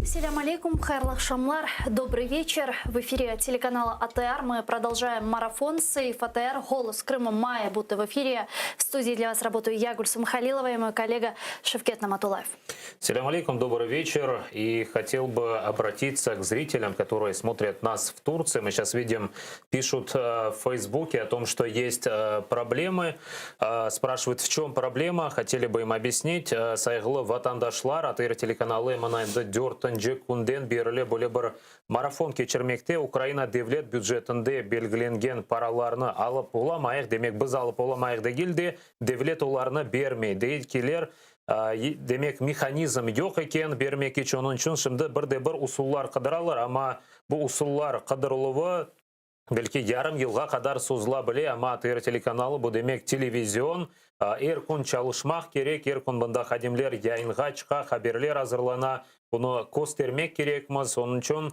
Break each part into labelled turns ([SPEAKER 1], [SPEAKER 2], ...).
[SPEAKER 1] Селям алейкум, хайрлах шамлар, добрый вечер. В эфире телеканала АТР мы продолжаем марафон «Сейф АТР». Голос Крыма мая будто в эфире. В студии для вас работаю я, Гульсум Халилова, и мой коллега Шевкет Наматулаев.
[SPEAKER 2] Селям алейкум, добрый вечер. И хотел бы обратиться к зрителям, которые смотрят нас в Турции. Мы сейчас видим, пишут в Фейсбуке о том, что есть проблемы. Спрашивают, в чем проблема. Хотели бы им объяснить. Сайглы ватандашлар, АТР телеканалы Манайда Дёртанджи Кунден Берле Болебар марафон кечермекте Украина девлет бюджетінде белгіленген параларны алып оламайық. Демек біз алып оламайық дегілде девлет оларны бермей. Дейткелер демек механизм жоқ екен бермек ечен. Onun үшін шымды бірде-бір усуллар қыдыралар, ама бұл усуллар қыдырылуы belki yarım yılga kadar sozula bile ama ATR телеканалы bu demek televizyon erkun çalışmak gerek, erkun bunda hadimler yayınga çıka, haberler hazırlana, bunu göstermek gerekmez. Onun için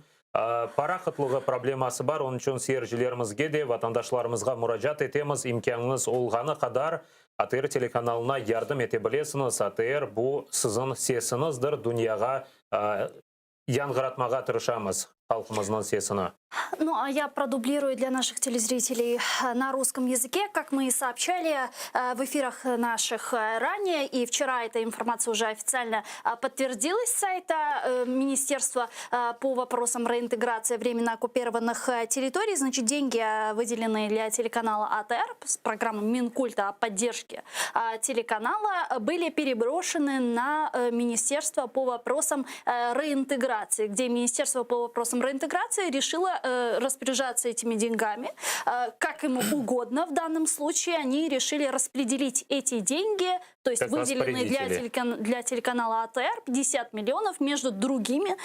[SPEAKER 2] para kıtlığı probleması var. Onun için seyircilerimizge de vatandaşlarımızga müracaat etemiz. İmkanınız olğanı kadar ATR telekanalına yardım edebilirsiniz. ATR bu sizin sesinizdir. Dünyaga яңғыратмаға тырышамыз халқымыздың сесіні.
[SPEAKER 1] Ну, а я продублирую для наших телезрителей на русском языке, как мы и сообщали в эфирах наших ранее. И вчера эта информация уже официально подтвердилась с сайта Министерства по вопросам реинтеграции временно оккупированных территорий. Значит, деньги, выделенные для телеканала АТР с программы Минкульта о поддержке телеканала, были переброшены на Министерство по вопросам реинтеграции, где Министерство по вопросам реинтеграции решило распоряжаться этими деньгами, как ему угодно. В данном случае они решили распределить эти деньги, то есть выделенные для телеканала АТР 50 миллионов между другими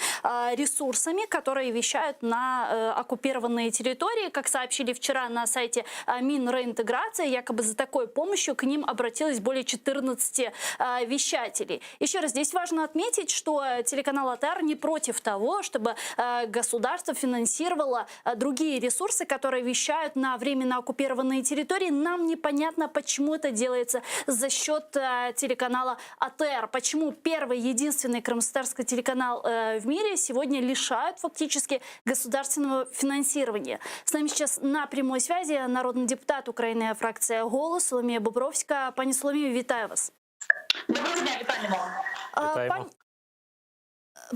[SPEAKER 1] ресурсами, которые вещают на оккупированные территории. Как сообщили вчера на сайте Минреинтеграции, якобы за такой помощью к ним обратилось более 14 вещателей. Еще раз, здесь важно отметить, что телеканал АТР не против того, чтобы государство финансировало другие ресурсы, которые вещают на временно оккупированные территории. Нам непонятно, почему это делается за счет телеканала АТР. Почему первый, единственный крымстарский телеканал в мире сегодня лишают фактически государственного финансирования. С нами сейчас на прямой связи народный депутат Украины, фракция «Голос» Соломія Бобровська. Пані Соломію, вітаю вас.
[SPEAKER 3] Доброго дня, вітаємо.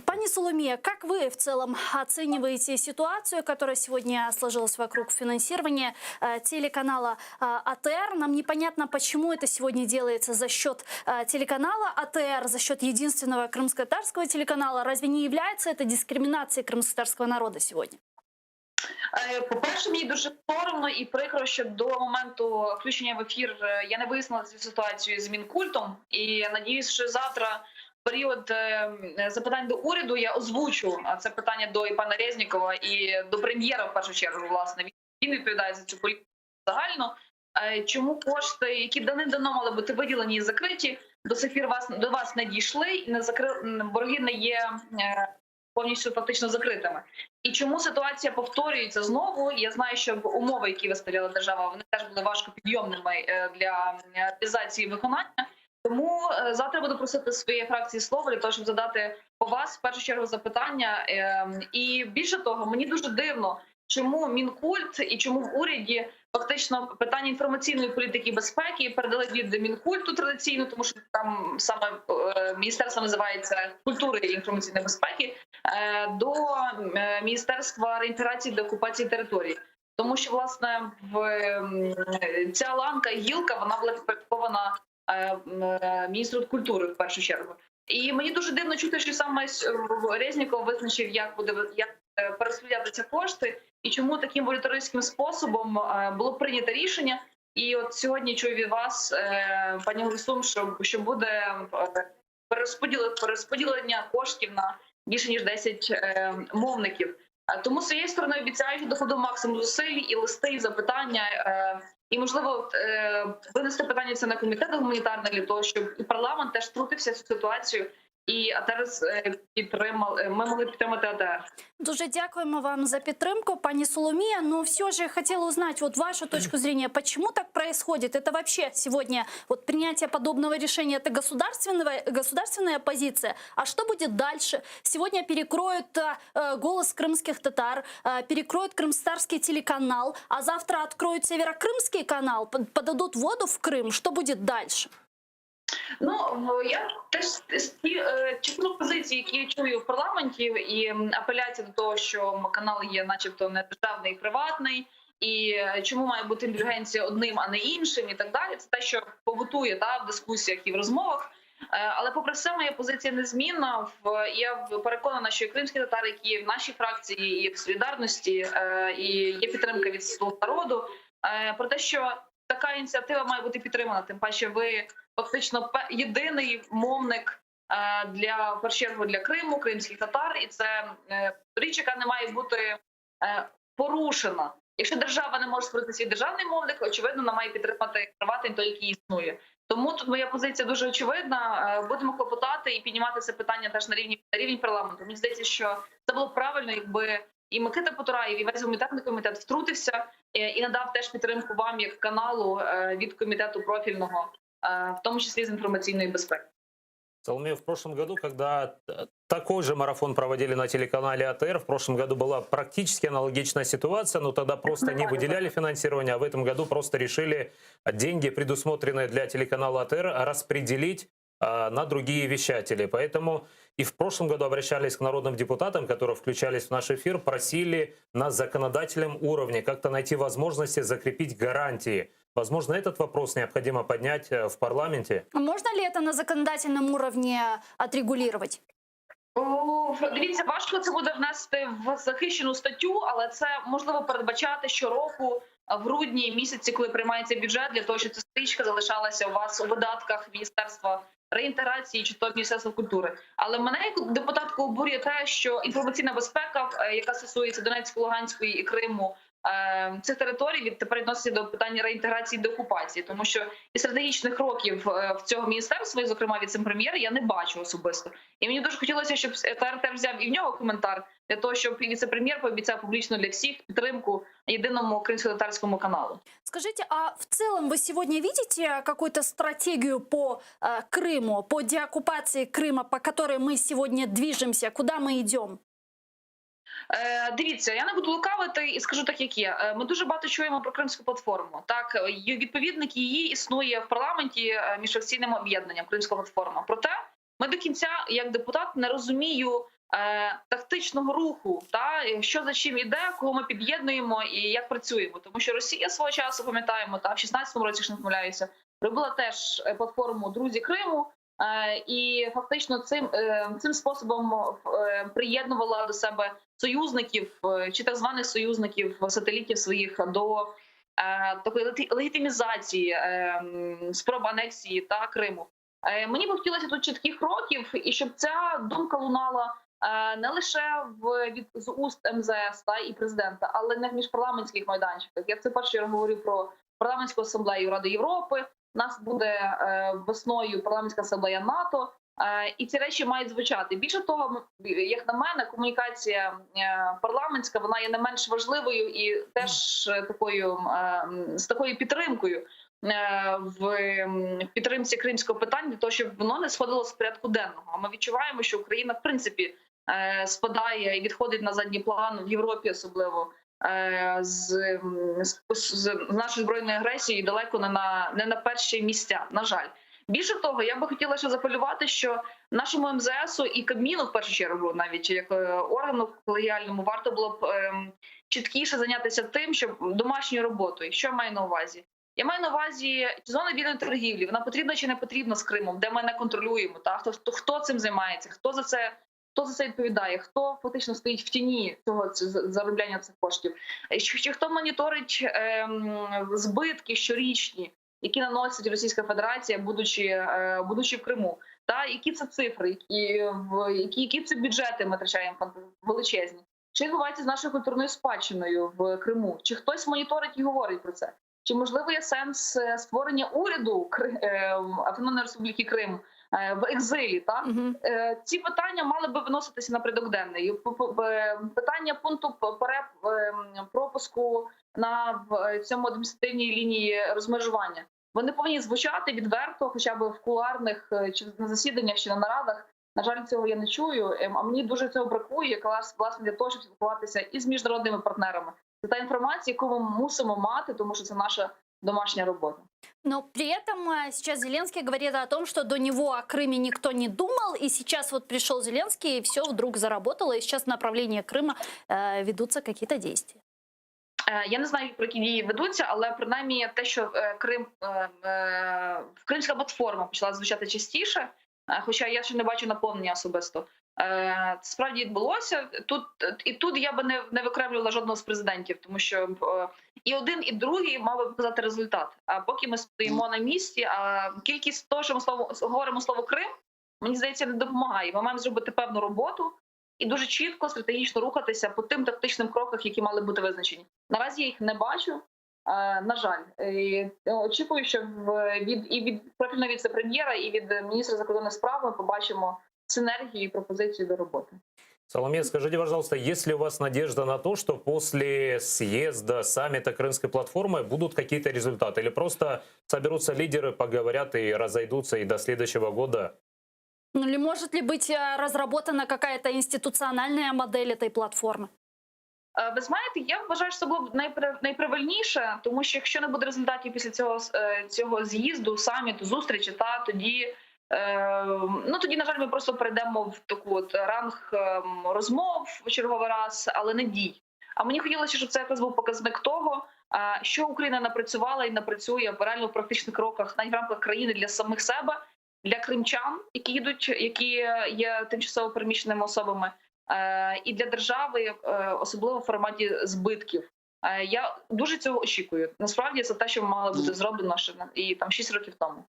[SPEAKER 1] Пани Соломия, как вы в целом оцениваете ситуацию, которая сегодня сложилась вокруг финансирования телеканала АТР? Нам непонятно, почему это сегодня делается за счет телеканала АТР, за счет единственного крымско-татарского телеканала. Разве не является это дискриминацией крымско-татарского народа сегодня?
[SPEAKER 3] По-перше, мені дуже соромно і прикро, що до моменту включення в ефір я не вияснила цю ситуацію з Мінкультом. І надіюсь, що завтра період запитань до уряду я озвучу це питання до і пана Резнікова, і до прем'єра в першу чергу, власне. Він відповідає за цю політику загально. Чому кошти, які давним-давно мали бути виділені і закриті, до сих пір до вас не дійшли, і борги не є повністю фактично закритими. І чому ситуація повторюється знову? Я знаю, що умови, які виставляла держава, вони теж були важко підйомними для реалізації виконання. Тому завтра буду просити своєї фракції слово для того, щоб задати по вас в першу чергу запитання. І більше того, мені дуже дивно, чому Мінкульт і чому в уряді фактично питання інформаційної політики і безпеки передали від Мінкульту традиційно, тому що там саме міністерство називається культури і інформаційної безпеки, до Міністерства реінтеграції та окупації території. Тому що, власне, ця ланка, гілка, вона була підпорядкована міністру культури в першу чергу. І мені дуже дивно чути, що саме Резніков визначив, як перерозподілятися кошти і чому таким волюнтаристським способом було прийнято рішення. І от сьогодні чую від вас, пані Гульсум, що буде перерозподілення коштів на більше ніж 10 мовників. Тому з своєї сторони обіцяю, що доходу максимум зусиль і листи, і запитання, і, можливо, винести питання це на комітет гуманітарний для того, щоб і парламент теж втрутився в цю ситуацію і АТР підтримали. Ми могли підтримати АТР.
[SPEAKER 1] Дуже дякуємо вам за підтримку, пані Соломія. Но все же хотела узнать вот вашу точку зрения, почему так происходит? Это вообще сегодня вот принятие подобного решения, это государственная позиция. А что будет дальше? Сегодня перекроют голос крымских татар, перекроют крымстарский телеканал, а завтра откроют северокрымский канал, подадут воду в Крым. Что будет дальше?
[SPEAKER 3] Ну, я теж ті чисто позиції, які я чую в парламенті, і апеляція до того, що канал є начебто не державний і приватний, і чому має бути індульгенція одним, а не іншим, і так далі. Це те, що побутує в дискусіях і в розмовах. Але попри все, моя позиція незмінна. Я переконана, що і кримські татари, які є в нашій фракції, і в солідарності, і є підтримка від «Слуг народу», про те, що така ініціатива має бути підтримана. Тим паче ви фактично єдиний мовник для, в першу чергу, для Криму, кримських татар, і це річ, яка не має бути порушена. Якщо держава не може створити свій державний мовник, очевидно, вона має підтримати приватний, той, який існує. Тому тут моя позиція дуже очевидна. Будемо клопотати і піднімати це питання теж на рівень парламенту. Мені здається, що це було б правильно, якби і Микита Потураєв, і весь гуманітарний комітет втрутився і надав теж підтримку вам як каналу від комітету профільного, в тому числі з інформаційної безпеки.
[SPEAKER 2] Соломея, в прошлом году, когда такой же марафон проводили на телеканале АТР, в прошлом году была практически аналогичная ситуация, но тогда просто не выделяли финансирование, а в этом году просто решили деньги, предусмотренные для телеканала АТР, распределить на другие вещатели. Поэтому и в прошлом году обращались к народным депутатам, которые включались в наш эфир, просили на законодательном уровне как-то найти возможности закрепить гарантии. Возможно, этот вопрос необходимо поднять в парламенте.
[SPEAKER 1] Можно ли это на законодательном уровне отрегулировать?
[SPEAKER 3] Дивіться, важко це буде внести в захищену статтю, але це можливо передбачати щороку в грудні місяці, коли приймається бюджет, для того, щоб ця стрічка залишалася у вас у видатках Міністерства реінтеграції чи то Міністерства культури. Але мене як депутатку обурює те, що інформаційна безпека, яка стосується Донецької, Луганської і Криму, цих територій відтепер відноситься до питання реінтеграції і деокупації, тому що і стратегічних кроків в цього міністерства, і, зокрема, віце-прем'єра, я не бачу особисто. І мені дуже хотілося, щоб ТРТ взяв і в нього коментар для того, щоб віце-прем'єр пообіцяв публічно для всіх підтримку єдиному кримсько-татарському каналу.
[SPEAKER 1] Скажите, а в целом вы сегодня видите какую-то стратегию по Крыму, по деоккупации Крыма, по которой мы сегодня движемся? Куда мы идем?
[SPEAKER 3] Дивіться, я не буду лукавити і скажу так, як є. Ми дуже багато чуємо про Кримську платформу. Так, відповідник її існує в парламенті міжфракційним об'єднанням Кримська платформа. Проте ми до кінця, як депутат, не розумію тактичного руху, що за чим іде, кого ми під'єднуємо і як працюємо. Тому що Росія свого часу, пам'ятаємо, в 16-му році, якщо не помиляюся, робила теж платформу «Друзі Криму», і фактично цим способом приєднувала до себе союзників чи так званих союзників, сателітів своїх до такої легітимізації спроб анексії та Криму. Мені б хотілося тут чітких кроків, і щоб ця думка лунала не лише з уст МЗС і президента, але не в міжпарламентських майданчиках. Я це перше говорю про парламентську асамблею Ради Європи. У нас буде весною парламентська асамблея НАТО, і ці речі мають звучати. Більше того, як на мене, комунікація парламентська, вона є не менш важливою і теж з такою підтримкою в підтримці кримського питання, для того, щоб воно не сходило з порядку денного. А ми відчуваємо, що Україна, в принципі, спадає і відходить на задній план в Європі, особливо з нашої збройної агресії далеко не на перші місця, на жаль. Більше того, я би хотіла ще запалювати, що нашому МЗСу і Кабміну, в першу чергу, навіть як органу колегіальному, варто було б чіткіше зайнятися тим, щоб домашньою роботою. Що я маю на увазі? Я маю на увазі зона вільної торгівлі. Вона потрібна чи не потрібна з Кримом, де ми не контролюємо. Хто цим займається, хто за це відповідає, хто фактично стоїть в тіні цього заробляння цих коштів, чи хто моніторить збитки щорічні, які наносить Російська Федерація, будучи в Криму. Які це цифри, які це бюджети ми втрачаємо величезні. Чи відбувається з нашою культурною спадщиною в Криму? Чи хтось моніторить і говорить про це? Чи можливо є сенс створення уряду Автономної Республіки Крим в екзилі. Так?
[SPEAKER 1] Мгм.
[SPEAKER 3] Ці питання мали би виноситися на порядок денний. Питання пункту пропуску на цьому адміністративній лінії розмежування. Вони повинні звучати відверто, хоча б в кулуарних чи на засіданнях, чи на нарадах. На жаль, цього я не чую. А мені дуже цього бракує, якраз власне для того, щоб спілкуватися із міжнародними партнерами. Це та інформація, яку ми мусимо мати, тому що це наша домашня робота.
[SPEAKER 1] Но при этом сейчас Зеленский говорит о том, что до него о Крыме никто не думал, и сейчас вот пришел Зеленский, и все вдруг заработало, и сейчас в направлении Крыма ведутся какие-то действия.
[SPEAKER 3] Я не знаю, про які дії ведуться, але принаймні те, що кримська платформа почала звучати частіше, хоча я ще не бачу наповнення особисто. Справді відбулося. Тут я би не викремлювала жодного з президентів, тому що і один, і другий мав би показати результат. А поки ми стоїмо на місці, а кількість того, що ми говоримо слово Крим, мені здається, не допомагає. Ми маємо зробити певну роботу і дуже чітко, стратегічно рухатися по тим тактичним кроках, які мали бути визначені. Наразі я їх не бачу, на жаль. Очікую, що від профільного віце-прем'єра, і від міністра закордонних справ ми побачимо синергию и пропозицию до работы.
[SPEAKER 2] Соломея, скажите, пожалуйста, есть ли у вас надежда на то, что после съезда саммита Крымской платформы будут какие-то результаты? Или просто соберутся лидеры, поговорят и разойдутся, и до следующего года?
[SPEAKER 1] Ну, или может ли быть разработана какая-то институциональная модель этой платформы?
[SPEAKER 3] Ви знаєте, я вважаю, що це було б найправильніше, тому що якщо не буде результатів після цього з'їзду, саміту, зустрічі, тоді, на жаль, ми просто перейдемо в таку ранг розмов в черговий раз, але не дій. А мені хотілося, щоб це якраз був показник того, що Україна напрацювала і напрацює реально в практичних кроках навіть в рамках країни для самих себе, для кримчан, які є тимчасово переміщеними особами, і для держави, особливо в форматі збитків. Я дуже цього очікую. Насправді, це те, що мало бути зроблено ще 6 років тому.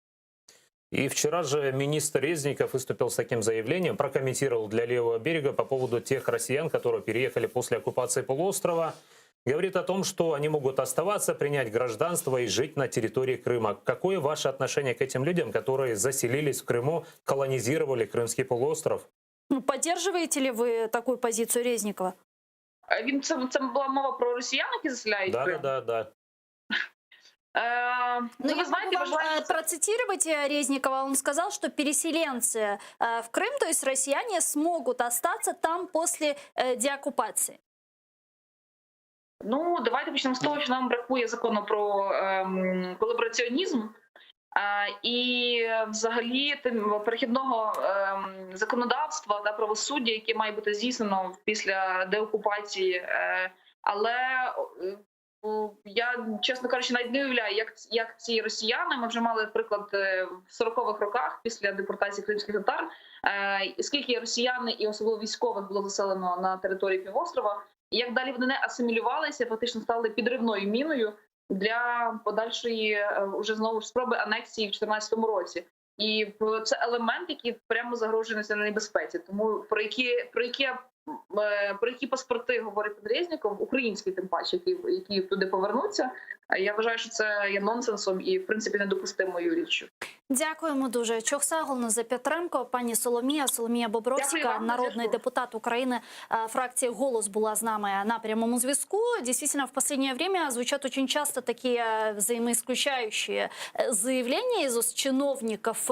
[SPEAKER 2] И вчера же министр Резников выступил с таким заявлением, прокомментировал для Левого берега по поводу тех россиян, которые переехали после оккупации полуострова. Говорит о том, что они могут оставаться, принять гражданство и жить на территории Крыма. Какое ваше отношение к этим людям, которые заселились в Крыму, колонизировали Крымский полуостров?
[SPEAKER 1] Ну, поддерживаете ли вы такую позицию Резникова?
[SPEAKER 3] Це була мова про росіян, які заселяють Крим?
[SPEAKER 2] Да.
[SPEAKER 1] Ну, я
[SPEAKER 3] вы знаете,
[SPEAKER 1] могу вам процитировать Резникова. Он сказал, что переселенцы в Крым, то есть россияне, смогут остаться там после деоккупации.
[SPEAKER 3] Ну, давайте почнемо з того, що нам бракує закону про колабораціонізм і взагалі перехідного законодавства та правосуддя, яке має бути здійснено після деокупації. Але я, чесно кажучи, навіть не уявляю, як ці росіяни, ми вже мали приклад в 40-х роках після депортації кримських татар, скільки росіяни і особливо військових було заселено на території півострова, і як далі вони не асимілювалися, фактично стали підривною міною для подальшої уже знову спроби анексії в 2014 році. І це елемент, який прямо загрожує національній безпеці. Тому про які паспорти говорить пан Резніков, українські тим паче, які туди повернуться, я вважаю, що це є нонсенсом і, в принципі, недопустимою річчю.
[SPEAKER 1] Дякуємо дуже. Чохсаголна за підтримку. Пані Соломія Бобровська, народний депутат України, фракції «Голос» була з нами на прямому зв'язку. Действительно, в последнее время звучат очень часто такие взаимоисключающие заявления из уст чиновников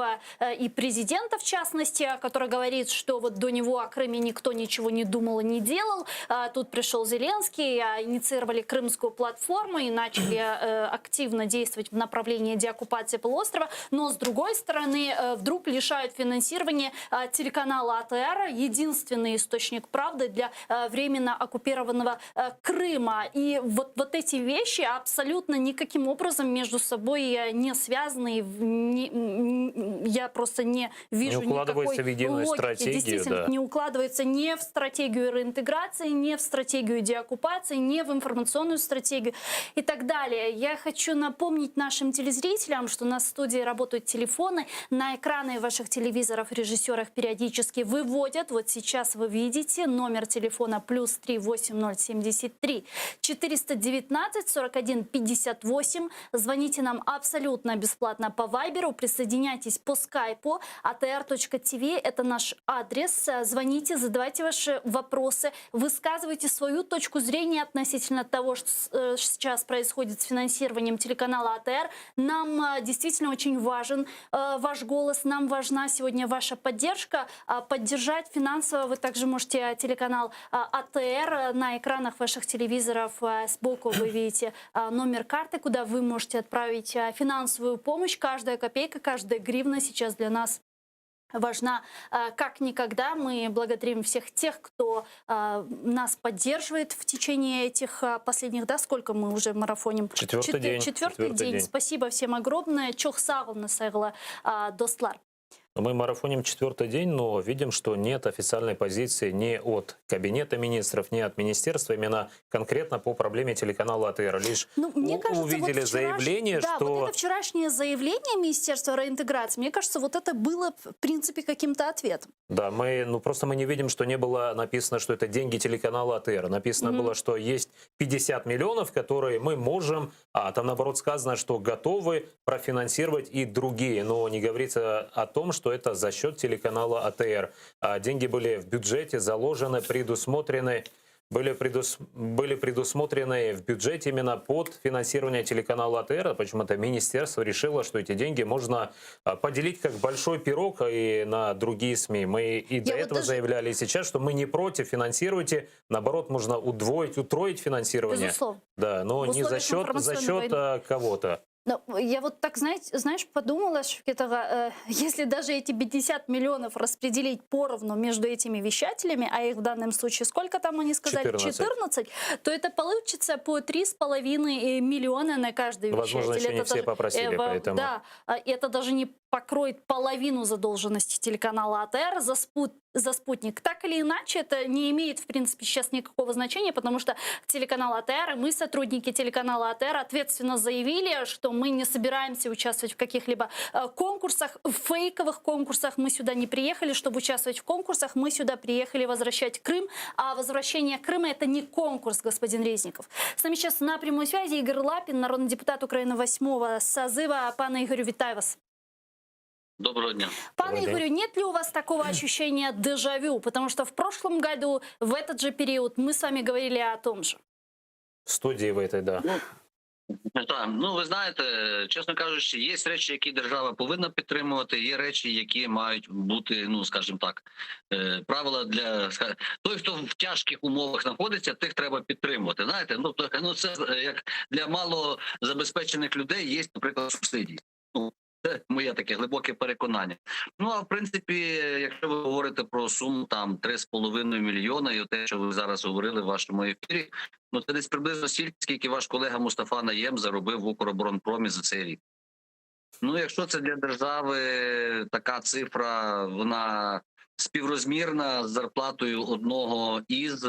[SPEAKER 1] и президента, в частности, который говорит, что вот до него о Крыме никто ничего не думал и не делал. Тут пришел Зеленский, инициировали Крымскую платформу и начали активно действовать в направлении деоккупации полуострова. Но, с другой стороны, вдруг лишают финансирования телеканала АТР, единственный источник правды для временно оккупированного Крыма. И вот эти вещи абсолютно никаким образом между собой не связаны. Я просто не вижу никакой логики. Действительно, не укладывается ни в стратегию реинтеграции, ни в стратегию деоккупации, ни в информационную стратегию и так далее. Я хочу напомнить нашим телезрителям, что у нас в студии работают телефоны. На экраны ваших телевизоров режиссеры их периодически выводят. Вот сейчас вы видите номер телефона +3 8073 419 41 58. Звоните нам абсолютно бесплатно по Вайберу. Присоединяйтесь по скайпу. atr.tv – это наш адрес. Звоните, задавайте ваши вопросы, высказывайте свою точку зрения относительно того, что сейчас происходит с финансированием телеканала АТР. Нам действительно очень важен ваш голос, нам важна сегодня ваша поддержка. Поддержать финансово вы также можете телеканал АТР. На экранах ваших телевизоров сбоку вы видите номер карты, куда вы можете отправить финансовую помощь. Каждая копейка, каждая гривна сейчас для нас важна как никогда. Мы благодарим всех тех, кто нас поддерживает в течение этих последних, сколько мы уже марафоним?
[SPEAKER 2] Четвертый день.
[SPEAKER 1] Четвертый день. Спасибо всем огромное. Чох сағын сайғылы достлар.
[SPEAKER 2] Мы марафоним четвертый день, но видим, что нет официальной позиции ни от Кабинета министров, ни от министерства именно конкретно по проблеме телеканала АТР. Лишь
[SPEAKER 1] мне кажется,
[SPEAKER 2] увидели
[SPEAKER 1] вот
[SPEAKER 2] заявление,
[SPEAKER 1] да,
[SPEAKER 2] что...
[SPEAKER 1] вот это вчерашнее заявление Министерства реинтеграции, мне кажется, вот это было, в принципе, каким-то ответом.
[SPEAKER 2] Да, просто мы не видим, что не было написано, что это деньги телеканала АТР. Написано было, что есть 50 миллионов, которые мы можем, там наоборот сказано, что готовы профинансировать и другие. Но не говорится о том, что это за счет телеканала АТР. Деньги были в бюджете заложены, предусмотрены, были предусмотрены в бюджете именно под финансирование телеканала АТР. Почему-то министерство решило, что эти деньги можно поделить как большой пирог и на другие СМИ. Мы и до этого заявляли, и сейчас, что мы не против, финансируйте. Наоборот, можно удвоить, утроить финансирование.
[SPEAKER 1] Безусловно.
[SPEAKER 2] Да, но не за счет кого-то.
[SPEAKER 1] Но я вот так, знаешь, подумала, что если даже эти 50 миллионов распределить поровну между этими вещателями, а их в данном случае сколько там они сказали? 14, то это получится по 3,5 миллиона на каждый вещатель.
[SPEAKER 2] Возможно, еще не все попросили, поэтому...
[SPEAKER 1] Да, это даже не покроет половину задолженности телеканала АТР за спутник. Так или иначе, это не имеет, в принципе, сейчас никакого значения, потому что телеканал АТР, мы, сотрудники телеканала АТР, ответственно заявили, что мы не собираемся участвовать в каких-либо конкурсах, фейковых конкурсах. Мы сюда не приехали, чтобы участвовать в конкурсах, мы сюда приехали возвращать Крым, а возвращение Крыма – это не конкурс, господин Резников. С нами сейчас на прямой связи Игорь Лапин, народный депутат Украины 8-го созыва. Пане Игорю, витаю вас.
[SPEAKER 4] Доброго дня.
[SPEAKER 1] Пане Игорю, нет ли у вас такого ощущения дежавю? Потому что в прошлом году, в этот же период, мы с вами говорили о том же.
[SPEAKER 2] В студії в этой, да.
[SPEAKER 4] Так, ви знаєте, чесно кажучи, є речі, які держава повинна підтримувати, є речі, які мають бути, скажімо так, правила для... Той, хто в тяжких умовах знаходиться, тих треба підтримувати. Знаєте, це як для малозабезпечених людей є, наприклад, субсидії. Це моє таке глибоке переконання. А в принципі, якщо ви говорите про суму там 3,5 мільйона, і те, що ви зараз говорили в вашому ефірі, це десь приблизно стільки, скільки ваш колега Мустафа Найєм заробив в Укроборонпромі за цей рік. Якщо це для держави така цифра, вона співрозмірна з зарплатою одного із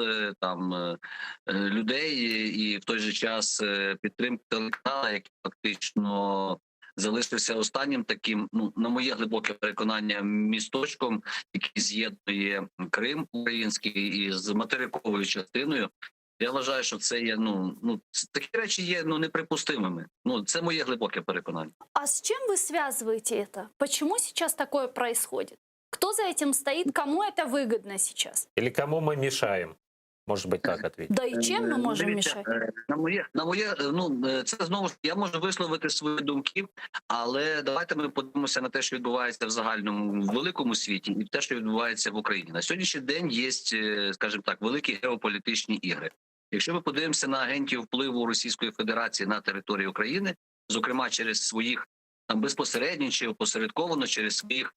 [SPEAKER 4] людей, і в той же час підтримка телеканала, який фактично залишився останнім таким, на моє глибоке переконання, місточком, який з'єднує Крим український із материковою частиною. Я вважаю, що це є, такі речі є неприпустимими. Це моє глибоке переконання.
[SPEAKER 1] А с чем вы связываете это? Почему сейчас такое происходит? Кто за этим стоит? Кому это выгодно сейчас?
[SPEAKER 2] Или кому мы мешаем? Может быть, так ответить.
[SPEAKER 1] Да и чем мы можем мешать?
[SPEAKER 4] Це знову ж, я можу висловити свої думки, але давайте ми подивимося на те, що відбувається в загальному великому світі, і те, що відбувається в Україні. На сьогоднішній день є, скажімо так, великі геополітичні ігри. Якщо ми подивимося на агентів впливу Російської Федерації на територію України, зокрема через своїх безпосередньо чи опосередковано через своїх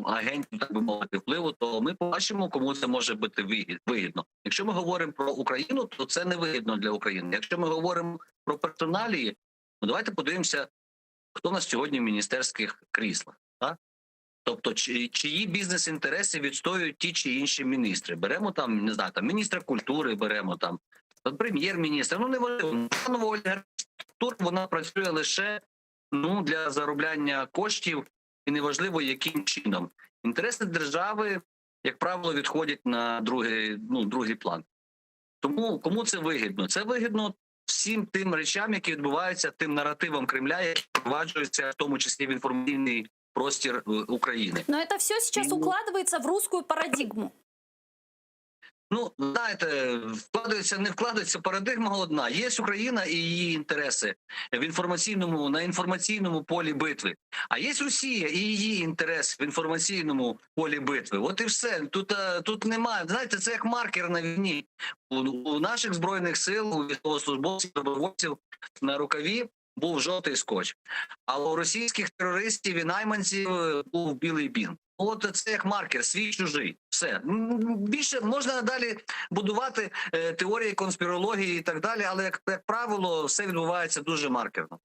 [SPEAKER 4] агентів, так би мовити, впливу, то ми побачимо, кому це може бути вигідно. Якщо ми говоримо про Україну, то це не вигідно для України. Якщо ми говоримо про персоналії, давайте подивимося, хто в нас сьогодні в міністерських кріслах. Так? Тобто, чиї бізнес-інтереси відстоюють ті чи інші міністри. Беремо міністра культури, беремо прем'єр-міністра. Неважливо. Ольга Тур, вона працює лише ну, для заробляння коштів, і неважливо, яким чином. Інтереси держави, як правило, відходять на другий план. Тому кому це вигідно? Це вигідно всім тим речам, які відбуваються, тим наративам Кремля, які впроваджуються, в тому числі в інформаційний простір України.
[SPEAKER 1] Но это все сейчас укладывается в русскую парадигму.
[SPEAKER 4] Ну, знаєте, не вкладається парадигма одна. Є Україна і її інтереси на інформаційному полі битви. А є Росія і її інтереси в інформаційному полі битви. От і все. Тут немає. Знаєте, це як маркер на війні. У наших Збройних сил, у військовослужбовців, добровольців на рукаві був жовтий скотч. А у російських терористів і найманців був білий бін. От це як маркер, свій-чужий. Все. Більше можна надалі будувати теорії конспірології і так далі, але, як правило, все відбувається дуже маркерно.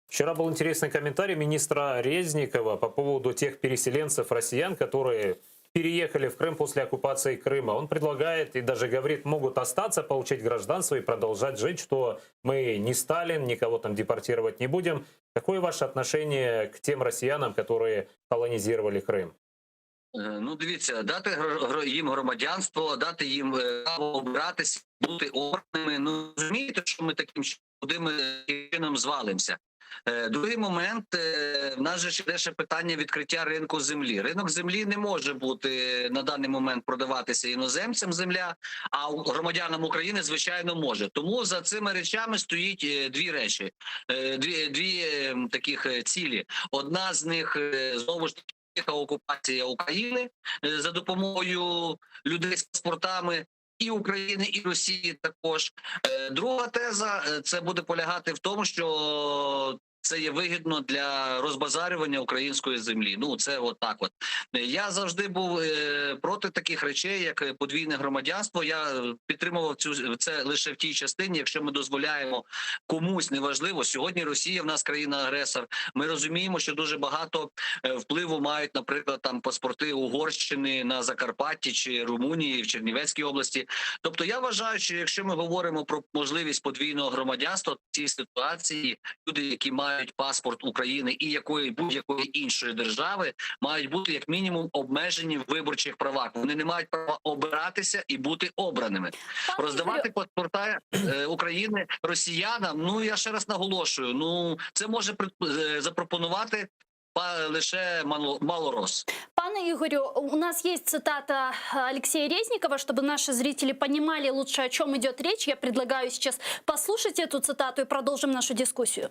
[SPEAKER 2] Вчера был интересный комментарий министра Резникова по поводу тех переселенцев-россиян, которые переехали в Крым после оккупации Крыма. Он предлагает и даже говорит, могут остаться, получить гражданство и продолжать жить, что мы не Сталин, никого там депортировать не будем. Какое ваше отношение к тем россиянам, которые колонизировали Крым?
[SPEAKER 4] Ну, дивіться, дати їм громадянство, дати їм право обиратися, бути обраними. Ну, розумієте, що ми таким чином звалимося. Другий момент, в нас же ще питання відкриття ринку землі. Ринок землі не може бути на даний момент продаватися іноземцям земля, а громадянам України, звичайно, може. Тому за цими речами стоїть дві речі, дві таких цілі. Одна з них, знову ж таки, окупація України за допомогою людей з паспортами, і України, і Росії також. Друга теза – це буде полягати в тому, що це є вигідно для розбазарювання української землі. Ну, це от так от. Я завжди був проти таких речей, як подвійне громадянство. Я підтримував це лише в тій частині, якщо ми дозволяємо комусь, неважливо, сьогодні Росія в нас країна-агресор. Ми розуміємо, що дуже багато впливу мають, наприклад, там паспорти Угорщини на Закарпатті чи Румунії, в Чернівецькій області. Тобто я вважаю, що якщо ми говоримо про можливість подвійного громадянства, в цій ситуації люди, які мають паспорт України і будь-якої іншої держави, мають бути як мінімум обмежені в виборчих правах. Вони не мають права обиратися і бути обраними. Роздавати паспорта України росіянам, ну я ще раз наголошую, ну це може запропонувати лише малорос.
[SPEAKER 1] Пане Игорю, у нас есть цитата Алексея Резникова, чтобы наши зрители понимали лучше, о чем идет речь. Я предлагаю сейчас послушать эту цитату и продолжим нашу дискуссию.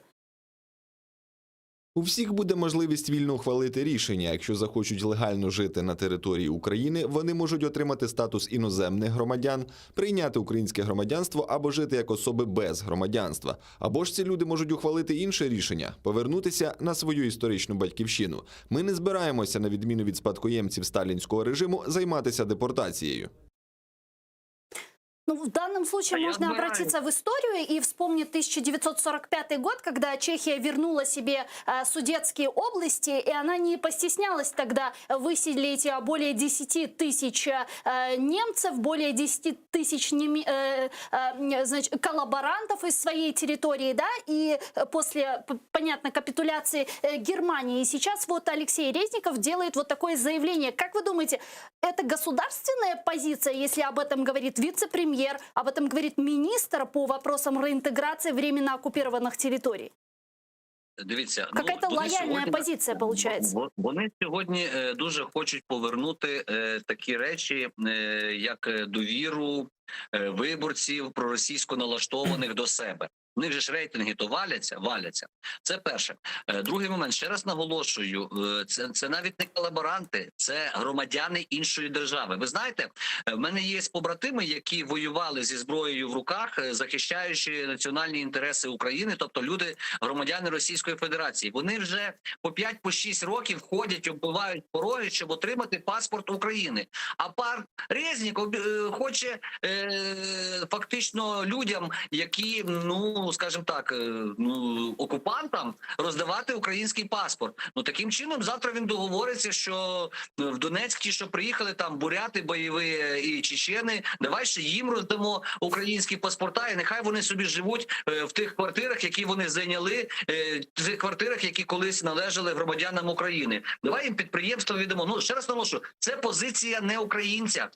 [SPEAKER 5] У всіх буде можливість вільно ухвалити рішення. Якщо захочуть легально жити на території України, вони можуть отримати статус іноземних громадян, прийняти українське громадянство або жити як особи без громадянства. Або ж ці люди можуть ухвалити інше рішення – повернутися на свою історичну батьківщину. Ми не збираємося, на відміну від спадкоємців сталінського режиму, займатися депортацією.
[SPEAKER 1] Ну, в данном случае можно обратиться в историю и вспомнить 1945 год, когда Чехия вернула себе Судетские области, и она не постеснялась тогда выселить более 10 тысяч немцев, более 10 тысяч коллаборантов из своей территории, да, и после, понятно, капитуляции Германии. И сейчас вот Алексей Резников делает вот такое заявление. Как вы думаете, это государственная позиция, если об этом говорит вице-премьер, об этом говорит министр по вопросам реинтеграции временно оккупированных территорий?
[SPEAKER 4] Дивіться,
[SPEAKER 1] какая-то лояльна позиція, виходить.
[SPEAKER 4] Вони сьогодні дуже хочуть повернути такі речі, як довіру виборців проросійсько налаштованих до себе. У них же ж рейтинги то валяться. Це перше. Другий момент, ще раз наголошую, це навіть не колаборанти, це громадяни іншої держави. Ви знаєте, в мене є побратими, які воювали зі зброєю в руках, захищаючи національні інтереси України, тобто люди, громадяни Російської Федерації. Вони вже по 5-6 років ходять, оббивають пороги, щоб отримати паспорт України. А пан Резніков хоче фактично людям, які, ну скажімо так, окупантам роздавати український паспорт. Ну таким чином завтра він договориться, що в Донецьк ті, що приїхали там буряти бойові і чечени, давай ще їм роздамо українські паспорта, і нехай вони собі живуть в тих квартирах, які вони зайняли, в тих квартирах, які колись належали громадянам України. Давай їм підприємство віддамо. Ну ще раз наголошую, це позиція не українця.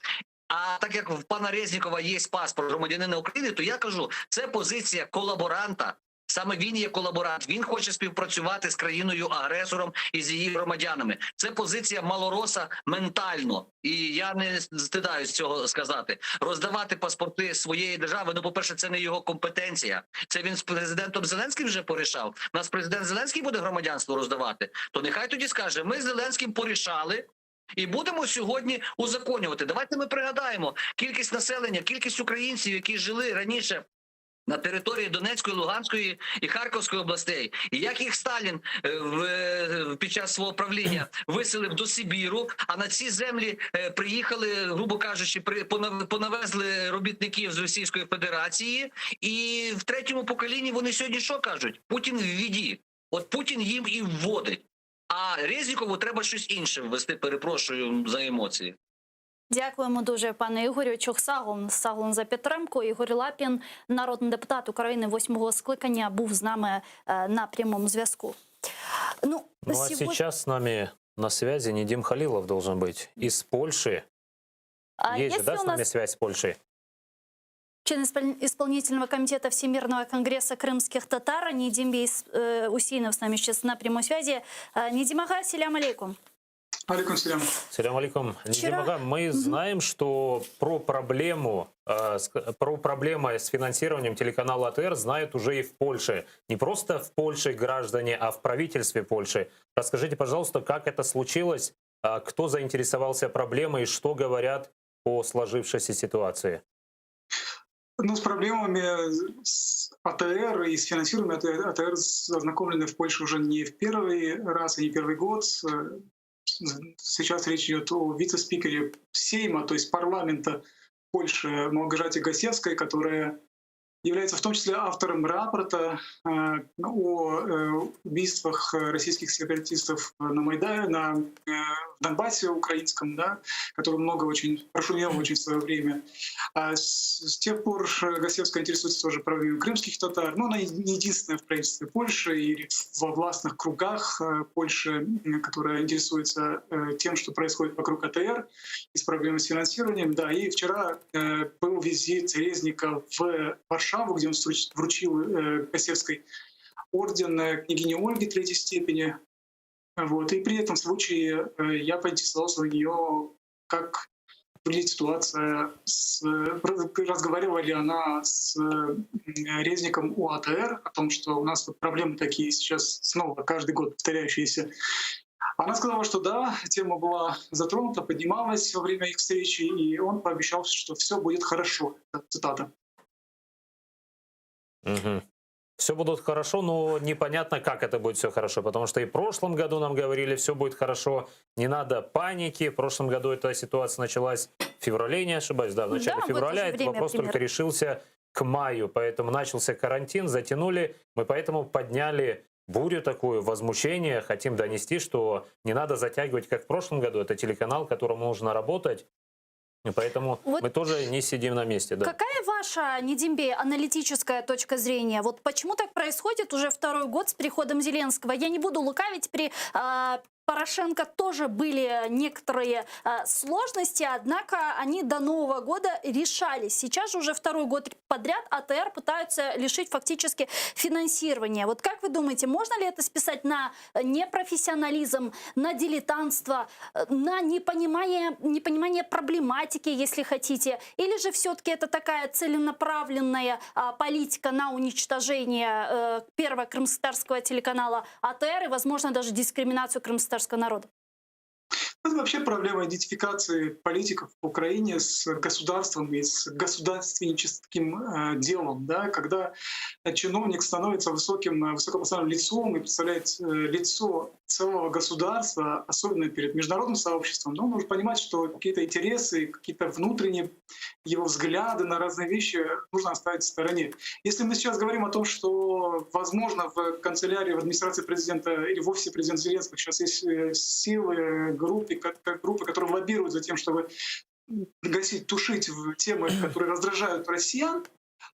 [SPEAKER 4] А так як в пана Резнікова є паспорт громадянина України, то я кажу, це позиція колаборанта. Саме він є колаборант. Він хоче співпрацювати з країною-агресором і з її громадянами. Це позиція малороса ментально. І я не стидаюсь цього сказати. Роздавати паспорти своєї держави, ну, по-перше, це не його компетенція. Це він з президентом Зеленським вже порішав. Нас президент Зеленський буде громадянство роздавати. То нехай тоді скаже, ми з Зеленським порішали, і будемо сьогодні узаконювати. Давайте ми пригадаємо кількість населення, кількість українців, які жили раніше на території Донецької, Луганської і Харківської областей. І як їх Сталін під час свого правління виселив до Сибіру, а на ці землі приїхали, грубо кажучи, понавезли робітників з Російської Федерації. І в третьому поколінні вони сьогодні що кажуть? Путін в біді. От Путін їм і вводить. А Резнікову треба щось інше ввести, перепрошую за емоції.
[SPEAKER 1] Дякуємо дуже, пане Ігорю. Сагун за підтримку. Ігор Лапін, народний депутат України 8-го скликання, був з нами на прямому зв'язку.
[SPEAKER 2] Ну а сейчас с нами на связи Недим Халилов должен быть из Польши. Есть же, да, с нами связь с Польшей?
[SPEAKER 1] Член исполнительного комитета Всемирного конгресса крымских татар Недим Усейнов с нами сейчас на прямой связи. Недим ага, селям алейкум.
[SPEAKER 6] Алейкум селям.
[SPEAKER 2] Селям алейкум. Недим ага, мы знаем, что про проблемы с финансированием телеканала АТР знают уже и в Польше. Не просто в Польше граждане, а в правительстве Польши. Расскажите, пожалуйста, как это случилось, кто заинтересовался проблемой и что говорят о сложившейся ситуации?
[SPEAKER 6] Ну, с проблемами с АТР и с финансированием АТР ознакомлены в Польше уже не в первый раз и не первый год. Сейчас речь идет о вице-спикере Сейма, то есть парламента Польши Малгожате Гасевской, которая является в том числе автором рапорта о убийствах российских сепаратистов на Майдане, в Донбассе украинском, да, который много очень прошумел очень в свое время. А с тех пор Гасевская интересуется тоже проблемами крымских татар. Но она не единственная в правительстве Польши и во властных кругах Польши, которая интересуется тем, что происходит вокруг АТР и с проблемой с финансированием. Да, и вчера был визит Резника в Варшаву, где он вручил Гасевской орден княгине Ольге третьей степени. Вот. И при этом случае я поинтересовался у нее, как выглядит ситуация, разговаривала ли она с Резником у АТР о том, что у нас тут проблемы такие сейчас снова каждый год повторяющиеся. Она сказала, что да, тема была затронута, поднималась во время их встречи, и он пообещал, что все будет хорошо. Это цитата.
[SPEAKER 2] Угу. Все будет хорошо, но непонятно, как это будет все хорошо, потому что и в прошлом году нам говорили, все будет хорошо, не надо паники. В прошлом году эта ситуация началась в феврале, не ошибаюсь, да, в начале февраля. Этот вопрос только решился к маю, поэтому начался карантин, затянули. Мы поэтому подняли бурю такую, возмущение, хотим донести, что не надо затягивать, как в прошлом году. Это телеканал, которому нужно работать. И поэтому вот мы тоже не сидим на месте. Да.
[SPEAKER 1] Какая ваша, Недимбей, аналитическая точка зрения? Вот почему так происходит уже второй год с приходом Зеленского? Я не буду лукавить, при Порошенко тоже были некоторые сложности, однако они до Нового года решались. Сейчас же уже второй год подряд АТР пытаются лишить фактически финансирования. Вот как вы думаете, можно ли это списать на непрофессионализм, на дилетантство, на непонимание проблематики, если хотите? Или же все-таки это такая целенаправленная политика на уничтожение первого крымско-татарского телеканала АТР и, возможно, даже дискриминацию крымско-татарского народа?
[SPEAKER 6] Это вообще проблема идентификации политиков в Украине с государством и с государственническим делом. Да? Когда чиновник становится высокопоставленным лицом и представляет лицо целого государства, особенно перед международным сообществом, но он нужно понимать, что какие-то интересы, какие-то внутренние его взгляды на разные вещи нужно оставить в стороне. Если мы сейчас говорим о том, что, возможно, в канцелярии, в администрации президента или в офисе президента Зеленского сейчас есть силы, группы, которые лоббируют за тем, чтобы гасить, тушить темы, которые раздражают россиян,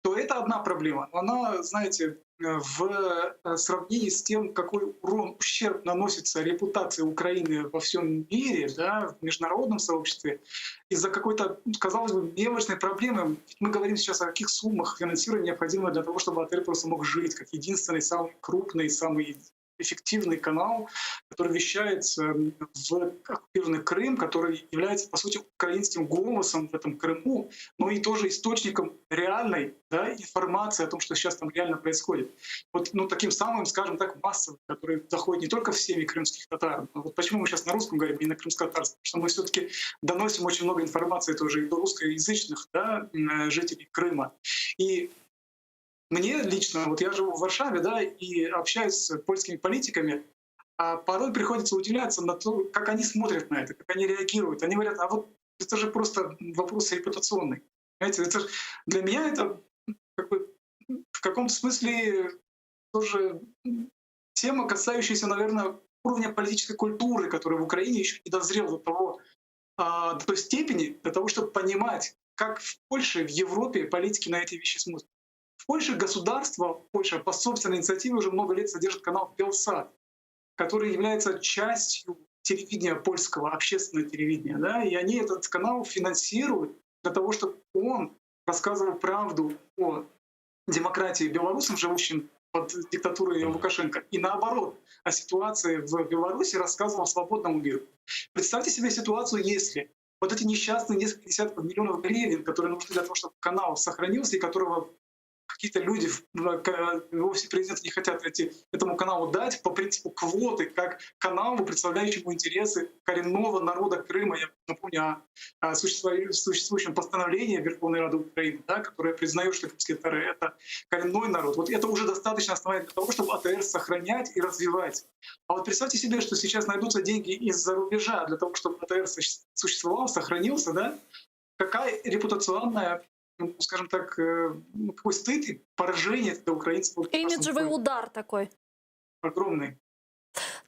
[SPEAKER 6] то это одна проблема. Она, знаете, в сравнении с тем, какой урон, ущерб наносится репутации Украины во всем мире, да, в международном сообществе, из-за какой-то, казалось бы, мелочной проблемы. Мы говорим сейчас о каких суммах финансирования необходимо для того, чтобы АТР просто мог жить, как единственный, самый крупный, самый эффективный канал, который вещается в оккупированный Крым, который является, по сути, украинским голосом в этом Крыму, но и тоже источником реальной, да, информации о том, что сейчас там реально происходит. Вот, ну, таким самым, скажем так, массовым, который заходит не только в семьи крымских татар. Но вот почему мы сейчас на русском говорим, не на крымско-татарском? Потому что мы все-таки доносим очень много информации тоже и до русскоязычных, да, жителей Крыма. И мне лично, вот я живу в Варшаве, да, и общаюсь с польскими политиками, а порой приходится удивляться на то, как они смотрят на это, как они реагируют. Они говорят, а вот это же просто вопрос репутационный. Знаете, это для меня это как бы в каком-то смысле тоже тема, касающаяся, наверное, уровня политической культуры, который в Украине еще не дозрел до той степени, для того, чтобы понимать, как в Польше, в Европе политики на эти вещи смотрят. В Польше государство, Польша по собственной инициативе уже много лет содержит канал Белсат, который является частью телевидения польского, общественного телевидения. Да? И они этот канал финансируют для того, чтобы он рассказывал правду о демократии белорусам, живущим под диктатурой Лукашенко, и наоборот, о ситуации в Беларуси рассказывал свободному миру. Представьте себе ситуацию, если вот эти несчастные несколько десятков миллионов гривен, которые нужны для того, чтобы канал сохранился, и которого какие-то люди в офисе президента не хотят этому каналу дать по принципу квоты, как каналу, представляющему интересы коренного народа Крыма. Я напомню о существующем постановлении Верховной Рады Украины, да, которое признает, что крымские татары — это коренной народ. Вот это уже достаточно оснований для того, чтобы АТР сохранять и развивать. А вот представьте себе, что сейчас найдутся деньги из-за рубежа для того, чтобы АТР существовал, сохранился, да? Какая репутационная, скажем так, какой стыд и поражение для украинцев.
[SPEAKER 1] Имиджевый удар такой.
[SPEAKER 6] Огромный.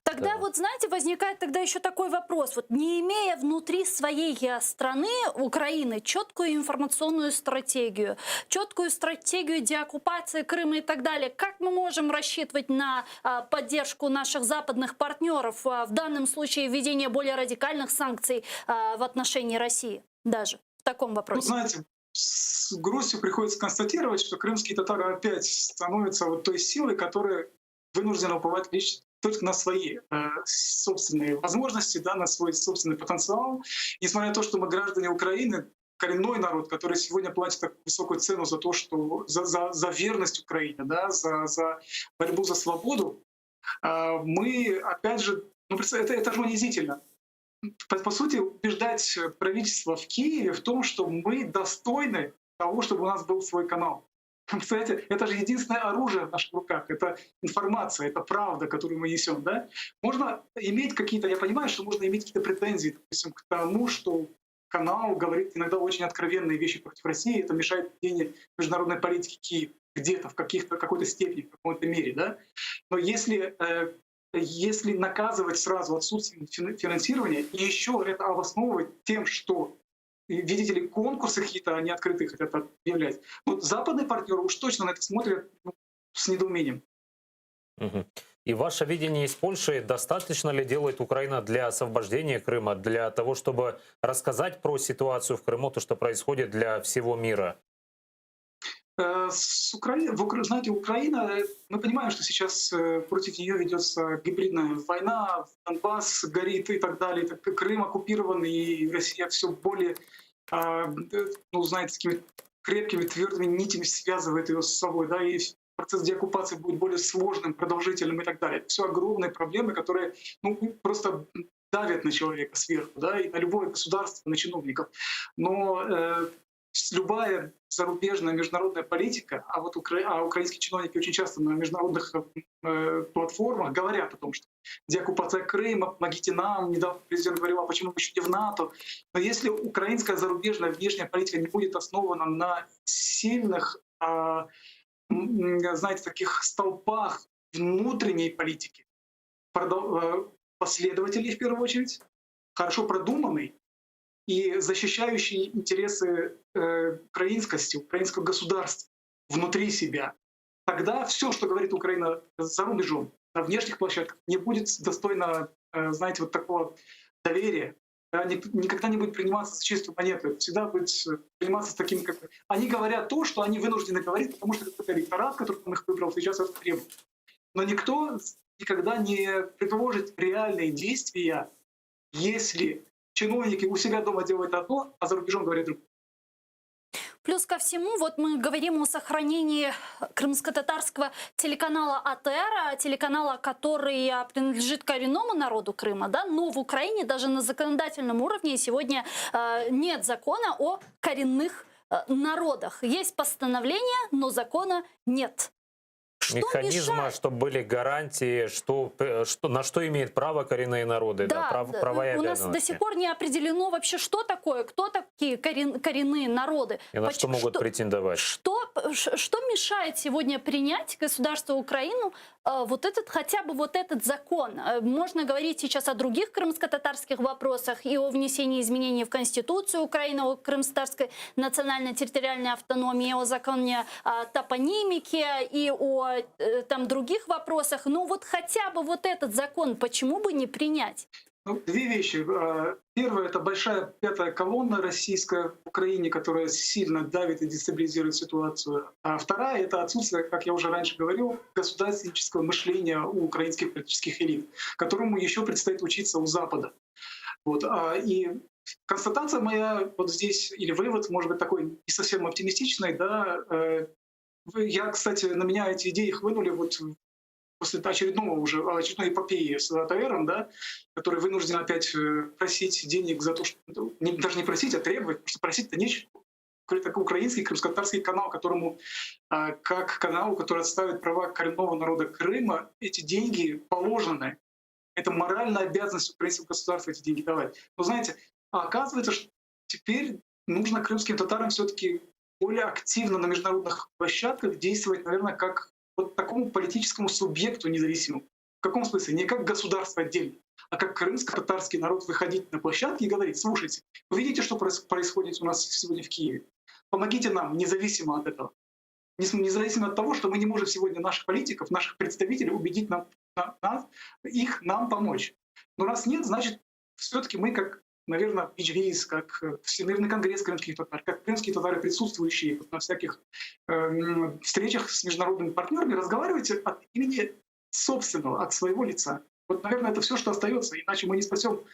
[SPEAKER 1] Тогда
[SPEAKER 2] Да.
[SPEAKER 1] вот, знаете, возникает тогда еще такой вопрос. Вот не имея внутри своей страны, Украины, четкую информационную стратегию, четкую стратегию деоккупации Крыма и так далее, как мы можем рассчитывать на поддержку наших западных партнеров, в данном случае введение более радикальных санкций в отношении России даже в таком
[SPEAKER 6] Ну,
[SPEAKER 1] вопросе?
[SPEAKER 6] знаете, с грустью приходится констатировать, что крымские татары опять становятся вот той силой, которая вынуждена уповать лишь только на свои собственные возможности, да, на свой собственный потенциал. Несмотря на то, что мы граждане Украины, коренной народ, который сегодня платит такую высокую цену за то, что за верность Украине, да, за борьбу за свободу, мы опять же, ну, это же унизительно. По сути, убеждать правительство в Киеве в том, что мы достойны того, чтобы у нас был свой канал. Представляете, это же единственное оружие в наших руках. Это информация, это правда, которую мы несем. Да? Можно иметь какие-то, я понимаю, что можно иметь какие-то претензии, допустим, к тому, что канал говорит иногда очень откровенные вещи против России. Это мешает ведению международной политики Киева где-то, в какой-то степени, в какой-то мере. Да? Но если наказывать сразу отсутствие финансирования и еще это обосновывать тем, что, видите ли, конкурсы какие-то, они открытые хотят объявлять, вот западные партнеры уж точно на это смотрят с недоумением.
[SPEAKER 2] Мгм. И ваше видение из Польши, достаточно ли делает Украина для освобождения Крыма, для того, чтобы рассказать про ситуацию в Крыму, то, что происходит для всего мира?
[SPEAKER 6] Знаете, Украина, мы понимаем, что сейчас против нее ведется гибридная война, Донбасс горит и так далее, Крым оккупирован, и Россия все более, ну, знаете, такими крепкими, твердыми нитями связывает ее с собой, да, и процесс деоккупации будет более сложным, продолжительным и так далее. Это все огромные проблемы, которые, ну, просто давят на человека сверху, да, и на любое государство, на чиновников. Но любая зарубежная международная политика, а вот украинские чиновники очень часто на международных платформах говорят о том, что деоккупация Крыма, помогите нам, недавно президент говорил, а почему вы еще не в НАТО. Но если украинская зарубежная внешняя политика не будет основана на сильных, знаете, таких столпах внутренней политики, последователей в первую очередь, хорошо продуманный и защищающий интересы украинскости, украинского государства внутри себя, тогда все, что говорит Украина за рубежом, на внешних площадках, не будет достойно, знаете, вот такого доверия, да, никогда не будет приниматься с чистой монетой, всегда будет приниматься с таким, как... Они говорят то, что они вынуждены говорить, потому что это электорат, который он их выбрал, сейчас это требует. Но никто никогда не предложит реальные действия, если чиновники у себя дома делают одно, а за рубежом говорят другое.
[SPEAKER 1] Плюс ко всему, вот мы говорим о сохранении крымско-татарского телеканала АТР, телеканала, который принадлежит коренному народу Крыма, да, но в Украине даже на законодательном уровне сегодня нет закона о коренных народах. Есть постановление, но закона нет. Что
[SPEAKER 2] Механизма,
[SPEAKER 1] мешает?
[SPEAKER 2] чтобы были гарантии, на что имеют право коренные народы, да, права и
[SPEAKER 1] у нас
[SPEAKER 2] обязанности.
[SPEAKER 1] до сих пор не определено вообще, что такое, кто такие коренные народы.
[SPEAKER 2] И на что могут претендовать.
[SPEAKER 1] Что мешает сегодня принять государству Украину вот этот, хотя бы вот этот закон? Можно говорить сейчас о других крымско-татарских вопросах и о внесении изменений в Конституцию Украины, о крымско-татарской национально-территориальной автономии, о законе о топонимике и о там других вопросах. Но вот хотя бы вот этот закон почему бы не принять?
[SPEAKER 6] Ну, две вещи. Первое — это большая пятая колонна российская в Украине, которая сильно давит и дестабилизирует ситуацию. А вторая — это отсутствие, как я уже раньше говорил, государственнического мышления у украинских политических элит, которому еще предстоит учиться у Запада. Вот. И констатация моя вот здесь, или вывод, может быть, такой не совсем оптимистичный, да. Я, кстати, на меня эти идеи хлынули вот после очередной эпопеи с АТРом, да, который вынужден опять просить денег за то, что даже не просить, а требовать, потому что просить-то нечего. Это украинский крымско-татарский канал, которому, как каналу, который отставит права коренного народа Крыма, эти деньги положены. Это моральная обязанность украинского государства эти деньги давать. Но знаете, оказывается, что теперь нужно крымским татарам все-таки более активно на международных площадках действовать, наверное, как вот такому политическому субъекту независимому. В каком смысле? Не как государство отдельно, а как крымско-татарский народ выходить на площадки и говорить: слушайте, вы видите, что происходит у нас сегодня в Киеве? Помогите нам, независимо от этого. Независимо от того, что мы не можем сегодня наших политиков, наших представителей убедить нам помочь. Но раз нет, значит, все-таки мы, как, наверное, Меджлис, как Всемирный конгресс крымских татар, как крымские татары, присутствующие на всяких встречах с международными партнерами, разговаривайте от имени собственного, от своего лица. Вот, наверное, это все, что остается, иначе мы не спасем.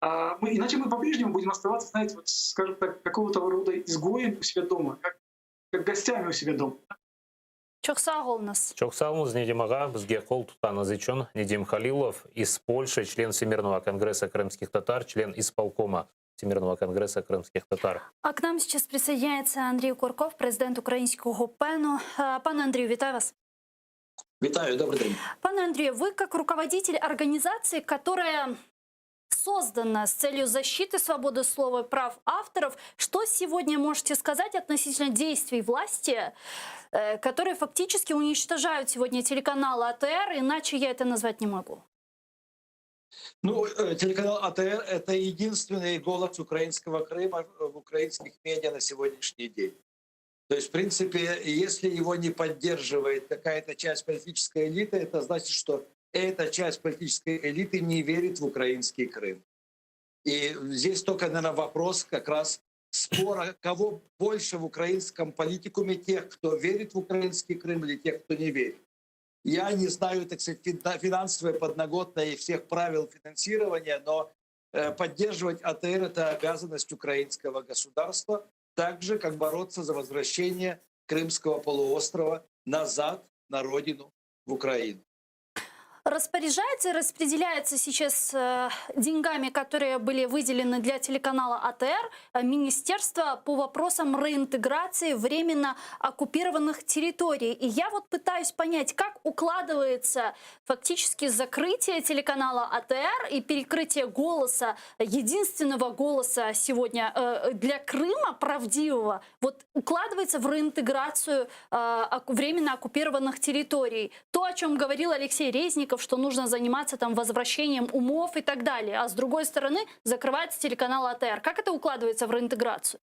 [SPEAKER 6] Иначе мы по-прежнему будем оставаться, знаете, вот, скажем так, какого-то рода изгоем у себя дома, как гостями у себя дома.
[SPEAKER 1] Çok sağ olunuz.
[SPEAKER 2] Çok sağ olunuz, Недим Ага, бізге қол тұтаңыз үшін. Недим Халилов из Польши, член Всемирного конгресса крымских татар, член исполкома Всемирного конгресса крымских татар.
[SPEAKER 1] А к нам сейчас присоединяется Андрей Курков, президент Українського ПЕНу. Пане Андрію, вітаю вас.
[SPEAKER 7] Витаю, добрый день.
[SPEAKER 1] Пане Андрею, вы как руководитель организации, которая создана с целью защиты свободы слова и прав авторов, что сегодня можете сказать относительно действий власти, которые фактически уничтожают сегодня телеканал АТР, иначе я это назвать не могу?
[SPEAKER 7] Ну, телеканал АТР — это единственный голос украинского Крыма в украинских медиа на сегодняшний день. То есть, в принципе, если его не поддерживает какая-то часть политической элиты, это значит, что эта часть политической элиты не верит в украинский Крым. И здесь только, наверное, вопрос как раз спора, кого больше в украинском политикуме, тех, кто верит в украинский Крым, или тех, кто не верит. Я не знаю, так сказать, финансовой подноготной всех правил финансирования, но поддерживать АТР — это обязанность украинского государства, так же, как бороться за возвращение Крымского полуострова назад на родину, в Украину.
[SPEAKER 1] Распоряжается и распределяется сейчас деньгами, которые были выделены для телеканала АТР, Министерство по вопросам реинтеграции временно оккупированных территорий. И я вот пытаюсь понять, как укладывается фактически закрытие телеканала АТР и перекрытие голоса, единственного голоса сегодня для Крыма, правдивого, вот укладывается в реинтеграцию временно оккупированных территорий. То, о чем говорил Алексей Резников, что нужно заниматься там возвращением умов и так далее. А с другой стороны, закрывается телеканал АТР. Как это укладывается в реинтеграцию?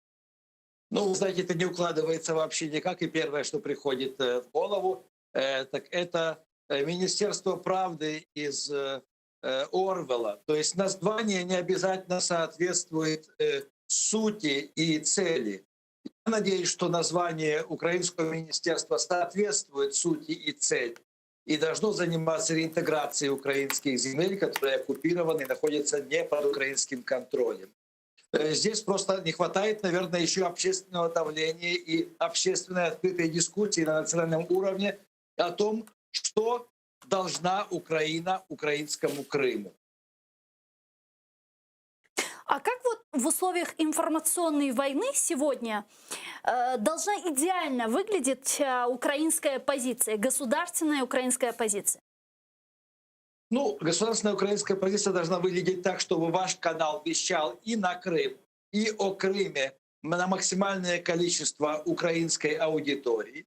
[SPEAKER 7] Ну, вы знаете, это не укладывается вообще никак. И первое, что приходит в голову, так это Министерство правды из Орвелла. То есть название не обязательно соответствует сути и цели. Я надеюсь, что название украинского министерства соответствует сути и цели и должно заниматься реинтеграцией украинских земель, которые оккупированы и находятся не под украинским контролем. Здесь просто не хватает, наверное, еще общественного давления и общественной открытой дискуссии на национальном уровне о том, что должна Украина украинскому Крыму.
[SPEAKER 1] А как вот в условиях информационной войны сегодня должна идеально выглядеть украинская позиция, государственная украинская позиция?
[SPEAKER 7] Ну, государственная украинская позиция должна выглядеть так, чтобы ваш канал вещал и на Крым, и о Крыме на максимальное количество украинской аудитории.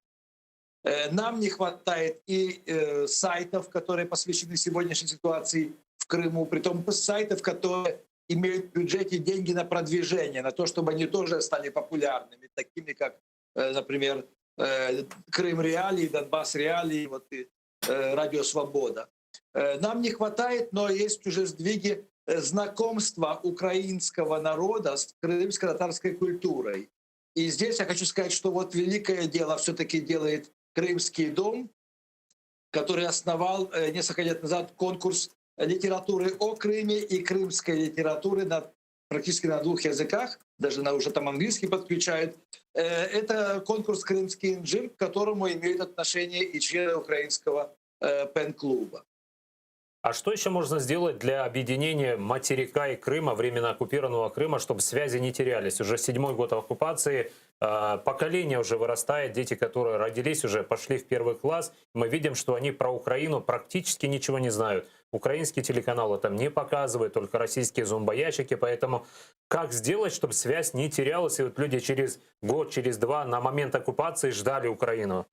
[SPEAKER 7] Нам не хватает и сайтов, которые посвящены сегодняшней ситуации в Крыму, притом сайтов, которые имеют в бюджете деньги на продвижение, на то, чтобы они тоже стали популярными, такими как, например, Крым Реалии, Донбасс Реалии, вот и Радио Свобода. Нам не хватает, но есть уже сдвиги знакомства украинского народа с крымско-татарской культурой. И здесь я хочу сказать, что вот великое дело все-таки делает Крымский дом, который основал несколько лет назад конкурс литературы о Крыме и крымской литературы практически на 2 языках, даже уже там английский подключают. Это конкурс «Крымский инжир», к которому имеют отношение и члены украинского пен-клуба.
[SPEAKER 2] А что еще можно сделать для объединения материка и Крыма, временно оккупированного Крыма, чтобы связи не терялись? Уже 7-й год оккупации, поколение уже вырастает, дети, которые родились, уже пошли в 1 класс. Мы видим, что они про Украину практически ничего не знают. Украинские телеканалы там не показывают, только российские зомбоящики. Поэтому как сделать, чтобы связь не терялась, и вот люди через год, через 2 на момент оккупации ждали Украину?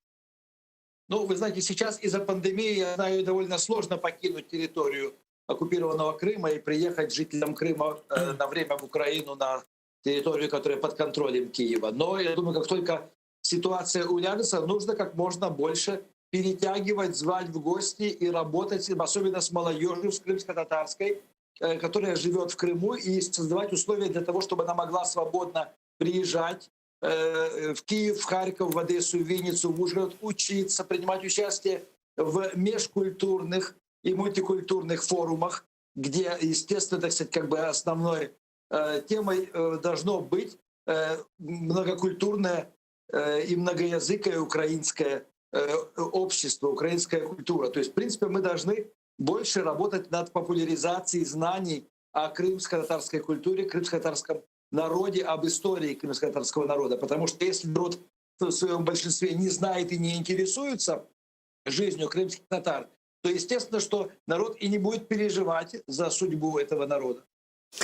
[SPEAKER 7] Ну, вы знаете, сейчас из-за пандемии, я знаю, довольно сложно покинуть территорию оккупированного Крыма и приехать жителям Крыма на время в Украину, на территорию, которая под контролем Киева. Но я думаю, как только ситуация уляжется, нужно как можно больше перетягивать, звать в гости и работать, особенно с молодежью, с крымско-татарской, которая живет в Крыму, и создавать условия для того, чтобы она могла свободно приезжать в Киев, в Харьков, в Одессу, в Винницу, в Ужгород, учиться, принимать участие в межкультурных и мультикультурных форумах, где, естественно, так сказать, как бы основной темой должно быть многокультурное и многоязыкое украинское общество, украинская культура. То есть, в принципе, мы должны больше работать над популяризацией знаний о крымско-татарской культуре, крымско-татарском народе, об истории крымско-татарского народа. Потому что если народ в своем большинстве не знает и не интересуется жизнью крымских татар, то естественно, что народ и не будет переживать за судьбу этого народа.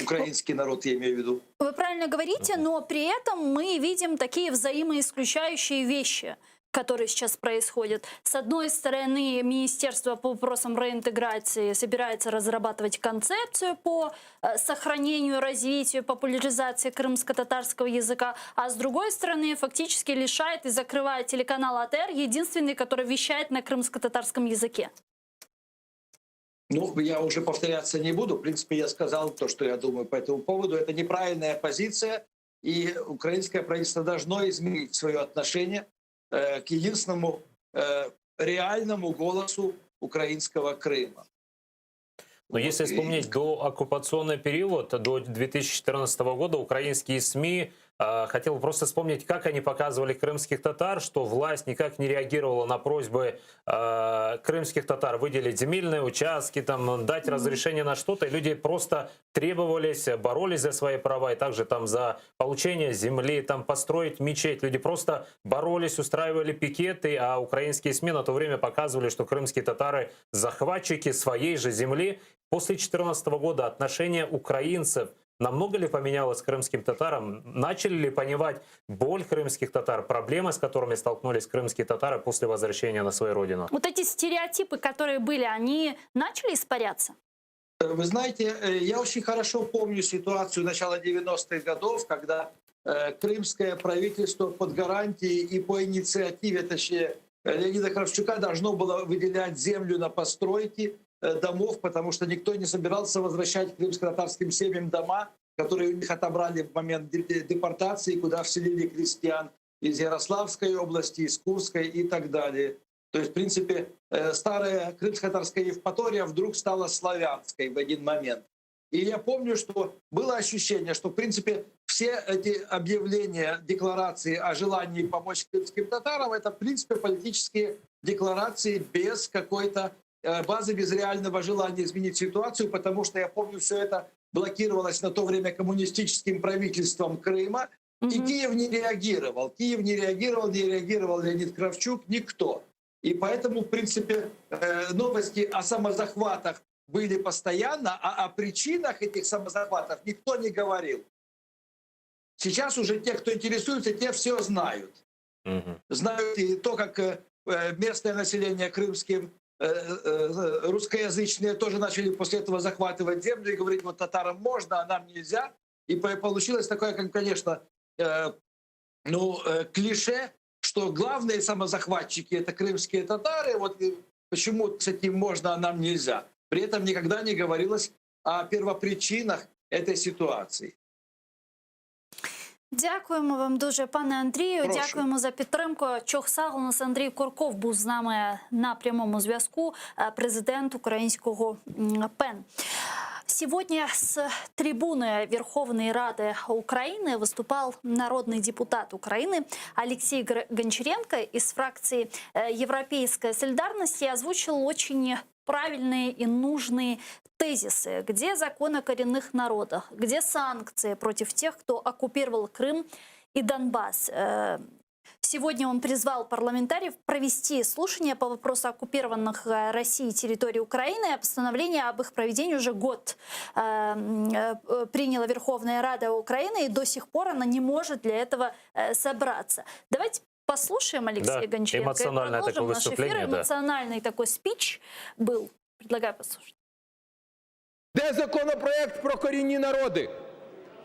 [SPEAKER 7] Украинский народ, я имею в виду.
[SPEAKER 1] Вы правильно говорите, но при этом мы видим такие взаимоисключающие вещи, которые сейчас происходят. С одной стороны, Министерство по вопросам реинтеграции собирается разрабатывать концепцию по сохранению, развитию, популяризации крымско-татарского языка, а с другой стороны, фактически лишает и закрывает телеканал АТР, единственный, который вещает на крымско-татарском языке.
[SPEAKER 7] Ну, я уже повторяться не буду. В принципе, я сказал то, что я думаю по этому поводу. Это неправильная позиция, и украинское правительство должно изменить свое отношение к единственному реальному голосу украинского Крыма.
[SPEAKER 2] Но если вспомнить до оккупационный период, до 2014 года, украинские СМИ Хотел просто вспомнить, как они показывали крымских татар, что власть никак не реагировала на просьбы крымских татар выделить земельные участки, там, дать разрешение на что-то. И люди просто требовались, боролись за свои права, и также там за получение земли, там построить мечеть. Люди просто боролись, устраивали пикеты, а украинские СМИ на то время показывали, что крымские татары захватчики своей же земли. После 2014 года отношение украинцев намного ли поменялось к крымским татарам? Начали ли понимать боль крымских татар, проблемы, с которыми столкнулись крымские татары после возвращения на свою родину?
[SPEAKER 1] Вот эти стереотипы, которые были, они начали испаряться?
[SPEAKER 7] Вы знаете, я очень хорошо помню ситуацию начала 90-х годов, когда крымское правительство под гарантией и по инициативе, точнее, Леонида Кравчука должно было выделять землю на постройки домов, потому что никто не собирался возвращать крымско-татарским семьям дома, которые у них отобрали в момент депортации, куда вселили крестьян из Ярославской области, из Курской и так далее. То есть, в принципе, старая крымско-татарская Евпатория вдруг стала славянской в один момент. И я помню, что было ощущение, что, в принципе, все эти объявления, декларации о желании помочь крымским татарам — это, в принципе, политические декларации без какой-то базы, без реального желания изменить ситуацию, потому что, я помню, все это блокировалось на то время коммунистическим правительством Крыма, и Киев не реагировал. Киев не реагировал Леонид Кравчук, никто. И поэтому, в принципе, новости о самозахватах были постоянно, а о причинах этих самозахватов никто не говорил. Сейчас уже те, кто интересуется, те все знают. Знают и то, как местное население крымским, русскоязычные тоже начали после этого захватывать землю и говорить, вот татарам можно, а нам нельзя. И получилось такое, как, конечно, клише, что главные самозахватчики — это крымские татары, вот почему с этим можно, а нам нельзя. При этом никогда не говорилось о первопричинах этой ситуации.
[SPEAKER 1] Дякуємо вам дуже, пане Андрію.
[SPEAKER 7] Прошу.
[SPEAKER 1] Дякуємо за підтримку. Чохсаг, у нас Андрій Курков був з нами на прямому зв'язку, президент украинского ПЕН. Сегодня с трибуны Верховной Рады Украины выступал народный депутат Украины Алексей Гончаренко из фракции «Европейская солидарность» и озвучил очень правильные и нужные тезисы. Где закон о коренных народах? Где санкции против тех, кто оккупировал Крым и Донбасс? Сегодня он призвал парламентариев провести слушания по вопросу оккупированных Россией территорий Украины. Постановление об их проведении уже год приняла Верховная Рада Украины, и до сих пор она не может для этого собраться. Давайте послушаем Алексея Гончаренко.
[SPEAKER 2] Эмоциональное такое выступление.
[SPEAKER 1] Эмоциональный такой спич был. Предлагаю послушать.
[SPEAKER 8] Де законопроект про корінні народи,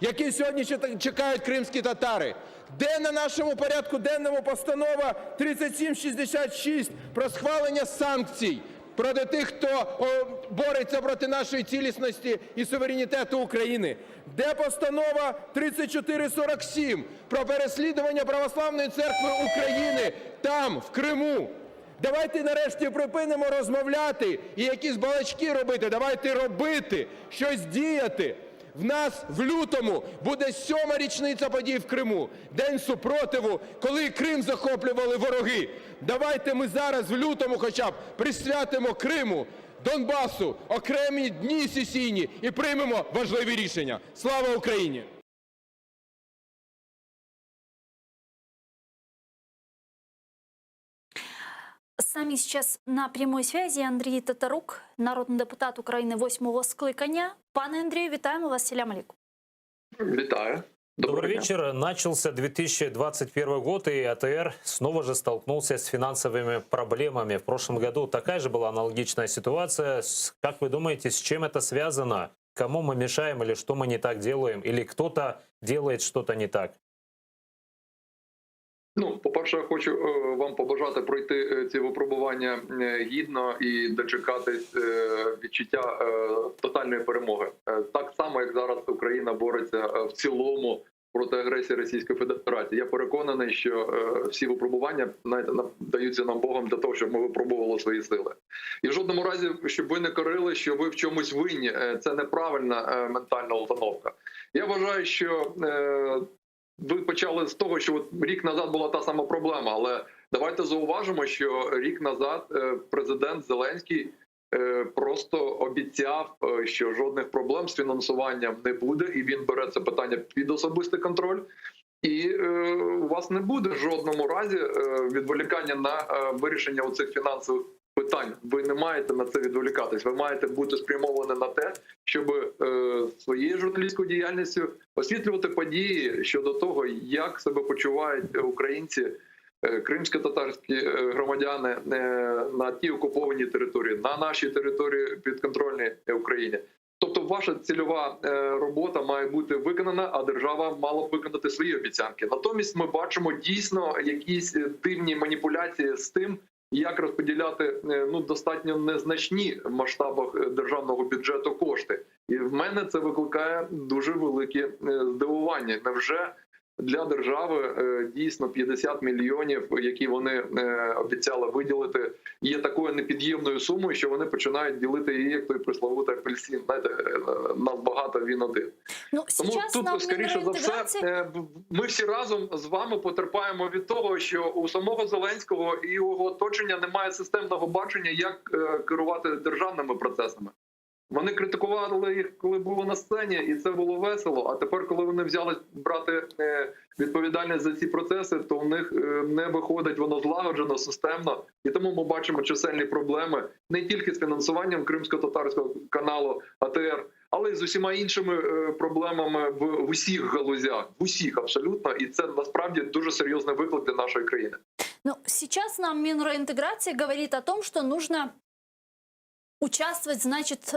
[SPEAKER 8] який сьогодні чекають кримські татари? Де на нашому порядку денному постанова 3766 про схвалення санкцій проти тих, хто бореться проти нашої цілісності і суверенітету України? Де постанова 3447 про переслідування Православної церкви України там, в Криму? Давайте нарешті припинимо розмовляти і якісь балачки робити. Давайте робити, щось діяти. В нас в лютому буде 7-ма річниця подій в Криму. День супротиву, коли Крим захоплювали вороги. Давайте ми зараз в лютому хоча б присвятимо Криму, Донбасу окремі дні сесійні і приймемо важливі рішення. Слава Україні!
[SPEAKER 1] С нами сейчас на прямой связи Андрій Татарук, народний депутат України 8-го скликання. Пане Андрію, вітаємо вас. Селям алейкум.
[SPEAKER 9] Витаю.
[SPEAKER 2] Добрый вечер. Начался 2021 год, и АТР снова же столкнулся с финансовыми проблемами. В прошлом году такая же была аналогичная ситуация. Как вы думаете, с чем это связано? Кому мы мешаем или что мы не так делаем? Или кто-то делает что-то не так?
[SPEAKER 9] Ну, по-перше, я хочу вам побажати пройти ці випробування гідно і дочекатись відчуття тотальної перемоги. Так само, як зараз Україна бореться в цілому проти агресії Російської Федерації. Я переконаний, що всі випробування даються нам Богом для того, щоб ми випробували свої сили. І в жодному разі, щоб ви не корили, що ви в чомусь винні. Це неправильна ментальна установка. Я вважаю, що ви почали з того, що от рік назад була та сама проблема, але давайте зауважимо, що рік назад президент Зеленський просто обіцяв, що жодних проблем з фінансуванням не буде, і він бере це питання під особистий контроль. І у вас не буде в жодному разі відволікання на вирішення оцих фінансових питань. Ви не маєте на це відволікатись. Ви маєте бути спрямовані на те, щоб своєю журналістською діяльністю освітлювати події щодо того, як себе почувають українці, кримсько-татарські громадяни на тій окупованій території, на нашій території підконтрольній Україні. Тобто ваша цільова робота має бути виконана, а держава мала б виконати свої обіцянки. Натомість ми бачимо дійсно якісь дивні маніпуляції з тим, як розподіляти достатньо незначні в масштабах державного бюджету кошти. І в мене це викликає дуже велике здивування. Невже для держави дійсно 50 мільйонів, які вони обіцяли виділити, є такою непід'ємною сумою, що вони починають ділити її, як той пресловутий апельсин. Знаєте, нас багато, він один. Тому тут, скоріше за все, ми всі разом з вами потерпаємо від того, що у самого Зеленського і його оточення немає системного бачення, як керувати державними процесами. Вони критикували їх, коли були на сцені, і це було весело. А тепер, коли вони взяли брати відповідальність за ці процеси, то в них не виходить воно злагоджено, системно. І тому ми бачимо чисельні проблеми не тільки з фінансуванням кримсько-татарського каналу АТР, але й з усіма іншими проблемами в усіх галузях, в усіх абсолютно. І це насправді дуже серйозний виклик для нашої країни.
[SPEAKER 1] Ну, сейчас нам Минреинтеграции говорит о том, что нужно участвовать, значит,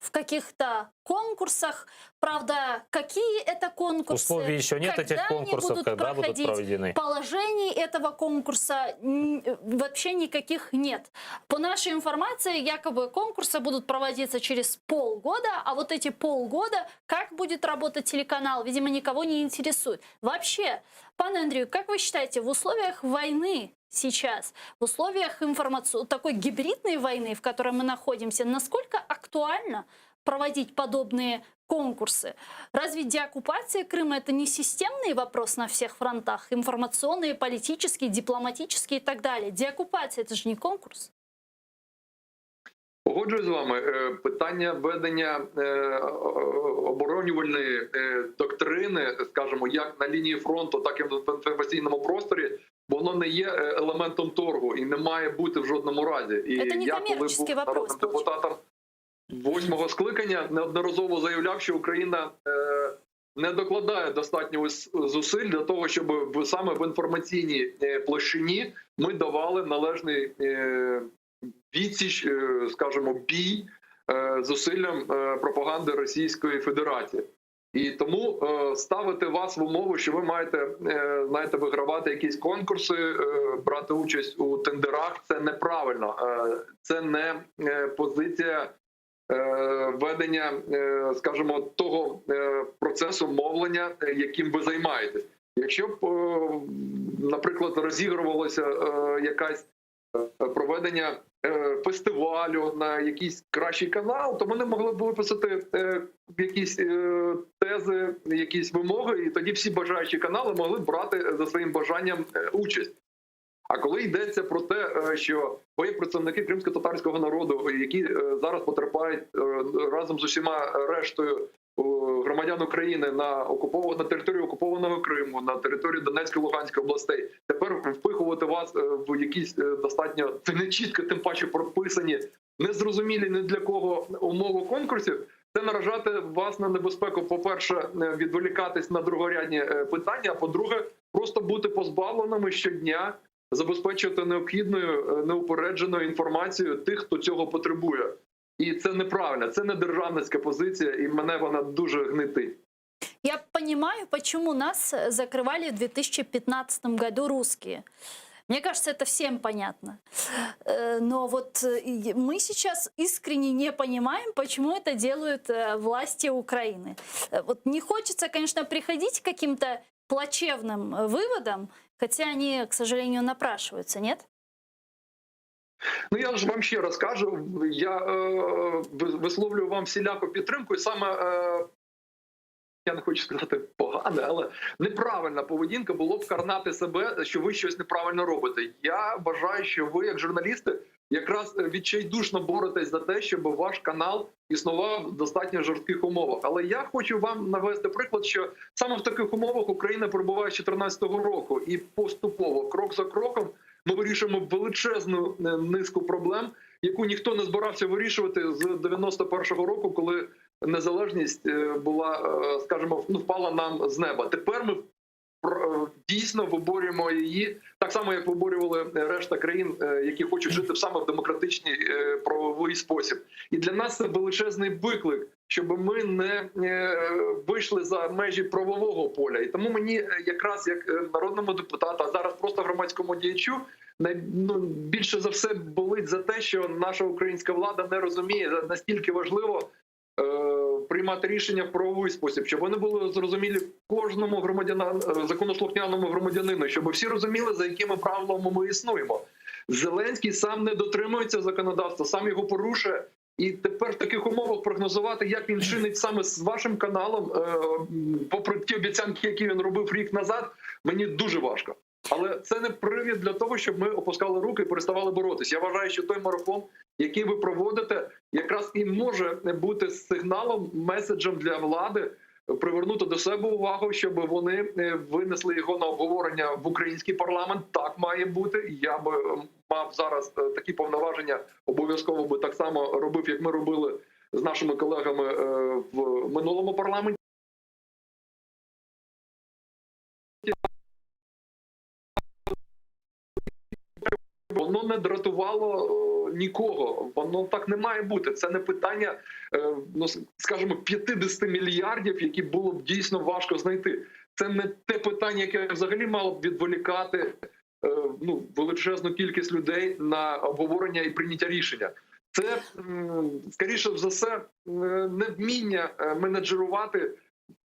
[SPEAKER 1] в каких-то конкурсах. Правда, какие это конкурсы?
[SPEAKER 2] Условий еще нет этих конкурсов, когда будут проведены.
[SPEAKER 1] Положений этого конкурса вообще никаких нет. По нашей информации, якобы конкурсы будут проводиться через полгода, а вот эти полгода, как будет работать телеканал, видимо, никого не интересует. Вообще, пане Андрію, как вы считаете, в условиях войны сейчас, в условиях такой гибридной войны, в которой мы находимся, насколько актуально проводить подобные конкурсы? Разве деоккупация Крыма — это не системный вопрос на всех фронтах? Информационный, политический, дипломатический и так далее. Деоккупация — это же не конкурс.
[SPEAKER 9] Погоджуюсь з вами. Питання ведення оборонювальної доктрини, скажімо, як на лінії фронту, так і в інформаційному просторі, воно не є елементом торгу і не має бути в жодному разі. І я, коли був народним депутатом 8-го скликання, неодноразово заявляв, що Україна не докладає достатньо зусиль для того, щоб саме в інформаційній площині ми давали належний відсіч, скажімо, бій зусиллям пропаганди Російської Федерації. І тому ставити вас в умову, що ви маєте, знаєте, вигравати якісь конкурси, брати участь у тендерах, це неправильно. Це не позиція ведення, скажімо, того процесу мовлення, яким ви займаєтесь. Якщо б, наприклад, розігрувалося якась проведення фестивалю на якийсь кращий канал, то вони могли б виписати якісь тези, якісь вимоги, і тоді всі бажаючі канали могли б брати за своїм бажанням участь. А коли йдеться про те, що є представники кримсько-татарського народу, які зараз потерпають разом з усіма рештою громадян України на території окупованого Криму, на території Донецької, Луганської областей, тепер впихувати вас в якісь достатньо нечітко, тим паче прописані, незрозумілі ні для кого умови конкурсів, це наражати вас на небезпеку, по-перше, відволікатись на другорядні питання, а по-друге, просто бути позбавленими щодня забезпечувати необхідною, неупередженою інформацією тих, хто цього потребує. І це неправильно, це не державницька позиція, і мене вона дуже гнетить.
[SPEAKER 1] Я понимаю, почему нас закрывали в 2015 году русские. Мне кажется, это всем понятно. Но вот мы сейчас искренне не понимаем, почему это делают власти Украины. Вот не хочется, конечно, приходить к каким-то плачевным выводам, хотя они, к сожалению, напрашиваются, нет?
[SPEAKER 9] Ну, я ж вам ще раз кажу, я висловлюю вам всіляку підтримку, і саме я не хочу сказати погане, але неправильна поведінка було б карнати себе, що ви щось неправильно робите. Я вважаю, що ви, як журналісти, якраз відчайдушно боретесь за те, щоб ваш канал існував в достатньо жорстких умовах. Але я хочу вам навести приклад, що саме в таких умовах Україна перебуває з 2014 року. І поступово, крок за кроком, ми вирішуємо величезну низку проблем, яку ніхто не збирався вирішувати з 91-го року, коли незалежність була, скажімо, впала нам з неба. Тепер ми дійсно виборюємо її так само, як виборювали решта країн, які хочуть жити саме в демократичній правовий спосіб. І для нас це величезний виклик, щоб ми не вийшли за межі правового поля. І тому мені якраз як народному депутату, а зараз просто громадському діячу, більше за все болить за те, що наша українська влада не розуміє, настільки важливо приймати рішення в правовий спосіб, щоб вони були зрозумілі кожному законослухняному громадянину, щоб всі розуміли, за якими правилами ми існуємо. Зеленський сам не дотримується законодавства, сам його порушує. І тепер в таких умовах прогнозувати, як він чинить саме з вашим каналом, попри ті обіцянки, які він робив рік назад, мені дуже важко. Але це не привід для того, щоб ми опускали руки і переставали боротися. Я вважаю, що той марафон, який ви проводите, якраз і може бути сигналом, меседжем для влади, привернути до себе увагу, щоб вони винесли його на обговорення в український парламент. Так має бути. Я би мав зараз такі повноваження, обов'язково би так само робив, як ми робили з нашими колегами в минулому парламенті. Воно не дратувало нікого, воно так не має бути. Це не питання, скажімо, 50 мільярдів, які було б дійсно важко знайти. Це не те питання, яке взагалі мало б відволікати величезну кількість людей на обговорення і прийняття рішення. Це, скоріше за все, невміння менеджерувати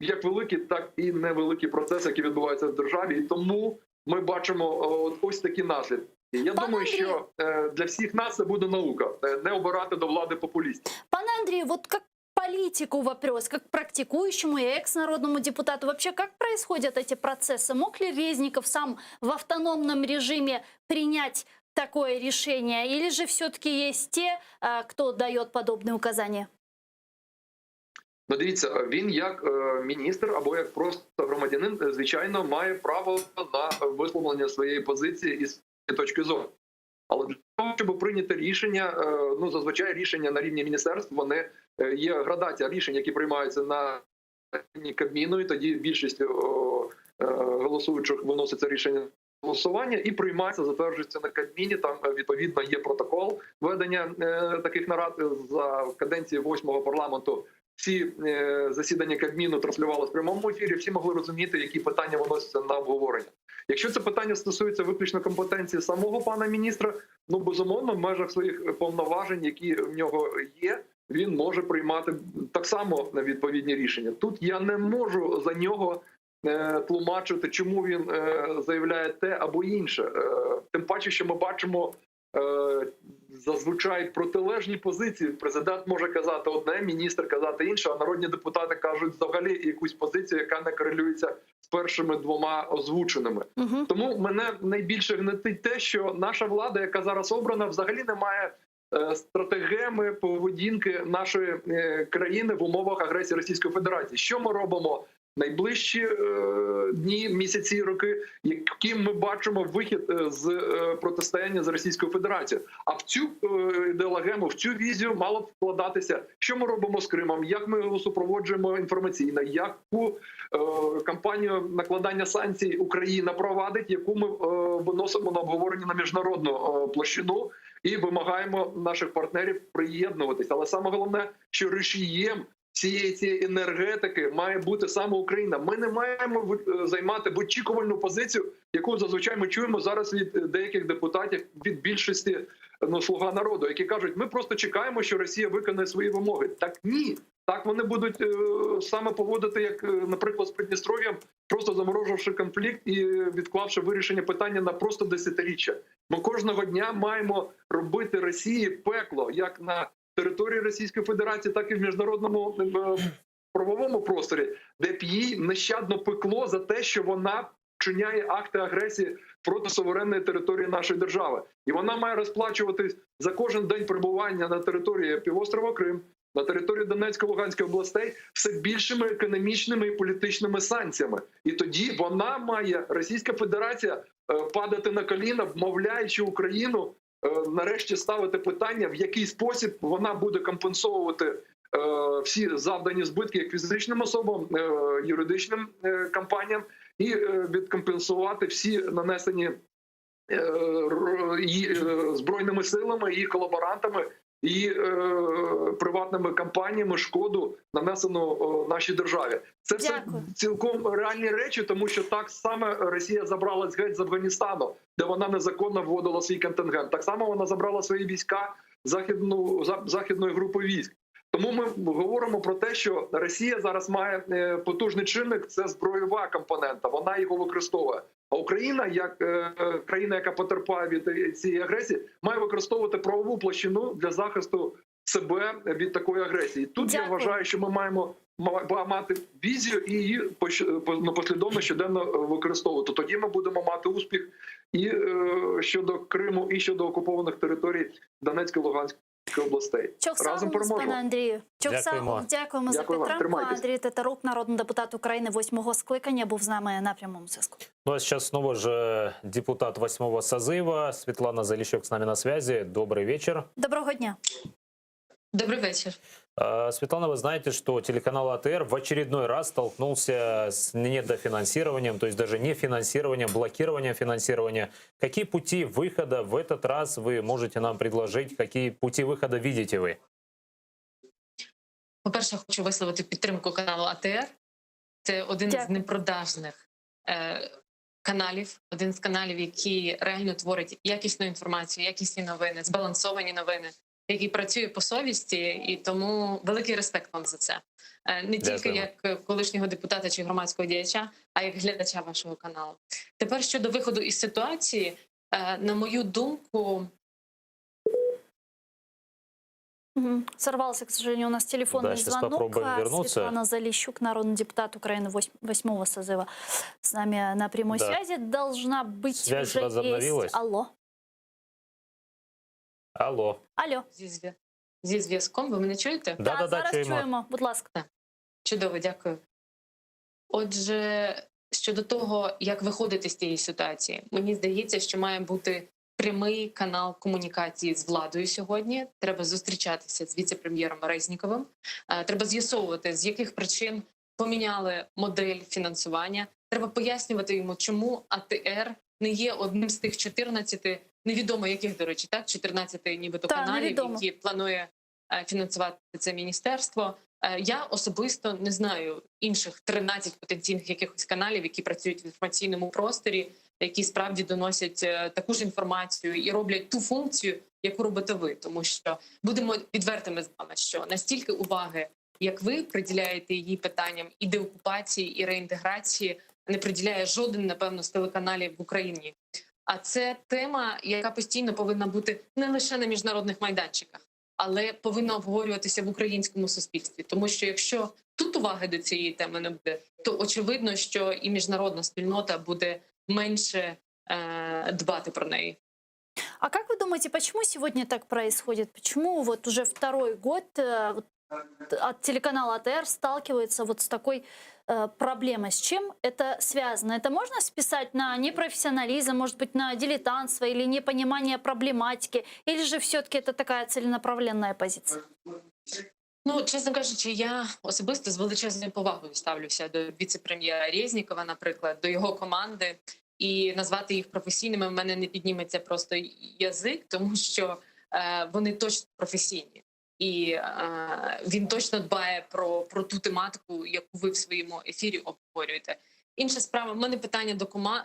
[SPEAKER 9] як великі, так і невеликі процеси, які відбуваються в державі. І тому ми бачимо ось такі наслідки. Я думаю, що для всіх нас це буде наука, не обирати до влади популістів.
[SPEAKER 1] Пане Андрей, вот как политику вопрос, как практикующему и экс-народному депутату, вообще как происходят эти процессы? Мог ли Резников сам в автономном режиме принять такое решение? Или же все-таки есть те, кто дает подобные указания?
[SPEAKER 9] Ну, дивіться, він як міністр або як просто громадянин, звичайно, має право на висловлення своєї позиції і точки зору. Але для того, щоб прийняти рішення, зазвичай рішення на рівні міністерств, вони є градація рішень, які приймаються на рівні Кабміну, і тоді більшість голосуючих виноситься рішення голосування і приймається, затверджується на Кабміні. Там, відповідно, є протокол ведення таких нарад за каденції 8-го парламенту. Всі засідання Кабміну транслювалися в прямому ефірі, всі могли розуміти, які питання виносяться на обговорення. Якщо це питання стосується виключно компетенції самого пана міністра, безумовно, в межах своїх повноважень, які в нього є, він може приймати так само відповідні рішення. Тут я не можу за нього тлумачити, чому він заявляє те або інше. Тим паче, що ми бачимо зазвичай протилежні позиції. Президент може казати одне, міністр казати інше, а народні депутати кажуть взагалі якусь позицію, яка не корелюється з першими двома озвученими. Тому мене найбільше гнетить те, що наша влада, яка зараз обрана, взагалі не має стратегеми поведінки нашої країни в умовах агресії Російської Федерації. Що ми робимо найближчі дні, місяці, роки, яким ми бачимо вихід з протистояння з Російською Федерацією. А в цю ідеологему, в цю візію мало б вкладатися, що ми робимо з Кримом, як ми його супроводжуємо інформаційно, яку кампанію накладання санкцій Україна провадить, яку ми виносимо на обговорення на міжнародну площину і вимагаємо наших партнерів приєднуватися. Але саме головне, що рушієм цієї енергетики має бути саме Україна. Ми не маємо займати вичікувальну позицію, яку зазвичай ми чуємо зараз від деяких депутатів, від більшості «Слуга народу», які кажуть, ми просто чекаємо, що Росія виконає свої вимоги. Так ні. Так вони будуть саме поводити, як, наприклад, з Придністров'ям, просто замороживши конфлікт і відклавши вирішення питання на просто десятиріччя. Ми кожного дня маємо робити Росії пекло, як на території Російської Федерації, так і в міжнародному правовому просторі, де б їй нещадно пекло за те, що вона вчиняє акти агресії проти суверенної території нашої держави. І вона має розплачуватись за кожен день перебування на території півострова Крим, на території Донецької, Луганської областей все більшими економічними і політичними санкціями. І тоді вона має, Російська Федерація, падати на коліна, вмовляючи Україну нарешті ставити питання, в який спосіб вона буде компенсовувати всі завдані збитки як фізичним особам, юридичним компаніям, і відкомпенсувати всі нанесені збройними силами, і колаборантами, і приватними компаніями шкоду, нанесену нашій державі. Це все цілком реальні речі, тому що так само Росія забралась геть з Афганістану, де вона незаконно вводила свій контингент. Так само вона забрала свої війська західної групи військ. Тому ми говоримо про те, що Росія зараз має потужний чинник – це зброєва компонента, вона його використовує. А Україна, як країна, яка потерпає від цієї агресії, має використовувати правову площину для захисту себе від такої агресії. Тут я вважаю, що ми маємо мати візію і її послідовно щоденно використовувати. Тоді ми будемо мати успіх і щодо Криму, і щодо окупованих територій Донецької, Луганської областей. Разом переможемо.
[SPEAKER 1] Пане Андрію. Дякуємо за підтримку. Андрій Тетерук, народний депутат України 8-го скликання, був з нами на прямому зв'язку.
[SPEAKER 2] Ну а сейчас снова же депутат 8-го созыва Светлана Залищук с нами на связи. Добрый вечер.
[SPEAKER 1] Доброго дня.
[SPEAKER 10] Добрый вечер.
[SPEAKER 2] Светлана, вы знаете, что телеканал АТР в очередной раз столкнулся с недофинансированием, то есть даже не финансированием, блокированием финансирования. Какие пути выхода в этот раз вы можете нам предложить? Какие пути выхода видите вы?
[SPEAKER 10] По-перше, хочу висловити підтримку каналу АТР. Це один з непродажних каналів, один з каналів, який реально творить якісну інформацію, якісні новини, збалансовані новини, який працює по совісті, і тому великий респект вам за це. Не тільки як колишнього депутата чи громадського діяча, а як глядача вашого каналу. Тепер щодо виходу із ситуації, на мою думку...
[SPEAKER 1] Сорвался, к сожалению, у нас телефонный звонок. Светлана Залищук, народный депутат Украины 8-го созыва, с нами на прямой связи. Должна быть
[SPEAKER 2] Связь
[SPEAKER 1] уже
[SPEAKER 2] возобновилась?
[SPEAKER 1] есть. Алло.
[SPEAKER 2] Алло.
[SPEAKER 1] Алло.
[SPEAKER 10] Зі зв'язком, ви мене чуєте?
[SPEAKER 1] Да, зараз чуємо. Будь ласка.
[SPEAKER 10] Чудово, дякую. Отже, щодо того, як виходити з цієї ситуації, мені здається, що має бути прямий канал комунікації з владою сьогодні. Треба зустрічатися з віце-прем'єром Резніковим. Треба з'ясовувати, з яких причин поміняли модель фінансування. Треба пояснювати йому, чому АТР не є одним з тих 14, невідомо яких, до речі, так, 14 нібито каналів, які планує фінансувати це міністерство. Я особисто не знаю інших 13 потенційних якихось каналів, які працюють в інформаційному просторі, які справді доносять таку ж інформацію і роблять ту функцію, яку робите ви. Тому що, будемо відвертими з вами, що настільки уваги, як ви приділяєте її питанням і деокупації, і реінтеграції, не приділяє жоден, напевно, з телеканалів в Україні. А це тема, яка постійно повинна бути не лише на міжнародних майданчиках, але повинна обговорюватися в українському суспільстві. Тому що якщо тут уваги до цієї теми не буде, то очевидно, що і міжнародна спільнота буде меньше дбати про неї.
[SPEAKER 1] А как вы думаете, почему сегодня так происходит? Почему вот уже второй год от телеканала АТР сталкивается вот с такой проблемой? С чем это связано? Это можно списать на непрофессионализм, может быть, на дилетантство или непонимание проблематики? Или же все-таки это такая целенаправленная позиция?
[SPEAKER 10] Ну, чесно кажучи, я особисто з величезною повагою ставлюся до віце-прем'єра Резнікова, наприклад, до його команди. І назвати їх професійними в мене не підніметься просто язик, тому що вони точно професійні. І він точно дбає про ту тематику, яку ви в своєму ефірі обговорюєте. Інша справа, в мене питання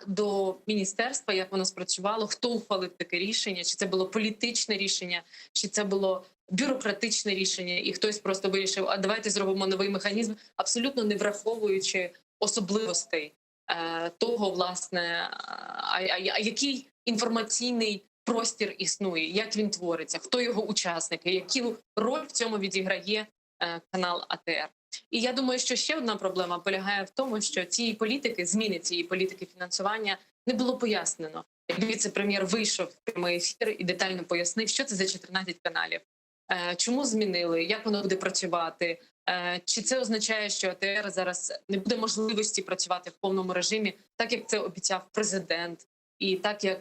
[SPEAKER 10] до міністерства, як воно спрацювало, хто ухвалив таке рішення, чи це було політичне рішення, чи це було бюрократичне рішення, і хтось просто вирішив, а давайте зробимо новий механізм, абсолютно не враховуючи особливостей того, власне, який інформаційний простір існує, як він твориться, хто його учасники, яку роль в цьому відіграє канал АТР. І я думаю, що ще одна проблема полягає в тому, що зміни цієї політики фінансування не було пояснено. Як віце-прем'єр вийшов в прямий ефір і детально пояснив, що це за 14 каналів, чому змінили, як воно буде працювати, чи це означає, що АТР зараз не буде можливості працювати в повному режимі, так як це обіцяв президент, і так як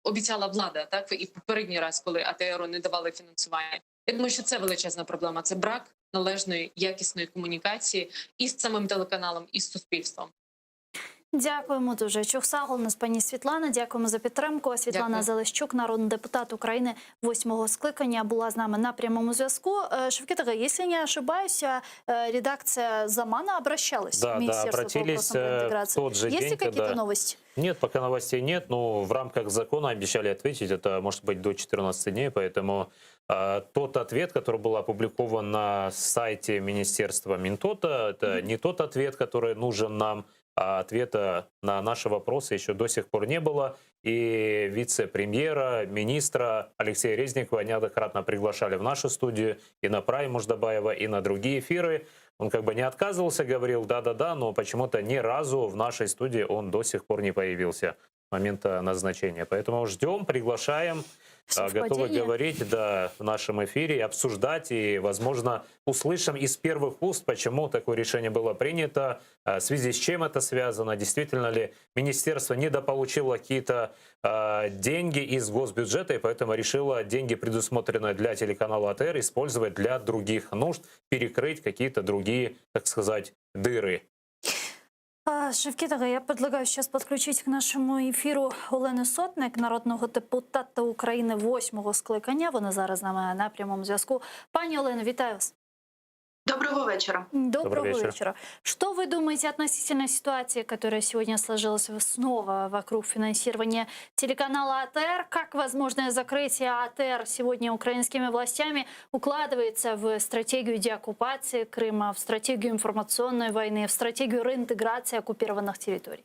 [SPEAKER 10] обіцяла влада, так і попередній раз, коли АТРу не давали фінансування. Я думаю, що це величезна проблема. Це брак належної якісної комунікації і з самим телеканалом, і з суспільством.
[SPEAKER 1] Дякуємо дуже. Чухсагол, нас пані Світлана. Дякуємо за підтримку. Світлана
[SPEAKER 10] Дякую.
[SPEAKER 1] Залещук, народний депутат України 8-го скликання, була з нами на прямому зв'язку. Шевкет Ага, если не ошибаюсь, редакция «Замана» обращалась
[SPEAKER 2] Да,
[SPEAKER 1] к Министерству по
[SPEAKER 2] обратились
[SPEAKER 1] вопросам
[SPEAKER 2] в
[SPEAKER 1] интеграции.
[SPEAKER 2] тот же
[SPEAKER 1] Есть ли
[SPEAKER 2] день,
[SPEAKER 1] какие-то
[SPEAKER 2] когда...
[SPEAKER 1] новости?
[SPEAKER 2] Нет, пока новостей нет, но в рамках закона обещали ответить. Это может быть до 14 дней, поэтому тот ответ, который был опубликован на сайте Министерства Минтота, это не тот ответ, который нужен нам, а ответа на наши вопросы еще до сих пор не было. И вице-премьера, министра Алексея Резникова неоднократно приглашали в нашу студию и на Прайм Муждабаева, и на другие эфиры. Он как бы не отказывался, говорил да-да-да, но почему-то ни разу в нашей студии он до сих пор не появился с момента назначения. Поэтому ждем, приглашаем, готовы
[SPEAKER 1] Совпадение?
[SPEAKER 2] говорить в нашем эфире, обсуждать и, возможно, услышим из первых уст, почему такое решение было принято, в связи с чем это связано, действительно ли министерство недополучило какие-то деньги из госбюджета, и поэтому решило деньги, предусмотренные для телеканала АТР, использовать для других нужд, перекрыть какие-то другие, так сказать, дыры.
[SPEAKER 1] Шевкет Ага, я предлагаю сейчас подключить к нашому ефіру Олену Сотник, народного депутата України 8-го скликання. Вона зараз з нами на прямому зв'язку. Пані Олено, вітаю вас.
[SPEAKER 11] Доброго вечера.
[SPEAKER 1] Доброго
[SPEAKER 2] вечера.
[SPEAKER 1] вечера. Что вы думаете относительно ситуации, которая сегодня сложилась снова вокруг финансирования телеканала АТР? Как возможное закрытие АТР сегодня украинскими властями укладывается в стратегию деоккупации Крыма, в стратегию информационной войны, в стратегию реинтеграции оккупированных территорий?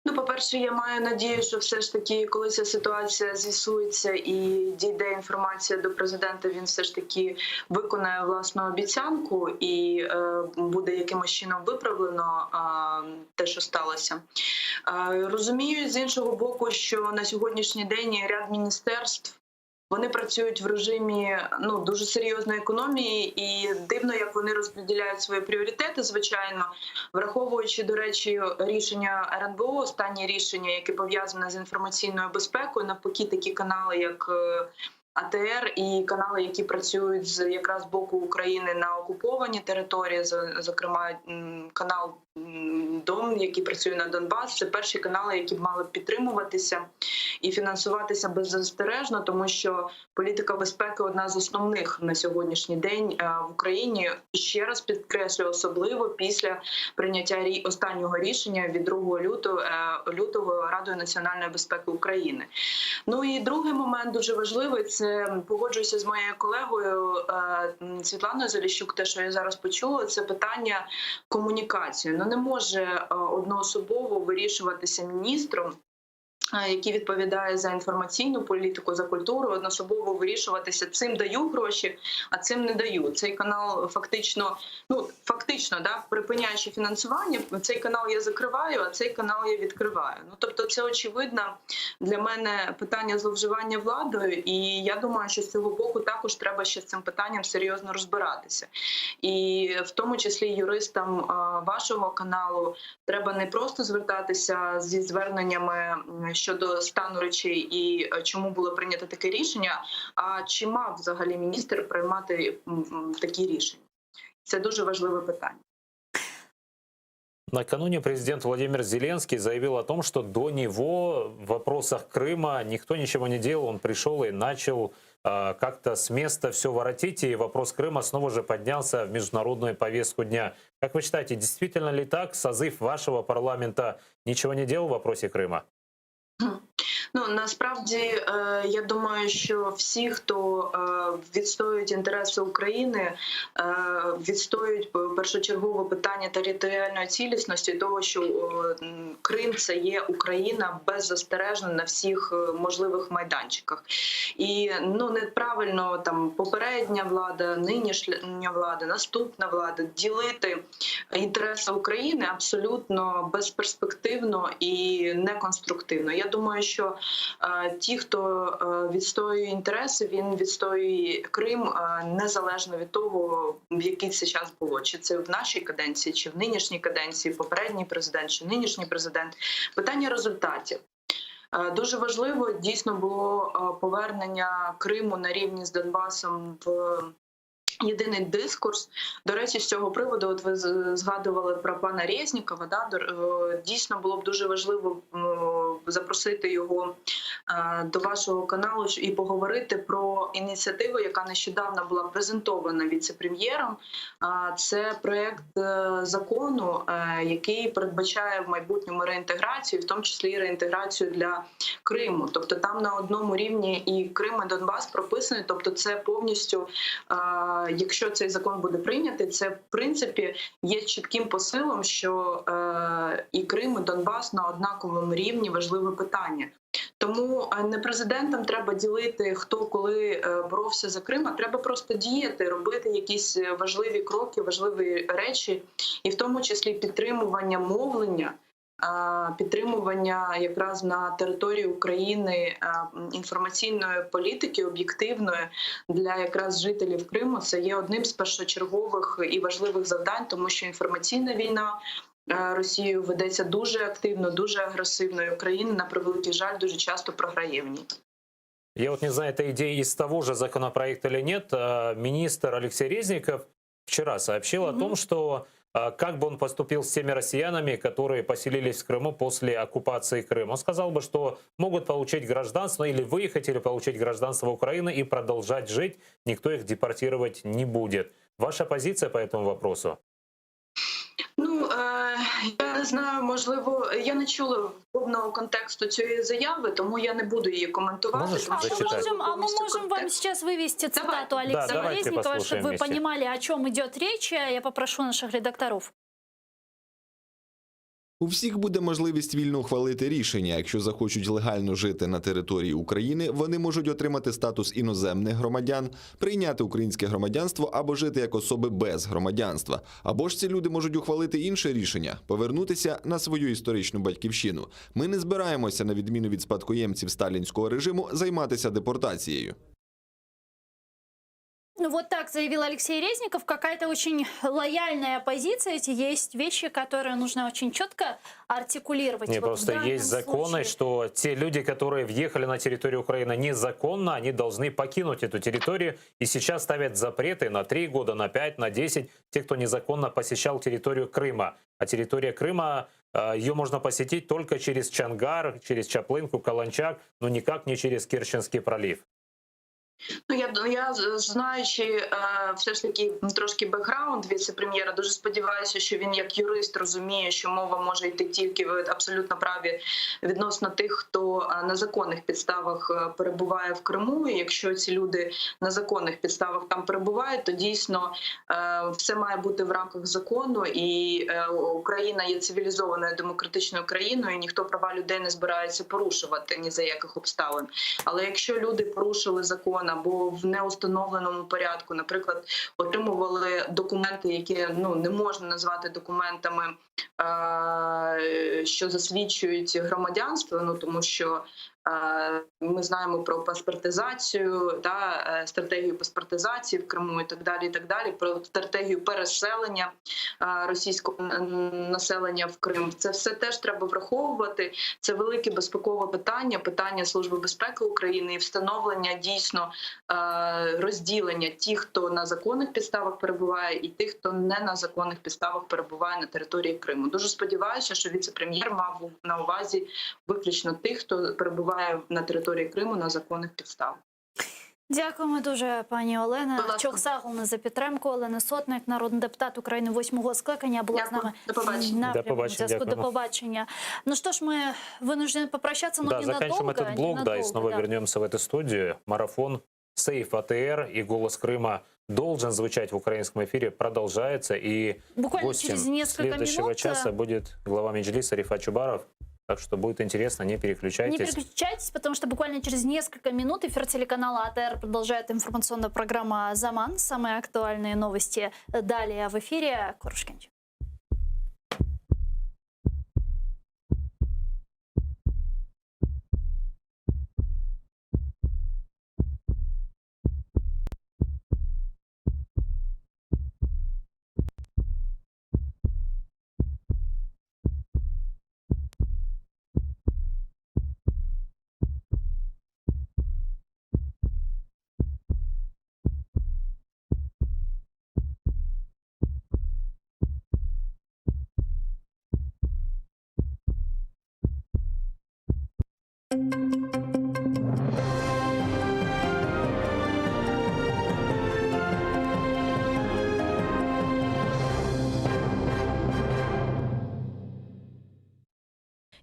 [SPEAKER 11] Ну, по-перше, я маю надію, що все ж таки, коли ця ситуація з'ясується і дійде інформація до президента, він все ж таки виконає власну обіцянку і буде якимось чином виправлено те, що сталося. Розумію, з іншого боку, що на сьогоднішній день ряд міністерств вони працюють в режимі дуже серйозної економії, і дивно, як вони розподіляють свої пріоритети, звичайно, враховуючи, до речі, рішення РНБО, останнє рішення, яке пов'язане з інформаційною безпекою, навпаки, такі канали, як АТР і канали, які працюють з якраз боку України на окупованій території, зокрема канал Дом, який працює на Донбас, це перші канали, які б мали підтримуватися і фінансуватися беззастережно, тому що політика безпеки одна з основних на сьогоднішній день в Україні. Ще раз підкреслюю, особливо після прийняття останнього рішення від 2 лютого Радою національної безпеки України. Ну і другий момент дуже важливий, це погоджуюся з моєю колегою Світланою Заліщук, те, що я зараз почула, це питання комунікації. Не може одноособово вирішуватися міністром, який відповідає за інформаційну політику, за культуру, одноособово вирішуватися, цим даю гроші, а цим не даю. Цей канал фактично, припиняючи фінансування, цей канал я закриваю, а цей канал я відкриваю. Тобто це очевидно для мене питання зловживання владою, і я думаю, що з цього боку також треба ще з цим питанням серйозно розбиратися. І в тому числі юристам вашого каналу треба не просто звертатися зі зверненнями щодо стану речей і чому було прийнято таке рішення, а чи мав взагалі міністр приймати такі рішення? Це дуже важливе питання.
[SPEAKER 2] Накануне президент Владимир Зеленский заявил о том, что до него в вопросах Крыма никто ничего не делал. Он пришел и начал как-то с места все воротить, и вопрос Крыма снова же поднялся в международную повестку дня. Как вы считаете, действительно ли так? Созыв вашего парламента ничего не делал в вопросе Крыма?
[SPEAKER 11] Ну насправді я думаю, що всі, хто відстоюють інтереси України, відстоюють першочергове питання територіальної цілісності, того, що Крим це є Україна беззастережно на всіх можливих майданчиках. І неправильно там попередня влада, нинішня влада, наступна влада ділити інтереси України абсолютно безперспективно і неконструктивно. Я думаю, що ті, хто відстоює інтереси, він відстоює Крим незалежно від того, в який це час було. Чи це в нашій каденції, чи в нинішній каденції, попередній президент, чи нинішній президент. Питання результатів. Дуже важливо дійсно було повернення Криму на рівні з Донбасом в єдиний дискурс. До речі, з цього приводу, от ви згадували про пана Резнікова, дійсно було б дуже важливо запросити його до вашого каналу і поговорити про ініціативу, яка нещодавно була презентована віце-прем'єром. Це проєкт закону, який передбачає в майбутньому реінтеграцію, в тому числі і реінтеграцію для Криму. Тобто там на одному рівні і Крим, і Донбас прописані, тобто це повністю, якщо цей закон буде прийнятий, це в принципі є чітким посилом, що і Крим, і Донбас на однаковому рівні важливе питання. Тому не президентам треба ділити, хто коли боровся за Крим, а треба просто діяти, робити якісь важливі кроки, важливі речі, і в тому числі підтримування мовлення, підтримування якраз на території України інформаційної політики об'єктивної для якраз жителів Криму. Це є одним з першочергових і важливих завдань, тому що інформаційна війна Росією ведеться дуже активно, дуже агресивно, і Україна, на превеликий жаль, дуже часто програє в ній.
[SPEAKER 2] Я вот не знаю, это идея из того же законопроекта или нет. Министр Алексей Резников вчера сообщил о том, что как бы он поступил с теми россиянами, которые поселились в Крыму после оккупации Крыма. Он сказал бы, что могут получить гражданство или выехать, или получить гражданство Украины и продолжать жить. Никто их депортировать не будет. Ваша позиция по этому вопросу?
[SPEAKER 11] Я не знаю, можливо, я не чула повного контексту цієї заяви, тому я не буду її коментувати.
[SPEAKER 2] Можешь
[SPEAKER 11] тому що
[SPEAKER 2] зачитать?
[SPEAKER 11] важливо
[SPEAKER 1] А мы
[SPEAKER 11] повністю
[SPEAKER 1] можем вам
[SPEAKER 11] контекст.
[SPEAKER 1] сейчас вывести цитату Алексея
[SPEAKER 2] давайте
[SPEAKER 1] Резникова,
[SPEAKER 2] послушаем
[SPEAKER 1] чтобы вы
[SPEAKER 2] вместе.
[SPEAKER 1] понимали, о чем идет речь. Я попрошу наших редакторов.
[SPEAKER 5] У всіх буде можливість вільно ухвалити рішення. Якщо захочуть легально жити на території України, вони можуть отримати статус іноземних громадян, прийняти українське громадянство або жити як особи без громадянства. Або ж ці люди можуть ухвалити інше рішення – повернутися на свою історичну батьківщину. Ми не збираємося, на відміну від спадкоємців сталінського режиму, займатися депортацією.
[SPEAKER 1] Ну, вот так заявил Алексей Резников. Какая-то очень лояльная позиция. Эти есть вещи, которые нужно очень четко артикулировать.
[SPEAKER 2] Не,
[SPEAKER 1] Вот в
[SPEAKER 2] просто
[SPEAKER 1] данном
[SPEAKER 2] есть законы,
[SPEAKER 1] случае.
[SPEAKER 2] что те люди, которые въехали на территорию Украины незаконно, они должны покинуть эту территорию. И сейчас ставят запреты на 3 года, на 5, на 10. Те, кто незаконно посещал территорию Крыма. А территория Крыма, ее можно посетить только через Чангар, через Чаплынку, Каланчак, но никак не через Керченский пролив.
[SPEAKER 11] Я знаючи все ж таки трошки бекграунд віце-прем'єра, дуже сподіваюся, що він як юрист розуміє, що мова може йти тільки в абсолютно праві відносно тих, хто на законних підставах перебуває в Криму. І якщо ці люди на законних підставах там перебувають, то дійсно все має бути в рамках закону. І Україна є цивілізованою демократичною країною, і ніхто права людей не збирається порушувати ні за яких обставин. Але якщо люди порушили закон або в неустановленому порядку, наприклад, отримували документи, які не можна назвати документами, що засвідчують громадянство, тому що ми знаємо про паспортизацію, стратегію паспортизації в Криму і так далі, про стратегію переселення російського населення в Крим. Це все теж треба враховувати. Це велике безпекове питання, питання Служби безпеки України і встановлення дійсно розділення тих, хто на законних підставах перебуває, і тих, хто не на законних підставах перебуває на території Криму. Дуже сподіваюся, що віце-прем'єр мав на увазі виключно тих, хто перебуває на території Криму на законних підставах.
[SPEAKER 1] Дякуємо дуже, пані Олена.
[SPEAKER 11] Будь ласка.
[SPEAKER 1] Чохсагулна за підтримку. Олена Сотник, народний депутат України 8-го скликання, була з
[SPEAKER 11] Дякую.
[SPEAKER 1] нами
[SPEAKER 11] До побачення.
[SPEAKER 1] на
[SPEAKER 2] До
[SPEAKER 1] прямому
[SPEAKER 2] побачення,
[SPEAKER 1] зв'язку. До
[SPEAKER 2] дякуємо.
[SPEAKER 1] побачення. Ну что ж, мы вынуждены попрощаться, но
[SPEAKER 2] Да,
[SPEAKER 1] ненадолго.
[SPEAKER 2] заканчиваем этот блок, да, и
[SPEAKER 1] ненадолго,
[SPEAKER 2] снова
[SPEAKER 1] да.
[SPEAKER 2] вернемся в эту студию. Марафон «Сейф АТР» и «Голос Крыма» должен звучать в украинском эфире, продолжается. И
[SPEAKER 1] Буквально
[SPEAKER 2] гостем
[SPEAKER 1] через несколько
[SPEAKER 2] следующего
[SPEAKER 1] минут,
[SPEAKER 2] часа будет глава Меджлиса Рифат Чубаров. Так что будет интересно, не
[SPEAKER 1] Не
[SPEAKER 2] переключайтесь.
[SPEAKER 1] переключайтесь, потому что буквально через несколько минут эфир телеканала АТР продолжает информационная программа «Заман». Самые актуальные новости далее в эфире. Корушкинч.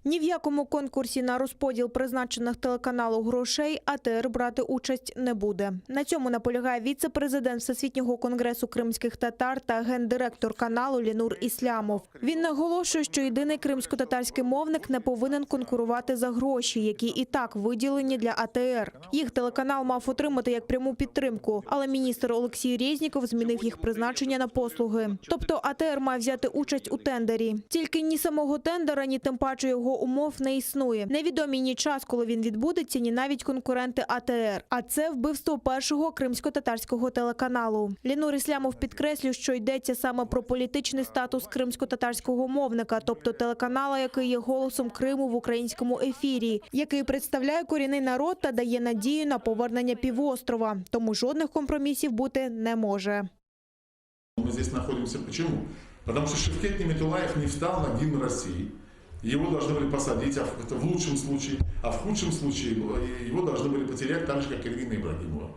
[SPEAKER 12] Ні в якому конкурсі на розподіл призначених телеканалу грошей АТР брати участь не буде. На цьому наполягає віце-президент Всесвітнього конгресу кримських татар та гендиректор каналу Лінур Іслямов. Він наголошує, що єдиний кримсько-татарський мовник не повинен конкурувати за гроші, які і так виділені для АТР. Їх телеканал мав отримати як пряму підтримку, але міністр Олексій Резніков змінив їх призначення на послуги. Тобто АТР має взяти участь у тендері. Тільки ні самого тендера, ні тим паче його умов не існує. Невідомі ні час, коли він відбудеться, ні навіть конкуренти АТР. А це вбивство першого кримсько-татарського телеканалу. Лінур Іслямов підкреслює, що йдеться саме про політичний статус кримсько-татарського мовника, тобто телеканала, який є голосом Криму в українському ефірі, який представляє корінний народ та дає надію на повернення півострова. Тому жодних компромісів бути не може.
[SPEAKER 13] Мы здесь находимся почему? Потому что Шевкет Неметулаев не встал на гимн России. Его должны были посадить, это в лучшем случае, а в худшем случае его должны были потерять так же, как Ирина Ибрагимова.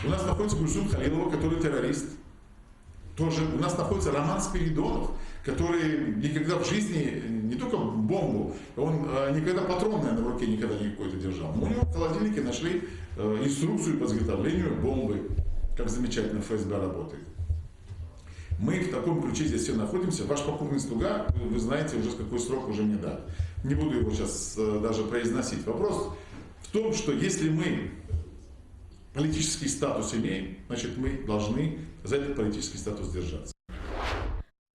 [SPEAKER 13] У нас находится Гульсум Халилова, который террорист. Тоже у нас находится Роман Спиридонов, который никогда в жизни, не только бомбу, он никогда патрон, наверное, в руке никогда не какой-то держал. Но у него в холодильнике нашли инструкцию по изготовлению бомбы, как замечательно ФСБ работает. Мы в таком ключе здесь все находимся. Ваш покойный слуга, вы знаете уже, с какой срок уже не дали. Не буду его сейчас даже произносить. Вопрос в том, что если мы политический статус имеем, значит мы должны за этот политический статус держаться.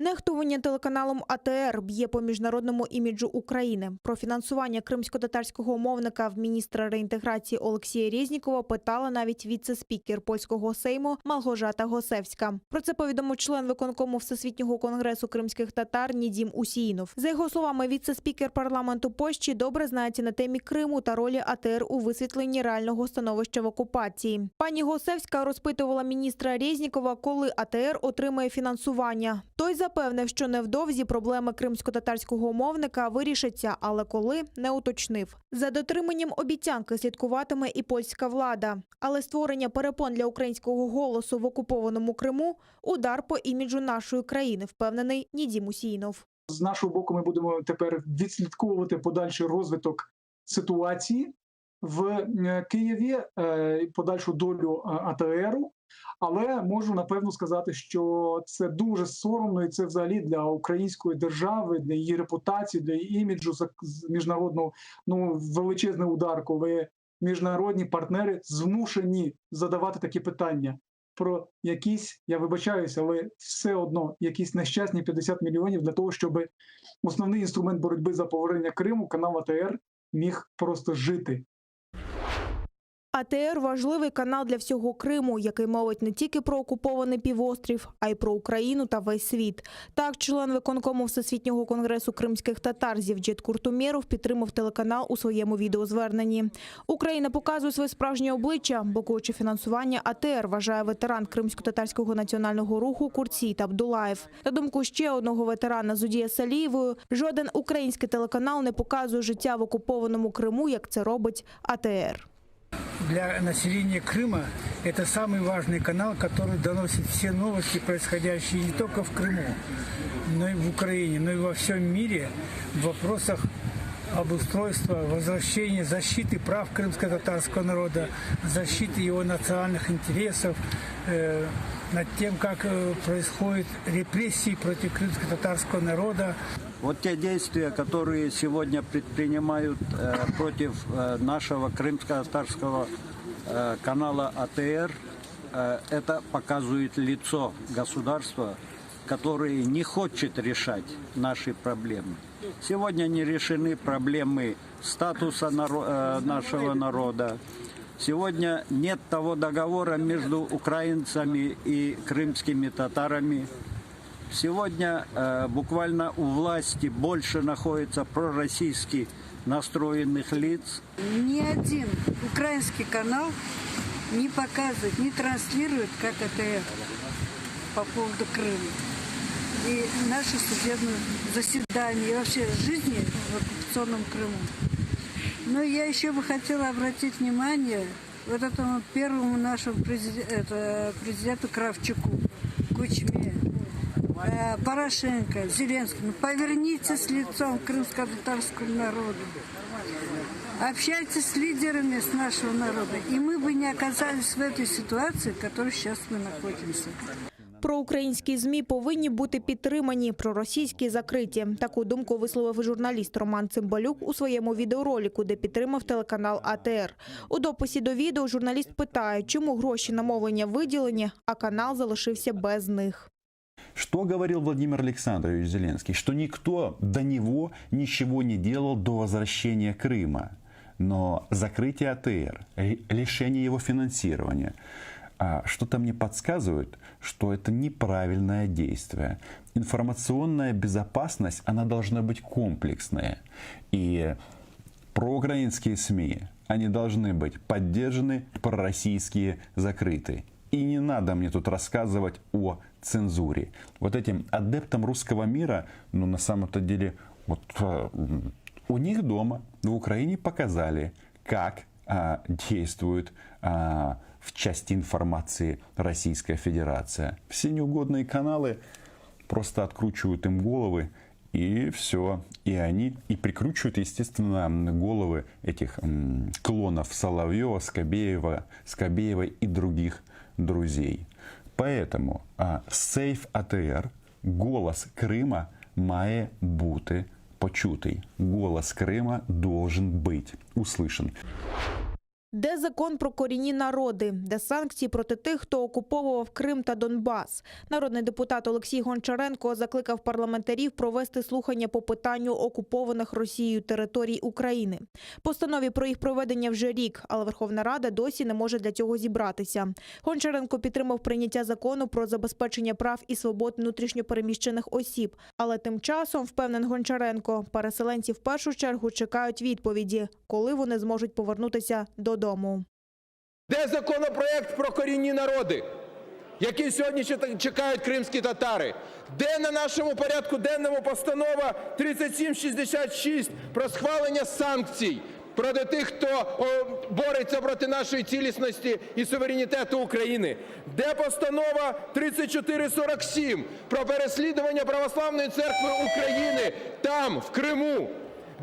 [SPEAKER 12] Нехтування телеканалом АТР б'є по міжнародному іміджу України. Про фінансування кримсько-татарського мовника в міністра реінтеграції Олексія Резнікова питала навіть віце-спікер польського Сейму Малгожата Госевська. Про це повідомив член виконкому Всесвітнього конгресу кримських татар Нідім Усіїнов. За його словами, віце-спікер парламенту Польщі добре знається на темі Криму та ролі АТР у висвітленні реального становища в окупації. Пані Госевська розпитувала міністра Резнікова, коли АТР отримає фінансування. Той запевнив, що невдовзі проблеми кримсько-татарського мовника вирішаться, але коли – не уточнив. За дотриманням обіцянки слідкуватиме і польська влада. Але створення перепон для українського голосу в окупованому Криму – удар по іміджу нашої країни, впевнений Нідім Усіїнов.
[SPEAKER 6] З нашого боку ми будемо тепер відслідковувати подальший розвиток ситуації в Києві, подальшу долю АТРу. Але можу напевно сказати, що це дуже соромно, і це взагалі для української держави, для її репутації, для її іміджу міжнародного, величезний удар, коли міжнародні партнери змушені задавати такі питання про якісь, я вибачаюся, але все одно якісь нещасні 50 мільйонів для того, щоб основний інструмент боротьби за повернення Криму, канал АТР, міг просто жити.
[SPEAKER 12] АТР – важливий канал для всього Криму, який мовить не тільки про окупований півострів, а й про Україну та весь світ. Так, член виконкому Всесвітнього конгресу кримських татар Зівджет Куртумєров підтримав телеканал у своєму відеозверненні. Україна показує своє справжнє обличчя, блокуючи фінансування АТР, вважає ветеран кримсько-татарського національного руху Куртсіт Абдулаєв. На думку ще одного ветерана Зудія Салієвої, жоден український телеканал не показує життя в окупованому Криму, як це робить АТР.
[SPEAKER 14] Для населения Крыма это самый важный канал, который доносит все новости, происходящие не только в Крыму, но и в Украине, но и во всем мире в вопросах обустройства, возвращения, защиты прав крымско-татарского народа, защиты его национальных интересов, над тем, как происходят репрессии против крымско-татарского народа.
[SPEAKER 15] Вот те действия, которые сегодня предпринимают против нашего крымско-татарского канала АТР, это показывает лицо государства, которое не хочет решать наши проблемы. Сегодня не решены проблемы статуса нашего народа. Сегодня нет того договора между украинцами и крымскими татарами. Сегодня буквально у власти больше находится пророссийски настроенных лиц.
[SPEAKER 16] Ни один украинский канал не показывает, не транслирует, как АТР по поводу Крыма. И наши судебные заседания, и вообще жизни в оккупационном Крыму. Но я еще бы хотела обратить внимание вот этому первому нашему президенту Кравчуку, Кучме, Порошенко, Зеленскому. Повернитесь лицом к крымско-татарскому народу. Общайтесь с лидерами с нашего народа. И мы бы не оказались в этой ситуации, в которой сейчас мы находимся.
[SPEAKER 12] Проукраїнські ЗМІ повинні бути підтримані, проросійські – закриті. Таку думку висловив журналіст Роман Цимбалюк у своєму відеоролику, де підтримав телеканал АТР. У дописі до відео журналіст питає, чому гроші на мовлення виділені, а канал залишився без них.
[SPEAKER 17] Что говорил Владимир Александрович Зеленский? Что никто до него ничего не делал до возвращения Крыма. Но закрытие АТР, лишение его финансирования – что-то мне подсказывает, что это неправильное действие. Информационная безопасность, она должна быть комплексная. И проукраинские СМИ, они должны быть поддержаны, пророссийские закрыты. И не надо мне тут рассказывать о цензуре. Вот этим адептам русского мира, ну на самом-то деле, вот у них дома в Украине показали, как действует в части информации Российская Федерация. Все неугодные каналы просто откручивают им головы, и все. И они и прикручивают, естественно, головы этих клонов Соловьева, Скобеева и других друзей. Поэтому сейф АТР, голос Крыма має бути почутий. Голос Крыма должен быть услышан.
[SPEAKER 12] Де закон про корінні народи? Де санкції проти тих, хто окуповував Крим та Донбас? Народний депутат Олексій Гончаренко закликав парламентарів провести слухання по питанню окупованих Росією територій України. Постанові про їх проведення вже рік, але Верховна Рада досі не може для цього зібратися. Гончаренко підтримав прийняття закону про забезпечення прав і свобод внутрішньопереміщених осіб. Але тим часом, впевнений Гончаренко, переселенці в першу чергу чекають відповіді, коли вони зможуть повернутися додому.
[SPEAKER 8] Де законопроект про корінні народи, який сьогодні чекають кримські татари? Де на нашому порядку денному постанова 3766 про схвалення санкцій проти тих, хто бореться проти нашої цілісності і суверенітету України? Де постанова 3447 про переслідування Православної церкви України там, в Криму?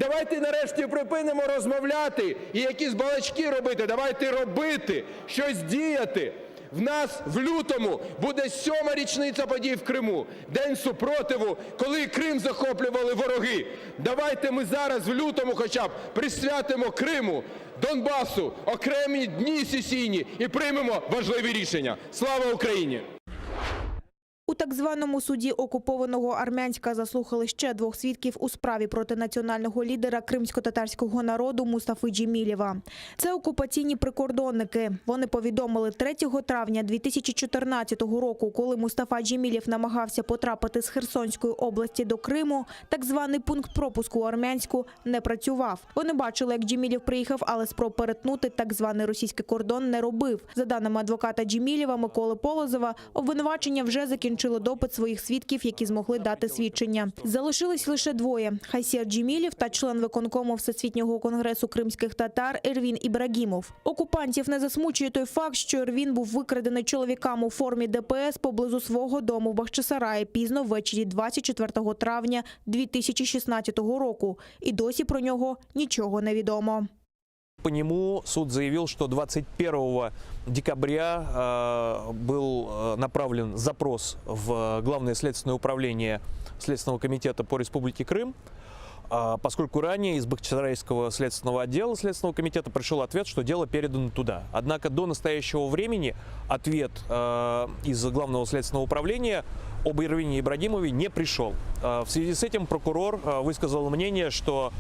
[SPEAKER 8] Давайте нарешті припинимо розмовляти і якісь балачки робити. Давайте робити, щось діяти. В нас в лютому буде 7-ма річниця подій в Криму. День супротиву, коли Крим захоплювали вороги. Давайте ми зараз в лютому хоча б присвятимо Криму, Донбасу окремі дні сесійні і приймемо важливі рішення. Слава Україні!
[SPEAKER 12] У так званому суді окупованого Армянська заслухали ще 2 свідків у справі проти національного лідера кримсько-татарського народу Мустафи Джемілєва. Це окупаційні прикордонники. Вони повідомили 3 травня 2014 року, коли Мустафа Джемілєв намагався потрапити з Херсонської області до Криму, так званий пункт пропуску у Армянську не працював. Вони бачили, як Джемілєв приїхав, але спроб перетнути так званий російський кордон не робив. За даними адвоката Джемілєва Миколи Полозова, обвинувачення вже закінчили завершили допит своїх свідків, які змогли дати свідчення. Залишились лише двоє – Хайсер Джемілєв та член виконкому Всесвітнього конгресу кримських татар Ервін Ібрагімов. Окупантів не засмучує той факт, що Ервін був викрадений чоловікам у формі ДПС поблизу свого дому в Бахчисараї пізно ввечері 24 травня 2016 року. І досі про нього нічого не відомо.
[SPEAKER 18] По нему суд заявил, что 21 декабря был направлен запрос в Главное следственное управление Следственного комитета по Республике Крым, поскольку ранее из Бахчисарайского следственного отдела Следственного комитета пришел ответ, что дело передано туда. Однако до настоящего времени ответ из Главного следственного управления об Эрвине Ибрагимове не пришел. В связи с этим прокурор высказал мнение, что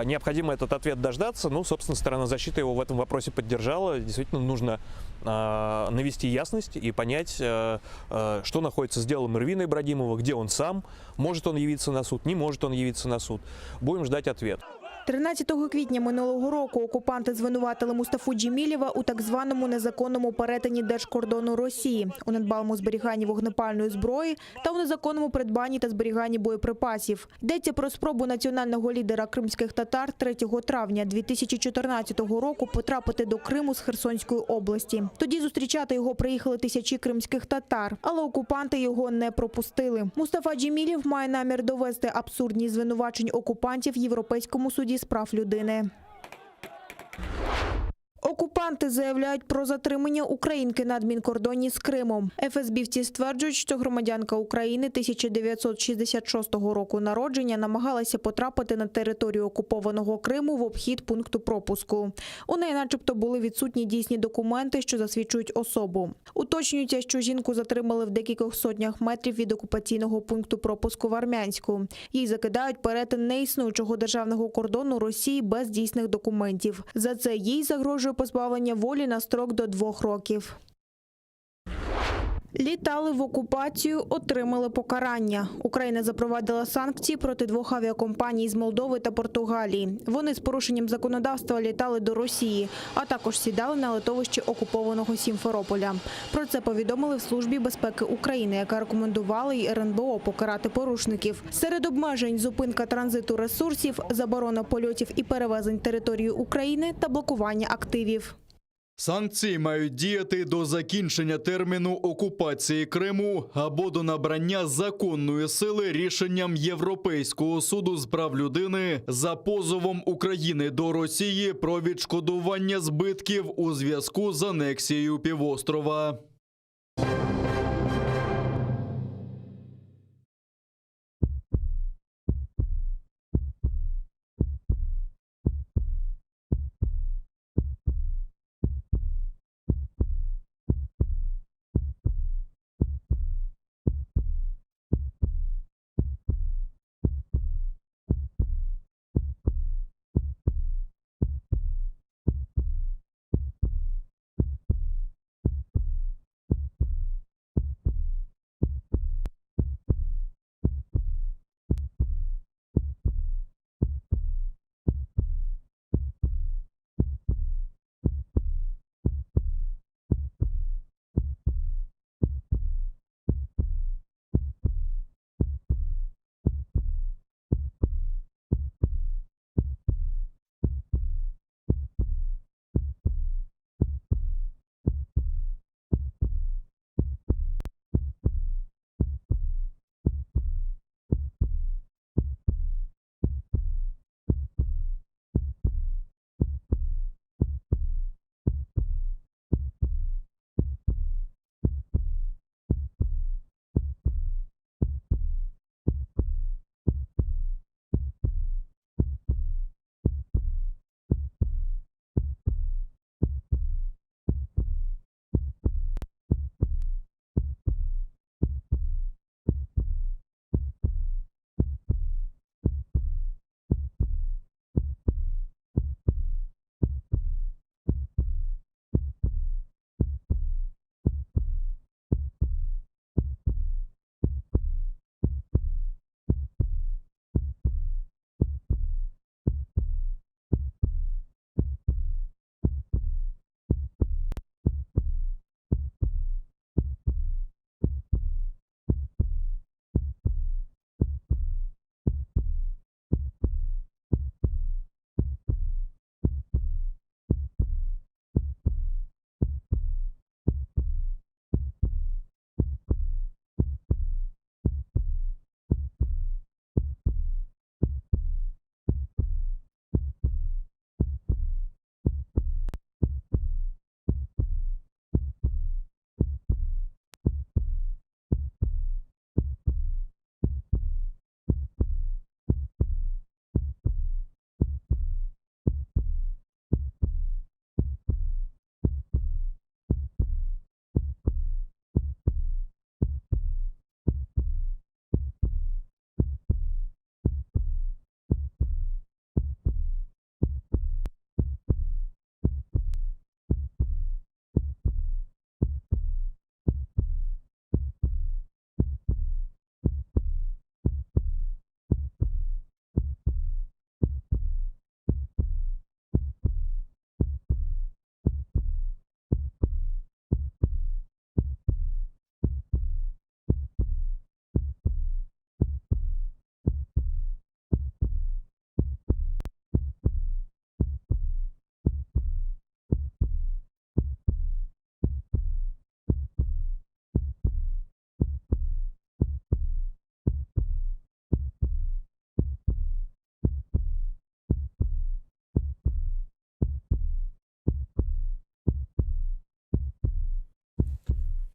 [SPEAKER 18] необходимо этот ответ дождаться. Ну, собственно, сторона защиты его в этом вопросе поддержала. Действительно, нужно навести ясность и понять, что находится с делом Эрвина Ибрагимова, где он сам, может он явиться на суд, не может он явиться на суд. Будем ждать ответ.
[SPEAKER 12] 13 квітня минулого року окупанти звинуватили Мустафу Джемілєва у так званому незаконному перетині держкордону Росії, у недбалому зберіганні вогнепальної зброї та у незаконному придбанні та зберіганні боєприпасів. Йдеться про спробу національного лідера кримських татар 3 травня 2014 року потрапити до Криму з Херсонської області. Тоді зустрічати його приїхали тисячі кримських татар, але окупанти його не пропустили. Мустафа Джемілєв має намір довести абсурдність звинувачень окупантів Європейському суді з прав людини. Окупанти заявляють про затримання українки на адмінкордоні з Кримом. ФСБівці стверджують, що громадянка України 1966 року народження намагалася потрапити на територію окупованого Криму в обхід пункту пропуску. У неї начебто були відсутні дійсні документи, що засвідчують особу. Уточнюється, що жінку затримали в декількох сотнях метрів від окупаційного пункту пропуску в Армянську. Їй закидають перетин неіснуючого державного кордону Росії без дійсних документів. За це їй загрожує позбавлення волі на строк до 2 років. Літали в окупацію, отримали покарання. Україна запровадила санкції проти 2 авіакомпаній з Молдови та Португалії. Вони з порушенням законодавства літали до Росії, а також сідали на литовищі окупованого Сімферополя. Про це повідомили в Службі безпеки України, яка рекомендувала й РНБО покарати порушників. Серед обмежень – зупинка транзиту ресурсів, заборона польотів і перевезень території України та блокування активів.
[SPEAKER 19] Санкції мають діяти до закінчення терміну окупації Криму або до набрання законної сили рішенням Європейського суду з прав людини за позовом України до Росії про відшкодування збитків у зв'язку з анексією півострова.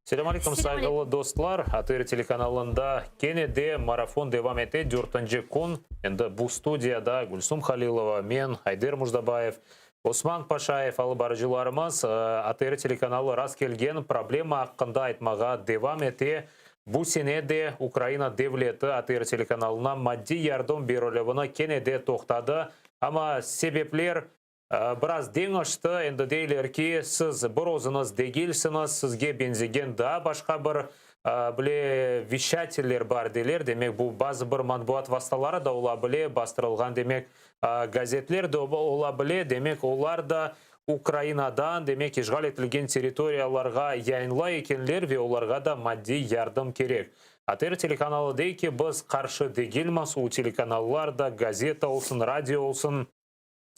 [SPEAKER 2] Selam aleyküm saygılı dostlar. ATR telekanalında Kenede Marafon devam etti. 4. kun. Endi bu studiyada Gülsüm Halilova, men, Ayder Mujdabayev, Osman Paşayev alıp barıcılarımız ATR telekanalı rast kelgen problema hakkında aytmağa devam etti. Bu sene de Ukrayna devleti ATR telekanalına maddi yardım berulevini Kenede toxtadı. Ama sebepler biraz dengişti. Endi deyler ki siz bir o'ziniz degilsiniz, sizge benzigen daha başka bir veshateller bar deyler. Demek bu bazı bir matbuat vasıtaları da olabilir, bastırılgan demek gazetler de olabilir. Demek onlar da Ukraynadan demek işgal etilgen territoriyalarga yayınla ekenler ve onlarga da maddi yardım gerek. ATR telekanalı deyki ki biz karşı değilmiz. O telekanallar da gazete olsun, radyo olsun.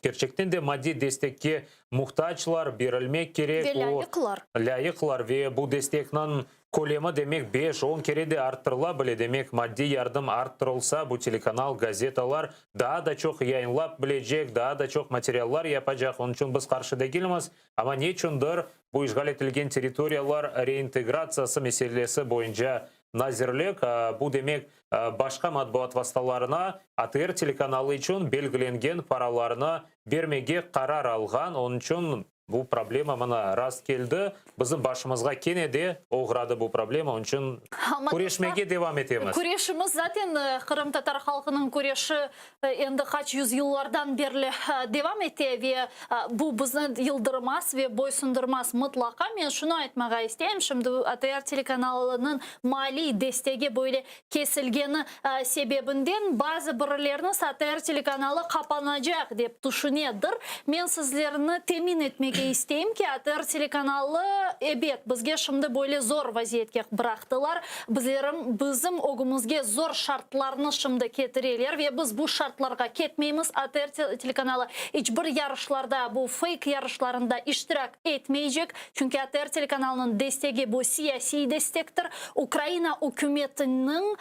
[SPEAKER 2] Gerçekten de maddi destekki muhtaçlar, verilmek gerek.
[SPEAKER 1] Ve layıklar.
[SPEAKER 2] Layıklar ve bu desteknin kolemi demek 5-10 kere de arttırılabilir. Demek maddi yardım arttırılsa bu telekanal, gazeteler daha da çok yayınlap bilecek, daha da çok materyaller yapacak. Onun için biz karşı değiliz. Ama niçindir bu işgal etilgen territoriyalar reintegrasyası meselesi boyunca nazirlik, bu demek başka matbuat vasıtalarına ATR telekanalı için belgilengen paralarını vermege karar algan. Onun için bu problema bana rast geldi. Bizim başımızga Kenede uğradı bu problema. Onun için kureşmege devam etemiz.
[SPEAKER 1] Kureşimiz zaten Kırım Tatar halkının kureşi endi kaç yüzyıllardan beri devam etti ve bu bizni yıldırmaz ve boysundurmaz mutlaka. Ben şunu aytmağa isteyeyim. Şimdi ATR telekanalının mali desteği böyle kesilgeni sebebinden bazı birileriniz ATR telekanalı kapanacak deyip düşünedir. Ben sizlerini temin etmek isteyeyim ki ATR telekanalı evet bizge şimdi böyle zor vaziyetke bıraktılar. Bizim ogumuzge zor şartlarını şimdi ketirirler ve biz bu şartlarga ketmeyimiz. ATR telekanalı hiçbir yarışlarda, bu fake yarışlarında iştirak etmeyecek. Çünkü ATR telekanalının desteği bu siyasi destektir. Ukrayna hükümetinin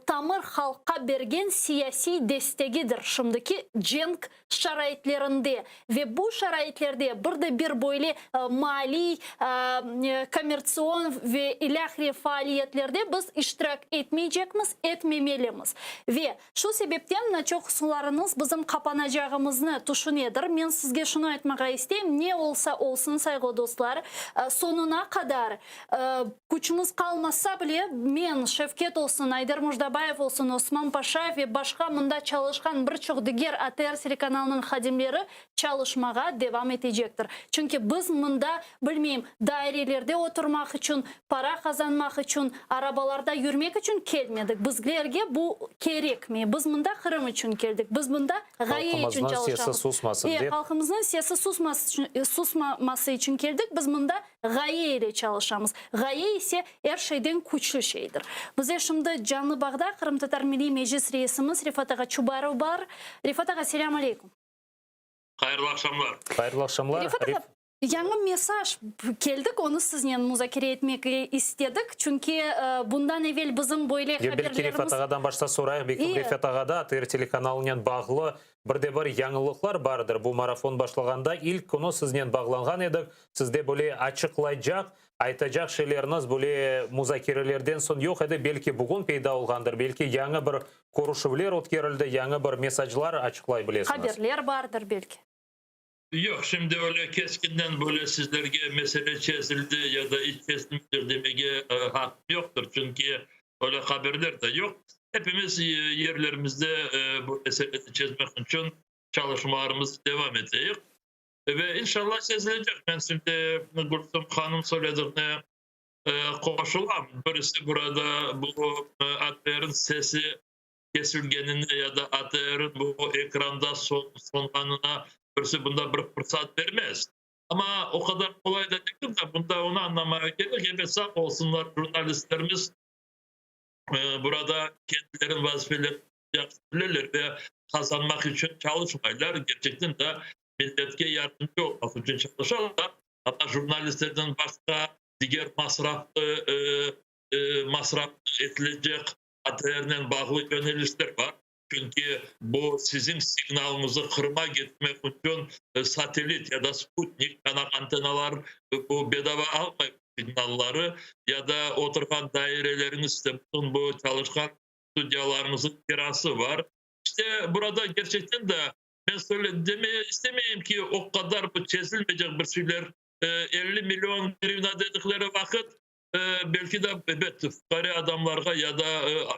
[SPEAKER 1] tamır halka bergen siyasi desteğidir şimdiki cenk şaraitlerinde ve bu şaraitlerde bir böyle mali, komersiyon ve ilahri faaliyetlerde biz iştirak etmeyecekmiz, etmemelimiz. Ve şu sebepten çok sularınız bizim kapanacağımızı düşünedir. Ben sizge şunu aytmağa isteyeyim. Ne olsa olsun saygı dostlar, sonuna kadar gücümüz kalmazsa bile men Şevket olsun, Ayder Mujdabayev olsun, Osman Paşayev ve başka mında çalışkan birçok diğer ATR telekanalının hadimleri çalışmağa devam edecektir. Çünkü biz mında bilmeyeyim dairelerde oturmak için, para kazanmak için, arabalarda yürümek için gelmedik. Bizlerge bu gerek mi? Biz mında Kırım için geldik. Biz munda gaye için çalışalım. Halkımızın sesi susmaması için geldik. Biz mında gaye ile çalışamız. Gaye ise her şeyden güçlü şeydir. Bize şimdi canlı bağda Kırım Tatar Milli Meclis Reisimiz Rifat Ağa Çubarov var. Rifat Ağa selamun aleyküm.
[SPEAKER 20] Hayırlı akşamlar.
[SPEAKER 2] Hayırlı akşamlar.
[SPEAKER 1] Yangi mesaj geldik, onu sizinle müzakere etmek istedik. Çünkü bundan evvel bizim böyle haberlerimiz...
[SPEAKER 2] Rifat Ağa'dan başta sorayım. Rifat Ağa'da ATR telekanalından bağlı bir yanılıklar bardır. Bu marafon başlaganda ilk konu sizinle bağlangan edik. Sizde böyle açıklayacak, aytacak şeyleriniz böyle müzakerelerden son yok edi. Belki bugün peyda olgandır. Belki yangi bir konuşuvlar o'tkerildi, yangi bir mesajlar açıklay bilesiniz.
[SPEAKER 1] Haberler bardır belki.
[SPEAKER 20] Yok, şimdi öyle keskinden böyle sizlerge mesele çözüldü ya da iç kesilmiştir demeye hak yoktur. Çünkü öyle haberler de yok. Hepimiz yerlerimizde bu meseleyi çözmek için çalışmalarımız devam edecek. Ve inşallah çözülecek. Ben şimdi Gülsüm Hanım söylediğine koşulam. Birisi burada bu ATR'ın sesi kesilgenine ya da ATR'ın bu ekranda sonlanına birisi bunda bir fırsat vermez. Ama o kadar kolay da değil de bunda onu anlamaya gerek. Evet, sağ olsunlar jurnalistlerimiz burada kendilerinin vazifelerini yapabilirler ve kazanmak için çalışmaylar. Gerçekten de milletke yardımcı olmak için çalışırlar. Ama jurnalistlerden başka diğer masraf edilecek ATR'den bağlı yönelişler var. Çünkü bu sizin signalınızı Kırım'a gitmek için satelit ya da Sputnik kanal antenalar bu bedava almayıp signalları ya da oturgan dairelerinizde bu çalışkan stüdyolarınızın kirası var. İşte burada gerçekten de ben demeye istemeyeyim ki o kadar bu çözülmeyecek bir şeyler 50 milyon grivna dedikleri vakit belki de evet fukara adamlarga ya da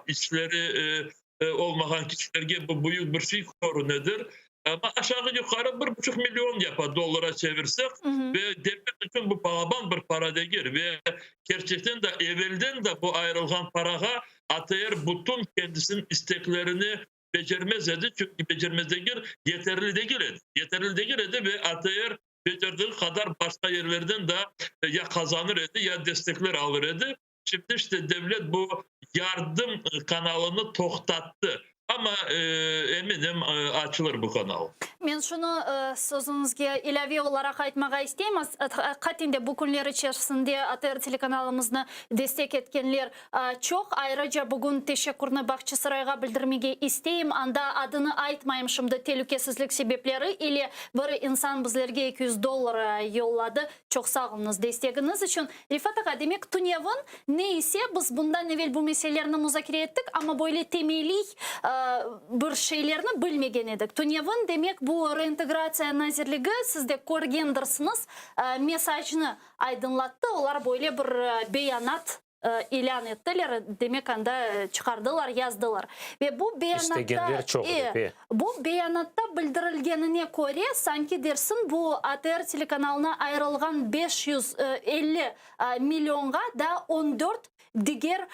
[SPEAKER 20] işleri olmayan kişilerge bu büyük bir şey korunedir. Ama aşağı yukarı 1,5 milyon yapar dolara çevirsek ve devlet için bu pahalı bir para değil ve gerçekten de evvelden de bu ayrılgan paraga ATR bütün kendisinin isteklerini becermez idi. Çünkü becermez değil, yeterli değil idi. Yeterli değil idi ve ATR becerdiği kadar başka yerlerden de ya kazanır idi ya destekler alır idi. Şimdi işte devlet bu yardım kanalını toxtattı. Ama eminim açılır bu kanal.
[SPEAKER 1] Men şunu sözünüzge ilave olarak aytmaga isteymiz. Katinde bu günler içerisinde ATR telekanalımızını destek etkenler çok. Ayrıca bugün teşekkürünü Bahçesaray'a bildirmege isteyim. Anda adını aytmayım şimdi tehlikesizlik sebepleri ile bir insan bizlerge $200 yolladı. Çok sağ olunuz destekiniz için. Rifat Ağa, demek Tunyav'ın neyse biz bundan evvel bu meselelerini müzakere ettik ama böyle temeli bir şeylerini bilmegen edik. Tunyav'ın demek bu reintegrasiya nazirligi sizde ko'rgendirsiniz mesajını aydınlattı. Onlar böyle bir beyanat ilan ettiler. Demek anda çıkardılar, yazdılar. Ve bu beyanatta bildirilgenine göre sanki dersin bu ATR telekanalına ayrılgan 550 milyonga da 14 diğer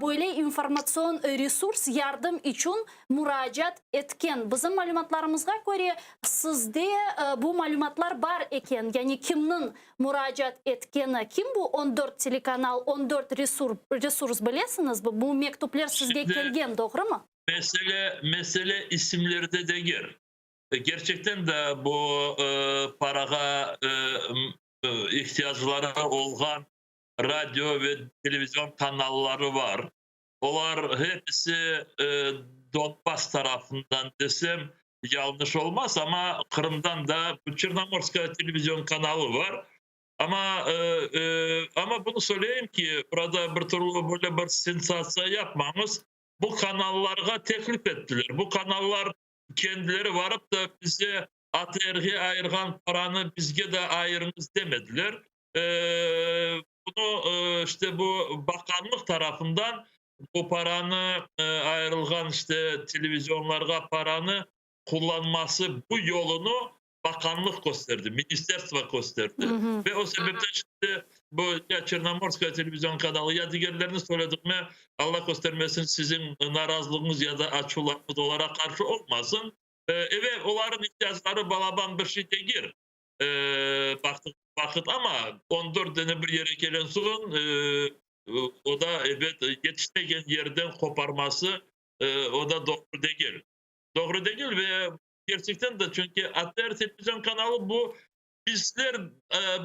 [SPEAKER 1] böyle informasyon resurs yardım için müracaat etken. Bizim malumatlarımızga göre sizde bu malumatlar var eken. Yani kimnin müracaat etkeni, kim bu 14 telekanal, 14 resurs bilesiniz mi? Bu mektuplar sizge kelgen, doğru mu?
[SPEAKER 20] Mesele isimlerde değil. Gerçekten de bu paraga ihtiyaçları olan radyo ve televizyon kanalları var. Onlar hepsi Donbas tarafından desem yanlış olmaz ama Kırım'dan da Çernomorskaya televizyon kanalı var. Ama bunu söyleyeyim ki burada bir türlü böyle bir sensasyon yapmamız, bu kanallara teklif ettiler. Bu kanallar kendileri varıp da bize ATR'ye ayırgan paranı bizge de ayırınız demediler. Bunu işte bu bakanlık tarafından bu paranı ayrılgan işte televizyonlara paranı kullanması bu yolunu bakanlık gösterdi, ministerство gösterdi. Ve o sebepten işte bu ya Çernomorskaya televizyon kanalı ya diğerlerini söyledik mi Allah göstermesin sizin narazılığınız ya da açılarınız olarak karşı olmasın. Evet onların ihtiyaçları balaban bir şey değil. Vakit ama 14 tane bir yere gelen son o da evet yetişmegen yerden koparması o da doğru değil. Doğru değil ve gerçekten de çünkü ATR televizyon kanalı bu bizler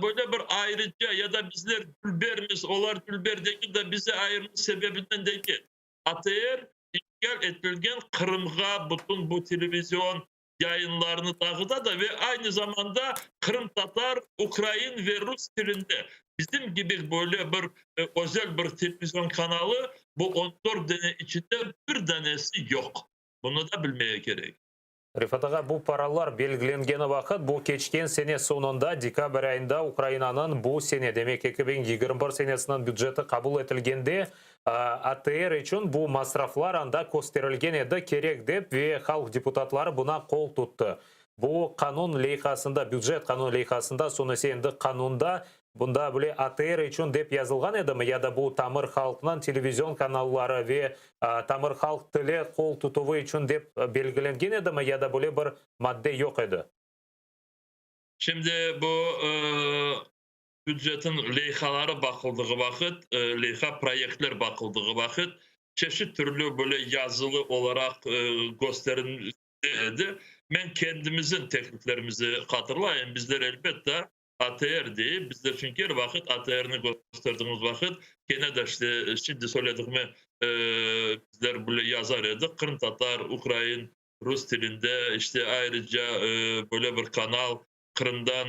[SPEAKER 20] böyle bir ayrıca ya da bizler Gülber'miz, onlar Gülber değil de bize ayırmış sebebinden değil. ATR işgal edilgen Kırım'a bütün bu televizyon yayınlarını dağıda da ve aynı zamanda Kırım Tatar, Ukrayn ve Rus dilinde bizim gibi böyle bir özel bir televizyon kanalı bu 14 tane içinde bir tanesi yok. Bunu da bilmeye gerek.
[SPEAKER 2] Rifat Ağa, bu paralar belgilengeni vakit bu geçken sene sonunda dekabr ayında Ukrayna'nın bu sene demek 2021 senesinin büdjeti kabul etilgende ATR için bu masraflar anda gösterilgen edi kerek dep ve halk deputatları buna kol tuttu. Bu kanun leyhasında, büdjet kanun leyhasında sonrası endi kanunda bunda böyle ATR için dep yazılgan edi mi ya da bu tamir halkının televizyon kanalları ve tamir halk tili kol tutuvu için dep belgilengen edi mi ya da böyle bir madde yok edi?
[SPEAKER 20] Şimdi bu büdjetin leyhaları bakıldığı vakit, leyha proyektler bakıldığı vakit çeşit türlü böyle yazılı olarak gösterildi. Ben kendimizin tekliflerimizi hatırlayayım. Bizler elbette ATR değil. Bizler çünkü her vakit ATR'ni gösterdiğimiz vakit gene de işte şimdi söyledik mi bizler böyle yazar edik. Kırım Tatar, Ukrayn, Rus dilinde işte ayrıca böyle bir kanal Kırım'dan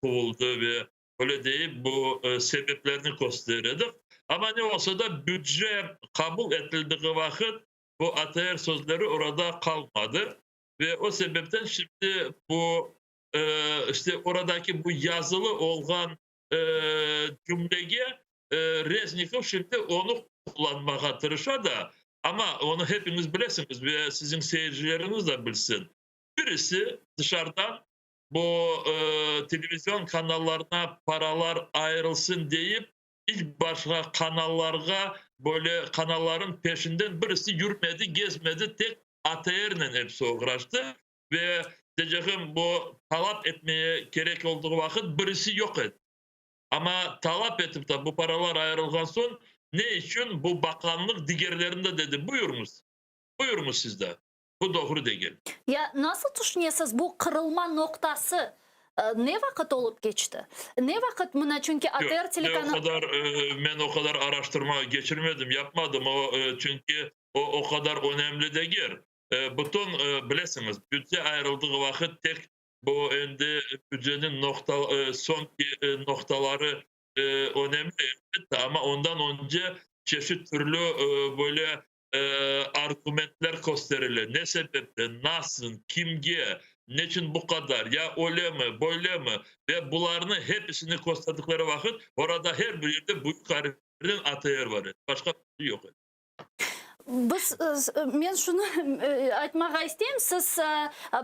[SPEAKER 20] kovuldu ve öyle deyip bu sebeplerini gösterdik. Ama ne olsa da bütçe kabul edildiği vakit bu ATR sözleri orada kalmadı. Ve o sebepten şimdi bu işte oradaki bu yazılı olan cümleye Reznikov şimdi onu kullanmaya tırışa da, ama onu hepiniz bilesiniz ve sizin seyircileriniz de bilsin. Birisi dışarıdan bu televizyon kanallarına paralar ayrılsın deyip ilk başka kanallara, böyle kanalların peşinden birisi yürümedi, gezmedi, tek ATR'le hepsi uğraştı ve diyeceğim bu talep etmeye gerek olduğu vakit birisi yok etti. Ama talep edip de bu paralar ayrılgan son ne için bu bakanlık diğerlerinde dedi, buyurmuş sizde. Bu doğru değil.
[SPEAKER 1] Ya nasıl düşünüyorsunuz bu kırılma noktası ne vakit olup geçti? Ne vakit buna, çünkü ATR telekanalı...
[SPEAKER 20] Ben o kadar araştırma geçirmedim, yapmadım o çünkü o kadar önemli değil. Bütün bilesiniz bütçe ayrıldığı vakit tek bu endi bütçenin son noktaları önemli ama ondan önce çeşit türlü böyle argümanlar gösterilir. Ne sebeple, nasıl, kimge, niçin bu kadar, ya öyle mi, böyle mi ve bunlarını hepsini gösterdikleri vakit orada her bir yerde büyük harflerden ATR var. Başka bir şey yok.
[SPEAKER 1] Men şunu aytmağa isteyeyim. Siz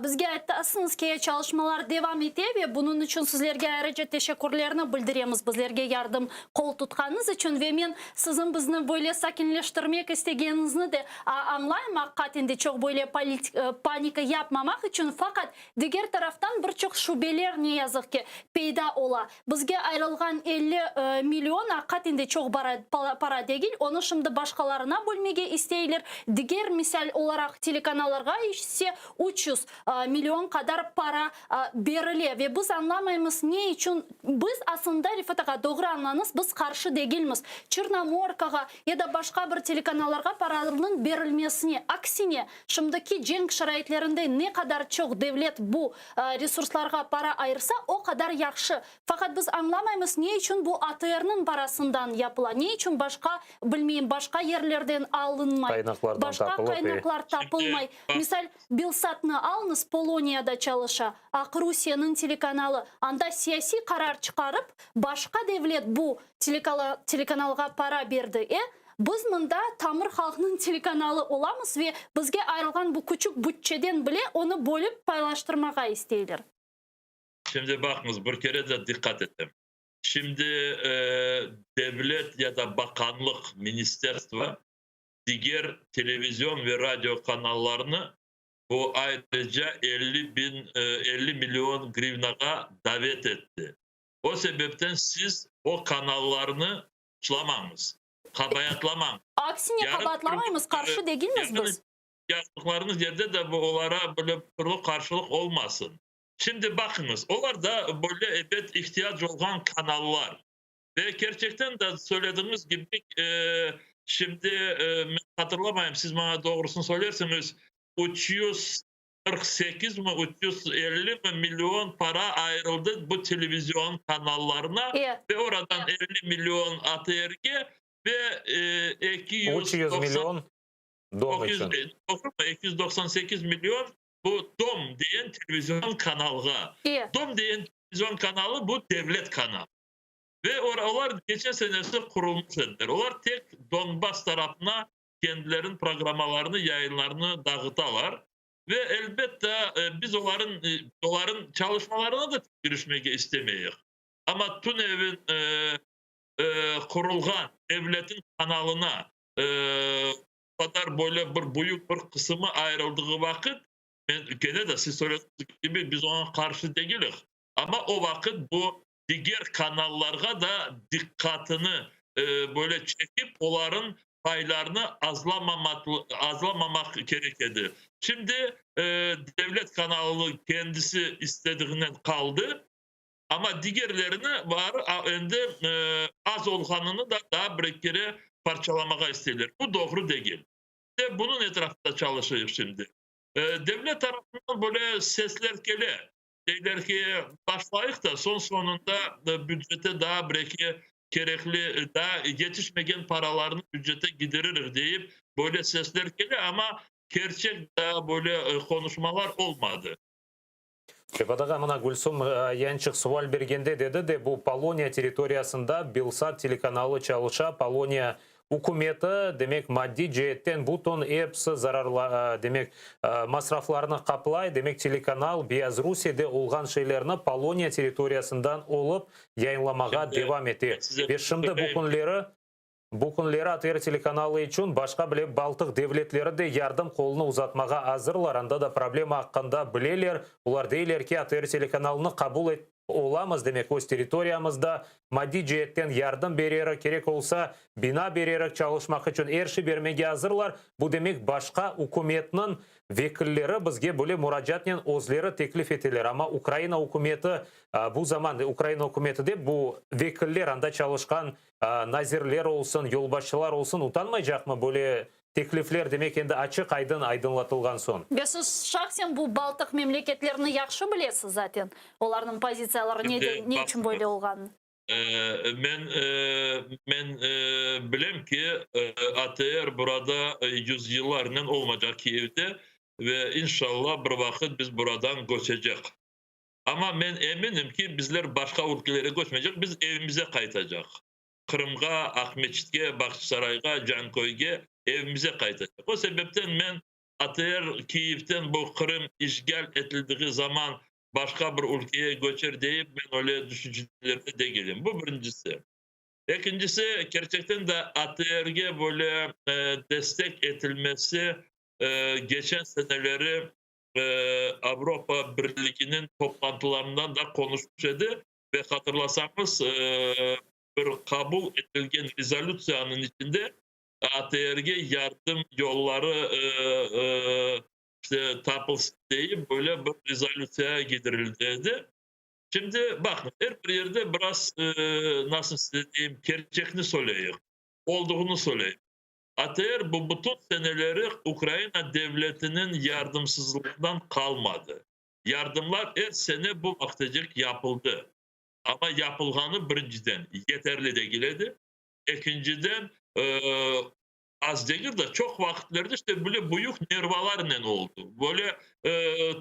[SPEAKER 1] bizge aytasınız ki çalışmalar devam etedi ve bunun için sizlerge ayrıca teşekkürlerini bildiremiz. Bizlerge yardım kol tutkanınız için ve men sizin bizni böyle sakinleştirmek istegeninizni de anlayayım. Hakikaten çok böyle panika yapmamak için, fakat diğer taraftan birçok şubeler ne yazık ki peyda ola. Bizge ayrılgan 50 milyon hakikaten çok para değil. Onu şimdi başkalarına bölmege isteyeyler. Diğer misal olarak telekanallarga ise 300 milyon kadar para veriliyor ve biz anlamayız ne için. Biz aslında Rifataga doğru anlanız, biz karşı değiliz. Çırnomorkaga ya da başka bir telekanallarga paralarının verilmesine, aksine şimdiki cenk şaraitlerinde ne kadar çok devlet bu resurslarga para ayırsa o kadar yaxşı. Fakat biz anlamayız ne için bu ATR'nin parasından yapılan, ne için başka bilmeyin başka yerlerden alınmay, başka kaynaklar tapılmay. Misal Bilsat'ını alınız, Polonya'da çalışa, Rusya'nın telekanalı, anda siyasi karar çıkarıp başka devlet bu telekanalga para verdi. Biz mında tamır halkının telekanalı olamız ve bizge ayrılgan bu küçük bütçeden bile onu bölüp paylaştırmağa isteyler.
[SPEAKER 20] Şimdi bakınız bir kere de dikkat ettim. Şimdi devlet ya da bakanlık, ministerstva diğer televizyon ve radyo kanallarını bu ayrıca 50 milyon grivnaga davet etti. O sebepten siz o kanallarını çılamamız, kabayatlamam.
[SPEAKER 1] Aksine kabayatlamayız, karşı değiliz biz.
[SPEAKER 20] Yazdıklarınız yerde de bu onlara böyle türlü karşılık olmasın. Şimdi bakınız, onlar da böyle evet ihtiyaç olan kanallar. Ve gerçekten de söylediğiniz gibi şimdi hatırlamayayım, siz bana doğrusunu söylersiniz. 348 mi 350 mi milyon para ayrıldı bu televizyon kanallarına ve oradan 50 milyon ATRG ve
[SPEAKER 2] 300 milyon dom için.
[SPEAKER 20] 298 milyon bu DOM diyen televizyon kanalı. DOM diyen televizyon kanalı bu devlet kanalı. Ve oralar geçen senesi kurulmuşlar. Onlar tek Donbas tarafına kendilerinin programlarını, yayınlarını dağıtalar. Ve elbette biz onların çalışmalarına da girişmek istemeyiz. Ama TUNEV'in kurulgan devletin kanalına kadar böyle bir büyük bir kısmı ayrıldığı vakit, gene de siz söylediğiniz gibi biz ona karşı değiliz. Ama o vakit bu diğer kanallara da dikkatini böyle çekip onların paylarını azlamamak gerekirdi. Şimdi devlet kanalı kendisi istediğinden kaldı ama diğerlerini var az olanını da daha bir kere parçalamaya istiyorlar. Bu doğru değil. De bunun etrafında çalışıyor şimdi. Devlet tarafından böyle sesler geliyor. Deyler ki başlayık da sonunda büdcete daha belki gerekli daha yetişmegen paralarını büdcete giderir deyip böyle sesler geliyor ama gerçek daha böyle konuşmalar olmadı.
[SPEAKER 2] Кепадаға мына Гүлсім Янчық суал бергенде деді де бұл Полония территориясында Белсат телеканалы çalışа Полония үкіметі демек maddi cihetten butun hepsi zararla demek masraflarını kaplay demek telekanal Biyaz-Rusiye'de olğan şeylerini Polonia territoriyasından olup yayınlamağa devam etti. Ve şimdi bu günleri ATR teлеканалы için başka bile Baltık devletleri de yardım kolunu uzatmağa hazırlar. Anda da problem hakkında bileler. Ular deyler ki ATR telekanalını kabul et olamaz demek öz territoriyamızda maddi cihetten yardım bererek gerek olsa bina bererek çalışmak için her şey vermeye hazırlar. Bu demek başka hükümetinin vekilleri bizge böyle müracaatla özleri teklif ettiler. Ama Ukrayna hükümeti bu zaman Ukrayna hükümeti de bu vekiller anda çalışkan nazirler olsun, yolbaşçılar olsun utanmayacak mı böyle teklifler demek endi açık aydınlatılgan son.
[SPEAKER 1] Siz şahsen bu Baltık memleketlerini yaxşı bilesiz zaten. Onların pozitsiyaları ne için böyle olğanını?
[SPEAKER 20] Ben bilem ki ATR burada yüzyıllarla olmayacak Kiev'de ve inşallah bir vakit biz buradan göçecek. Ama ben eminim ki bizler başka ülkelere göçmeyecek, biz evimize kaytacak. Kırım'a, Akmeçit'e, Bakçısaray'a, Cankoy'a evimize kaytacak. O sebepten ben ATR Kiev'den bu Kırım işgal edildiği zaman başka bir ülkeye göçer deyip ben öyle düşüncelerine de geleyim. Bu birincisi. İkincisi gerçekten de ATR'ge böyle destek edilmesi geçen seneleri Avrupa Birliği'nin toplantılarından da konuşmuş idi ve hatırlasanız bir kabul edilgen rezolüsyanın içinde ATR'ge yardım yolları işte tapılsın deyip böyle bir rezolüsyaya gidirildi. Şimdi bakın her bir yerde biraz nasıl diyeyim gerçekini söyleyeyim. Olduğunu söyleyeyim. ATR bu bütün seneleri Ukrayna devletinin yardımsızlığından kalmadı. Yardımlar her sene bu vaktecik yapıldı. Ama yapılganı birinciden yeterli değildi. İkinciden az değil de çok vakitlerde işte böyle büyük nervalarla oldu. Böyle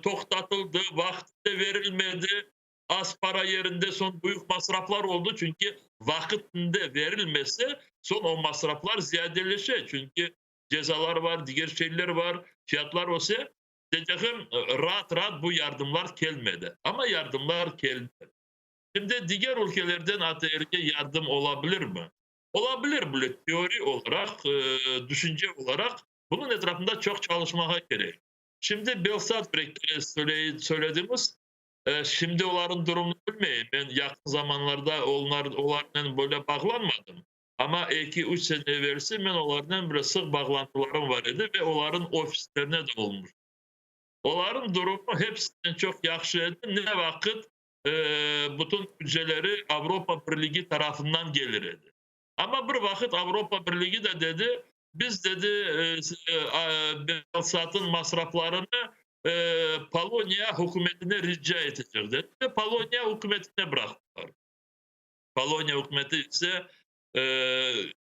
[SPEAKER 20] toktatıldı, vaktinde verilmedi. Az para yerinde son büyük masraflar oldu. Çünkü vaktinde verilmesi son o masraflar ziyadeleşe. Çünkü cezalar var, diğer şeyler var, fiyatlar olsa diyeceğim rahat bu yardımlar gelmedi. Ama yardımlar geldi. Şimdi diğer ülkelerden ATR'ye yardım olabilir mi? Olabilir böyle teori olarak, düşünce olarak bunun etrafında çok çalışmaya gerek. Şimdi Belsat söylediğimiz şimdi onların durumunu bilmeyeyim. Ben yakın zamanlarda onlarla böyle bağlanmadım. Ama 2-3 sene evvelsi ben onlardan böyle sık bağlantılarım var idi ve onların ofislerine de olmuş. Onların durumu hepsinden çok yaxşı idi. Ne vakit bütün bütçeleri Avrupa Birliği tarafından gelir idi. Ama bir vakit Avrupa Birliği de dedi, biz dedi Belsat'ın masraflarını Polonya hükümetine rica edecek dedi. Ve Polonya hükümetine bıraktılar. Polonya hükümeti ise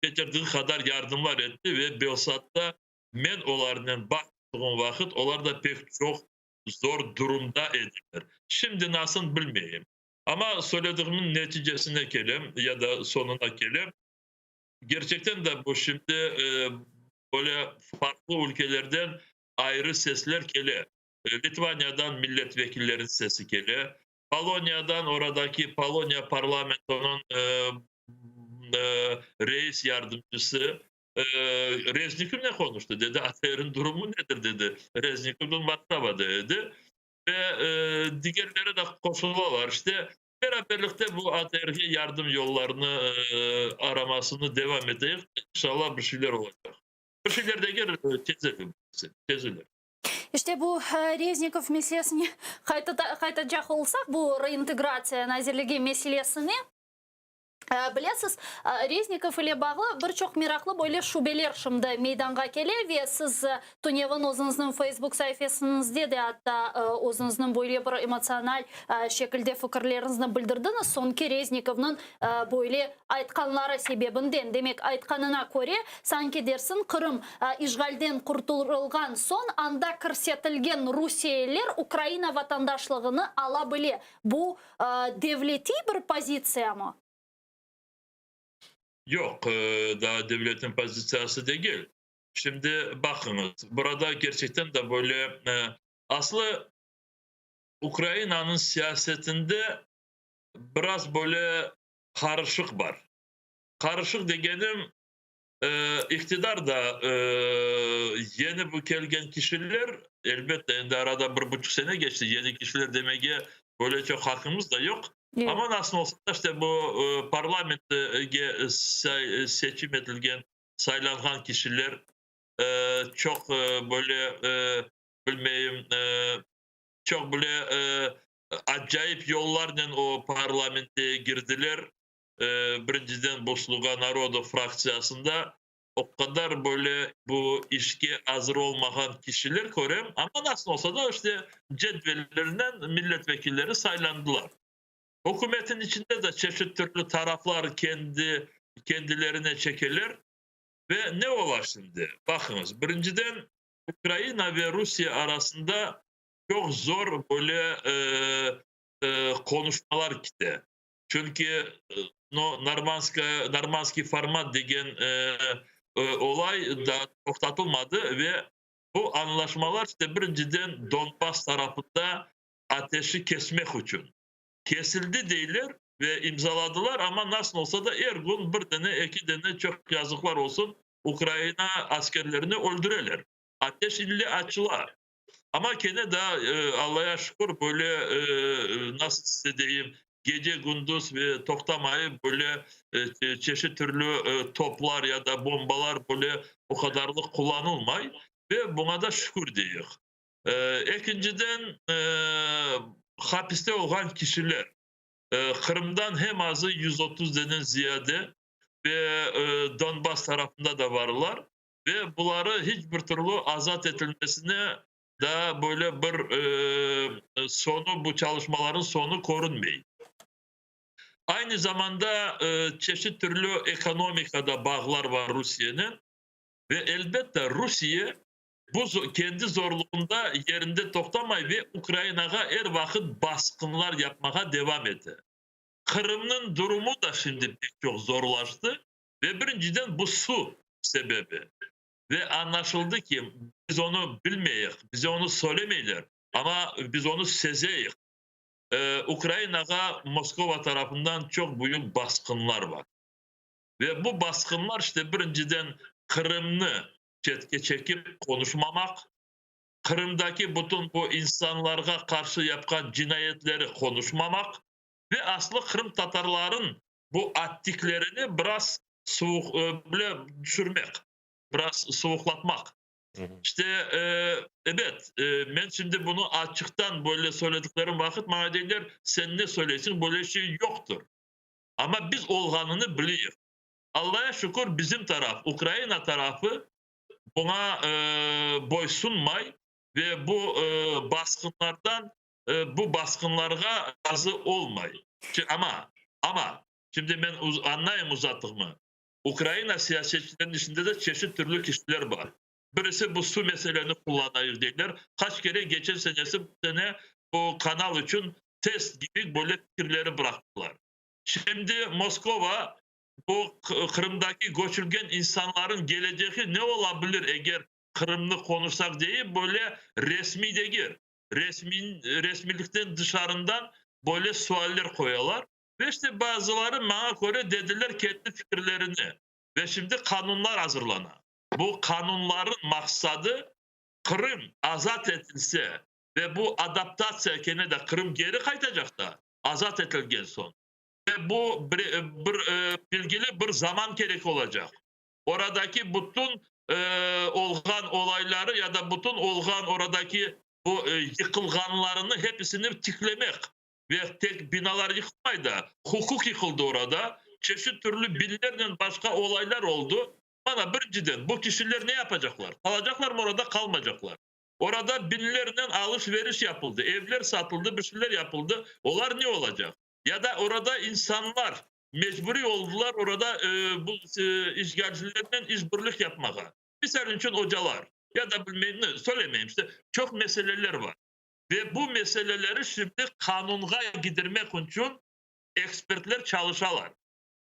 [SPEAKER 20] getirdiği kadar yardımlar etti ve Belsat'ta men onlardan baktığım vakit onlar da pek çok zor durumda edilir. Şimdi nasıl bilmeyeyim. Ama söylediğimin neticesine geleyim ya da sonuna geleyim. Gerçekten de bu şimdi böyle farklı ülkelerden ayrı sesler geliyor. Litvanya'dan milletvekillerin sesi geliyor. Polonya'dan oradaki Polonya parlamentonun reis yardımcısı Reznikov ne konuştu dedi. ATR'in durumu nedir dedi. Reznikov'un WhatsApp'a dedi. Ve diğerleri de koşuluyorlar. İşte beraberlikte bu ATR'ye yardım yollarını aramasını devam edecek. İnşallah bir şeyler olacak. Bir şeyler de gelir çizilir.
[SPEAKER 1] İşte bu Reznikov meselesini kaytacak olsak bu reintegratsiya nazirligi meselesini Білесіз, Резников ile bağlı bir çok meraklı böyle şubeler şimdi meydanға kelе ve siz Tunev'in o'zingizning Facebook sayfasingizda da hatta o'zingizning böyle bir emosional şekilde fikrlerinizni bildirdiniz. Sonki Reznikov'ning böyle aytqanlari sebebinden, demek aytqanına göre sanki dersin Kırım işgalden kurtulgan son anda kirsetilgen Rusiyalılar Ukrayna vatandaşlığını alabilir. Bu devleti bir pozitsiya mı?
[SPEAKER 20] Yok, daha devletin pozisyonu değil. Şimdi bakınız, burada gerçekten de böyle aslında Ukrayna'nın siyasetinde biraz böyle karışık var. Karışık degenim iktidar da yeni bu gelgen kişiler elbette arada 1,5 sene geçti. Yeni kişiler demeye böyle çok hakkımız da yok.
[SPEAKER 1] Evet.
[SPEAKER 20] Ama nasıl olsa işte bu parlamentoya seçim edilgen, sayılan kişiler çok böyle bilmeyeyim çok böyle acayip yollarla o parlamente girdiler. Birinciden bu Sluga Narodu fraksiyasında o kadar böyle bu işe hazır olmayan kişiler görüyorum. Ama nasıl olsa da işte cetvellerinden milletvekilleri saylandılar. Hükümetin içinde de çeşitli türlü taraflar kendilerine çekilir. Ve ne o var şimdi? Bakınız, birinciden Ukrayna ve Rusya arasında çok zor böyle konuşmalar gitti. Çünkü Narmanski format degen olay da toktatılmadı ve bu anlaşmalar işte birinciden Donbas tarafında ateşi kesmek için kesildi değiller ve imzaladılar ama nasıl olsa da her gün bir tane iki tane çok yazıklar olsun Ukrayna askerlerini öldüreler. Ateş ille açılar. Ama gene de Allah'a şükür böyle nasıl size diyeyim gece gündüz ve toktamayı böyle çeşitli türlü toplar ya da bombalar böyle o kadarlık kullanılmay ve buna da şükür diyor. İkinciden hapiste olan kişiler Kırım'dan hem azı 130'dan ziyade ve Donbas tarafında da varlar ve bunları hiçbir türlü azat edilmesine da böyle bir sonu bu çalışmaların sonu korunmuyor. Aynı zamanda çeşitli türlü ekonomikada bağlar var Rusya'nın ve elbette Rusya bu kendi zorluğunda yerinde toktamay ve Ukrayna'ya her vakit baskınlar yapmaya devam etti. Kırım'ın durumu da şimdi pek çok zorlaştı ve birinciden bu su sebebi. Ve anlaşıldı ki biz onu bilmeyiz, bize onu söylemeyiler ama biz onu sezeyiz. Ukrayna'ya Moskova tarafından çok büyük baskınlar var. Ve bu baskınlar işte birinciden Kırım'ı çetke çekip konuşmamak, Kırım'daki bütün bu insanlara karşı yapılan cinayetleri konuşmamak ve aslında Kırım Tatarların bu attiklerini biraz soğuk bile düşürmek, biraz soğuklatmak. İşte evet ben şimdi bunu açıktan böyle söylediklerim vakit bana derler sen ne söylesin böyle şey yoktur. Ama biz olganını biliyoruz. Allah'a şükür bizim taraf Ukrayna tarafı buna boysunmay ve bu baskınlardan bu baskınlara razı olmay. Ama şimdi ben anlayayım uzattığımı. Ukrayna siyasetçilerinin içinde de çeşitli türlü kişiler var. Birisi bu su meselelerini kullanıyor derler. Kaç kere geçen senesi bu sene bu kanal için test gibi böyle fikirleri bıraktılar. Şimdi Moskova bu Kırım'daki göçülgen insanların geleceği ne olabilir eğer Kırım'ı konuşsak diye böyle resmi değil. Resmilikten dışarından böyle sualler koyuyorlar. Ve işte bazıları bana göre dediler kendi fikirlerini. Ve şimdi kanunlar hazırlanan. Bu kanunların maksadı Kırım azat edilse ve bu adaptasyon gene de Kırım geri kaytacak da azat edilgen son. Ve bu bilgili bir zaman gerek olacak. Oradaki bütün olgan olayları ya da bütün olgan oradaki bu yıkılganlarını hepsini tiklemek ve tek binalar yıkılmaydı. Hukuk yıkıldı orada çeşit türlü binlerden başka olaylar oldu. Bana birinciden bu kişiler ne yapacaklar? Kalacaklar mı orada, kalmayacaklar? Orada binlerden alışveriş yapıldı. Evler satıldı, bir şeyler yapıldı. Onlar ne olacak? Ya da orada insanlar mecburi oldular orada bu işgalcilerden işbirlik yapmaya. Misal için hocalar ya da bilmem ne söylemeyeyim işte çok meseleler var. Ve bu meseleleri şimdi kanuna gidirmek için ekspertler çalışırlar.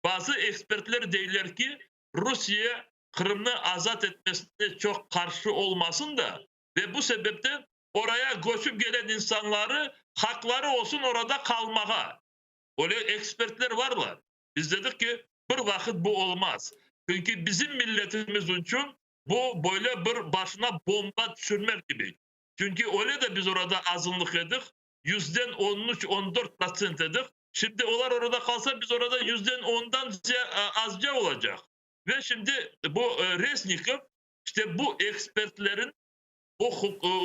[SPEAKER 20] Bazı ekspertler deyirler ki Rusya Kırım'ı azat etmesine çok karşı olmasın da ve bu sebepten oraya göçüp gelen insanları hakları olsun orada kalmaya. Öyle ekspertler varlar. Biz dedik ki bir vakit bu olmaz. Çünkü bizim milletimiz için bu böyle bir başına bomba düşürmek gibi. Çünkü öyle de biz orada azınlık edik. %13-14% edik. Şimdi onlar orada kalsa biz orada %10'dan azca olacak. Ve şimdi bu Reznikov işte bu ekspertlerin o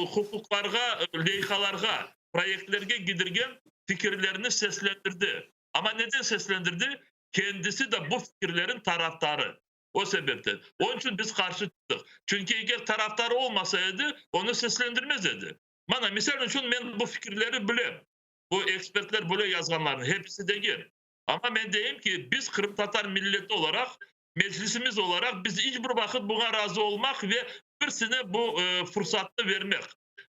[SPEAKER 20] hukuklarga, leyhalarga, proyektlerge gidirgen fikirlerini seslendirdi. Ama neden seslendirdi? Kendisi de bu fikirlerin taraftarı. O sebepten. Onun için biz karşı çıktık. Çünkü eğer taraftarı olmasaydı onu seslendirmez dedi. Bana misal için ben bu fikirleri bilem. Bu ekspertler böyle yazganların hepsi de gel. Ama ben diyeyim ki biz Kırım Tatar milleti olarak, meclisimiz olarak biz hiçbir vakit buna razı olmak ve birisine bu fırsatı vermek.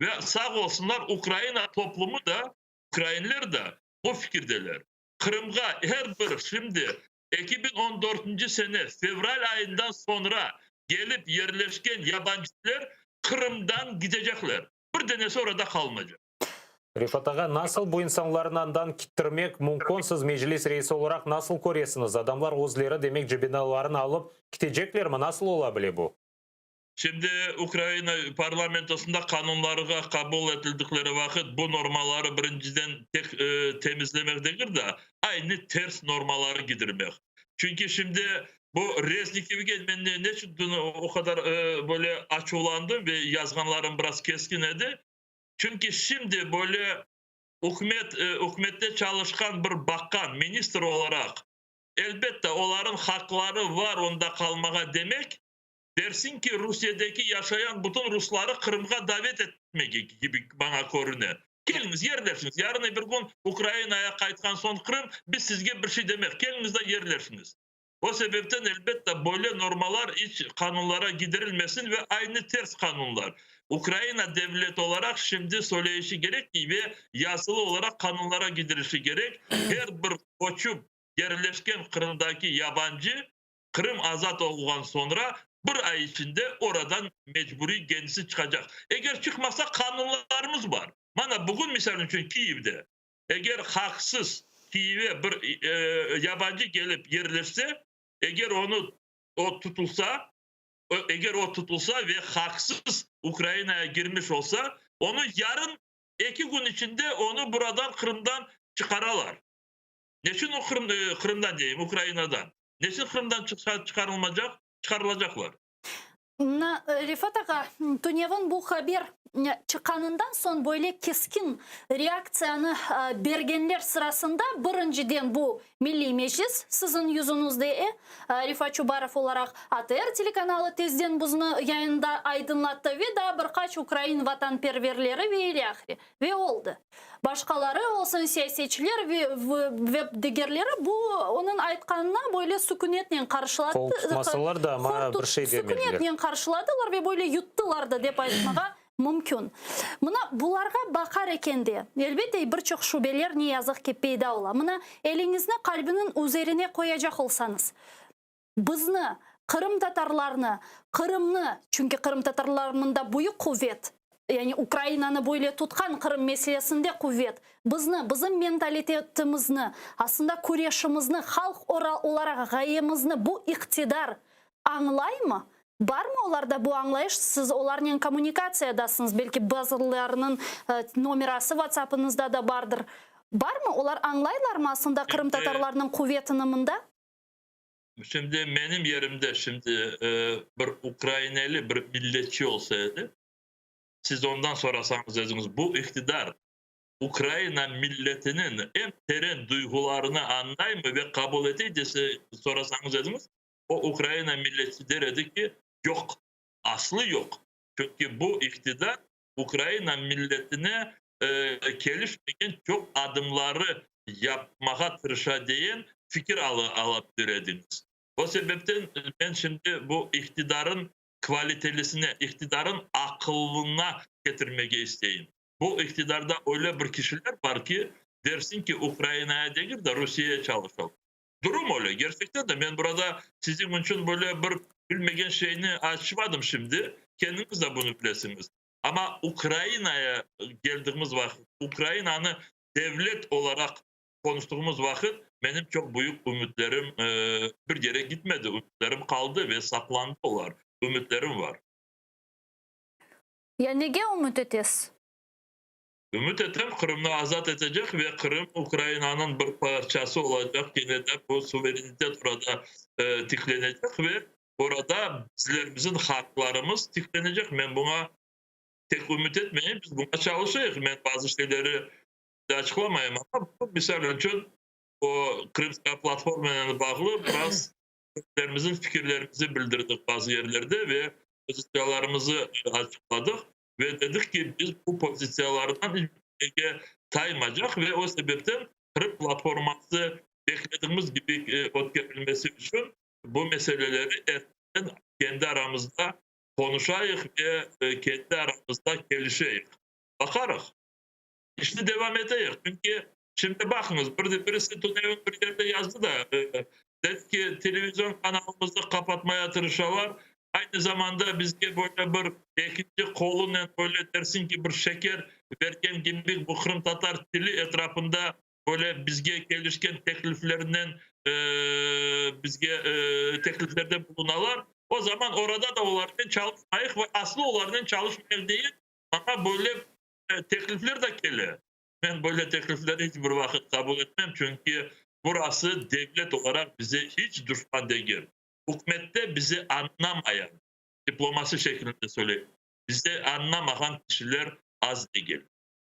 [SPEAKER 20] Ve sağ olsunlar Ukrayna toplumu da, Ukraynalılar da bu fikirdeler. Kırım'a her bir şimdi 2014 sene fevral ayından sonra gelip yerleşken yabancılar Kırım'dan gidecekler. Bir denesi orada kalmayacak.
[SPEAKER 2] Rifat Ağa, nasıl bu insanların andan kittirmek mümkün? Siz meclis reisi olarak nasıl koruyorsunuz? Adamlar özleri demek cebinalarını alıp gidecekler mi? Nasıl olabilir bu?
[SPEAKER 20] Şimdi Ukrayna parlamentosunda kanunları kabul etildikleri vakit bu normaları birinciden temizlemek değil de aynı ters normaları gidirmek. Çünkü şimdi bu Reznikov'e ben ne çıktığını o kadar böyle açıklandım ve yazganlarım biraz keskin edi. Çünkü şimdi böyle hükümette çalışkan bir bakan, minister olarak elbette onların hakları var onda kalmaya demek. Dersin ki Rusya'daki yaşayan bütün Rusları Kırım'a davet etmek gibi bana görünüyor. Geliniz yerlersiniz. Yarın bir gün Ukrayna'ya kayıtkan son Kırım biz sizge bir şey demek. Geliniz de yerlersiniz. O sebepten elbette böyle normalar hiç kanunlara giderilmesin ve aynı ters kanunlar. Ukrayna devlet olarak şimdi söyleyişi gerek ki ve yazılı olarak kanunlara gidirilişi gerek. Her bir koçup yerleşken Kırım'daki yabancı Kırım azat olduktan sonra bir ay içinde oradan mecburi kendisi çıkacak. Eğer çıkmazsa kanunlarımız var. Bana bugün misal için Kiev'de eğer haksız Kiev'e bir yabancı gelip yerleşse eğer o tutulsa ve haksız Ukrayna'ya girmiş olsa onu yarın 2 gün içinde onu buradan Kırım'dan çıkarırlar. Neçin o Kırım'dan diyeyim Ukrayna'dan. Neçin Kırım'dan çıkarılacaklar.
[SPEAKER 1] Rifat Ağa, Tunev'in bu haber çıkanından son böyle keskin reaksiyonu bergenler sırasında birinciden bu Milli Meclis sizin yüzünüzde Rifat Çubarov olarak ATR telekanalı tezden bunu yayında aydınlattı ve daha birkaç Ukrayna vatanperverleri ve ilahri ve oldu. Başkaları olsun siyasetçiler ve diğerleri bu onun aytkanına böyle sükunetle karşıladı.
[SPEAKER 2] Korkutmasalar da ama bir şey demediler.
[SPEAKER 1] Sükunetle karşıladılar ve böyle yuttular da dep aytmağa mümkün. Mına bularga bakar ekende elbette birçok şubeler ne yazık ki peyda ola. Mına elinizne kalbinin üzerine koyacak olsanız bizni Kırım Tatarlarını, Kırım'ını çünkü Kırım Tatarlarında büyük kuvvet yani Ukrayna'nı böyle tutkan Kırım meselesinde kuvvet. Bizim mentalitetimizni, aslında kuryaşımızını, halk olarak gayemizni bu iktidar anlay mı? Var mı onlarda bu anlayış? Siz onlarla kommunikasyadasınız. Belki bazılarının numarası WhatsApp'ınızda da vardır. Var mı? Onlar anlaylar mı aslında Kırım Tatarlarının kuvvetiniminde?
[SPEAKER 20] Şimdi benim yerimde şimdi bir Ukraynalı bir milletçi olsaydı siz ondan sorasanız dediniz bu iktidar Ukrayna milletinin en derin duygularını anlay mı ve kabul edildiyse sorasanız ediniz, o Ukrayna milleti derdi ki yok, aslı yok. Çünkü bu iktidar Ukrayna milletine gelişmeyen çok adımları yapmaya tırışadeyin fikir alabilirdiniz. O sebepten ben şimdi bu iktidarın kvalitelisine, iktidarın akıllına getirmek isteyeyim. Bu iktidarda öyle bir kişiler var ki dersin ki Ukrayna'ya değil de Rusya'ya çalışalım. Durum öyle. Gerçekten de ben burada sizin için böyle bir bilmegen şeyini açmadım şimdi. Kendiniz de bunu bilesiniz. Ama Ukrayna'ya geldiğimiz vakit, Ukrayna'nı devlet olarak konuştuğumuz vakit benim çok büyük ümitlerim bir yere gitmedi. Ümitlerim kaldı ve saklandılar. Ümitlerim var.
[SPEAKER 1] Ya nege ümit etesiz?
[SPEAKER 20] Ümit etem Kırım'ı azat edecek ve Kırım Ukrayna'nın bir parçası olacak. Yine de bu suverenitet orada tiklenecek ve orada bizlerimizin haklarımız tiklenecek. Ben buna tek ümit etmeyeyim. Biz buna çalışıyoruz. Ben bazı şeyleri de açıklamayayım ama misal için o Kırımska platformuna bağlı biraz fikirlerimizi bildirdik bazı yerlerde ve pozisyalarımızı açıkladık. Ve dedik ki biz bu pozisyalardan ilgili taymayacak ve o sebepten Kırım platforması beklediğimiz gibi ötkebilmesi için bu meseleleri kendi aramızda konuşayık ve kendi aramızda gelişeyik. Bakarız. İşte devam edeyik. Çünkü şimdi bakınız birisi Tunev'in bir yerde yazdı da dedi ki televizyon kanalımızı kapatmaya tırışalar. Aynı zamanda bizge böyle bir ikinci kolunla böyle dersin ki bir şeker verken gibi bu Kırım Tatar dili etrafında böyle bizge gelişken tekliflerinden bizge tekliflerde bulunalar. O zaman orada da onlardan çalışmayık ve aslı onlardan çalışmayık değil ama böyle teklifler de geliyor. Ben böyle teklifleri hiçbir vakit kabul etmem çünkü burası devlet olarak bize hiç düşman değil. Hükümette bizi anlamayan, diplomasi şeklinde söyleyeyim, bizi anlamayan kişiler az değil.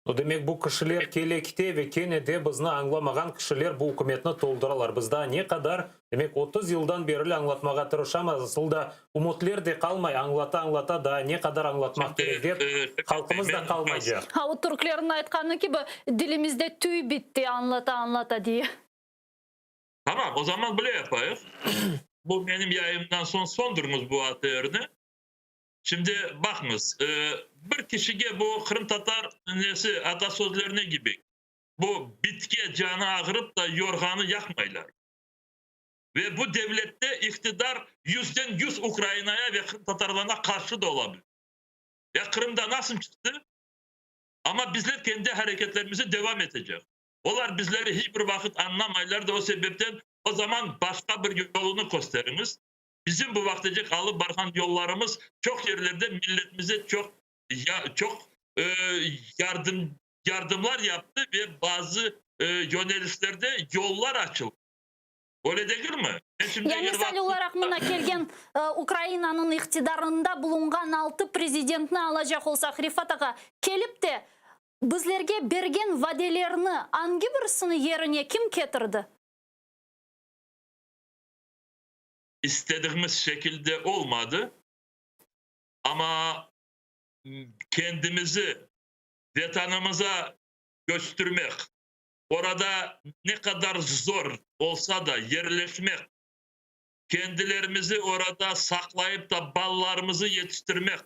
[SPEAKER 2] Ну, demek bu kişiler kelekte ve kene de bizni anlamagan kişiler bu hükümetini tolduralar. Bizde ne kadar demek 30 yıldan beri anlatmağa tırışamaz. Aslında umutlar da kalmay anlata da ne kadar anlatmak gerek dep halkımız da kalmayacak.
[SPEAKER 1] Ha o Türklerin aytkanı gibi dilimizde tüy bitti anlata diye.
[SPEAKER 20] Tamam o zaman böyle yapayız. Bu benim yayımdan sondurumuz bu ATR'ni. Şimdi bakınız bir kişiye bu Kırım Tatar nesi atasözlerine gibi bu bitkiye canı ağırıp da yorganı yakmaylar. Ve bu devlette iktidar %100 Ukrayna'ya ve Kırım Tatarlarına karşı da olabilir. Ya Kırım'da nasıl çıktı? Ama bizler kendi hareketlerimizi devam edeceğiz. Onlar bizleri hiçbir vakit anlamaylar da o sebepten o zaman başka bir yolunu gösteriniz. Bizim bu vaktecek alıp barkan yollarımız çok yerlerde milletimize çok yardımlar yaptı ve bazı yönelişlerde yollar açıldı. Öyle değil mi?
[SPEAKER 1] Ya misal olarak mına kelgen Ukrayna'nın iktidarında bulungan 6 prezidentini alacak olsak Rifat ağa kelip de bizlerge bergen vadelerini hangi birisini yerine kim getirdi?
[SPEAKER 20] İstediğimiz şekilde olmadı. Ama kendimizi vatanımıza göstermek, orada ne kadar zor olsa da yerleşmek, kendilerimizi orada saklayıp da ballarımızı yetiştirmek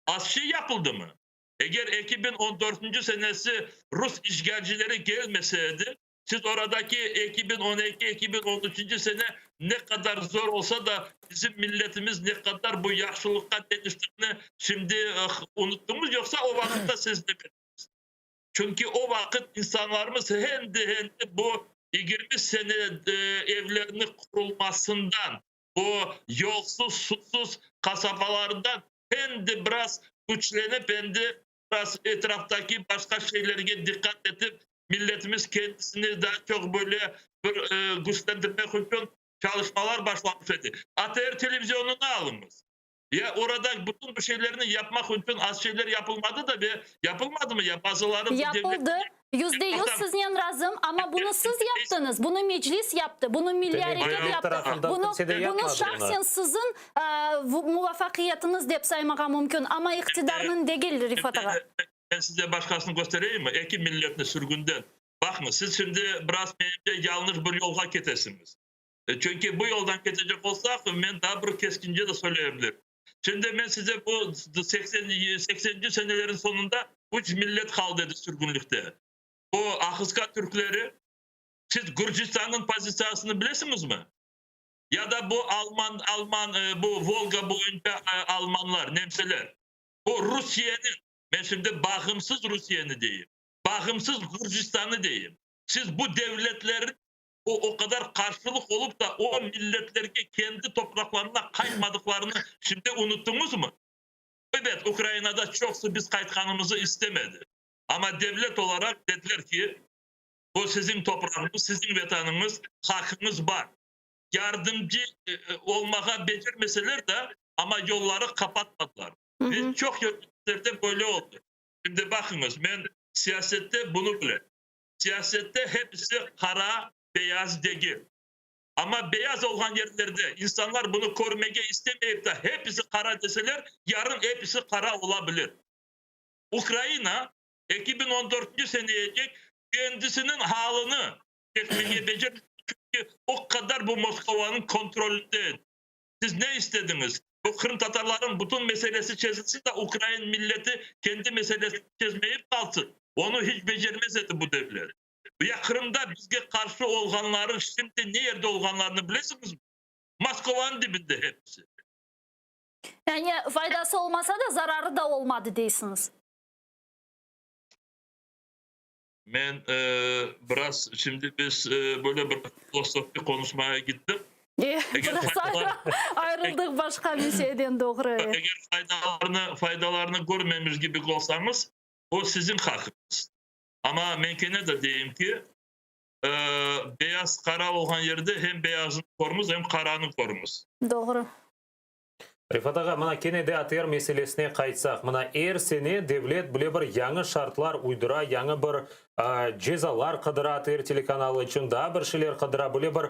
[SPEAKER 20] az şey yapıldı mı? Eğer 2014. senesi Rus işgalcileri gelmeseydi, siz oradaki 2012-2013. sene ne kadar zor olsa da bizim milletimiz ne kadar bu yaşlılıkta deniştiğini şimdi unuttunuz yoksa o vakitte siz de bilirsiniz. Çünkü o vakit insanlarımız hendi bu 20 sene evlerini kurulmasından, bu yolsuz, susuz kasabalardan hendi biraz güçlenip hendi biraz etraftaki başka şeylere dikkat edip milletimiz kendisini daha çok böyle bir güçlendirmek için çalışmalar başlamıştı. ATR televizyonunu alınız. Ya orada bütün bu şeylerini yapmak için az şeyler yapılmadı da yapılmadı mı ya bazıları
[SPEAKER 1] yapıldı. %100 sizden razım ama bunu siz yaptınız. Bunu meclis yaptı. Bunu milyariyet
[SPEAKER 2] Demek
[SPEAKER 1] yaptı.
[SPEAKER 2] tarafından
[SPEAKER 1] Bunu
[SPEAKER 2] kimse de yapmadı
[SPEAKER 1] şahsen
[SPEAKER 2] bunu.
[SPEAKER 1] sizin muvaffakiyetiniz dep saymağa mümkün ama iktidarının değil Rifat ağa.
[SPEAKER 20] Ben size başkasını göstereyim mi? Eki milletini sürgünden. Bakın siz şimdi biraz bence yanlış bir yolga ketesiniz. Çünkü bu yoldan ketecek olsak ben daha bir keskince de söyleyebilirim. Şimdi ben size bu 80. senelerin sonunda 3 millet kaldı dedi sürgünlükte. Bu Ahıska Türkleri, siz Gürcistan'ın pozisyasını bilirsiniz mi? Ya da bu Alman bu Volga boyunca Almanlar, Nemseler. Bu Rusya'nın, ben şimdi bağımsız Rusya'nı diyeyim. Bağımsız Gürcistan'ı diyeyim. Siz bu devletlerin o kadar karşılık olup da o milletlerge kendi topraklarına kaymadıklarını şimdi unuttunuz mu? Evet, Ukrayna'da çoksu biz kaytkanımızı istemedi. Ama devlet olarak dediler ki bu sizin toprağınız, sizin vatanınız, hakkınız var. Yardımcı olmaya becermeseler de ama yolları kapatmadılar. Ve çok yöntemlerde böyle oldu. Şimdi bakınız ben siyasette bunu bile. Siyasette hepsi kara, beyaz değil. Ama beyaz olan yerlerde insanlar bunu korumaya istemeyip de hepsi kara deseler yarın hepsi kara olabilir. Ukrayna 2014. seneye kendisinin halını çekmeye becerdi. Çünkü o kadar bu Moskova'nın kontrolünde. Siz ne istediniz? Bu Kırım Tatarların bütün meselesi çözülsün de Ukrayna milleti kendi meselesini çözmeyip kalsın. Onu hiç becermez etti bu devlet. Ya Kırım'da bizge karşı olganların şimdi ne yerde olganlarını bilirsiniz mi? Moskova'nın dibinde hepsi.
[SPEAKER 1] Yani faydası olmasa da zararı da olmadı değilsiniz.
[SPEAKER 20] Ben biraz şimdi biz böyle bir filosofi konuşmaya gittim.
[SPEAKER 1] Ayrıldık başka bir şeyden doğru.
[SPEAKER 20] Eğer faydalarını görmemiz gibi olsanız o sizin hakkınız. Ama menkene de diyeyim ki beyaz kara olan yerde hem beyazını korumuz hem karanı korumuz.
[SPEAKER 1] Doğru.
[SPEAKER 2] Rifat ağa, mına kene de ATR meselesine kaytsak, mına er sene devlet bile bir yanı şartlar uydura, yanı bir cezalar kıdıra ATR telekanalı için daha bir şeyler kıdıra, bile bir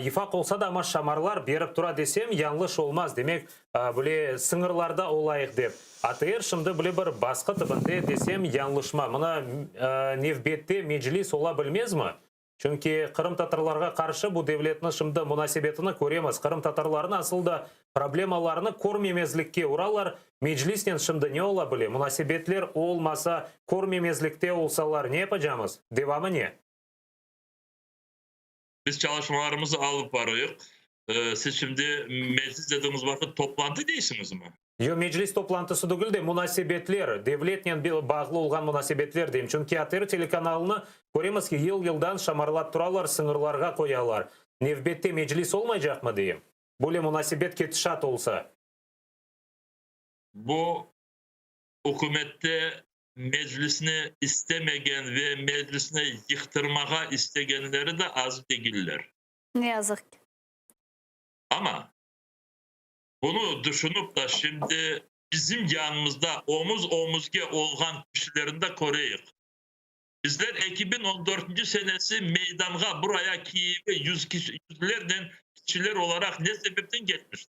[SPEAKER 2] ifak olsa da ama şamarlar berip tura desem yanlış olmaz. Demek bile sınırlarda olayık dep. ATR şimdi bile bir baskı tıbında desem yanlışma. Mına nevbette meclis olabilmez mi? Çünkü Kırım Tatarlarga karşı bu devletin şimdi münasebetini göremez. Kırım Tatarların aslında problemalarını görmemezlikке uğrarlar. Meclisten şimdi ne olabilir? Münasebetler olmasa, görmemezlikte olsalar ne yapacağımız? Devamı ne?
[SPEAKER 20] Biz çalışmalarımızı alıp varıyık. Siz şimdi meclis dediğiniz vakit toplantı değilsiniz mi?
[SPEAKER 2] Yo, meclis toplantısı değil de münasebetler, devletle bağlı olan münasebetler diyeyim. Çünkü ATR telekanalını göremiz ki yıldan şamarlap turalar, sınırlarga koyarlar. Nevbette meclis olmayacak mı diyeyim? Böyle münasebet ketişat olsa.
[SPEAKER 20] Bu hükümette meclisini istemegen ve meclisini yıktırmaya istegenleri de az değiller.
[SPEAKER 1] Ne yazık ki.
[SPEAKER 20] Ama bunu düşünüp da şimdi bizim yanımızda omuz omuzga olgan kişilerini de koruyuk. Bizler 2014. senesi meydanga buraya Kiev'e yüzlerden kişiler olarak ne sebepten geçmiştir?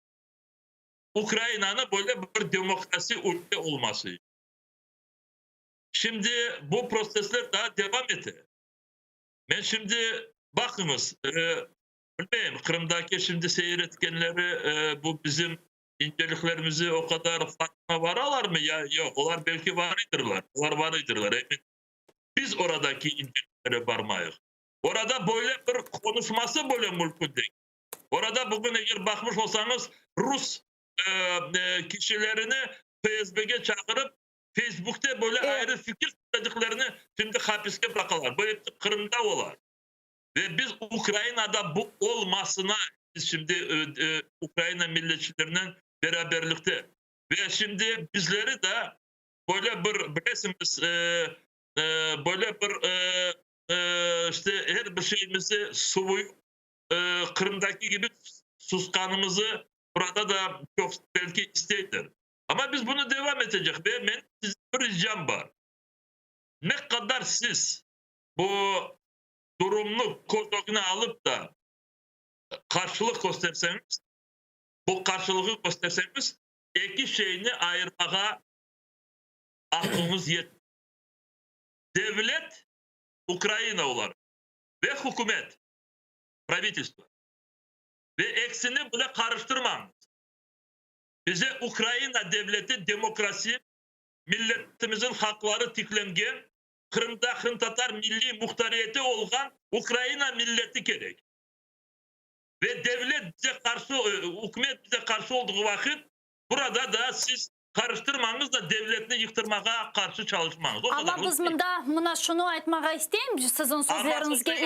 [SPEAKER 20] Ukrayna'nın böyle bir demokrasi ülke olması. Şimdi bu prosesler daha devam ediyor. Ben şimdi bakınız, bilmiyorum, Kırım'daki şimdi seyretkenleri bu bizim inceliklerimizi o kadar farkına vararlar mı? Ya yok, onlar belki varıdırlar. Onlar varıdırlar, emin. Biz oradaki inceliklere varmayız. Orada böyle bir konuşması böyle mümkün değil. Orada bugün eğer bakmış olsanız Rus kişilerini FSB'ye çağırıp Facebook'ta böyle ayrı fikir söylediklerini şimdi hapiste bırakırlar. Bu hepsi Kırım'da olar. Ve biz Ukrayna'da bu olmasına biz şimdi Ukrayna milletçilerinin beraberlikte ve şimdi bizleri de böyle bir bilirsiniz böyle bir işte her bir şeyimizi suyu Kırım'daki gibi suskanımızı burada da çok belki isteydir. Ama biz bunu devam edecek ve ben sizin bir ricam var. Ne kadar siz bu durumunu kodoguna alıp da karşılık gösterseniz, bu karşılığı gösterseniz iki şeyini ayırmaya aklınız yetmiyor. Devlet Ukrayna olarak ve hükümet, правительство ve eksini bile karıştırmayın. Bize Ukrayna devleti, demokrasi, milletimizin hakları tiklengen, Kırım'da Kırım Tatar milli muhtariyeti olgan Ukrayna milleti gerek. Ve devlet bize karşı, hükümet bize karşı olduğu vakit burada da siz karıştırmanız da devletini yıktırmaya karşı çalışmanız.
[SPEAKER 1] Ama biz mına şunu aytmağa isteyim sizin sözlerinizge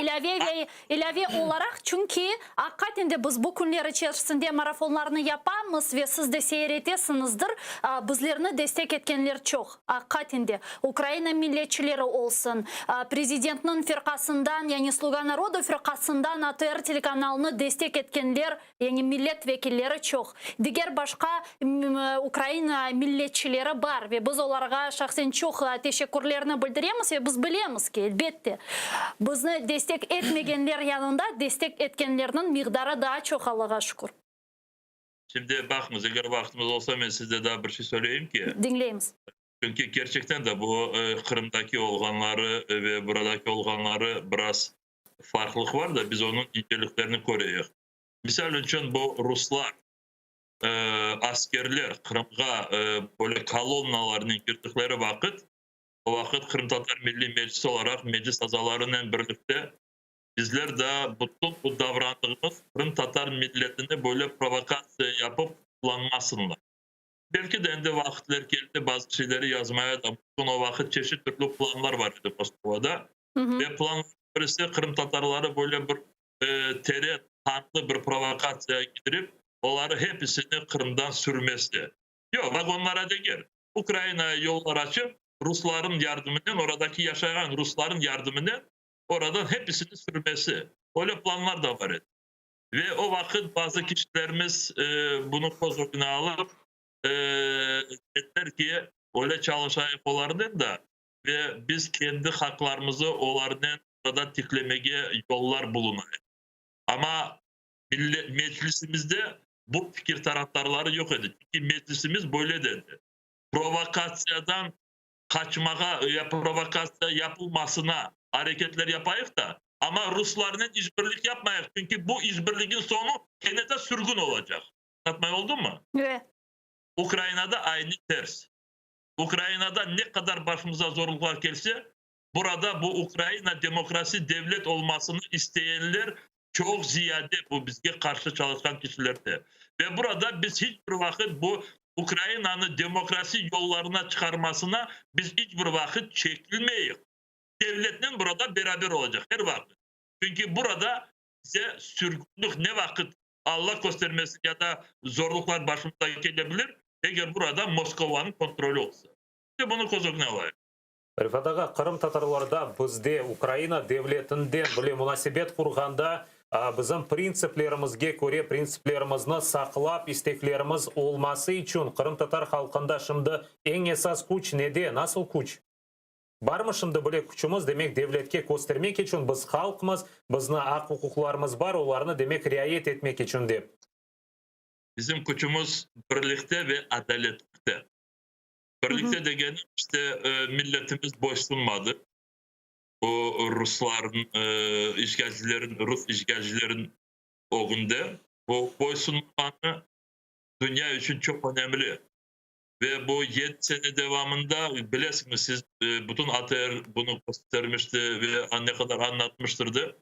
[SPEAKER 1] ilave olarak, çünkü hakikaten biz bu günler içerisinde marafonlarını yapamız ve siz de seyretesinizdir. Bizlerini destek etkenler çok. Hakikaten de Ukrayna milletçileri olsun, prezidentinin firkasından, yani Sluga Narodu firkasından ATR telekanalını destek etkenler, yani milletvekilleri çok. Diğer başka Ukrayna milletçileri var ve biz onlara şahsen çok teşekkürlerini bildiremiz ve biz bilemiz ki elbette bizni destek etmeyenler yanında destek etkenlerinin miktarı daha çok, Allah'a şükür.
[SPEAKER 20] Şimdi bakınız, eğer vaktimiz olsa ben size daha bir şey söyleyeyim ki.
[SPEAKER 1] Dinleyiniz.
[SPEAKER 20] Çünkü gerçekten de bu Kırım'daki olganları ve buradaki olganları biraz farklılık var da biz onun inceliklerini koruyoruz. Misal için bu Ruslar, askerler Kırım'a böyle kolonnalarının girdikleri vakit, o vakit Kırım Tatar Milli Meclisi olarak meclis azalarıyla birlikte bizler de bütün bu davrandığımız Kırım Tatar milletini böyle provokasyon yapıp kullanmasınlar. Belki de ende vakitler geldi bazı şeyleri yazmaya da o vakit çeşitli türlü planlar vardı Moskova'da. Ve planlar birisi Kırım Tatarları böyle bir tanklı bir provokasyona gidirip onları hepsini Kırım'dan sürmesi. Yok, vagonlara da gel. Ukrayna'ya yollar açıp Rusların yardımıyla, oradaki yaşayan Rusların yardımıyla oradan hepsini sürmesi. Öyle planlar da var. Ve o vakit bazı kişilerimiz bunu kozukuna alıp dediler ki öyle çalışayım onlardan da ve biz kendi haklarımızı onlardan orada tiklemeye yollar bulunayım. Ama meclisimizde bu fikir taraftarları yok edildi. Çünkü meclisimiz böyle dedi. Provokasyadan kaçmaya, provokasya yapılmasına hareketler yapayık da ama Ruslarla işbirlik yapmayık. Çünkü bu işbirliğin sonu kenete sürgün olacak. Anlatmaya oldu mu?
[SPEAKER 1] Evet.
[SPEAKER 20] Ukrayna'da aynı ters. Ukrayna'da ne kadar başımıza zorluklar gelse burada bu Ukrayna demokrasi devlet olmasını isteyenler çok ziyade bu bizge karşı çalışan kişilerde. Ve burada biz hiçbir vakit bu Ukrayna'nın demokrasi yollarına çıkarmasına biz hiçbir vakit çekilmeyiz. Devletle burada beraber olacak her vakit. Çünkü burada bize sürgünlük ne vakit Allah göstermesi ya da zorluklar başımıza gelebilir. Eğer burada Moskova'nın kontrolü olsa. İşte bunu kozukuna var.
[SPEAKER 2] Rifat ağa, Kırım Tatarlarda bizde Ukrayna devletinden bile münasebet kurganda bizim prinsiplerimizge göre prinsiplerimizni saqlab isteklerimiz olması için Kırım Tatar halkında şimdi en esas kuch nede, nasıl kuch? Var mı şimdi böyle kuchumuz, demek devletke göstermek için biz halkımız, bizni hak hukuklarımız var, onlarını demek riayet etmek için de.
[SPEAKER 20] Bizim kuchumuz birlikte ve adaletlikte. Birlikte degeni işte milletimiz boysunmadı. Bu Rusların, Rus işgalcilerin oğunda bu boysunmanı dünya için çok önemli. Ve bu 7 sene devamında bilesiniz siz bütün ATR bunu göstermişti ve ne kadar anlatmıştırdı.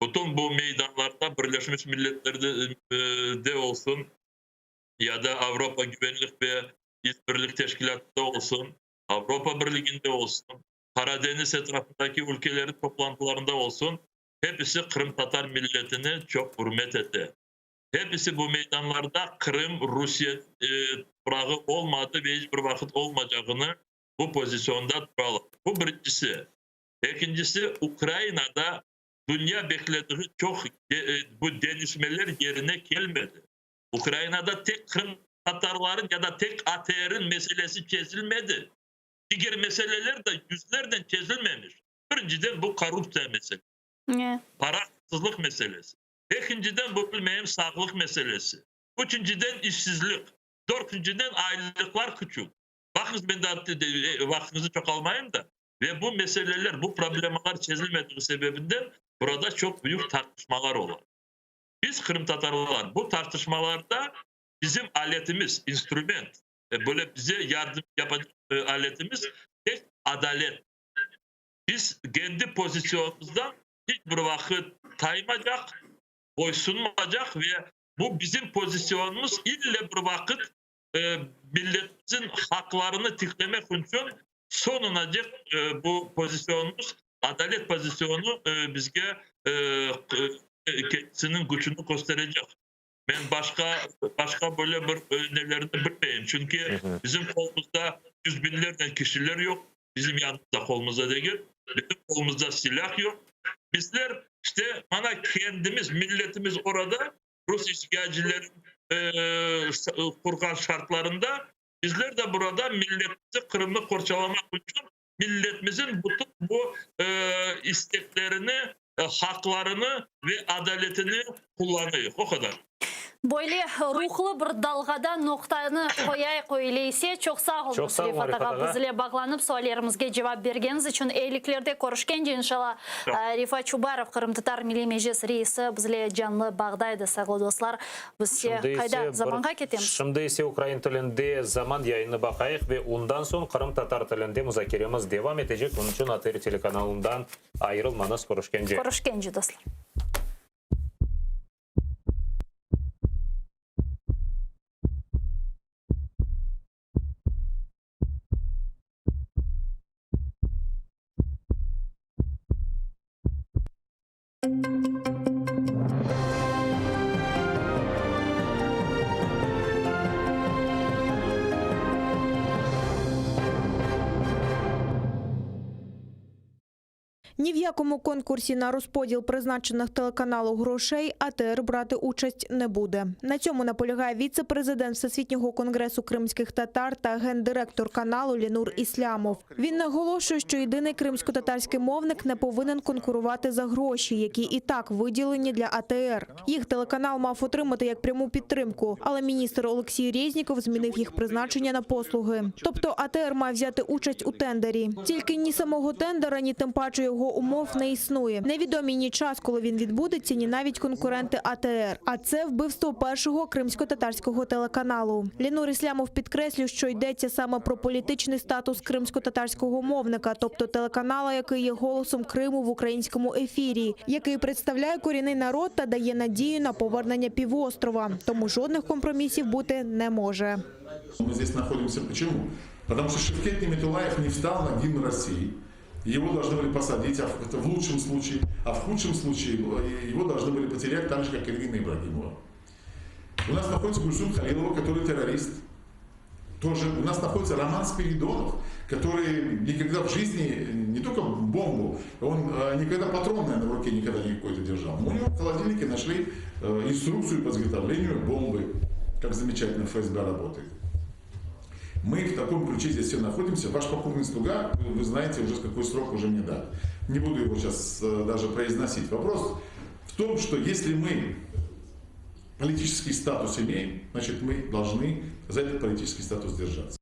[SPEAKER 20] Bütün bu meydanlarda Birleşmiş Milletler'de olsun ya da Avrupa Güvenlik ve İşbirlik Teşkilatı'nda olsun, Avrupa Birliği'nde olsun, Karadeniz etrafındaki ülkelerin toplantılarında olsun, hepsi Kırım Tatar milletini çok hürmet etti. Hepsi bu meydanlarda Kırım, Rusya toprağı olmadı ve hiçbir vakit olmayacağını bu pozisyonda duralım. Bu birincisi. İkincisi, Ukrayna'da dünya beklediği çok bu denişmeler yerine gelmedi. Ukrayna'da tek Kırım Tatarların ya da tek ATR'in meselesi çözülmedi. Diğer meseleler de yüzlerden çözülmemiş. Birinciden bu korrupsiya meselesi. Parasızlık meselesi. İkinciden bu bilmeyim sağlık meselesi. Üçüncüden işsizlik. Dördüncüden aylıklar küçük. Bakınız ben de vaktinizi çok almayayım da. Ve bu meseleler, bu problemler çözülmediği sebebinden burada çok büyük tartışmalar olur. Biz Kırım Tatarlılar bu tartışmalarda bizim aletimiz, instrument, böyle bize yardım yapacak aletimiz tek adalet. Biz kendi pozisyonumuzdan hiçbir vakit taymayacak, boysunmayacak ve bu bizim pozisyonumuz ille bir vakit milletimizin haklarını tiklemek için sonuna dek bu pozisyonumuz, adalet pozisyonu bizge kendisinin gücünü gösterecek. Ben başka böyle bir önerilerini bilmeyeyim. Çünkü bizim kolumuzda yüz binlerden kişiler yok. Bizim yanımızda kolumuzda değil. Bizim kolumuzda silah yok. Bizler işte bana kendimiz, milletimiz orada Rus işgalcilerin kurgan şartlarında bizler de burada milletimizi Kırım'ı korçalamak için milletimizin bütün bu isteklerini, haklarını ve adaletini kullanıyor. O kadar.
[SPEAKER 1] Böyle ruhlu bir dalgada noktani koyay koyuleyse çok sağ olun Rifat ağa bizle bağlanıp suallarımızga cevap bergeniz için eyliklerde görüşkence inşallah. Rifat Çubarov Kırım Tatar Milli Meclis reisi bizle canlı bağdaydı sağlı dostlar. Biz kayda zamanға ketemiz.
[SPEAKER 2] Şimdi ise Ukrayna tilinde zaman yayını bakayıq ve ondan sonra Kırım Tatar tilinde müzakeremiz devam edecek. Onun için ATR telekanalından ayrılmanız görüşkence.
[SPEAKER 1] Görüşkence dostlar.
[SPEAKER 12] Ні в якому конкурсі на розподіл призначених телеканалу грошей АТР брати участь не буде. На цьому наполягає віце-президент Всесвітнього конгресу кримських татар та гендиректор каналу Ленур Іслямов. Він наголошує, що єдиний кримсько-татарський мовник не повинен конкурувати за гроші, які і так виділені для АТР. Їх телеканал мав отримати як пряму підтримку, але міністр Олексій Резніков змінив їх призначення на послуги. Тобто АТР має взяти участь у тендері. Тільки ні самого тендера, ні тим паче його умов не існує. Невідомі ні час, коли він відбудеться, ні навіть конкуренти АТР. А це вбивство першого кримсько-татарського телеканалу. Ленур Іслямов підкреслює, що йдеться саме про політичний статус кримсько-татарського мовника, тобто телеканала, який є голосом Криму в українському ефірі, який представляє корінний народ та дає надію на повернення півострова. Тому жодних компромісів бути не може.
[SPEAKER 13] Мы здесь находимся почему? Потому что Шевкет Неметулаев не встал на гимн России. Его должны были посадить, это в лучшем случае, а в худшем случае его должны были потерять так же, как Ирина Ибрагимова. У нас находится Гульсум Халилова, который террорист. Тоже у нас находится Роман Спиридонов, который никогда в жизни, не только бомбу, он никогда патрон, наверное, в руке никогда не какой-то держал. Но у него в холодильнике нашли инструкцию по изготовлению бомбы, как замечательно ФСБ работает. Мы в таком ключе здесь все находимся. Ваш покойный слуга, вы знаете уже, какой срок уже мне дали. Не буду его сейчас даже произносить. Вопрос в том, что если мы политический статус имеем, значит мы должны за этот политический статус держаться.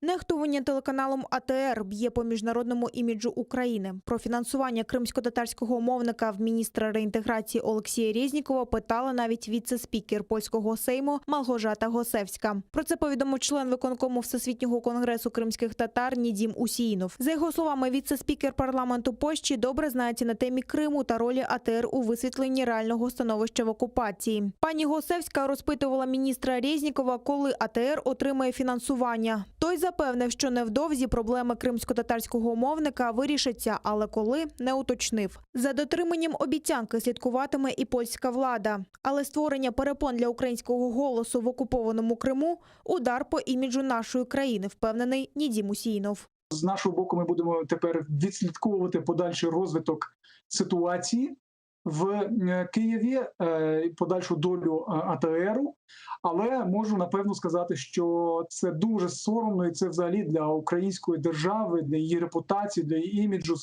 [SPEAKER 12] Нехтування телеканалом АТР б'є по міжнародному іміджу України. Про фінансування кримсько-татарського мовника в міністра реінтеграції Олексія Резнікова питала навіть віце-спікер польського Сейму Малгожата Госевська. Про це повідомив член виконкому Всесвітнього конгресу кримських татар Нідім Усіїнов. За його словами, віце-спікер парламенту Польщі добре знається на темі Криму та ролі АТР у висвітленні реального становища в окупації. Пані Госевська розпитувала міністра Резнікова, коли АТР отримає фінансування. Той запевнив, що невдовзі проблеми кримсько-татарського мовника вирішаться, але коли – не уточнив. За дотриманням обіцянки слідкуватиме і польська влада. Але створення перепон для українського голосу в окупованому Криму – удар по іміджу нашої країни, впевнений Нідім Усіїнов.
[SPEAKER 6] З нашого боку ми будемо тепер відслідковувати подальший розвиток ситуації в Києві подальшу долю АТРу, але можу напевно сказати, що це дуже соромно, і це взагалі для української держави, для її репутації, для її іміджу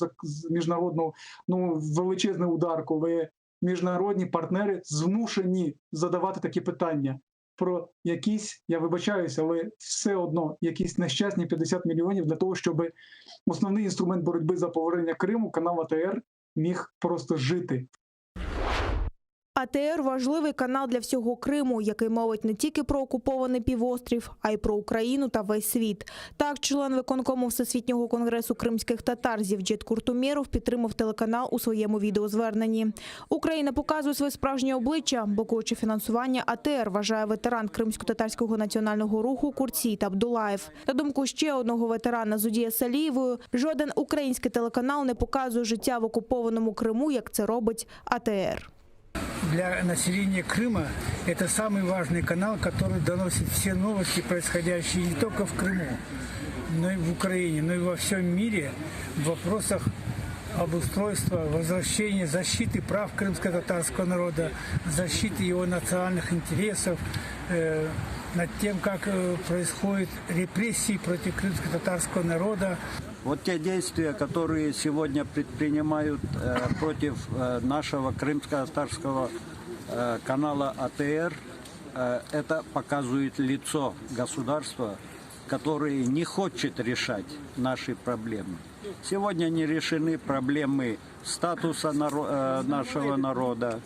[SPEAKER 6] міжнародного, величезний удар, коли міжнародні партнери змушені задавати такі питання про якісь, я вибачаюся, але все одно якісь нещасні 50 мільйонів для того, щоб основний інструмент боротьби за повернення Криму, канал АТР, міг просто жити.
[SPEAKER 12] АТР – важливий канал для всього Криму, який мовить не тільки про окупований півострів, а й про Україну та весь світ. Так, член виконкому Всесвітнього конгресу кримських татар Зевджет Куртумєров підтримав телеканал у своєму відеозверненні. Україна показує своє справжнє обличчя, блокуючи фінансування АТР, вважає ветеран кримсько-татарського національного руху Куртсійт Абдулаєв. На думку ще одного ветерана Зудія Салієвої, жоден український телеканал не показує життя в окупованому Криму, як це робить АТР.
[SPEAKER 14] Для населения Крыма это самый важный канал, который доносит все новости, происходящие не только в Крыму, но и в Украине, но и во всем мире в вопросах обустройства, возвращения, защиты прав крымско-татарского народа, защиты его национальных интересов, над тем, как происходят репрессии против крымско-татарского народа.
[SPEAKER 15] Вот те действия, которые сегодня предпринимают против нашего крымско-татарского канала АТР, это показывает лицо государства, которое не хочет решать наши проблемы. Сегодня не решены проблемы статуса нашего народа.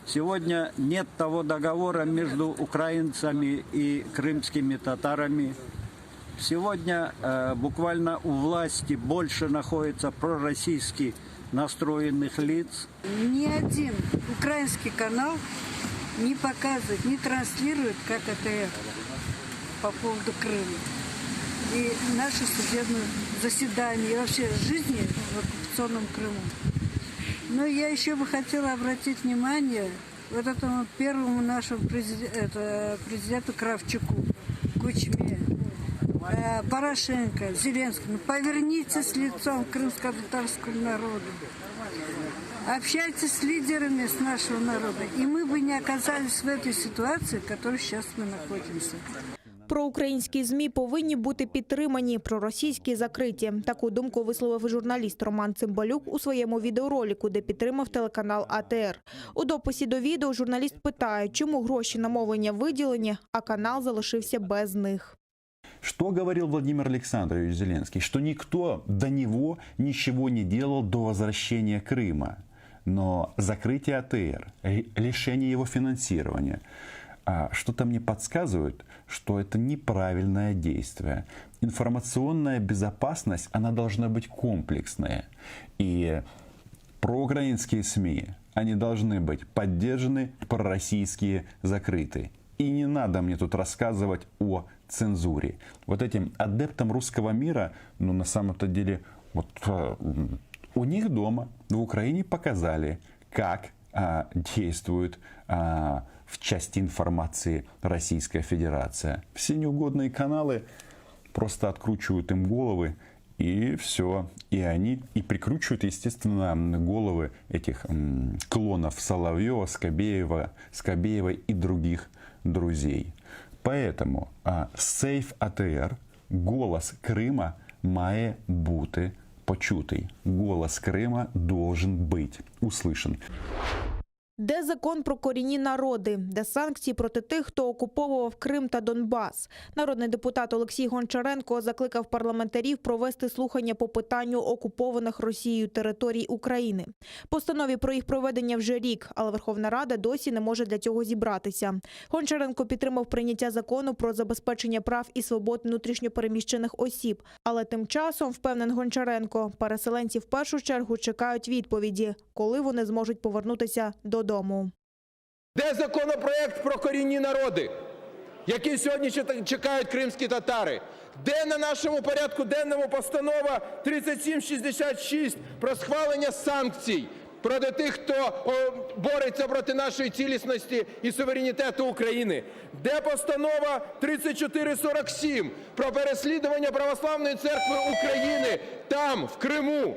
[SPEAKER 15] Сегодня нет того договора между украинцами и крымскими татарами. Сегодня буквально у власти больше находится пророссийски настроенных лиц.
[SPEAKER 16] Ни один украинский канал не показывает, не транслирует, как АТР по поводу Крыма. И наши судебные заседания, и вообще жизни в оккупационном Крыму. Но я еще бы хотела обратить внимание вот этому первому нашему президенту Кравчуку, Кучме, Порошенко, Зеленскому. Повернитесь с лицом к крымско-татарскому народу. Общайтесь с лидерами с нашего народа. И мы бы не оказались в этой ситуации, в которой сейчас мы находимся.
[SPEAKER 12] Проукраїнські ЗМІ повинні бути підтримані, проросійські – закриті. Таку думку висловив журналіст Роман Цимбалюк у своєму відеоролику, де підтримав телеканал АТР. У дописі до відео журналіст питає, чому гроші на мовлення виділені, а канал залишився без них.
[SPEAKER 17] Что говорил Владимир Александрович Зеленский? Что никто до него ничего не делал до возвращения Крыма. Но закрытие АТР, лишение его финансирования, что-то мне подсказывает, что это неправильное действие. Информационная безопасность, она должна быть комплексная. И проукраинские СМИ, они должны быть поддержаны, пророссийские закрыты. И не надо мне тут рассказывать о цензуре. Вот этим адептам русского мира, ну на самом-то деле, вот у них дома в Украине показали, как действует в части информации Российская Федерация. Все неугодные каналы просто откручивают им головы, и все. И они и прикручивают, естественно, головы этих клонов Соловьева, Скобеева и других друзей. Поэтому Сейф АТР, голос Крима має бути почутий. Голос Крима должен быть услышан.
[SPEAKER 12] Де закон про корінні народи? Де санкції проти тих, хто окуповував Крим та Донбас? Народний депутат Олексій Гончаренко закликав парламентарів провести слухання по питанню окупованих Росією територій України. Постанові про їх проведення вже рік, але Верховна Рада досі не може для цього зібратися. Гончаренко підтримав прийняття закону про забезпечення прав і свобод внутрішньопереміщених осіб. Але тим часом, впевнений Гончаренко, переселенці в першу чергу чекають відповіді, коли вони зможуть повернутися додому.
[SPEAKER 8] Де законопроект про корінні народи, який сьогодні чекають кримські татари? Де на нашому порядку денному постанова 3766 про схвалення санкцій проти тих, хто бореться проти нашої цілісності і суверенітету України? Де постанова 3447 про переслідування Православної церкви України там, в Криму?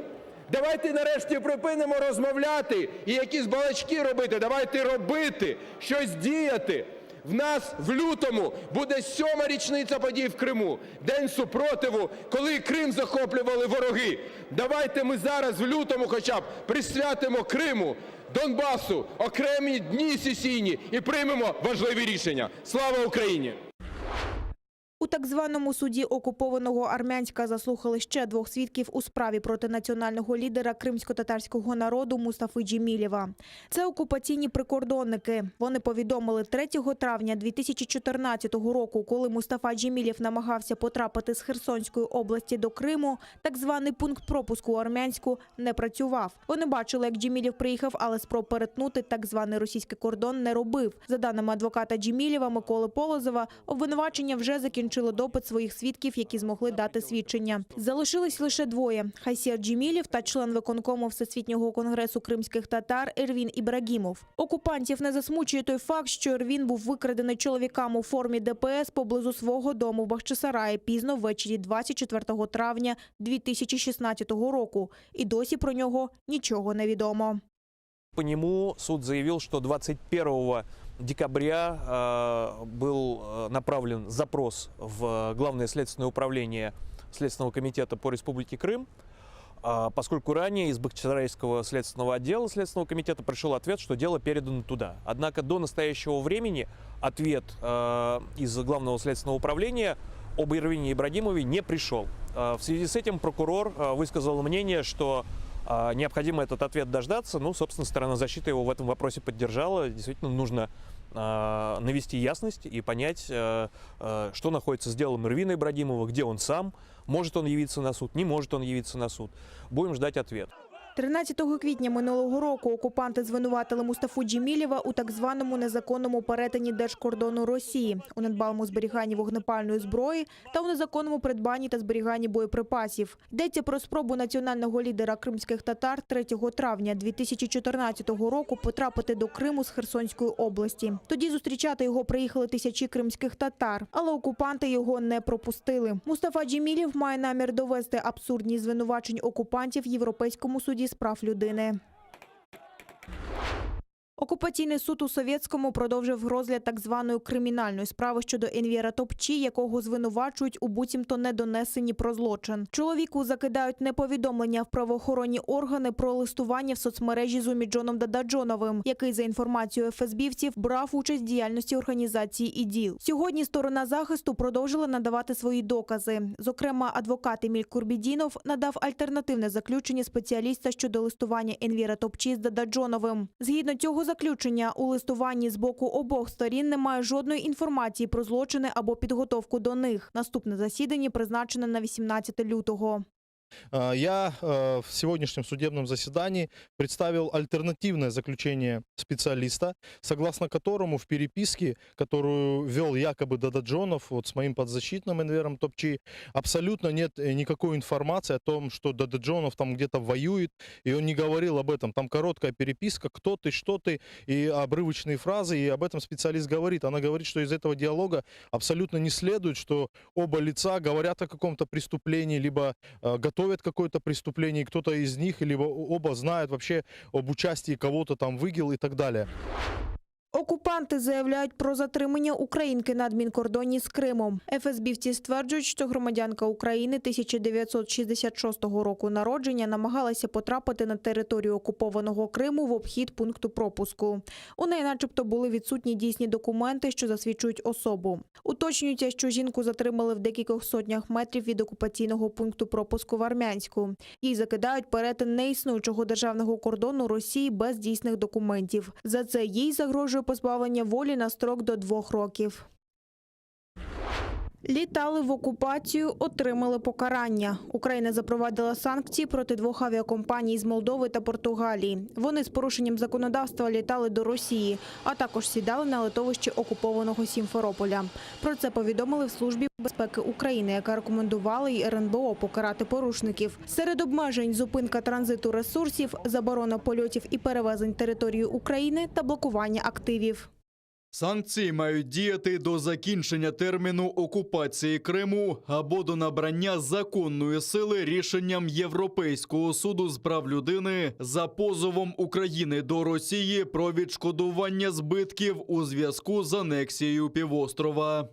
[SPEAKER 8] Давайте нарешті припинимо розмовляти і якісь балачки робити. Давайте робити, щось діяти. В нас в лютому буде 7-ма річниця подій в Криму. День супротиву, коли Крим захоплювали вороги. Давайте ми зараз в лютому хоча б присвятимо Криму, Донбасу окремі дні сесійні і приймемо важливі рішення. Слава Україні!
[SPEAKER 12] У так званому суді окупованого Армянська заслухали ще 2 свідків у справі проти національного лідера кримсько-татарського народу Мустафи Джемілєва. Це окупаційні прикордонники. Вони повідомили 3 травня 2014 року, коли Мустафа Джемілєв намагався потрапити з Херсонської області до Криму, так званий пункт пропуску у Армянську не працював. Вони бачили, як Джемілєв приїхав, але спроб перетнути так званий російський кордон не робив. За даними адвоката Джемілєва Миколи Полозова, обвинувачення вже закінчили допит своїх свідків, які змогли дати свідчення. Залишились лише 2 – Хайсір Джемілєв та член виконкому Всесвітнього конгресу кримських татар Ервін Ібрагімов. Окупантів не засмучує той факт, що Ервін був викрадений чоловіками у формі ДПС поблизу свого дому в Бахчисараї пізно ввечері 24 травня 2016 року. І досі про нього нічого не відомо.
[SPEAKER 18] По нему суд заявил, что 21 декабря был направлен запрос в Главное следственное управление Следственного комитета по Республике Крым, поскольку ранее из Бахчисарайского следственного отдела Следственного комитета пришел ответ, что дело передано туда. Однако до настоящего времени ответ из Главного следственного управления об Эрвине Ибрагимове не пришел. В связи с этим прокурор высказал мнение, что необходимо этот ответ дождаться. Ну, собственно, сторона защиты его в этом вопросе поддержала. Действительно, нужно навести ясность и понять, что находится с делом Эрвина Ибрагимова, где он сам, может он явиться на суд, не может он явиться на суд. Будем ждать ответ.
[SPEAKER 12] 13 квітня минулого року окупанти звинуватили Мустафу Джемілєва у так званому незаконному перетині держкордону Росії, у недбалому зберіганні вогнепальної зброї та у незаконному придбанні та зберіганні боєприпасів. Йдеться про спробу національного лідера кримських татар 3 травня 2014 року потрапити до Криму з Херсонської області. Тоді зустрічати його приїхали тисячі кримських татар, але окупанти його не пропустили. Мустафа Джемілєв має намір довести абсурдність звинувачень окупантів Європейському суді з прав людини. Окупаційний суд у Совєтському продовжив розгляд так званої кримінальної справи щодо Енвера Топчі, якого звинувачують у буцімто недонесенні про злочин. Чоловіку закидають неповідомлення в правоохоронні органи про листування в соцмережі з Уміджоном Дададжоновим, який, за інформацією ФСБівців, брав участь в діяльності організації ІДІЛ. Сьогодні сторона захисту продовжила надавати свої докази. Зокрема, адвокат Еміль Курбідінов надав альтернативне заключення спеціаліста щодо листування Енвера Топчі з Дададжоновим. Згідно цього заключення, у листуванні з боку обох сторін немає жодної інформації про злочини або підготовку до них. Наступне засідання призначене на 18 лютого.
[SPEAKER 21] Я в сегодняшнем судебном заседании представил альтернативное заключение специалиста, согласно которому в переписке, которую вел якобы Дададжонов вот с моим подзащитным Энвером Топчи, абсолютно нет никакой информации о том, что Дададжонов там где-то воюет, и он не говорил об этом. Там короткая переписка, кто ты, что ты, и обрывочные фразы, и об этом специалист говорит. Она говорит, что из этого диалога абсолютно не следует, что оба лица говорят о каком-то преступлении, либо готовят какое-то преступление, и кто-то из них, либо оба знают вообще об участии кого-то там в ИГИЛ и так далее.
[SPEAKER 12] Окупанти заявляють про затримання українки на адмінкордоні з Кримом. ФСБівці стверджують, що громадянка України 1966 року народження намагалася потрапити на територію окупованого Криму в обхід пункту пропуску. У неї начебто були відсутні дійсні документи, що засвідчують особу. Уточнюється, що жінку затримали в декількох сотнях метрів від окупаційного пункту пропуску в Армянську. Їй закидають перетин неіснуючого державного кордону Росії без дійсних документів. За це їй загрожує позбавлення волі на строк до 2 років. Літали в окупацію, отримали покарання. Україна запровадила санкції проти 2 авіакомпаній з Молдови та Португалії. Вони з порушенням законодавства літали до Росії, а також сідали на литовищі окупованого Сімферополя. Про це повідомили в Службі безпеки України, яка рекомендувала й РНБО покарати порушників. Серед обмежень – зупинка транзиту ресурсів, заборона польотів і перевезень територією України та блокування активів.
[SPEAKER 19] Санкції мають діяти до закінчення терміну окупації Криму або до набрання законної сили рішенням Європейського суду з прав людини за позовом України до Росії про відшкодування збитків у зв'язку з анексією півострова.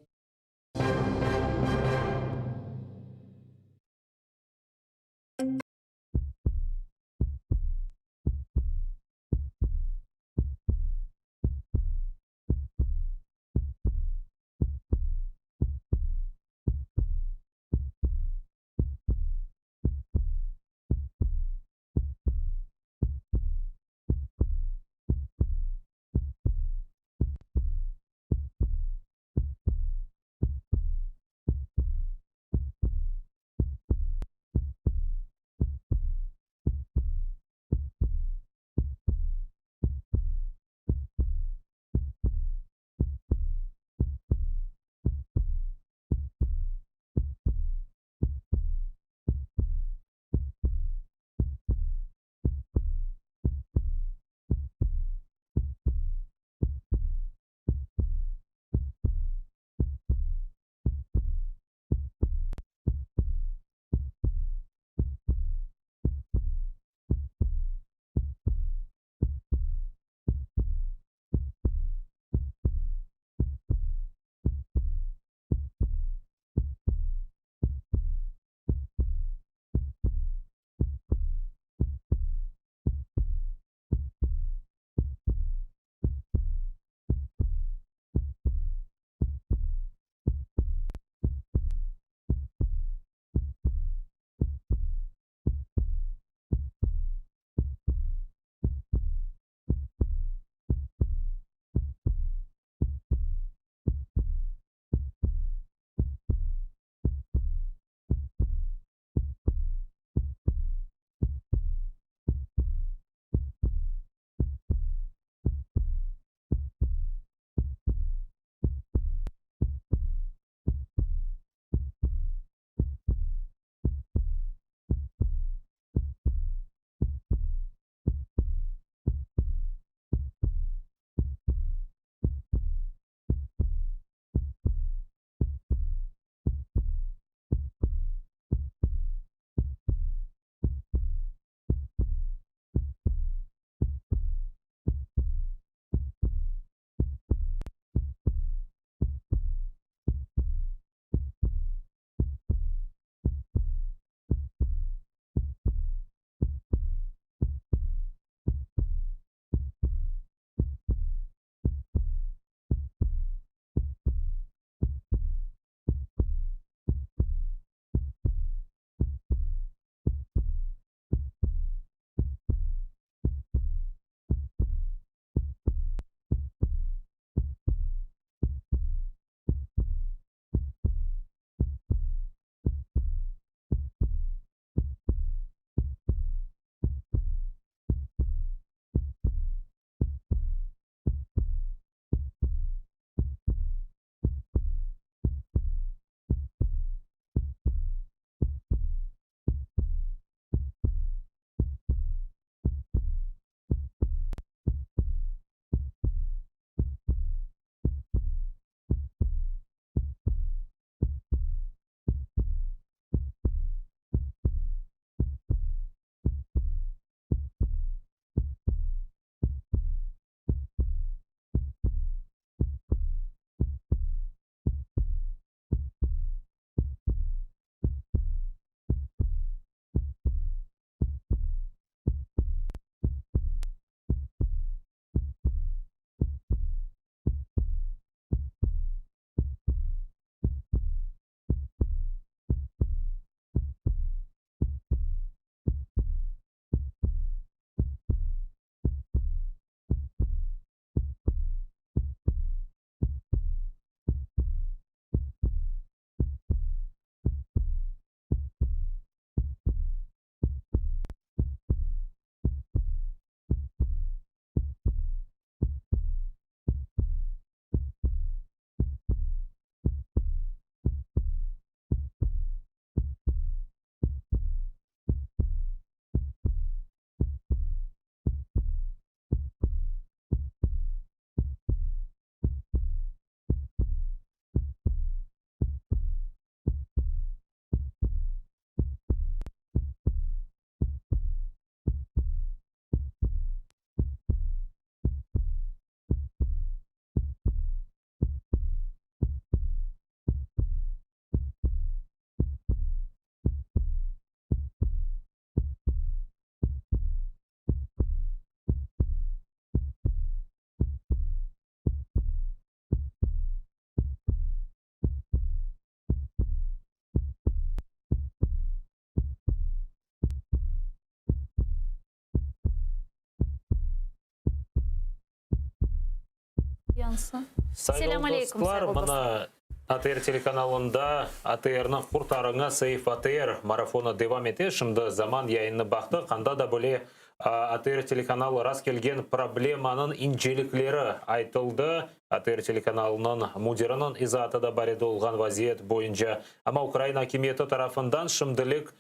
[SPEAKER 1] Селям алейкум,
[SPEAKER 2] Достар,
[SPEAKER 1] достар.
[SPEAKER 2] мына АТР телеканалында АТР-ны Құртарыңа Сейф АТР марафоны девам ете. Шымды заман яйынны бақты. Қанда да бөле АТР телеканалы рас келген проблеманың инжеліклері айтылды. АТР телеканалының мудирінің изаты да бар еді олған вазиет бойынша. Ама Украина хакимиеті тарафындан шымдылық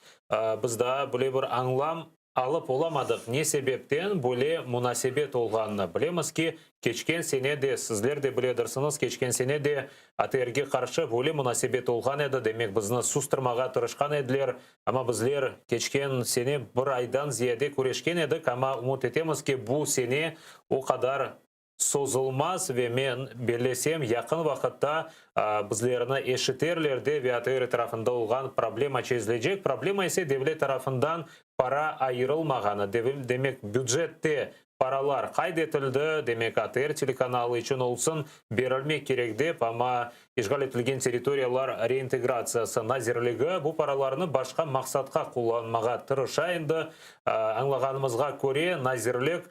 [SPEAKER 2] бізда бөле бір аңлам алып оламадық. Не себептен бөле мұнасебет олғанны білеміз ки, кечкен сене де, сізлер де біледірсіңіз, кечкен сене де АТР-ге қаршы бөле мұнасебет олған еді. Демек бізді сустырмаға тұрышқан еділер. Ама біздер кечкен сене бір айдан зияде көрешкен едік. Ама ұмыт етеміз ки, бұл сене о қадар созылмас ве мен белесем яқын вақытта біздеріні ешітерлерде ве АТР тарафында олған проблема чезілежек. Проблема есе девлет тарафындан пара айырылмағаны. Демек бюджетте паралар қайдетілді, демек АТР телеканалы үшін олсын берілмек керек деп, ама ишғал етілген территориялар реинтеграциясы назирлігі бұл параларыны башқа мақсатқа қолданмаға тырышайынды. Аңлағанымызға көре назирлік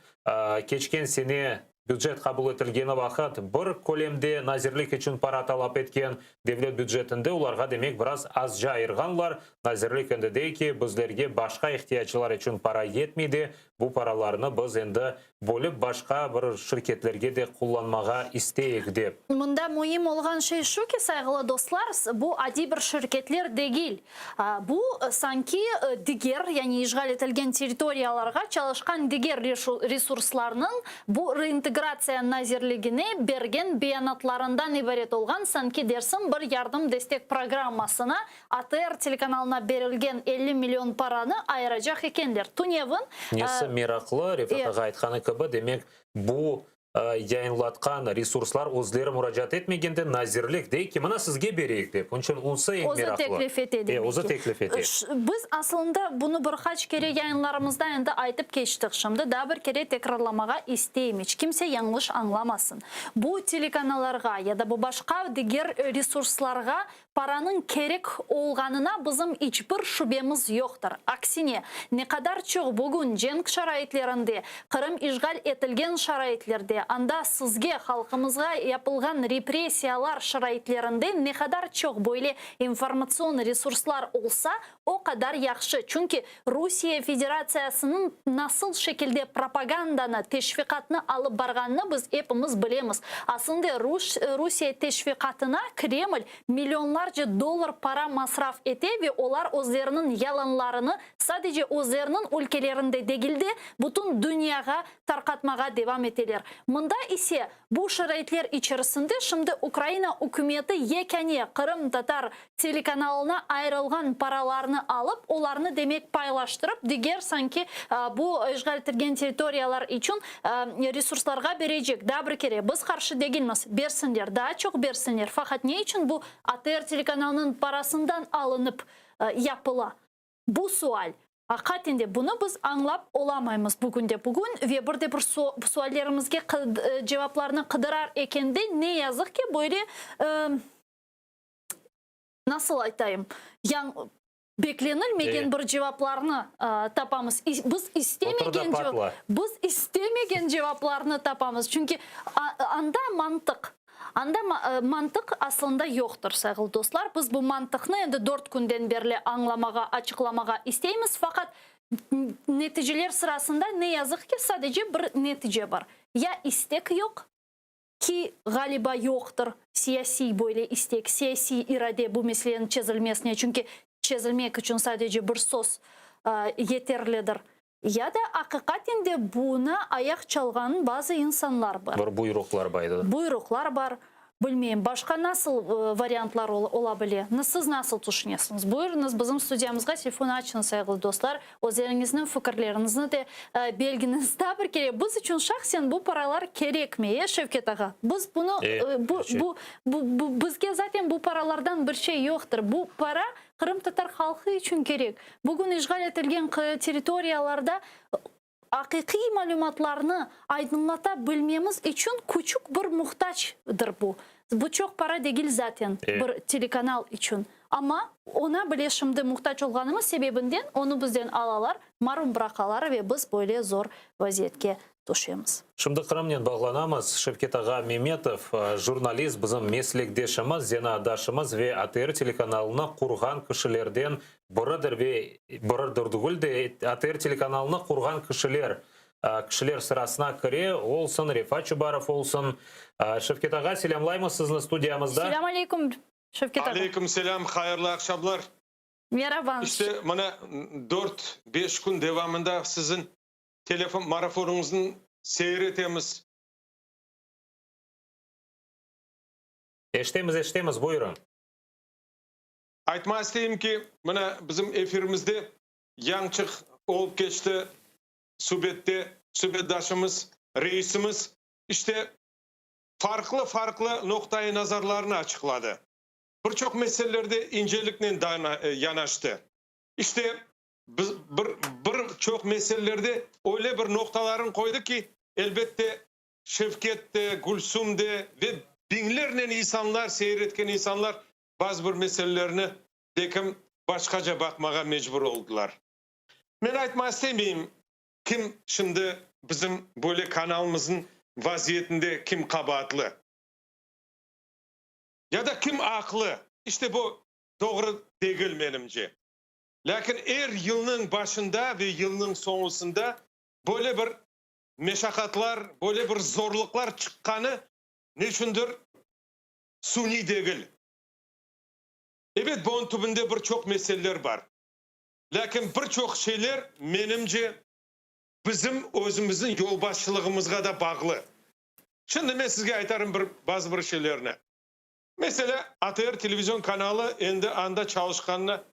[SPEAKER 2] кечкен сене бюджет қабыл етілгені вақыт бір көлемде назирлік үшін пара талап еткен девлет бюджетінде оларға демек біраз аз жайырғанлар. Назирлік енді дейке біздерге башқа ихтиячылар үшін пара етмейді. Бұл параларыны біз енді бөліп башқа бір шirketlерге де қолданмаға істейік деп.
[SPEAKER 1] Мұнда мұйым олған шей шуке, сайғылы достар, бұл ади бір шirketlер дегіл. Бұл санки дегер, яғни ишғал етілген территорияларға çalışқан дегер ресурсларының бұл реинтеграция назирлігіне берген биянатларындан ибарет олған санки дерсін бір ярдым дестек программасына АТР телеканалына берілген 50 миллион параны айырacak екендер. Туневін
[SPEAKER 2] Мирақлы, Рефатаға айтқаны кібі, демек бұл яйынлатқан ресурслар өзлері мұражат етмегенде назирлік дейкі, мұна сізге берейік деп. Оншын онсы ең мирақлы. Өзі теклиф ете.
[SPEAKER 1] Біз асылында бұны бір қач кере яйынларымызда енді айтып кештік шымды, да бір кере текрарламаға істеймеч. Кімсе яңлыш аңламасын. Бұл телеканаларға, яда бұл башқа дегер ресурсларға параның керек олғанына бізім ичбір шубеміз yoqtır. Aksine, ne kadar çok bugün cenk şarayetlerinde, Kırım işgal etilgen şarayetlerde, anda sizge halkımızga yapılgan represiyalar şarayetlerinde ne kadar çok böyle informasyon resurslar olsa o kadar yaxşı. Çünkü Rusya Federasyasının nasıl şekilde propagandаны, teşvikatını alıp barganını biz hepimiz bilemiz. Aslında Rusya teşvikatına Kreml milyonlarca dolar para masraf ete ve onlar özlerinin yalanlarını sadece özlerinin ülkelerinde değil de bütün dünyaya tarqatmağa devam eteler. Mında ise bu şarayetler içerisinde şimdi Ukrayna hükümeti yekeni Kırım Tatar telekanalına ayrılgan paralarını alıp onlarını demek paylaştırıp diğer sanki bu işgal ettirilgen teritoriyalar için resurslarga verecek. Da bir kere biz karşı değiliz. Bersinler, daha çok bersinler. Fakat ne için bu ATR telekanalının parasından alınıp yapıla? Bu sual. Hakikaten bunu biz anlap olamayız bugün de bugün ve burada bir suallerimizge cevaplarını kıdırar ekende ne yazık ki böyle nasıl aytayım? Yani beklenilmegen bir cevaplarını tapamız. Biz istemegen cevaplarını tapamız. Çünkü anda mantık aslında yoktur sevgili dostlar. Biz bu mantıkını endi 4 günden beri anlamağa, açıklamağa isteyimiz. Fakat neticeler sırasında ne yazık ki sadece bir netice var. Ya istek yok ki galiba yoktur. Siyasi böyle istek, siyasi irade bu meselenin çözülmesine. Çünkü çözülmek için sadece bir söz yeterlidir. Ya da hakikaten de buna ayak çalgan bazı insanlar var.
[SPEAKER 2] Var buyruklar baydı.
[SPEAKER 1] Buyruklar var. Bilmeyeyim, başka nasıl variantlar olabilir? Siz nasıl düşünüyorsunuz? Buyurunuz bizim stüdyamızga telefon açın sevgili dostlar. Özlerinizin fikirlerinizni de belginizde bir kere. Biz için şahsen bu paralar gerek mi Şevket Ağa? Biz bunu, bizge zaten bu paralardan bir şey yoktur. Bu para Kırım Tatar halkı için gerek. Bugün işgal edilgen teritoriyalarda hakiki malumatlarını aydınlatabilmemiz için küçük bir muhtaçtır bu. Bu çok para değil zaten bir telekanal için. Ama ona bilешімді muhtaç olganımız sebebindен onu bizden alalar, marun bırakalar ve biz böyle zor vaziyetke düşüyoruz.
[SPEAKER 2] Шымды қырымнен бағланамыз. Шевкет аға Меметов, журналист, біздің меслектешіміз, зена адашымыз ве АТР телеканалына құрған кішілерден бұрыдыр ве бұрыдырдығылды АТР телеканалына құрған кішілер сырасына кіре, олсын Рефат Чубаров олсын. Шевкет аға, селямлаймыз сізні студиямызда.
[SPEAKER 1] Селям алейкум, Шевкет аға.
[SPEAKER 3] Алейкум селям, хайырлы akşamlar.
[SPEAKER 1] Merhaba.
[SPEAKER 3] İşte bana 4-5 gün devamında sizin telefon marafonunuzun seyretemiz.
[SPEAKER 2] Eştemiz, buyurun.
[SPEAKER 3] Айтма isteyim ki bana bizim efirimizde yançık olup geçti. Sübetdaşımız, reisimiz işte farklı noktayı nazarlarını açıkladı. Birçok meselelerde incelikle yanaştı. İşte birçok meselelerde öyle bir noktaların koydu ki elbette Şevket'te, Gülsüm'de ve binlerle insanlar, seyretken insanlar bazı bir meselelerini dekim başkaca bakmağa mecbur oldular. Ben aytma istemeyeyim kim şimdi bizim böyle kanalımızın vaziyetinde kim kabahatlı ya da kim aklı. İşte bu doğru değil benimce. Lakin yılının başında ve yılının sonrasında böyle bir meşakkatlar, böyle bir zorluklar çıkanı neçindir? Suni değil. Evet, bunun tübünde birçok meseleler var. Lakin birçok şeyler menimce bizim özümüzün yolbaşçılığımızga da bağlı. Şimdi ben sizge aytarım bazı bir şeylerini. Mesela ATR televizyon kanalı endi anda çalışkanına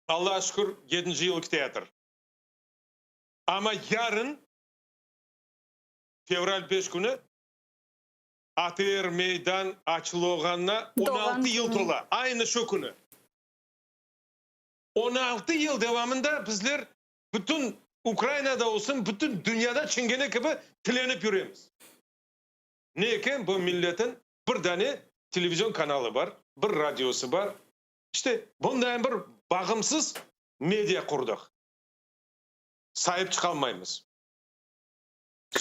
[SPEAKER 3] Allah'a şükür 7. yıllık teatr. Ama yarın fevral 5 günü ATR meydan açılığına 16 yıl tola. Aynı şu günü. 16 yıl devamında bizler bütün Ukrayna'da olsun, bütün dünyada çingene gibi tilenip yürüyoruz. Ne ki bu milletin bir tane televizyon kanalı var, bir radyosu var. İşte bundan bir bağımsız medya kurduk. Sahip çıkalmayız.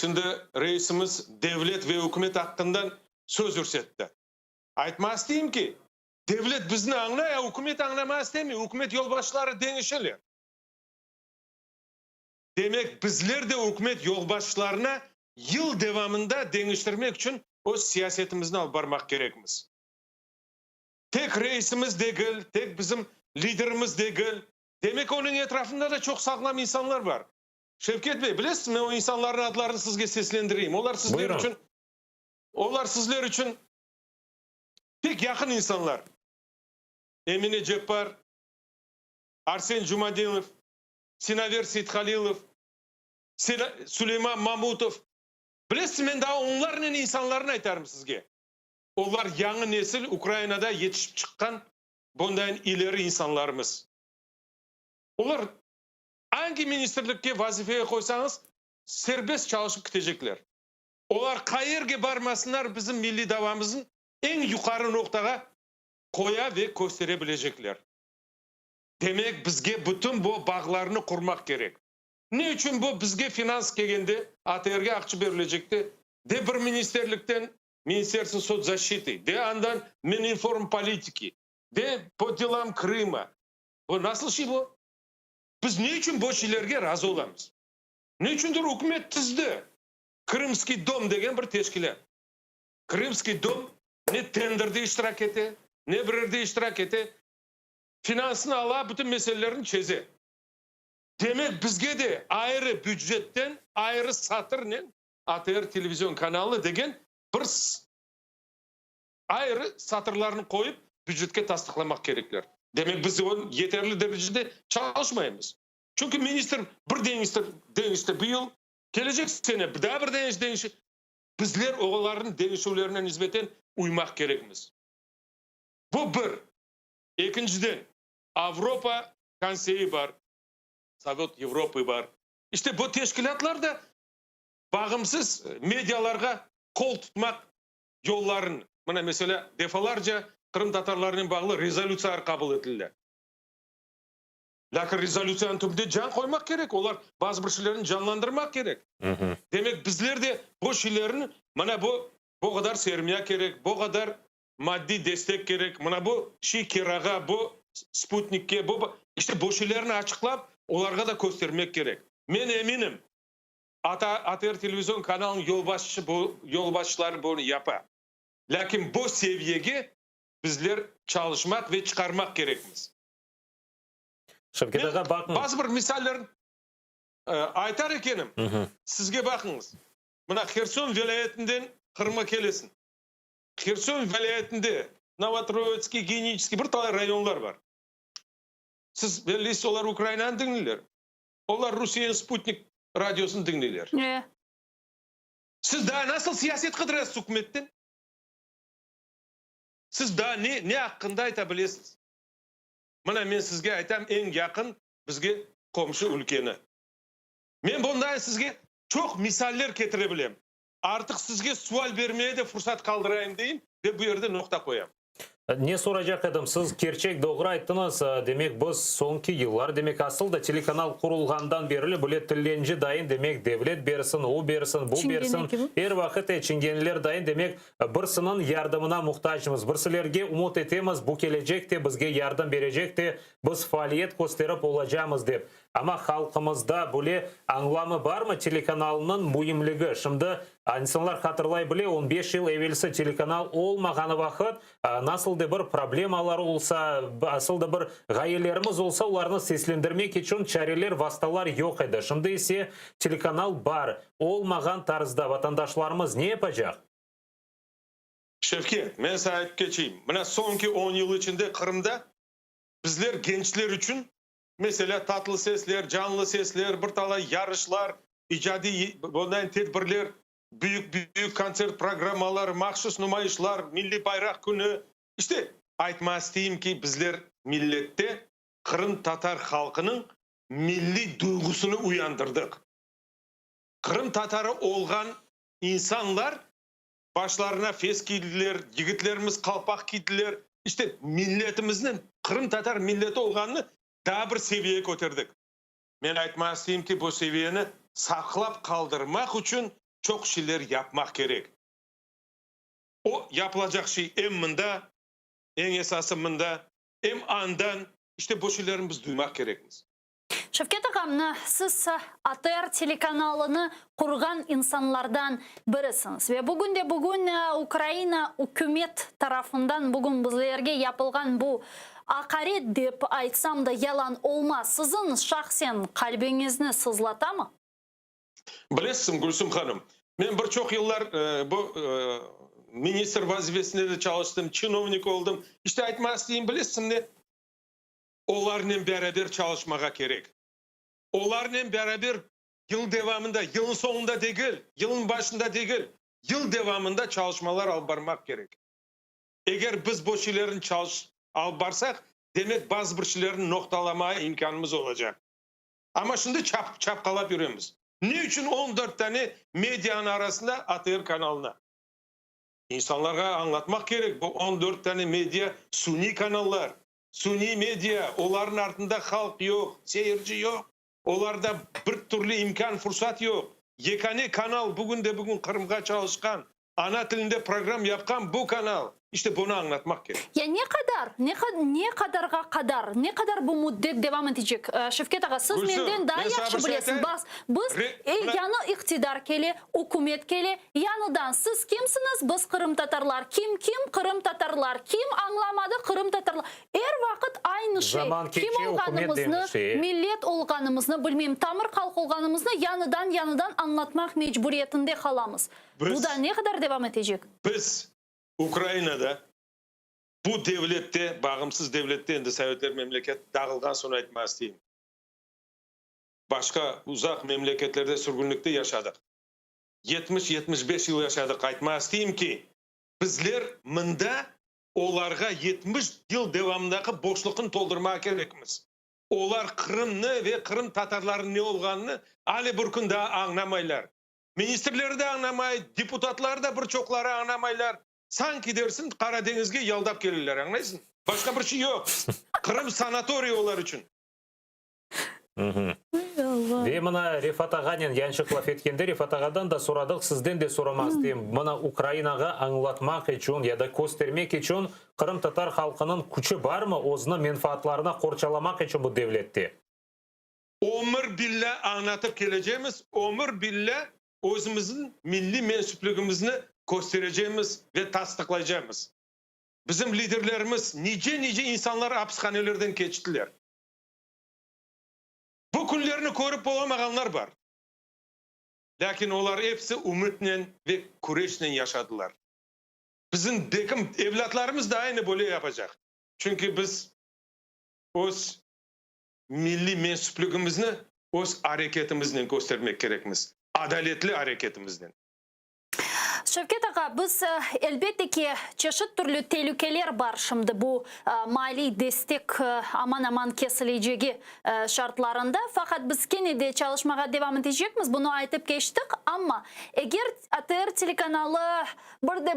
[SPEAKER 3] Şimdi reisimiz devlet ve hükümet hakkından söz yürsetti. Aytmaz diyeyim ki devlet bizni anlaya, hükümet anlamaz demiyor. Hükümet yolbaşları denişeli. Demek bizler de hükümet yolbaşlarına yıl devamında deniştirmek için o siyasetimizden alıp barmak gerekmiz. Tek reisimiz değil, tek bizim liderimiz değil. Demek onun etrafında da çok sağlam insanlar var. Şevket Bey, bilirsiniz mi o insanların adlarını sizge seslendireyim. Onlar sizler için pek yakın insanlar. Emine Ceppar, Arsen Cumadinov, Sinaver Seyithalilov, Süleyman Mamutov. Bilirsiniz, ben daha onların insanlarını aytarım sizge. Onlar yeni nesil Ukrayna'da yetişip çıkan bundan ileri insanlarımız. Onlar hangi ministerlikte vazifeye koysanız serbest çalışıp gidecekler. Onlar kayırge barmasınlar bizim milli davamızın en yukarı noktaya koya ve gösterebilecekler. Demek bizge bütün bu bağlarını kurmak gerek. Ne için bu bizge finans gelgende ATR'ge akçı verilecekti? De bir ministerlikten Министерство соцзащиты, de andan Mininform politiki, de по делам Крыма. Bu nasıl şey bu? Biz ne için bu şeylerge razı olamız? Ne içindir hükümet tizdi? Kırımski Dom degen bir teşkilat. Kırımski Dom ne tenderde iştirak ete, ne birerde iştirak ete, finansını ala bütün meselelerini çöze. Demek bizge de ayrı bütçetten, ayrı satırla ATR televizyon kanalı degen bir ayrı satırlarını koyup bütçetke tasdiklamak gerekler. Demek biz onun yeterli derecede çalışmayız. Çünkü minister bir denişte bu yıl, gelecek sene daha bir denişte bizler oğulların denişulerine nispeten uymak gerekmiz. Bu bir. İkinciden Avrupa Konseyi var, Sovet Avrupa var. İşte bu teşkilatlar da bağımsız medyalarga kol tutmak yollarını. Bana mesela defalarca Kırım Tatarlarının bağlı rezolütsiyalar kabul edildi. Lakin rezolütsiyanın tümünde can koymak gerek. Onlar bazı bir şeylerini canlandırmak gerek. Demek bizler de bu şeylerin bana bu kadar sermaye gerek, bu kadar maddi destek gerek, bana bu şey kiraga, bu Sputnik'e, işte bu şeylerini açıklayıp onlara da göstermek gerek. Ben eminim ATR televizyon kanalının yolbaşçıları bunu yapar. Lakin bu seviyeye bizler çalışmak ve çıkarmak gerekmiz. Bazı bir misallerin aytar ekenim. Sizge bakınız. Buna Kherson vilayetinden Kırım'a kelesin. Kherson vilayetinde Novatrovetsky, Genический bir tane rayonlar var. Siz belli onlar Ukrayna'nın dinliler. Onlar Rusya'nın Sputnik radyosunu dinliler. Siz daha nasıl siyaset kıdırasız hükümetten? Siz daha ne hakkında aytabilirsiniz? Mana men sizge aytam en yakın bizge komşu ülkeni. Men bundan sizge çok misaller getirebilirim. Artık sizge sual vermeye de fırsat kaldırayım deyin ve bu yerde nokta koyayım.
[SPEAKER 2] Ne soracak edim? Siz gerçek doğru ayttınız. Demek biz sonki yıllar demek asıl da telekanal kurulgandan beri böyle tillenci dayın demek devlet bersin, o bersin, bu bersin. Her vakit çingenler dayın demek birsinin yardımına muhtaçımız. Birsilerge umut etemiz bu gelecekte bizge yardım verecekte biz faaliyet gösterip olacağımız dep. Ama halkımızda böyle anlamı var mı telekanalının mühimligi? Şimdi insanlar hatırlay bile 15 yıl evvelsi telekanal olmağanı vakit nasıl da bir problemalar olsa, asıl da bir gayelerimiz olsa onlarını seslendirmek için çareler, vasıtalar yok edi. Şimdi ise telekanal var. Olmagan tarzda vatandaşlarımız ne yapacak?
[SPEAKER 3] Şevket, ben sahip geçeyim. Buna sonki 10 yıl içinde Kırım'da bizler gençler için mesela tatlı sesler, canlı sesler, bir tala yarışlar, icadi bundan tedbirler, büyük konser programalar, mahsus numayışlar, milli bayrak günü. İşte aytmaz diyeyim ki bizler millette Kırım Tatar halkının milli duygusunu uyandırdık. Kırım Tatarı olgan insanlar başlarına fes giydiler, yigitlerimiz kalpak giydiler. İşte milletimizin Kırım Tatar milleti olganını daha bir seviyeye götürdük. Ben aytmaz diyeyim ki bu seviyeni saklap kaldırmak için çok şeyler yapmak gerek. O yapılacak şey en esasında, en andan işte bu şeylerin biz duymak gerekmiz.
[SPEAKER 1] Şevket Ağam, siz ATR telekanalını kurgan insanlardan birisiniz. Ve bugün Ukrayna hükümet tarafından bugün bizlerge yapılgan bu akaret dep aytsam da yalan olmaz. Sizin şahsen kalbinizni sızlata mı?
[SPEAKER 3] Bilesizim Gülsüm Hanım. Ben birçok yıllar bu minister vazifesinde de çalıştım, чиновник oldum. İşte aytmaz diyeyim bilesizim ne? Onlarla beraber çalışmaya gerek. Onlarla beraber yıl devamında, yılın sonunda değil, yılın başında değil, yıl devamında çalışmalar alıp barmak gerek. Eğer biz bu şeylerin alıp barsak, demek bazı bir şeylerin noktalamaya imkanımız olacak. Ama şimdi çapkalap yürüyoruz. Niçin 14 tane medyanın arasında ATR kanalına? İnsanlara anlatmak gerek. Bu 14 tane medya suni kanallar. Suni medya, onların altında halk yok, seyirci yok. Onlarda bir türlü imkan, fırsat yok. Yekane kanal bugün Kırım'ga çalışkan, ana tilinde program yapkan bu kanal. İşte bunu anlatmak gerek.
[SPEAKER 1] Ya ne kadar bu müddet devam edecek? Şevket Ağa, siz menden daha yaxşı bilesiniz. Biz yanı iktidar keli, hükümet keli, yanıdan siz kimsiniz? Biz Kırım Tatarlar. Kim Kırım Tatarlar? Kim anlamadı Kırım Tatarlar? Her vakit aynı şey. Kim olganımızı, millet olganımızı, bilmem tamır halk olganımızı yanıdan anlatmak mecburiyetinde kalamız. Bu da ne kadar devam edecek?
[SPEAKER 3] Biz Ukrayna'da bu devlette, bağımsız devlette endi Sovetler memleket dağılgan sonra aytmaz diyeyim. Başka uzak memleketlerde sürgünlükte yaşadık. 70-75 yıl yaşadık. Aytmaz diyeyim ki bizler mında olarga 70 yıl devamındaki boşluğunu doldurmak gerekmiz. Olar Kırım'ını ve Kırım Tatarların ne olganını ali bir gün daha anlamaylar. Ministerleri de anlamayı, deputatlar da birçokları anlamaylar. sanki dersin Karadeniz'e yaldap gelirler, anlaysın. Başka bir şey yok. Kırım sanatoriy onlar için.
[SPEAKER 2] Ve mına Rifat Ağaның yanlışlıkla etkende Rifat Ağaдан da soradık, sizden de soramaz diyeyim. Mına Ukraynaga anlatmak için ya da göstermek için Kırım Tatar halkının gücü var mı? Özünün menfaatlarına korçalamak için bu devlette.
[SPEAKER 3] Ömür billah anlatıp geleceğimiz, ömür billah özümüzün milli mensuplugumuzni göstereceğimiz ve tasdiklayacağımız. Bizim liderlerimiz nice insanlar hapishanelerden geçtiler. Bu günlerini görüp olamayanlar var. Lakin onlar hepsi umutla ve kureşle yaşadılar. Bizim dekim evlatlarımız da aynı böyle yapacak. Çünkü biz öz milli mensuplugumuzni öz hareketimizle göstermek gerekmiz. Adaletli hareketimizle.
[SPEAKER 1] Şevket Ağa, biz elbette ki çeşit türlü tehlikeler var şimdi bu mali destek aman kesileceği şartlarında. Fakat biz yine de çalışmaya devam edeceğiz. Bunu aytıp geçtik ama eğer ATR telekanalı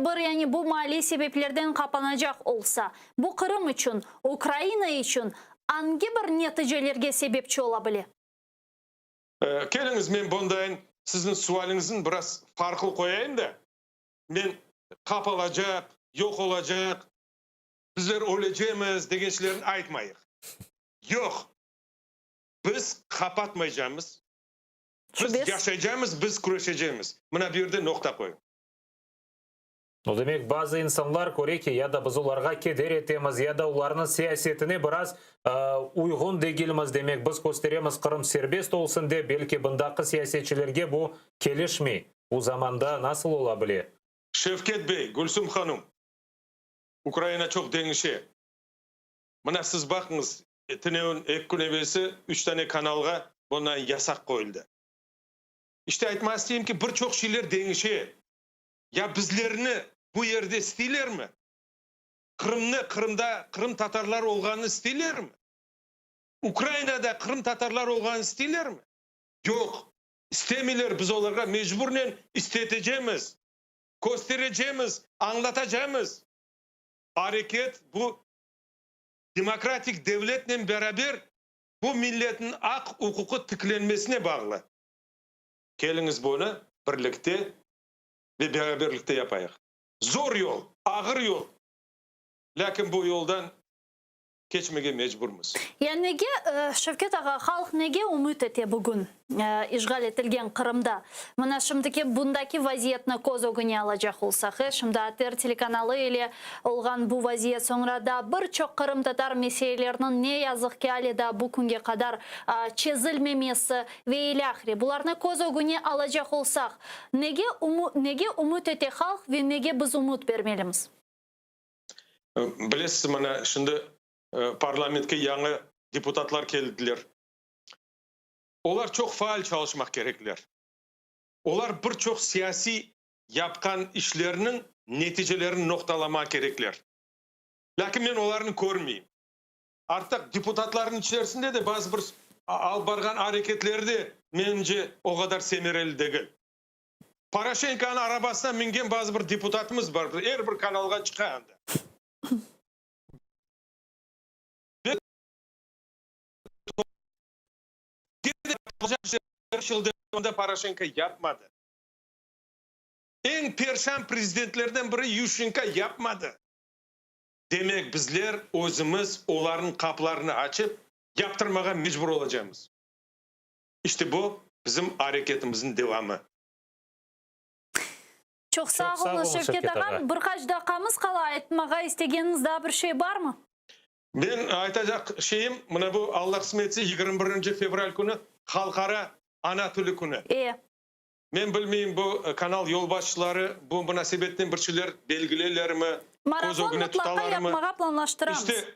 [SPEAKER 1] yani bu mali sebeplerden kapanacak olsa bu Kırım için, Ukrayna için hangi bir neticelerge sebepçi olabilir?
[SPEAKER 3] Keliniz men bundan sizin sualınızın biraz farklı koyayım da. Men kapalacak, yok olacak, bizler öleceğimiz degen şeylerini aytmayıq. Yok. Biz kapatmayacağımız, biz yaşayacağımız, biz kuruşacağımız. Buna bir de nokta koyun.
[SPEAKER 2] O demek bazı insanlar görüyor ki ya da biz onlarga keder etemiz ya da onların siyasetine biraz uygun değilmiz demek. Biz gösteremiz Kırım serbest olsun de belki bundaki siyasetçilerge bu kelişmi. O zamanda nasıl olabilir?
[SPEAKER 3] Şevket Bey, Gülsüm Hanım, Ukrayna çok değişiyor. Buna siz bakınız, ek gün evvelsi 3 tane kanalga bundan yasak koyuldu. İşte aytmak isteyeyim ki birçok şeyler değişiyor. Ya bizlerini bu yerde istiyorlar mi? Kırım'da Kırım Tatarlar olganı istiyorlar mi? Ukrayna'da Kırım Tatarlar olganı istiyorlar mi? Yok. İstemiyorlar, biz onlara mecburen isteteceğimiz, göstereceğimiz, anlatacağımız. Hareket bu demokratik devletle beraber bu milletin hak hukuku tıklenmesine bağlı. Geliniz bunu birlikte ve beraberlikte yapayıq. Zor yol, ağır yol. Lakin bu yoldan geçmeye mecburmuz.
[SPEAKER 1] Yani nege Şevket Ağa, halk nege umut ete bugün işgal etilgen Kırım'da? Mına şimdiki bundaki vaziyetini koz ogüne alacak olsak, şimdi ATR telekanalı ile olgan bu vaziyet sonra da birçok Kırım Tatar meselelerinin ne yazık ki da bu günge kadar çözülmemesi ve ilahri. Bularını koz ogüne alacak olsak, nege umut ete halk ve nege biz umut vermelimiz?
[SPEAKER 3] Bilesiz, mana şimdi parlamentke yangi deputatlar keldiler. Olar çok faal çalışmak gerekler. Olar birçok siyasi yapkan işlerinin neticelerini noktalamak gerekler. Lakin men olarını görmeyeyim. Artık deputatların içerisinde de bazı bir albargan hareketleri de menimce o kadar semereli değil. Poroshenko'nun arabasına mingen bazı bir deputatımız var. Her bir kanalga çıkan. Yılda Poroshenko yapmadı. En perşan prezidentlerden biri Yushchenko yapmadı. Demek bizler özümüz onların kapılarını açıp yaptırmağa mecbur olacağımız. İşte bu bizim hareketimizin devamı.
[SPEAKER 1] Çok sağ olun Şevket Ağa. Birkaç dakikamız kala aytmağa istegeniniz daha bir şey var mı?
[SPEAKER 3] Ben aytacak şeyim, buna bu Allah kısmetse 21. fevral günü Halkara Ana Tili günü. Men bilmeyeyim bu kanal yolbaşçıları bu münasebetten bir şeyler belgilerler mi?
[SPEAKER 1] Marafon mutlaka yapmağa planlaştıramız.
[SPEAKER 3] İşte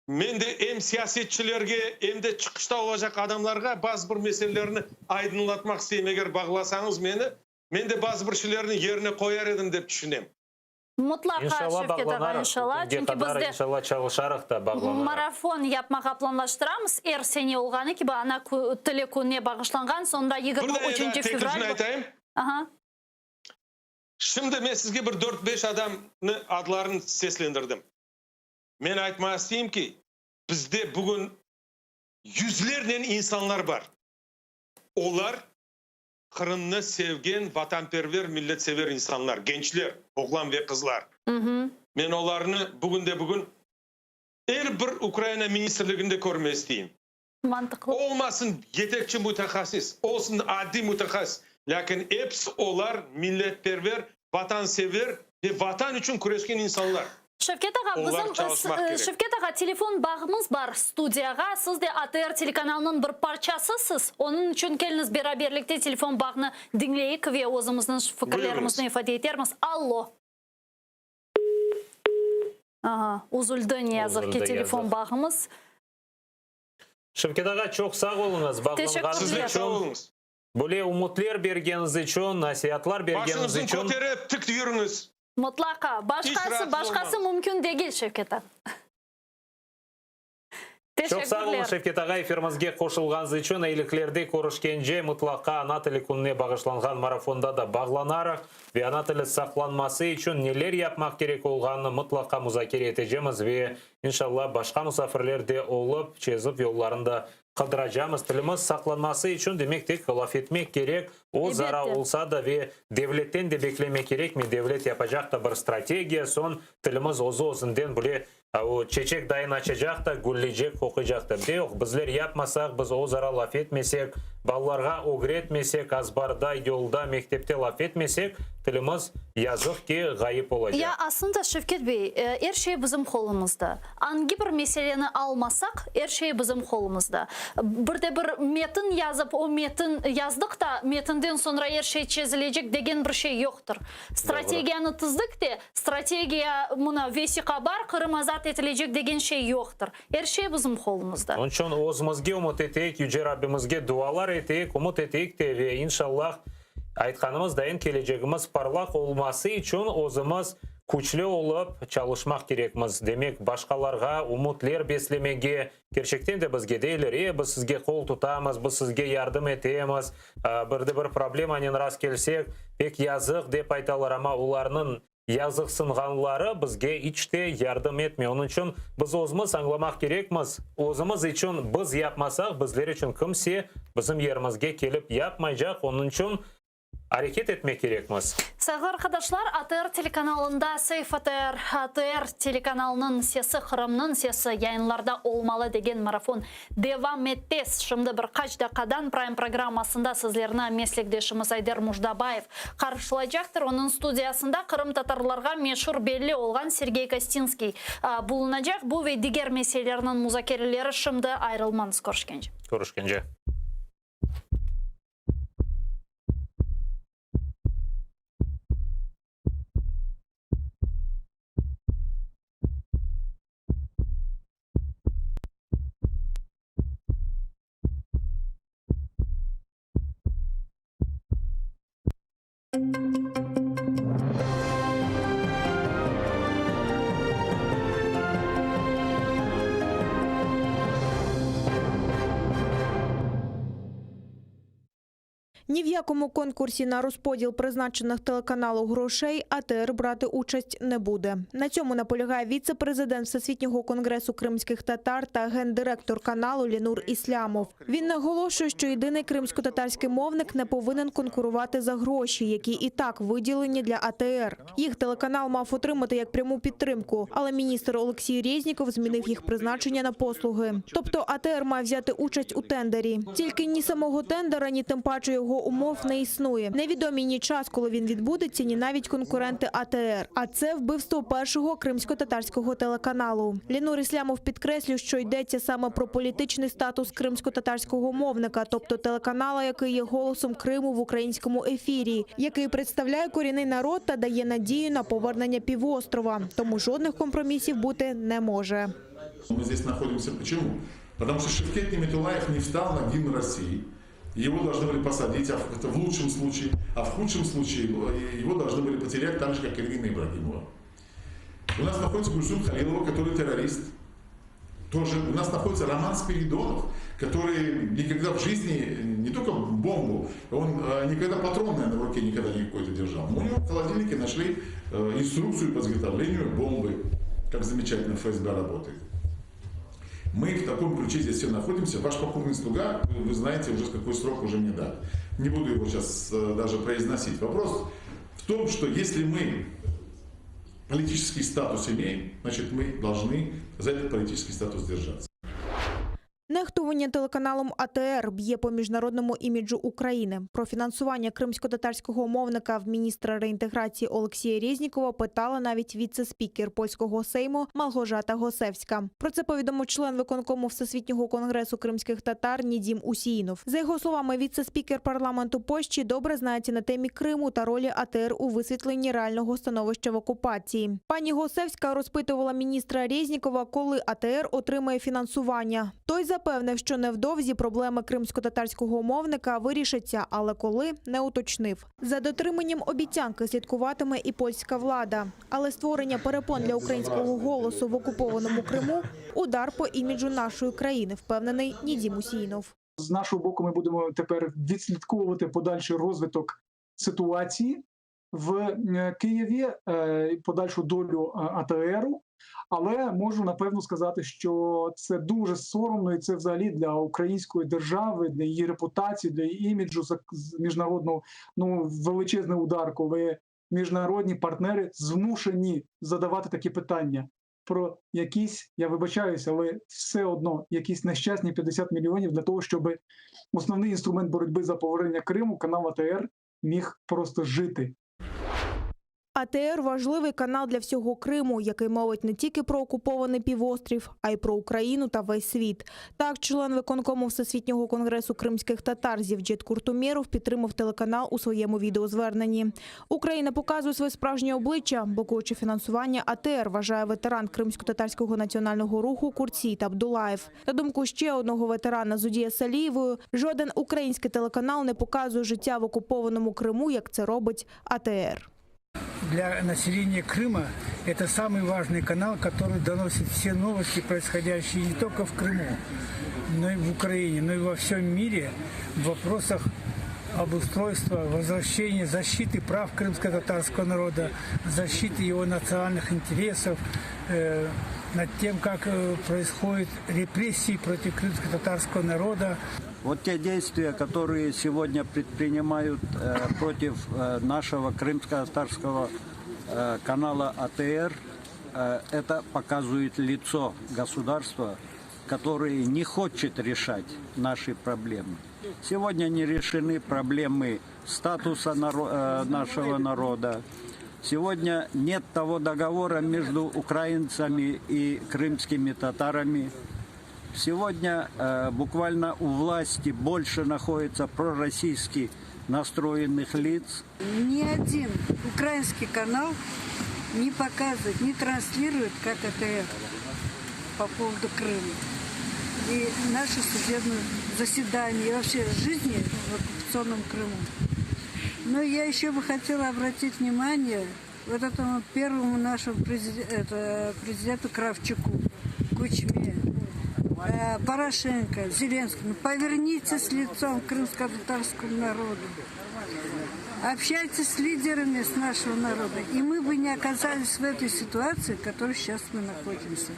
[SPEAKER 3] men de hem siyasetçilerge hem de çıkışta olacak adamlarga bazı bir meselelerini aydınlatmak isteyeyim. Eğer bağlasanız beni, men de bazı bir şeylerini yerine koyar edim dep düşünem.
[SPEAKER 1] Mutlaka Şevket Ağa, inşallah. Çünkü biz de
[SPEAKER 2] inşallah çalışarak da bağlanırız.
[SPEAKER 1] Marafon yapmağa planlaştıramız. Seni olğanı ki ana tili gününe bağışlanған. Sonda 23 fevral.
[SPEAKER 3] Tekrar aytayım.
[SPEAKER 1] Aha.
[SPEAKER 3] Şimdi men sizge bir 4-5 adamны adlarını seslendirdim. Men aytmak isteyim ki bizde bugün yüzlerden insanlar var. Onlar Kırım'ını sevgen, vatanperver, milletsever insanlar, gençler, oğlan ve kızlar. Men onlarını bugün her bir Ukrayna ministerliginde görmek isteyim.
[SPEAKER 1] Mantıklı.
[SPEAKER 3] Olmasın yetekçi mütehassıs, olsun adli mütehassıs. Lakin hepsi onlar milletperver, vatansever ve vatan için küresken insanlar.
[SPEAKER 1] Şevket ağa, Şevket ağa, telefon bağımız var studiyaga. Siz de ATR telekanalının bir parçasısınız. Onun için keliniz beraberlikte telefon bağını dinleyik ve o'zimizning fikrlarimizni ifade etermiz. Allo. Aha, uzuldu ne yazık ki telefon bağımız.
[SPEAKER 2] Şevket ağa, çok sağ olunuz.
[SPEAKER 1] Teşekkürler.
[SPEAKER 3] Sağ olunuz.
[SPEAKER 2] Böyle umutlar bergeniz için, nasihatlar bergeniz
[SPEAKER 3] Başınızın
[SPEAKER 2] için.
[SPEAKER 3] koterip tık diyorsunuz.
[SPEAKER 1] Mutlaka. Başkası mümkün değil Şevket ağa.
[SPEAKER 2] Çok sağ olun Şevket ağa, efirimizge qo'shilganingiz uchun. Eyliklerde ko'rishguncha mutlaka ana tili kunine bag'ishlangan marafonda da bog'lanarak ve ana tili saqlanması için neler yapmak gerek bo'lganini mutlaka muzokara eteceğiz ve inşallah başka musafirler de olup çizip yollarında qildiracağız. Tilimiz saqlanması için demektik laf etmek gerek. O zarar olsa da ve devletten de beklemek gerek mi? Devlet yapacak da bir strategiya, son tilimiz o'zi-o'zidan böyle o çiçek dayın açacak da gülleyecek, kokacak da. Yok, bizler yapmasak, biz o zara laf etmesek, ballarga öğretmesek, azbarda, yolda, mektepte laf etmesek, tilimiz yazık ki gayip olacak.
[SPEAKER 1] Ya aslında Şevket Bey, her şey bizim kolumuzda. Hangi bir meseleni almasak, her şey bizim kolumuzda. Bir metin yazıp, o metin yazdık da metinden sonra her şey çizilecek degen bir şey yoktur. Strategiyanı tızdık da, strategiya buna vesika var, Kırım azat edilecek degen şey yoktur. Her şey bizim kolumuzda.
[SPEAKER 2] Onun için o'zimizga umut eteyik, Yüce Rabbimizge dualar eteyik, umut eteyik de ve inşallah aytganımızdayin keleceğimiz parlak olması için o'zimiz kuchli olup çalışmak gerekmiz. Demek başkalarga umutlar beslemege gerçekten de bizge deyler, biz sizge kol tutamiz, biz sizge yardım etemiz, bir problemanın rast kelsek pek yazık dep aytalar, ama ularning yazıksınğanları bizge içte yardım etmiyor. Onun için biz o'zimiz anglamak gerekmiz. O'zimiz için biz yapmasak, bizler için kimse bizim yerimizge kelip yapmayacak. Onun için hareket etmek gerekmez.
[SPEAKER 1] Sevgili arkadaşlar, ATR telekanalında Seyf ATR telekanalının sesi, Kırım'ın sesi yayınlarda olmalı degen marafon devam ettes. Şimdi birkaç dakikadan Prime programmasında sizlerine meslektaşımız Ayder Mujdabayev karşılayacaktır. Onun stüdyasında Kırım Tatarlarga meşhur belli olan Sergey Kostinskiy bulunacak. Bu ve diğer meselelerinin müzakereleri şimdi ayrılmanız. Görüşkence.
[SPEAKER 2] Görüşkence.
[SPEAKER 12] Ні в якому конкурсі на розподіл призначених телеканалу грошей АТР брати участь не буде. На цьому наполягає віце-президент Всесвітнього конгресу кримських татар та гендиректор каналу Ленур Іслямов. Він наголошує, що єдиний кримсько-татарський мовник не повинен конкурувати за гроші, які і так виділені для АТР. Їх телеканал мав отримати як пряму підтримку, але міністр Олексій Резніков змінив їх призначення на послуги. Тобто АТР має взяти участь у тендері. Тільки ні самого тендера, ні тим паче його умов не існує. Невідомі ні час, коли він відбудеться, ні навіть конкуренти АТР. А це вбивство першого кримсько-татарського телеканалу. Ленур Іслямов підкреслює, що йдеться саме про політичний статус кримсько-татарського мовника, тобто телеканала, який є голосом Криму в українському ефірі, який представляє корінний народ та дає надію на повернення півострова. Тому жодних компромісів бути не може.
[SPEAKER 13] Мы здесь находимся почему? Потому что Шевкет Неметулаев не встал на гимн России. Его должны были посадить, это в лучшем случае, а в худшем случае его должны были потерять так же, как Ирина Ибрагимова. У нас находится Гульсум Халилова, который террорист. Тоже у нас находится Роман Спиридонов, который никогда в жизни, не только бомбу, он никогда патрон, наверное, в руке никогда не какой-то держал. Но у него в холодильнике нашли инструкцию по изготовлению бомбы, как замечательно ФСБ работает. Мы в таком ключе здесь все находимся. Ваш покойный слуга, вы знаете уже, какой срок уже мне дали. Не буду его сейчас даже произносить. Вопрос в том, что если мы политический статус имеем, значит, мы должны за этот политический статус держаться.
[SPEAKER 12] Нехтування телеканалом АТР б'є по міжнародному іміджу України. Про фінансування кримсько-татарського мовника в міністра реінтеграції Олексія Резнікова питала навіть віце-спікер польського Сейму Малгожата Госевська. Про це повідомив член виконкому Всесвітнього конгресу кримських татар Нідім Усіїнов. За його словами, віце-спікер парламенту Польщі добре знається на темі Криму та ролі АТР у висвітленні реального становища в окупації. Пані Госевська розпитувала міністра Резнікова, коли АТР отримає фінансування. Той запевнив, що невдовзі проблеми кримсько-татарського мовника вирішаться, але коли – не уточнив. За дотриманням обіцянки слідкуватиме і польська влада. Але створення перепон для українського голосу в окупованому Криму – удар по іміджу нашої країни, впевнений Нідім Усіїнов.
[SPEAKER 6] З нашого боку ми будемо тепер відслідковувати подальший розвиток ситуації в Києві, подальшу долю АТРу. Але можу напевно сказати, що це дуже соромно, і це взагалі для української держави, для її репутації, для її іміджу міжнародного, величезний удар, коли міжнародні партнери змушені задавати такі питання про якісь, я вибачаюся, але все одно якісь нещасні 50 мільйонів для того, щоб основний інструмент боротьби за повернення Криму, канал АТР, міг просто жити.
[SPEAKER 12] АТР – важливий канал для всього Криму, який мовить не тільки про окупований півострів, а й про Україну та весь світ. Так, член виконкому Всесвітнього конгресу кримських татар Зевджет Куртумєров підтримав телеканал у своєму відеозверненні. Україна показує своє справжнє обличчя, блокуючи фінансування АТР, вважає ветеран кримсько-татарського національного руху Куртсійт Абдулаєв. На думку ще одного ветерана Зудія Салієвої, жоден український телеканал не показує життя в окупованому Криму, як це робить АТР.
[SPEAKER 14] Для населения Крыма это самый важный канал, который доносит все новости, происходящие не только в Крыму, но и в Украине, но и во всем мире в вопросах обустройства, возвращения, защиты прав крымско-татарского народа, защиты его национальных интересов, над тем, как происходят репрессии против крымско-татарского народа.
[SPEAKER 15] Вот те действия, которые сегодня предпринимают против нашего крымско-татарского канала АТР, это показывает лицо государства, которое не хочет решать наши проблемы. Сегодня не решены проблемы статуса нашего народа. Сегодня нет того договора между украинцами и крымскими татарами. Сегодня буквально у власти больше находится пророссийски настроенных лиц.
[SPEAKER 16] Ни один украинский канал не показывает, не транслирует, как АТР по поводу Крыма. И наши судебные заседания, и вообще жизни в оккупационном Крыму. Но я еще бы хотела обратить внимание вот этому первому нашему президенту Кравчуку, Кучме, Порошенко, Зеленскому. Повернитесь лицом к крымско-татарскому народу. Общайтесь с лидерами с нашего народа. И мы бы не оказались в этой ситуации, в которой сейчас мы находимся.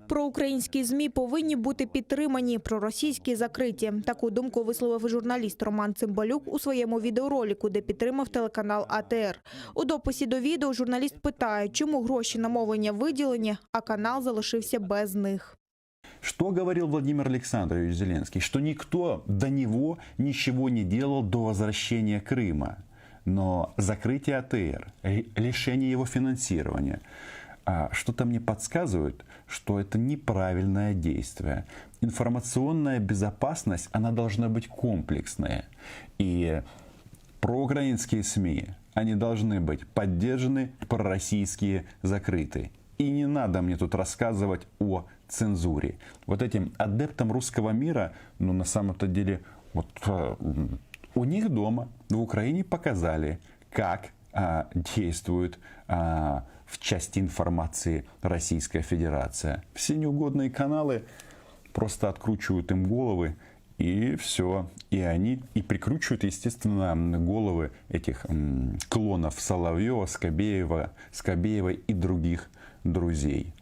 [SPEAKER 12] Проукраїнські ЗМІ повинні бути підтримані, проросійські – закриті. Таку думку висловив журналіст Роман Цимбалюк у своєму відеоролику, де підтримав телеканал АТР. У дописі до відео журналіст питає, чому гроші на мовлення виділені, а канал залишився без них.
[SPEAKER 17] Что говорил Владимир Александрович Зеленский? Что никто до него ничего не делал до возвращения Крыма. Но закрытие АТР, лишение его финансирования, что-то мне подсказывает, что это неправильное действие. Информационная безопасность, она должна быть комплексная. И проукраинские СМИ, они должны быть поддержаны, пророссийские закрыты. И не надо мне тут рассказывать о цензуре. Вот этим адептам русского мира, ну на самом-то деле, вот у них дома в Украине показали, как действуют в части информации Российская Федерация. Все неугодные каналы просто откручивают им головы, и все. И они и прикручивают, естественно, головы этих клонов Соловьева, Скобеева и других друзей.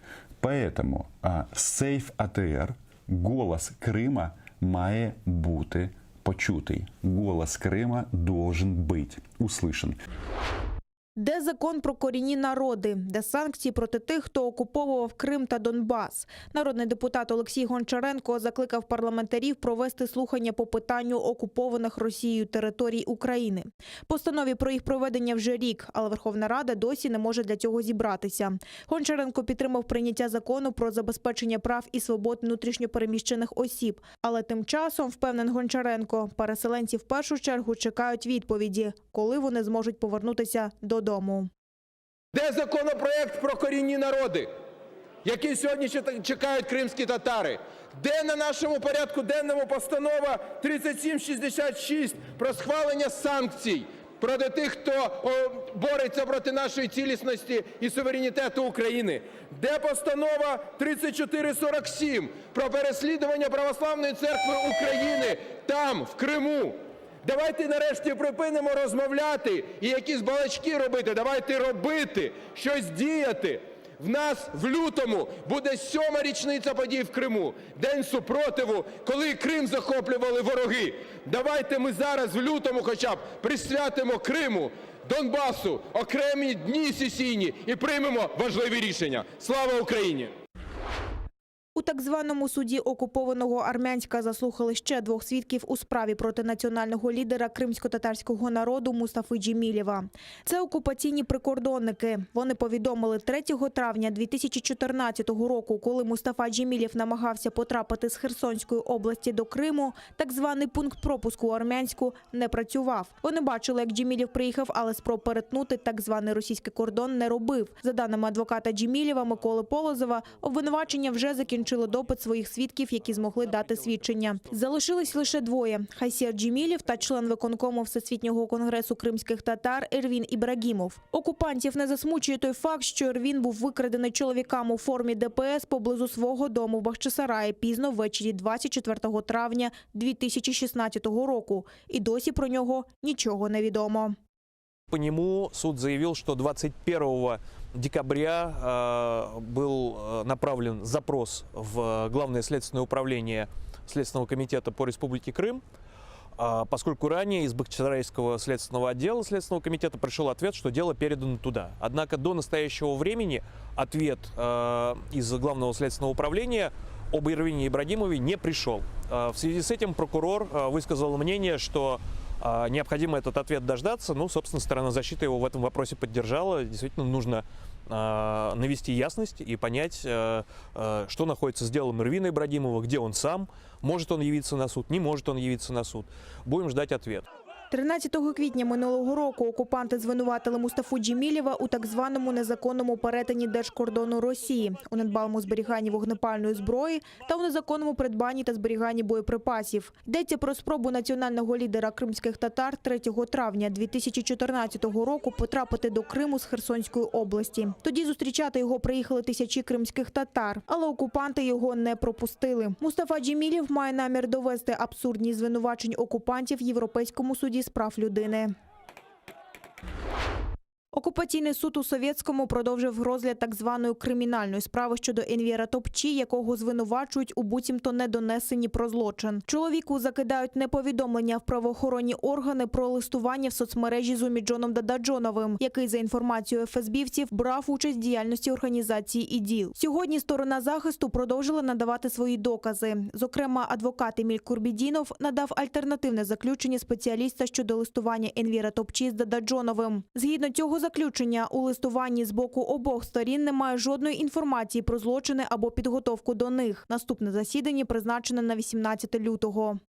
[SPEAKER 17] Поэтому Сейф АТР, голос Крима має бути почутий. Голос Крима должен быть услышан.
[SPEAKER 12] Де закон про корінні народи? Де санкції проти тих, хто окуповував Крим та Донбас? Народний депутат Олексій Гончаренко закликав парламентарів провести слухання по питанню окупованих Росією територій України. Постанові про їх проведення вже рік, але Верховна Рада досі не може для цього зібратися. Гончаренко підтримав прийняття закону про забезпечення прав і свобод внутрішньопереміщених осіб. Але тим часом, впевнений Гончаренко, переселенці в першу чергу чекають відповіді, коли вони зможуть повернутися додому.
[SPEAKER 8] Де законопроект про корінні народи, який сьогодні чекають кримські татари? Де на нашому порядку денному постанова 3766 про схвалення санкцій проти тих, хто бореться проти нашої цілісності і суверенітету України? Де постанова 3447 про переслідування Православної церкви України там, в Криму? Давайте нарешті припинимо розмовляти і якісь балачки робити. Давайте робити, щось діяти. В нас в лютому буде 7-ма річниця подій в Криму. День супротиву, коли Крим захоплювали вороги. Давайте ми зараз в лютому хоча б присвятимо Криму, Донбасу окремі дні сесійні і приймемо важливі рішення. Слава Україні!
[SPEAKER 12] У так званому суді окупованого Армянська заслухали ще 2 свідків у справі проти національного лідера кримсько-татарського народу Мустафи Джемілєва. Це окупаційні прикордонники. Вони повідомили 3 травня 2014 року, коли Мустафа Джемілєв намагався потрапити з Херсонської області до Криму, так званий пункт пропуску у Армянську не працював. Вони бачили, як Джемілєв приїхав, але спроб перетнути так званий російський кордон не робив. За даними адвоката Джемілєва Миколи Полозова, обвинувачення вже закінчили допит своїх свідків, які змогли дати свідчення. Залишились лише 2 – Хайсер Джемілєв та член виконкому Всесвітнього конгресу кримських татар Ервін Ібрагімов. Окупантів не засмучує той факт, що Ервін був викрадений чоловіками у формі ДПС поблизу свого дому в Бахчисараї пізно ввечері 24 травня 2016 року. І досі про нього нічого не відомо.
[SPEAKER 18] По нему суд заявил, что 21 декабря был направлен запрос в Главное следственное управление Следственного комитета по Республике Крым, поскольку ранее из Бахчисарайского следственного отдела Следственного комитета пришел ответ, что дело передано туда. Однако до настоящего времени ответ из Главного следственного управления об Эрвине Ибрагимове не пришел. В связи с этим прокурор высказал мнение, что необходимо этот ответ дождаться. Ну, собственно, сторона защиты его в этом вопросе поддержала. Действительно, нужно навести ясность и понять, что находится с делом Эрвина Ибрагимова, где он сам, может он явиться на суд, не может он явиться на суд. Будем ждать ответ.
[SPEAKER 12] 13 квітня минулого року окупанти звинуватили Мустафу Джемілєва у так званому незаконному перетині держкордону Росії, у недбалому зберіганні вогнепальної зброї та у незаконному придбанні та зберіганні боєприпасів. Йдеться про спробу національного лідера кримських татар 3 травня 2014 року потрапити до Криму з Херсонської області. Тоді зустрічати його приїхали тисячі кримських татар, але окупанти його не пропустили. Мустафа Джемілєв має намір довести абсурдність звинувачень окупантів в Європейському суді з прав людини. Окупаційний суд у Совєтському продовжив розгляд так званої кримінальної справи щодо Енвєра Топчі, якого звинувачують у буцімто недонесенні про злочин. Чоловіку закидають неповідомлення в правоохоронні органи про листування в соцмережі з Уміджоном Дададжоновим, який, за інформацією ФСБівців, брав участь в діяльності організації ІДІЛ. Сьогодні сторона захисту продовжила надавати свої докази. Зокрема, адвокат Еміль Курбідінов надав альтернативне заключення спеціаліста щодо листування Енвєра Топчі з Дададжоновим. Згідно цього заключення, у листуванні з боку обох сторін немає жодної інформації про злочини або підготовку до них. Наступне засідання призначене на 18 лютого.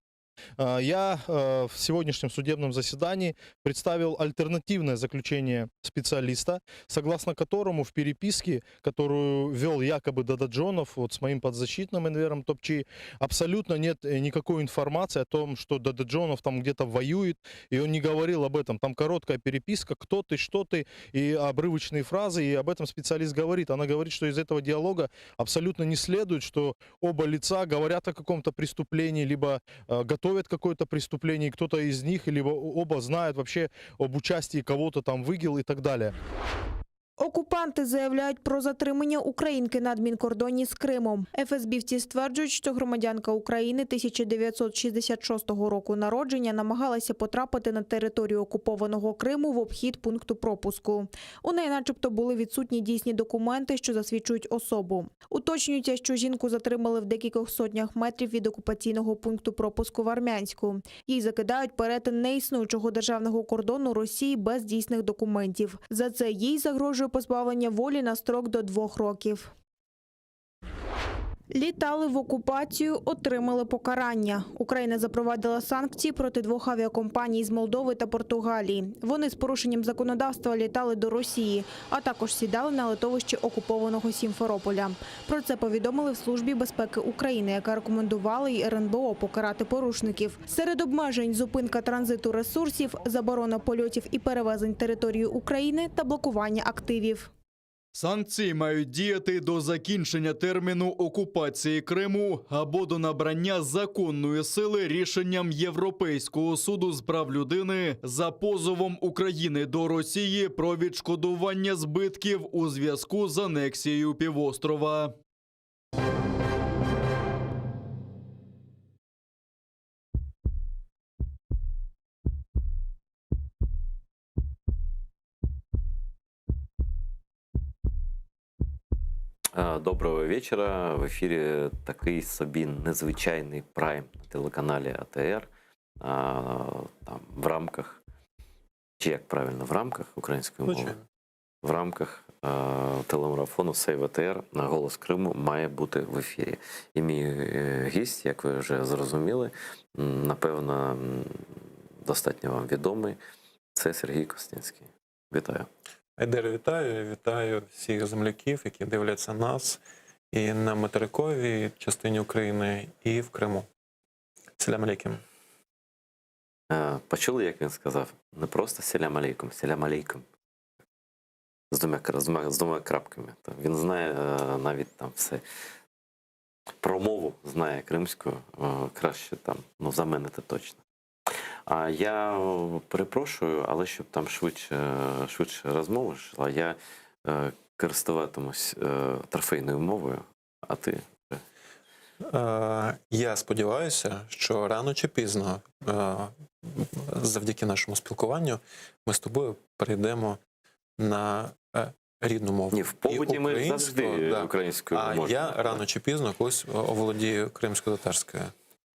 [SPEAKER 21] Я в сегодняшнем судебном заседании представил альтернативное заключение специалиста, согласно которому в переписке, которую вел якобы Дададжонов вот с моим подзащитным Энвером Топчи, абсолютно нет никакой информации о том, что Дададжонов там где-то воюет, и он не говорил об этом. Там короткая переписка, кто ты, что ты, и обрывочные фразы, и об этом специалист говорит. Она говорит, что из этого диалога абсолютно не следует, что оба лица говорят о каком-то преступлении, либо готовят какое-то преступление, и кто-то из них, либо оба знают вообще об участии кого-то там в ИГИЛ и так далее.
[SPEAKER 12] Окупанти заявляють про затримання українки на адмінкордоні з Кримом. ФСБівці стверджують, що громадянка України 1966 року народження намагалася потрапити на територію окупованого Криму в обхід пункту пропуску. У неї начебто були відсутні дійсні документи, що засвідчують особу. Уточнюється, що жінку затримали в декількох сотнях метрів від окупаційного пункту пропуску в Армянську. Їй закидають перетин неіснуючого державного кордону Росії без дійсних документів. За це їй загрожує позбавлення волі на строк до 2 років. Літали в окупацію, отримали покарання. Україна запровадила санкції проти 2 авіакомпаній з Молдови та Португалії. Вони з порушенням законодавства літали до Росії, а також сідали на литовищі окупованого Сімферополя. Про це повідомили в Службі безпеки України, яка рекомендувала й РНБО покарати порушників. Серед обмежень – зупинка транзиту ресурсів, заборона польотів і перевезень територією України та блокування активів.
[SPEAKER 19] Санкції мають діяти до закінчення терміну окупації Криму або до набрання законної сили рішенням Європейського суду з прав людини за позовом України до Росії про відшкодування збитків у зв'язку з анексією півострова.
[SPEAKER 4] Доброго вечора. В ефірі такий собі незвичайний прайм на телеканалі АТР. Там в рамках, чи як правильно, в рамках української мови? В рамках телемарафону «Сейв АТР» «Голос Криму» має бути в ефірі. І мій гість, як ви вже зрозуміли, напевно, достатньо вам відомий, це Сергій Костинський. Вітаю.
[SPEAKER 22] Айдер, вітаю всіх земляків, які дивляться нас і на материковій частині України, і в Криму. Селям алейкум.
[SPEAKER 4] Почули, як він сказав? Не просто селям алейкум, селям алейкум. З двома крапками. Він знає навіть там все. Про мову знає кримську краще там, ну за мене це точно. А я перепрошую, але щоб там швидше розмова йшла, я користуватимусь трофейною мовою, а ти?
[SPEAKER 22] Я сподіваюся, що рано чи пізно, завдяки нашому спілкуванню, ми з тобою перейдемо на рідну мову.
[SPEAKER 4] Ні, в побуті ми завжди українською можемо.
[SPEAKER 22] А я рано чи пізно колись оволодію кримсько-татарською.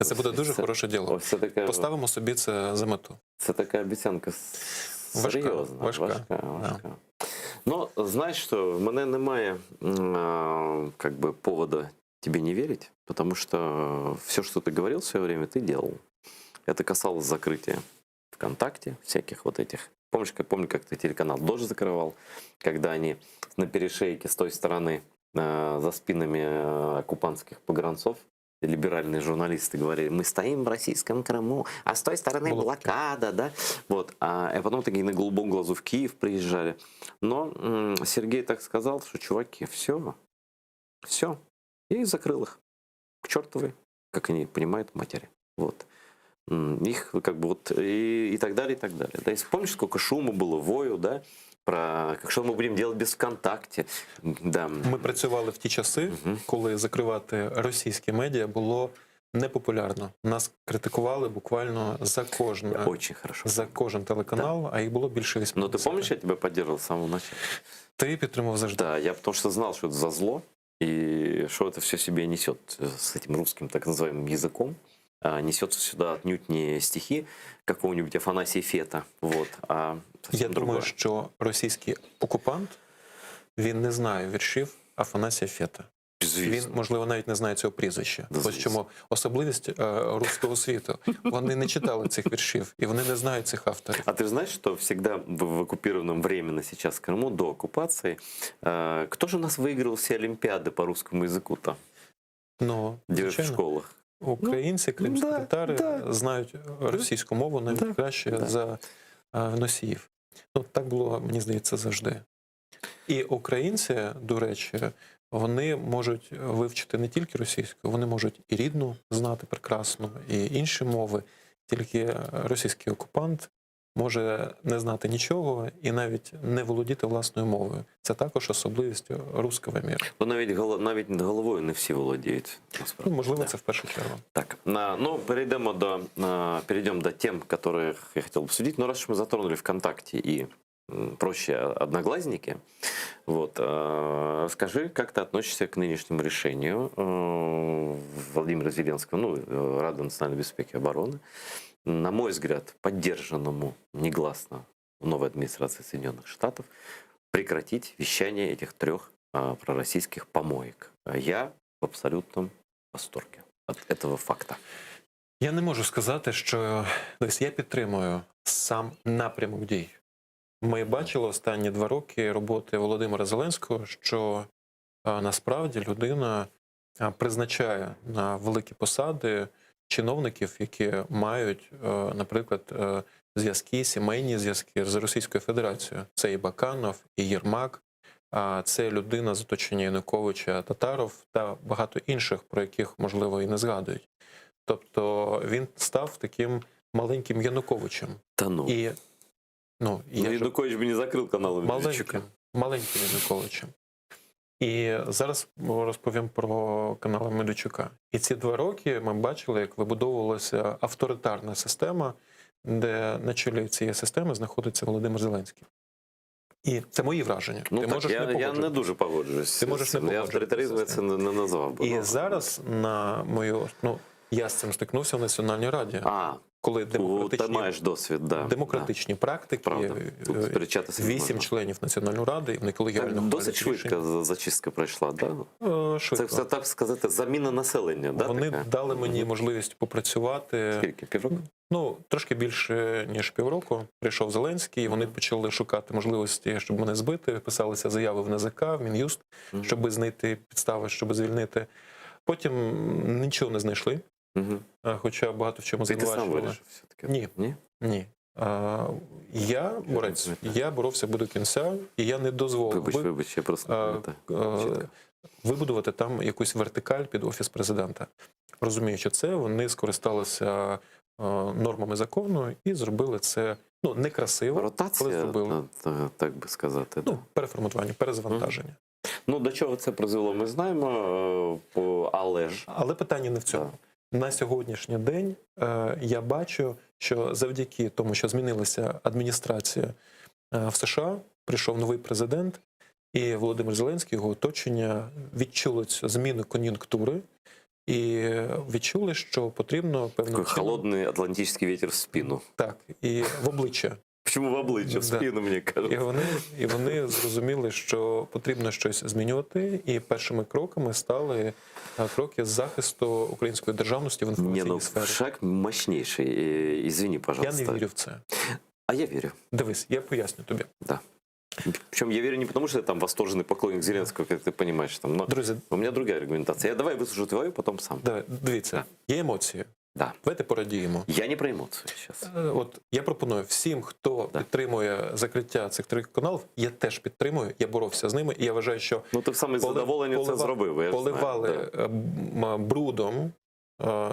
[SPEAKER 22] Це буде дуже хороше діло. Поставимо собі це за мету.
[SPEAKER 4] Це така обіцянка серйозна. Важка. Ну, знаєш що, в мене немає как бы повода тебе не верить, потому что все, что ты говорил в свое время, ты делал. Это касалось закрытия ВКонтакте, всяких вот этих. Помню, как ты телеканал «Дождь» закрывал, когда они на перешейке с той стороны за спинами оккупантских погранцов либеральные журналисты говорили, мы стоим в российском Крыму, а с той стороны блокада, да, вот, а потом такие на голубом глазу в Киев приезжали. Но Сергей так сказал, что, чуваки, все, и закрыл их к чертовой, как они понимают, матери, вот. Их как бы вот и так далее, и так далее. Да, и помнишь, сколько шума было, вою, да, про що ми будемо робити без ВКонтакте. Да.
[SPEAKER 22] Ми працювали в ті часи, коли закривати російські медіа було непопулярно. Нас критикували буквально за кожен телеканал, да. А їх було більше 80.
[SPEAKER 4] Ну, ти пам'ятаєш, я тебе підтримував з самого початку?
[SPEAKER 22] Ти підтримував завжди.
[SPEAKER 4] Да, я потому что знал, что это за зло, и что это все себе несет с этим русским так называемым языком. Несется сюда отнюдь не стихи какого-нибудь Афанасия Фета, вот, а
[SPEAKER 22] я думаю, що російський окупант, він не знає віршів Афанасія Фета. Він, можливо, навіть не знає цього прізвища. Ось чому особливість руського світу. Вони не читали цих віршів, і вони не знають цих авторів.
[SPEAKER 4] А ты знаешь, что всегда в оккупированном временно сейчас Крыму, до оккупации, кто же у нас выиграл все олимпиады по русскому языку-то?
[SPEAKER 22] Ну,
[SPEAKER 4] в школах.
[SPEAKER 22] Українці, кримські татари знають російську мову навіть краще за носіїв. Ну, так було, мені здається, завжди. І українці, до речі, вони можуть вивчити не тільки російську, вони можуть і рідну знати прекрасно, і інші мови. Тільки російський окупант може не знати нічого і навіть не володіти власною мовою. Це також особливість руського міру.
[SPEAKER 4] Бо навіть над головою не всі володіють.
[SPEAKER 22] Ну, можливо, це в першу чергу.
[SPEAKER 4] Так, ну, перейдемо перейдем до тем, которых я хотел бы обсудить. Но раз уж мы затронули ВКонтакте и проще Одноглазники, вот, скажи, как ты относишься к нынешнему решению Владимира Зеленского, ну, Рады национальной безопасности и обороны, на мой взгляд, поддержанному негласно в новой администрации Соединенных Штатов, прекратить вещание этих 3 пророссийских помоек. Я в абсолютном восторге от этого факта.
[SPEAKER 22] Я не можу сказати, що я підтримую сам напрямок дій. Ми бачили останні 2 роки роботи Володимира Зеленського, що насправді людина призначає на великі посади чиновників, які мають, наприклад, зв'язки, сімейні зв'язки з Російською Федерацією. Це і Баканов, і Єрмак, це людина з оточення Януковича, Татаров та багато інших, про яких, можливо, і не згадують. Тобто він став таким маленьким Януковичем.
[SPEAKER 4] Та ну.
[SPEAKER 22] І,
[SPEAKER 4] Янукович би не закрив канал Медведчука.
[SPEAKER 22] Маленьким Януковичем. І зараз розповім про канал Медведчука. І ці 2 роки ми бачили, як вибудовувалася авторитарна система, де на чолі цієї системи знаходиться Володимир Зеленський. І це мої враження.
[SPEAKER 4] Ну,
[SPEAKER 22] ти
[SPEAKER 4] так,
[SPEAKER 22] можеш
[SPEAKER 4] я не дуже погоджуюсь.
[SPEAKER 22] Ти можеш не
[SPEAKER 4] Я авторитаризм це не назвав би.
[SPEAKER 22] І зараз на мою... я з цим стикнувся в Національній Раді. Коли демократичні практики, 8 членів Національної Ради, вони колегіально
[SPEAKER 4] досить швидко зачистка пройшла, так? Це все, так сказати, заміна населення, так?
[SPEAKER 22] Вони дали мені можливість попрацювати.
[SPEAKER 4] Скільки? Півроку?
[SPEAKER 22] Ну, трошки більше, ніж півроку. Прийшов Зеленський, і вони почали шукати можливості, щоб мене збити. Писалися заяви в НАЗК, в Мін'юст, щоб знайти підстави, щоб звільнити. Потім нічого не знайшли. Хоча багато в чому звинувачували. Ні. Я борець. Я боровся до кінця, і я не дозволив
[SPEAKER 4] Вибач, я просто
[SPEAKER 22] вибудувати там якусь вертикаль під Офіс президента. Розуміючи це, вони скористалися нормами закону і зробили це некрасиво.
[SPEAKER 4] Ротація, так би сказати.
[SPEAKER 22] Переформатування, перезавантаження.
[SPEAKER 4] Ну, до чого це призвело, ми знаємо, але ж...
[SPEAKER 22] Але питання не в цьому. На сьогоднішній день я бачу, що завдяки тому, що змінилася адміністрація в США, прийшов новий президент, і Володимир Зеленський, його оточення відчули цю зміну кон'юнктури і відчули, що потрібно певним чином...
[SPEAKER 4] Холодний атлантичний вітер в спину.
[SPEAKER 22] Так, і в обличчя.
[SPEAKER 4] Чому в обличчя? В спину, мені кажуть.
[SPEAKER 22] І вони зрозуміли, що потрібно щось змінювати, і першими кроками стали кроки захисту української державності в інформаційній сфері.
[SPEAKER 4] Шаг мощніший. Извини, пожалуйста.
[SPEAKER 22] Я не вірю в це.
[SPEAKER 4] А я вірю.
[SPEAKER 22] Дивись, я поясню тобі.
[SPEAKER 4] Да. Причем я верю не потому, что я там восторженный поклонник Зеленского, как ты понимаешь. Там, но
[SPEAKER 22] друзі,
[SPEAKER 4] у меня другая аргументация. Давай выслушаю твою, потом сам.
[SPEAKER 22] Дивіться, є емоції. Давайте порадіємо.
[SPEAKER 4] Я не про емоції зараз.
[SPEAKER 22] От я пропоную всім, хто підтримує закриття цих 3 каналів, я теж підтримую, я боровся з ними, і я вважаю, що
[SPEAKER 4] ти саме з задоволенням це зробив.
[SPEAKER 22] Поливали брудом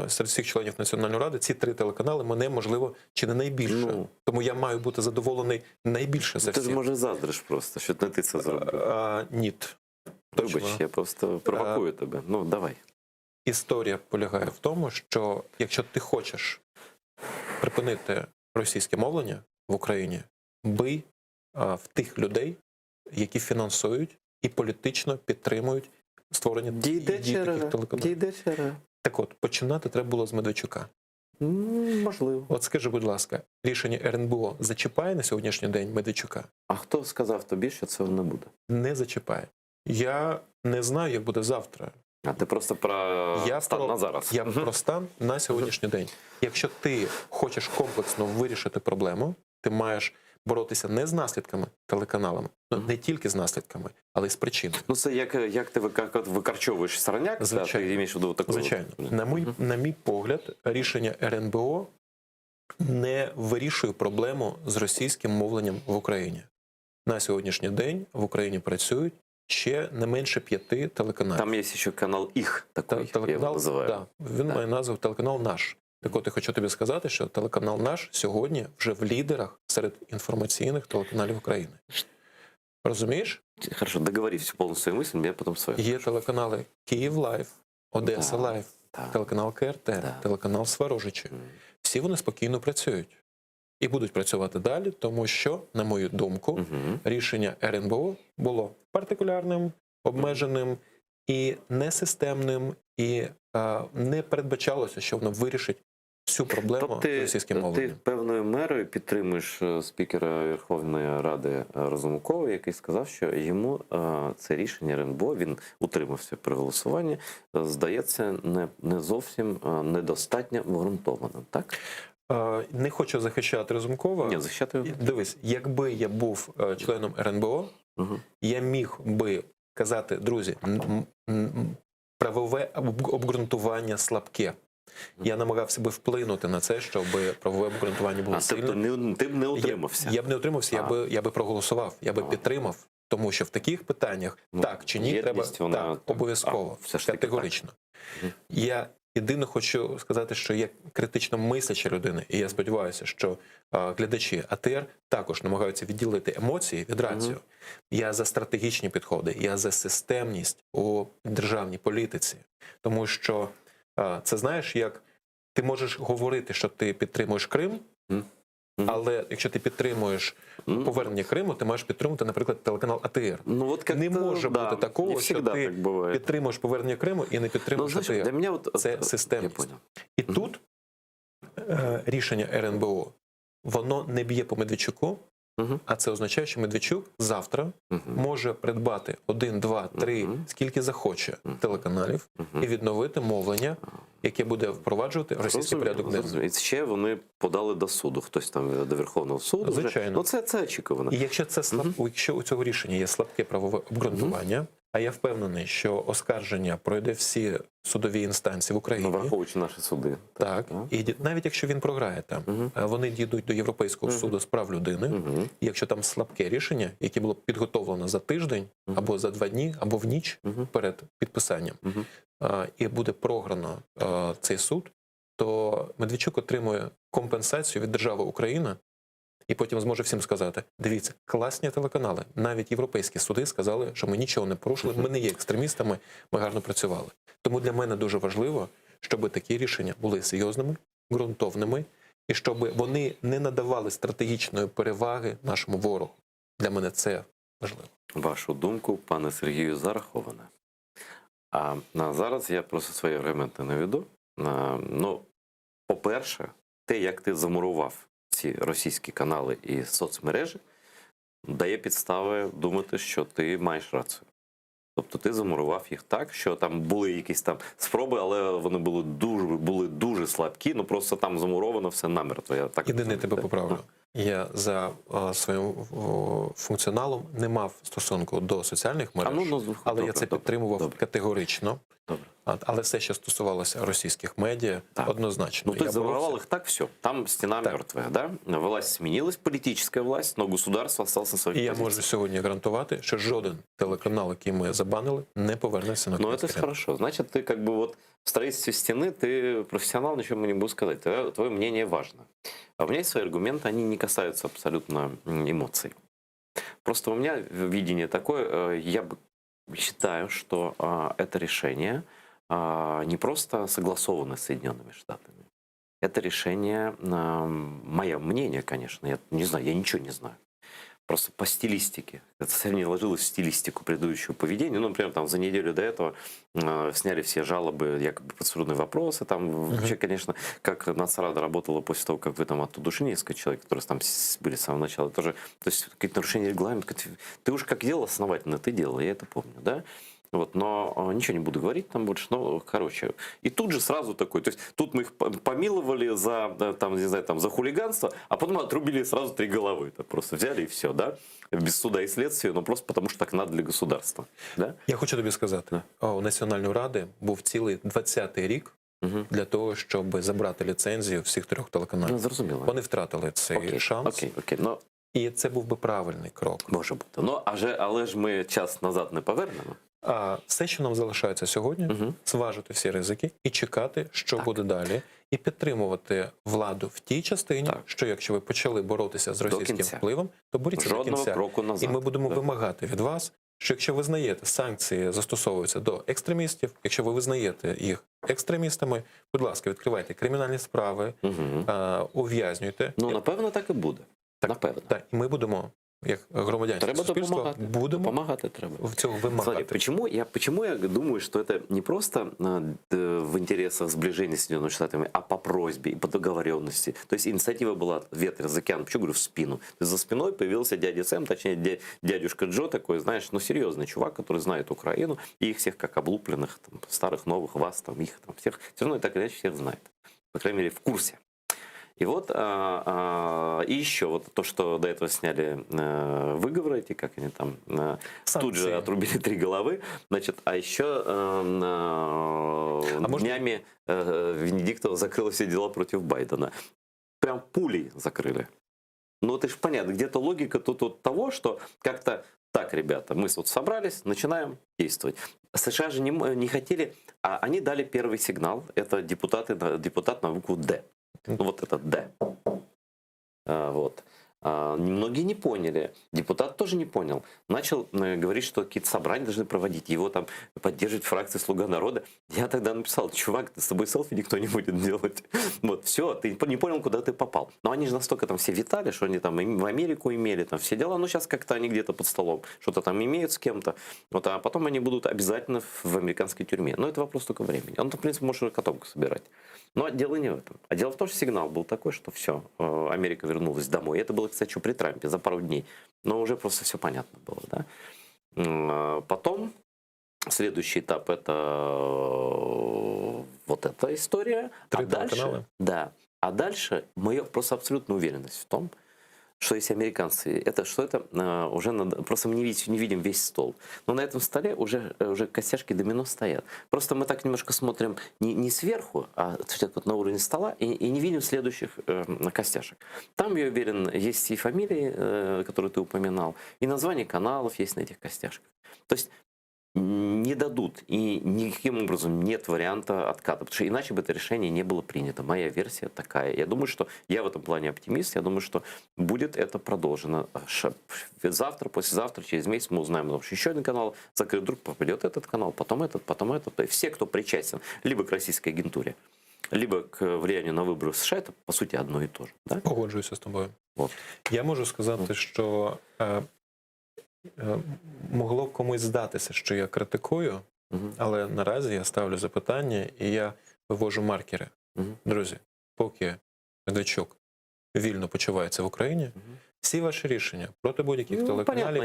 [SPEAKER 22] серед всіх членів Національної Ради ці 3 телеканали мене, можливо, чи не найбільше. Тому я маю бути задоволений найбільше за всіх.
[SPEAKER 4] Ти ж, може, заздриш просто, що не ти це зробив.
[SPEAKER 22] Ні.
[SPEAKER 4] Вибач, я просто провокую тебе. Ну, давай.
[SPEAKER 22] Історія полягає в тому, що якщо ти хочеш припинити російське мовлення в Україні, бий в тих людей, які фінансують і політично підтримують створення таких телеканалів. Так от, починати треба було з Медведчука.
[SPEAKER 4] Можливо.
[SPEAKER 22] От скажи, будь ласка, рішення РНБО зачіпає на сьогоднішній день Медведчука?
[SPEAKER 4] А хто сказав тобі, що цього не буде?
[SPEAKER 22] Не зачіпає. Я не знаю, як буде завтра.
[SPEAKER 4] А ти просто про стан на зараз.
[SPEAKER 22] Я про стан на сьогоднішній день. Якщо ти хочеш комплексно вирішити проблему, ти маєш боротися не з наслідками телеканалами, не тільки з наслідками, але й з причин.
[SPEAKER 4] Ну це як ти викарчовуєш сорняк,
[SPEAKER 22] Звичайно.
[SPEAKER 4] ти маєш в виду таку.
[SPEAKER 22] Звичайно. На мій погляд, рішення РНБО не вирішує проблему з російським мовленням в Україні. На сьогоднішній день в Україні працюють ще не менше 5 телеканалів.
[SPEAKER 4] Там є ще канал «Их» такий, я його називаю.
[SPEAKER 22] Да, він має назву телеканал «Наш». Так от я хочу тобі сказати, що телеканал «Наш» сьогодні вже в лідерах серед інформаційних телеканалів України. Розумієш?
[SPEAKER 4] Хорошо, договори всю повністю свою мисль, я потім свою.
[SPEAKER 22] Є телеканали «Київ Лайв», «Одеса Лайв», телеканал КРТ, телеканал «Сварожичі». Всі вони спокійно працюють. І будуть працювати далі, тому що, на мою думку, рішення РНБО було партикулярним, обмеженим і несистемним, і не передбачалося, що воно вирішить всю проблему з російським мовленням.
[SPEAKER 4] Ти певною мерою підтримуєш спікера Верховної Ради Разумкова, який сказав, що йому це рішення РНБО, він утримався при голосуванні, здається, не зовсім недостатньо обґрунтованим, так?
[SPEAKER 22] Не хочу захищати Разумкова.
[SPEAKER 4] Ні, захищати його.
[SPEAKER 22] Дивись, якби я був членом РНБО, я міг би казати, друзі, правове обґрунтування слабке. Я намагався би вплинути на це, щоб правове обґрунтування було сильне.
[SPEAKER 4] Тобто ти б не утримався?
[SPEAKER 22] Я б не утримався, я би проголосував, я би підтримав. Тому що в таких питаннях, так чи ні, треба обов'язково, категорично. Я єдине хочу сказати, що я критично мисляча людина, і я сподіваюся, що глядачі АТР також намагаються відділити емоції від рацію. Я за стратегічні підходи, я за системність у державній політиці. Тому що це, знаєш, як ти можеш говорити, що ти підтримуєш Крим, але якщо ти підтримуєш повернення Криму, ти маєш підтримувати, наприклад, телеканал АТР. Не може бути такого, що ти підтримуєш повернення Криму і не підтримуєш АТР. Це системність. І тут рішення РНБО, воно не б'є по Медведчуку, а це означає, що Медведчук завтра може придбати 1, 2, 3, скільки захоче телеканалів і відновити мовлення, яке буде впроваджувати російський порядок денний.
[SPEAKER 4] І ще вони подали до суду, хтось там до Верховного суду.
[SPEAKER 22] Звичайно.
[SPEAKER 4] Ну це очікувано.
[SPEAKER 22] І якщо якщо у цього рішення є слабке правове обґрунтування, а я впевнений, що оскарження пройде всі судові інстанції в Україні.
[SPEAKER 4] Враховуючи наші суди.
[SPEAKER 22] Так. І навіть якщо він програє там, вони дійдуть до Європейського суду з прав людини. І якщо там слабке рішення, яке було підготовлено за тиждень, або за 2 дні, або в ніч перед підписанням, і буде програно цей суд, то Медведчук отримує компенсацію від держави Україна, і потім зможе всім сказати: дивіться, класні телеканали, навіть європейські суди сказали, що ми нічого не порушили, ми не є екстремістами, ми гарно працювали. Тому для мене дуже важливо, щоб такі рішення були серйозними, ґрунтовними, і щоб вони не надавали стратегічної переваги нашому ворогу. Для мене це важливо.
[SPEAKER 4] Вашу думку, пане Сергію, зараховане. А зараз я просто свої аргументи наведу. Ну, по-перше, те, як ти замурував ці російські канали і соцмережі, дає підстави думати, що ти маєш рацію. Тобто ти замурував їх так, що там були якісь там спроби, але вони були дуже слабкі, ну просто там замуровано все намертво.
[SPEAKER 22] Єдине тебе поправлю. Я за своїм функціоналом не мав стосунку до соціальних мереж, але я це підтримував категорично. Але все, що стосувалося російських медіа, однозначно.
[SPEAKER 4] Ну, ты замуровал их так, все, там стена мертвая, да? Власть сменилась, политическая власть, но государство осталось на своїй позиції.
[SPEAKER 22] І я можу сьогодні гарантувати, що жоден телеканал, який ми забанили, не повернеться на
[SPEAKER 4] Ну, это хорошо. Значит, ты как бы вот в строительстве стены, ты профессионал, ничего мне не буду сказать. Твое мнение важно. А у меня есть свои аргументы, они не касаются абсолютно эмоций. Просто у меня видение такое, я считаю, что это решение не просто согласовано с Соединенными Штатами. Это решение, мое мнение, конечно, я не знаю, я ничего не знаю. просто по стилистике. Это совсем не ложилось в стилистику предыдущего поведения. Ну, например, там за неделю до этого сняли все жалобы, якобы процедурные вопросы. Там вообще, конечно, как Нацрада работала после того, как вы там оттуда ушли несколько человек, которые там были с самого начала. Тоже, то есть какие-то нарушения регламента. Ты уж как делал основательно, ты делал, я это помню, да? Вот, но ничего не буду говорить там больше, но, короче. И тут же сразу такой, то есть тут мы их помиловали за, там, не знаю, там, за хулиганство, а потом отрубили сразу 3 головы. Это просто взяли и все, да? Без суда и следствия, но просто потому, що так надо для государства. Да?
[SPEAKER 22] Я хочу тобі сказати, у Національної ради був цілий 20-й рік для того, щоб забрати ліцензію всіх 3 телеканалів.
[SPEAKER 4] Ну, зрозуміло.
[SPEAKER 22] Вони втратили цей шанс.
[SPEAKER 4] Окей. Ну,
[SPEAKER 22] і це був би правильний крок.
[SPEAKER 4] Може бути. Ну, але ж ми час назад не повернемо.
[SPEAKER 22] А все, що нам залишається сьогодні, зважити всі ризики і чекати, що буде далі, і підтримувати владу в тій частині, що якщо ви почали боротися з російським впливом, то боріться до кінця. І ми будемо вимагати від вас, що якщо визнаєте, санкції застосовуються до екстремістів, якщо ви визнаєте їх екстремістами, будь ласка, відкривайте кримінальні справи, ув'язнюйте.
[SPEAKER 4] Ну, напевно, так і буде. Напевно.
[SPEAKER 22] Так, і ми будемо, як громадянське суспільство, будемо
[SPEAKER 4] допомагати треба.
[SPEAKER 22] В цього вимагати.
[SPEAKER 4] Смотри, почему я думаю, что это не просто в интересах сближения с Соединенными Штатами, а по просьбе и по договоренности. То есть инициатива была ветер из океана. Почему говорю в спину? То есть за спиной появился дядя Сэм, точнее дядюшка Джо такой, знаешь, ну серьезный чувак, который знает Украину, и их всех как облупленных, там, старых, новых, вас, там, их, там, всех, все равно так или иначе всех знает. По крайней мере, в курсе. И вот, и еще вот то, что до этого сняли выговоры эти, как они там, тут же отрубили 3 головы, значит, а еще днями Венедиктова закрыла все дела против Байдена. Прям пулей закрыли. Ну, это же понятно, где-то логика тут от того, что как-то так, ребята, мы вот собрались, начинаем действовать. США же не хотели, а они дали первый сигнал, это депутат на букву «Д». Вот это «Д». Вот. Многие не поняли. Депутат тоже не понял. Начал говорить, что какие-то собрания должны проводить. Его там поддерживать фракция «Слуга народа». Я тогда написал: чувак, с тобой селфи никто не будет делать. Вот, все, ты не понял, куда ты попал. Но они же настолько там все витали, что они там в Америку имели, там все дела. Но сейчас как-то они где-то под столом что-то там имеют с кем-то. Вот, а потом они будут обязательно в американской тюрьме. Но это вопрос только времени. Он, в принципе, может котомку собирать. Но дело не в этом. А дело в том, что сигнал был такой, что все, Америка вернулась домой. И это было, кстати, при Трампе за пару дней. Но уже просто все понятно было. Да? Потом следующий этап — это вот эта история. А дальше, а дальше моя просто абсолютная уверенность в том, что если американцы, это уже надо, просто мы не видим весь стол. Но на этом столе уже костяшки домино стоят. Просто мы так немножко смотрим не сверху, а вот на уровне стола и не видим следующих костяшек. Там, я уверен, есть и фамилии, которые ты упоминал, и названия каналов есть на этих костяшках. То есть не дадут, и никаким образом нет варианта отката, потому что иначе бы это решение не было принято. Моя версия такая. Я думаю, что я в этом плане оптимист, я думаю, что будет это продолжено. Завтра, послезавтра, через месяц мы узнаем, потому что еще один канал закрыт, вдруг попадет этот канал, потом этот. Все, кто причастен либо к российской агентуре, либо к влиянию на выборы в США, это, по сути, одно и то же. Да?
[SPEAKER 22] Погоджуюся з тобою.
[SPEAKER 4] Вот.
[SPEAKER 22] Я можу сказати, що могло комусь здатися, що я критикую, але наразі я ставлю запитання і я вивожу маркери. Друзі, поки Медведчук вільно почувається в Україні, всі ваші рішення проти будь-яких телеканалів,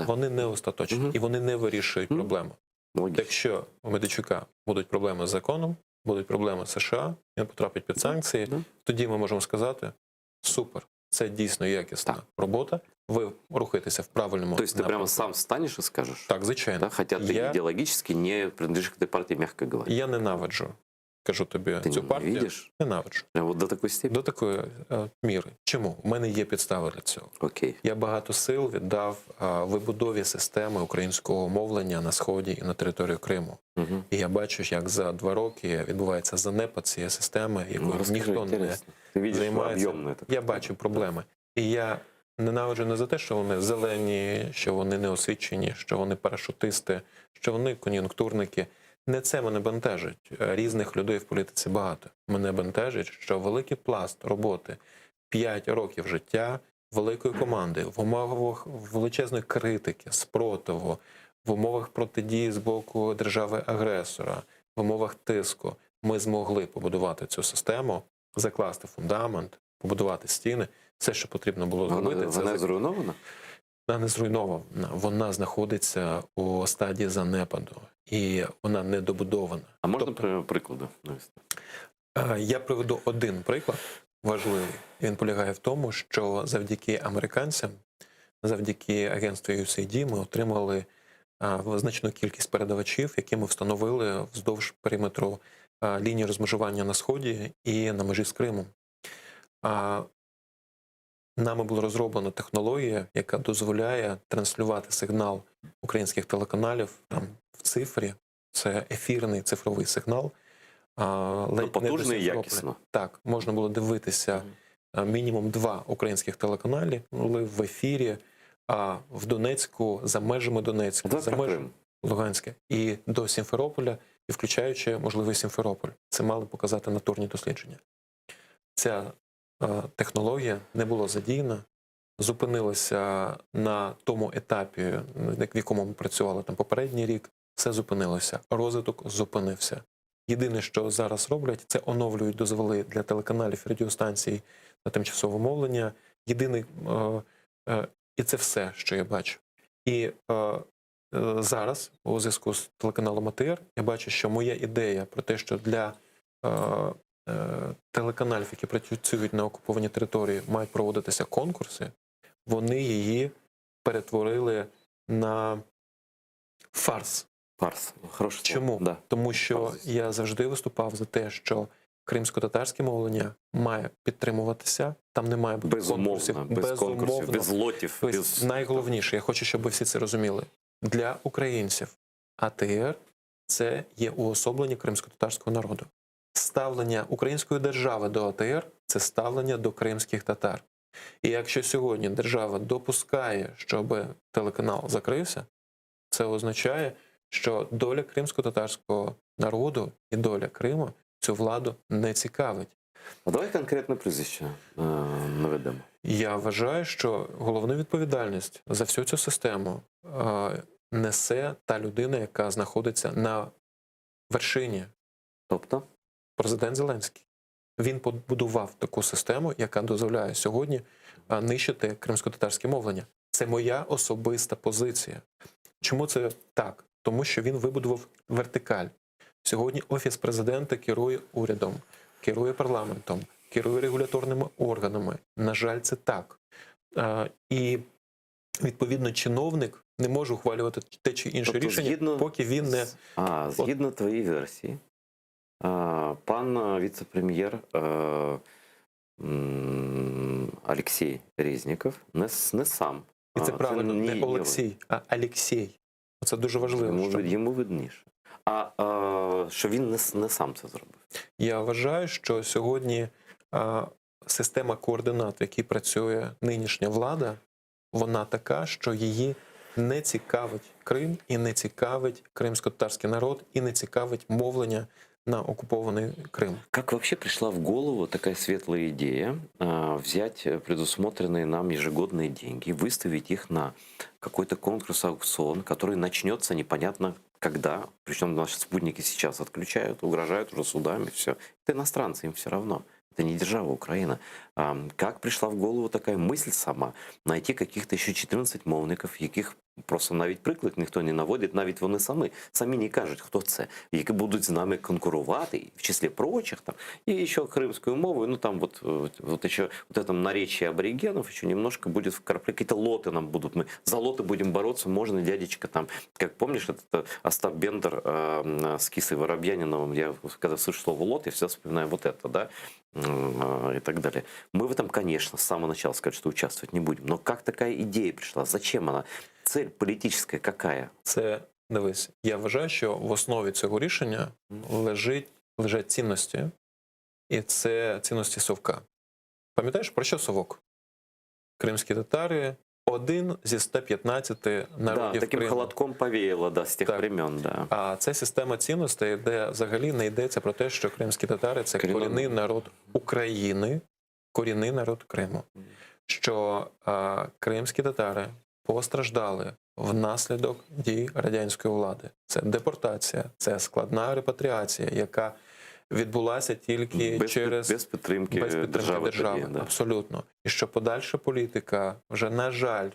[SPEAKER 22] вони не остаточні і вони не вирішують проблему. Якщо у Медведчука будуть проблеми з законом, будуть проблеми з США, він потрапить під санкції, тоді ми можемо сказати: супер, це дійсно якісна робота, ви рухаєтеся в правильному напрямку.
[SPEAKER 4] То есть ты прямо сам станешь и скажешь?
[SPEAKER 22] Так, звичайно.
[SPEAKER 4] Да? Хотя ты идеологически не принадлежишь к этой партии, мягко говоря.
[SPEAKER 22] Я ненавиджу, кажу тобі, цю партію.
[SPEAKER 4] Видиш?
[SPEAKER 22] Ненавиджу.
[SPEAKER 4] Вот до такої степені?
[SPEAKER 22] До такої міри. Чому? У мене є підстави для цього.
[SPEAKER 4] Окей.
[SPEAKER 22] Я багато сил віддав вибудові системи українського мовлення на Сході і на території Криму. І я бачу, як за 2 роки відбувається занепад цієї системи, якою ніхто не займається. Я бачу проблеми. І я ненавиджу не за те, що вони зелені, що вони неосвічені, що вони парашутисти, що вони кон'юнктурники. Не це мене бентежить. Різних людей в політиці багато. Мене бентежить, що великий пласт роботи, 5 років життя великої команди, в умовах величезної критики, спротиву, в умовах протидії з боку держави-агресора, в умовах тиску ми змогли побудувати цю систему, закласти фундамент, побудувати стіни. Все, що потрібно було зробити.
[SPEAKER 4] Вона зруйнована?
[SPEAKER 22] Вона не зруйнована. Вона знаходиться у стадії занепаду. І вона недобудована.
[SPEAKER 4] А можна приклади навести?
[SPEAKER 22] Я приведу один приклад важливий. Він полягає в тому, що завдяки американцям, завдяки агентству USAID ми отримали значну кількість передавачів, які ми встановили вздовж периметру лінії розмежування на Сході і на межі з Кримом. Нами була розроблена технологія, яка дозволяє транслювати сигнал українських телеканалів там, в цифрі. Це ефірний цифровий сигнал.
[SPEAKER 4] Потужно і якісно.
[SPEAKER 22] Так, можна було дивитися мінімум 2 українських телеканалі в ефірі, в Донецьку, за межами Донецька, за межами Луганська, і до Сімферополя, і включаючи, можливо, Сімферополь. Це мали показати натурні дослідження. Ця технологія не була задіяна, зупинилася на тому етапі, в якому ми працювали там попередній рік, все зупинилося, розвиток зупинився. Єдине, що зараз роблять, це оновлюють дозволи для телеканалів і радіостанцій на тимчасове мовлення. Єдиний, і це все, що я бачу. І зараз, у зв'язку з телеканалом АТР, я бачу, що моя ідея про те, що для телеканалів, які працюють на окупованій території, мають проводитися конкурси, вони її перетворили на фарс.
[SPEAKER 4] Фарс. Хороше слово.
[SPEAKER 22] Чому?
[SPEAKER 4] Да.
[SPEAKER 22] Тому що я завжди виступав за те, що кримсько-татарське мовлення має підтримуватися, там не має бути конкурсів.
[SPEAKER 4] Без конкурсів, без лотів.
[SPEAKER 22] Без... Найголовніше, я хочу, щоб ви всі це розуміли, для українців АТР – це є уособлення кримсько-татарського народу. Ставлення української держави до АТР – це ставлення до кримських татар. І якщо сьогодні держава допускає, щоб телеканал закрився, це означає, що доля кримсько-татарського народу і доля Криму цю владу не цікавить.
[SPEAKER 4] А давай конкретно прізвище наведемо.
[SPEAKER 22] Я вважаю, що головну відповідальність за всю цю систему несе та людина, яка знаходиться на вершині.
[SPEAKER 4] Тобто?
[SPEAKER 22] Президент Зеленський. Він побудував таку систему, яка дозволяє сьогодні нищити кримсько-татарське мовлення. Це моя особиста позиція. Чому це так? Тому що він вибудував вертикаль. Сьогодні Офіс президента керує урядом, керує парламентом, керує регуляторними органами. На жаль, це так. І, відповідно, чиновник не може ухвалювати те чи інше рішення, поки він не...
[SPEAKER 4] Згідно твоїй версії, пан віце-прем'єр Олексій Резніков не сам.
[SPEAKER 22] І це правильно, не Олексій, а Олексій. Це дуже важливо.
[SPEAKER 4] Йому видніше. Що він не сам це зробив?
[SPEAKER 22] Я вважаю, що сьогодні система координат, в якій працює нинішня влада, вона така, що її не цікавить Крим, і не цікавить кримсько-татарський народ, і не цікавить мовлення на оккупованный Крым.
[SPEAKER 4] Как вообще пришла в голову такая светлая идея взять предусмотренные нам ежегодные деньги, выставить их на какой-то конкурс-аукцион, который начнется непонятно когда, причем наши спутники сейчас отключают, угрожают уже судами, все. Это иностранцы, им все равно. Это не держава Украина. Как пришла в голову такая мысль сама? Найти каких-то ще 14 мовників, яких просто навіть приклад ніхто не наводить, навіть вони самі не кажуть, хто це, які будуть з нами конкурувати, в числі прочих, там, и еще крымскую мову, ну там вот еще вот этом наречии аборигенов еще немножко будет вкраплять, какие-то лоты нам будут, мы за лоты будем бороться, можно, дядечка, там, как помнишь, это Остап Бендер с Кисой Воробьяниновым, я когда слышу слово лот, я всегда вспоминаю вот это, да, и так далее. Мы в этом, конечно, с самого начала сказать, что участвовать не будем. Но как такая идея пришла? Зачем она? Цель політична яка?
[SPEAKER 22] Це, дивись, я вважаю, що в основі цього рішення лежать цінності, і це цінності Совка. Пам'ятаєш, про що Совок? Кримські татари – один зі 115 народів
[SPEAKER 4] да, таким
[SPEAKER 22] Криму.
[SPEAKER 4] холодком повеяло, да, з тих времен. Да.
[SPEAKER 22] А це система цінностей, де взагалі не йдеться про те, що кримські татари – це корінний народ України, корінний народ Криму. що кримські татари постраждали внаслідок дій радянської влади. Це депортація, це складна репатріація, яка відбулася тільки без підтримки держави.
[SPEAKER 4] тоді, да.
[SPEAKER 22] Абсолютно. І що подальша політика вже, на жаль,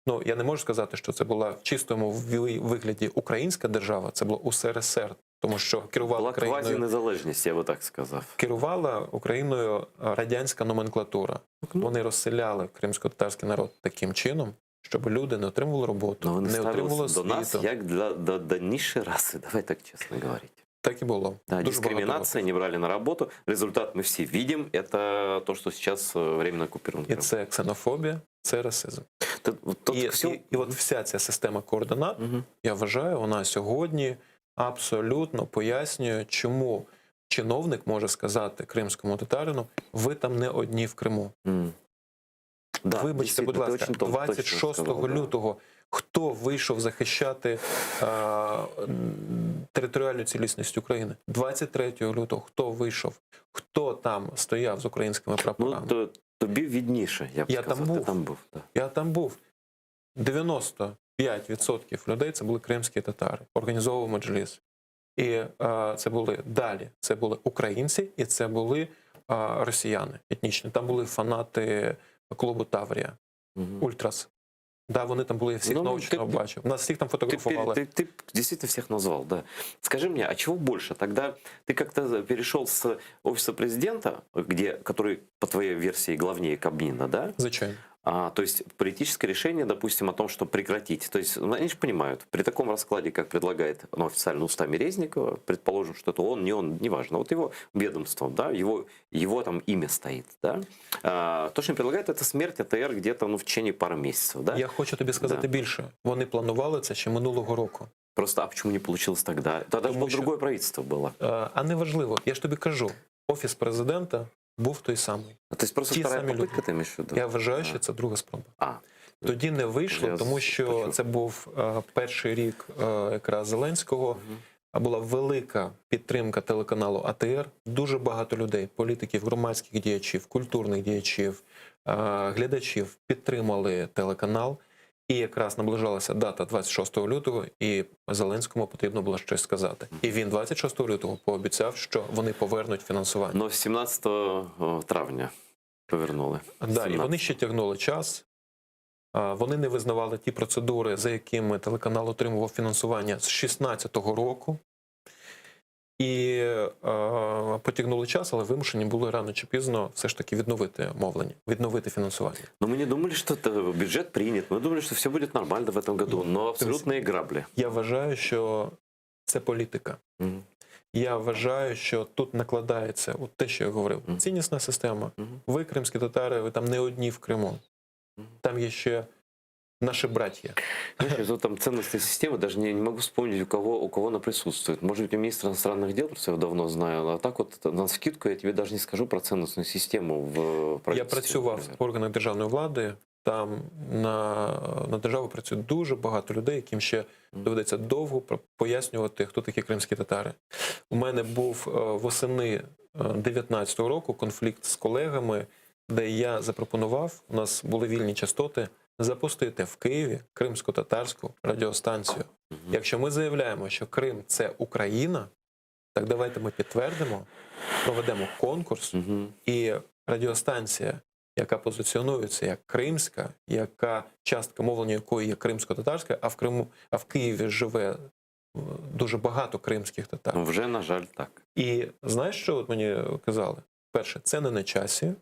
[SPEAKER 22] ну, я не можу сказати, що це була в чистому вигляді українська держава, це було УСРСР, тому що керувала
[SPEAKER 4] Була
[SPEAKER 22] країною...
[SPEAKER 4] квазінезалежність, я би так сказав.
[SPEAKER 22] Керувала Україною радянська номенклатура. Вони розселяли кримсько-татарський народ таким чином, щоб люди не отримували роботу,
[SPEAKER 4] Но вони
[SPEAKER 22] не отримували
[SPEAKER 4] ставилися до
[SPEAKER 22] освіту.
[SPEAKER 4] нас як до нижчої раси, давай так чесно говорити.
[SPEAKER 22] Так и было.
[SPEAKER 4] Да,
[SPEAKER 22] Дуже
[SPEAKER 4] дискриминация, не брали на работу. Результат мы все видим. Это то, что сейчас временно оккупирован
[SPEAKER 22] І
[SPEAKER 4] Крым.
[SPEAKER 22] це ксенофобія, це расизм. І от вся ця система координат, я вважаю, вона сьогодні абсолютно пояснює, чому чиновник може сказати кримському татарину: ви там не одні в Криму.
[SPEAKER 4] Да,
[SPEAKER 22] Вибачте, будь
[SPEAKER 4] дійсно,
[SPEAKER 22] ласка,
[SPEAKER 4] ти точно
[SPEAKER 22] 26
[SPEAKER 4] сказав, да.
[SPEAKER 22] лютого хто вийшов захищати територіальну цілісність України? 23 лютого хто вийшов? Хто там стояв з українськими прапорами?
[SPEAKER 4] Ну, тобі відніше, я б сказав.
[SPEAKER 22] Там був.
[SPEAKER 4] Ти там був. Да.
[SPEAKER 22] Я там був. 95% людей це були кримські татари, організовував меджліс. І це були далі. Це були українці і це були росіяни етнічні. Там були фанати клубу Таврія, Ультрас. Да, вони там були, я всіх наочно бачив. Нас всіх там фотографували.
[SPEAKER 4] Ты действительно всех назвал, да. Скажи мне, а чего больше? Тогда ты как-то перешел с офиса президента, который, по твоей версии, главнее Кабмина, да?
[SPEAKER 22] Зачем?
[SPEAKER 4] То есть политическое решение, допустим, о том, что прекратить. То есть они же понимают, при таком раскладе, как предлагает официально устами Резникова, предположим, что это он, неважно, вот его ведомство, да, его там имя стоит, да. То, что он предлагает, это смерть АТР где-то в течение пары месяцев, да.
[SPEAKER 22] Я хочу тобі сказати більше. Вони планували це ще минулого року.
[SPEAKER 4] Просто, а почему не получилось тогда? Тогда же другое правительство было.
[SPEAKER 22] А не важливо. Я ж тобі кажу, офіс президента був той самий.
[SPEAKER 4] То есть просто вторая попытка, ти маєш в виду?
[SPEAKER 22] Я вважаю, що це друга спроба. Тоді не вийшло, тому що це був перший рік якраз Зеленського. Була велика підтримка телеканалу АТР. Дуже багато людей, політиків, громадських діячів, культурних діячів, глядачів підтримали телеканал. І якраз наближалася дата 26 лютого, і Зеленському потрібно було щось сказати. І він 26 лютого пообіцяв, що вони повернуть фінансування.
[SPEAKER 4] Но 17 травня повернули.
[SPEAKER 22] Да, і вони ще тягнули час. Вони не визнавали ті процедури, за якими телеканал отримував фінансування з 16-го року. І потягнули час, але вимушені були рано чи пізно все ж таки відновити мовлення, відновити фінансування.
[SPEAKER 4] Но мы не думали, что бюджет принят, мы думали, что все будет нормально в этом году, но абсолютные грабли.
[SPEAKER 22] Я вважаю, що це політика. Я вважаю, що тут накладається от те, що я говорив, ціннісна система. Ви, кримські татари, ви там не одні в Криму. Там є ще наши братья.
[SPEAKER 4] Знаешь, вот там ценностная система, даже не могу вспомнить, у кого она присутствует. Может быть, у министра иностранных дел, просто я его давно знаю, а так вот на скидку я тебе даже не скажу про ценностную систему в правительстве.
[SPEAKER 22] Я працював в органах державної влади, там на державу працює дуже багато людей, яким ще доведеться довго пояснювати, хто такі кримські татари. У мене був восени 19-го року конфлікт з колегами, де я запропонував, у нас були вільні частоти, запустити в Києві кримсько-татарську радіостанцію. Якщо ми заявляємо, що Крим – це Україна, так давайте ми підтвердимо, проведемо конкурс, і радіостанція, яка позиціонується як кримська, яка частка мовлення якої є кримсько-татарська, а в Києві живе дуже багато кримських татар.
[SPEAKER 4] Ну, вже, на жаль, так.
[SPEAKER 22] І знаєш, що от мені казали? Перше, це не на часі.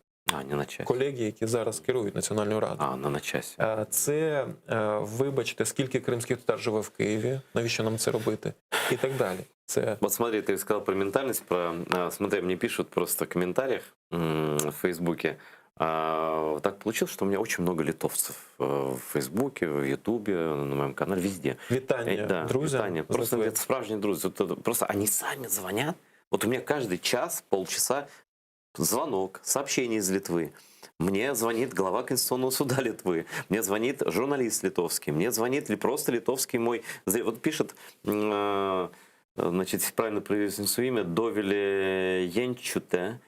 [SPEAKER 4] Не на часі.
[SPEAKER 22] Колеги, які зараз керують Національною радою.
[SPEAKER 4] Не на часі.
[SPEAKER 22] Це, вибачте, скільки кримських татар живе в Києві, навіщо нам це робити? І так далі. Це...
[SPEAKER 4] Вот смотри, ты сказал про ментальность, смотри, мне пишут просто в комментариях в Фейсбуке. Так получилось, что у меня очень много литовцев в Фейсбуке, в Ютубе, на моем канале, везде.
[SPEAKER 22] Вітання,
[SPEAKER 4] да,
[SPEAKER 22] друзі.
[SPEAKER 4] Вітання. Просто это справжні друзі. Просто они сами звонят. Вот у меня каждый час, полчаса звонок, сообщение из Литвы. Мне звонит глава Конституционного суда Литвы, мне звонит журналист литовский, мне звонит просто литовский мой... Вот пишет, значит, правильно произнесу имя, Довиле Янчуте.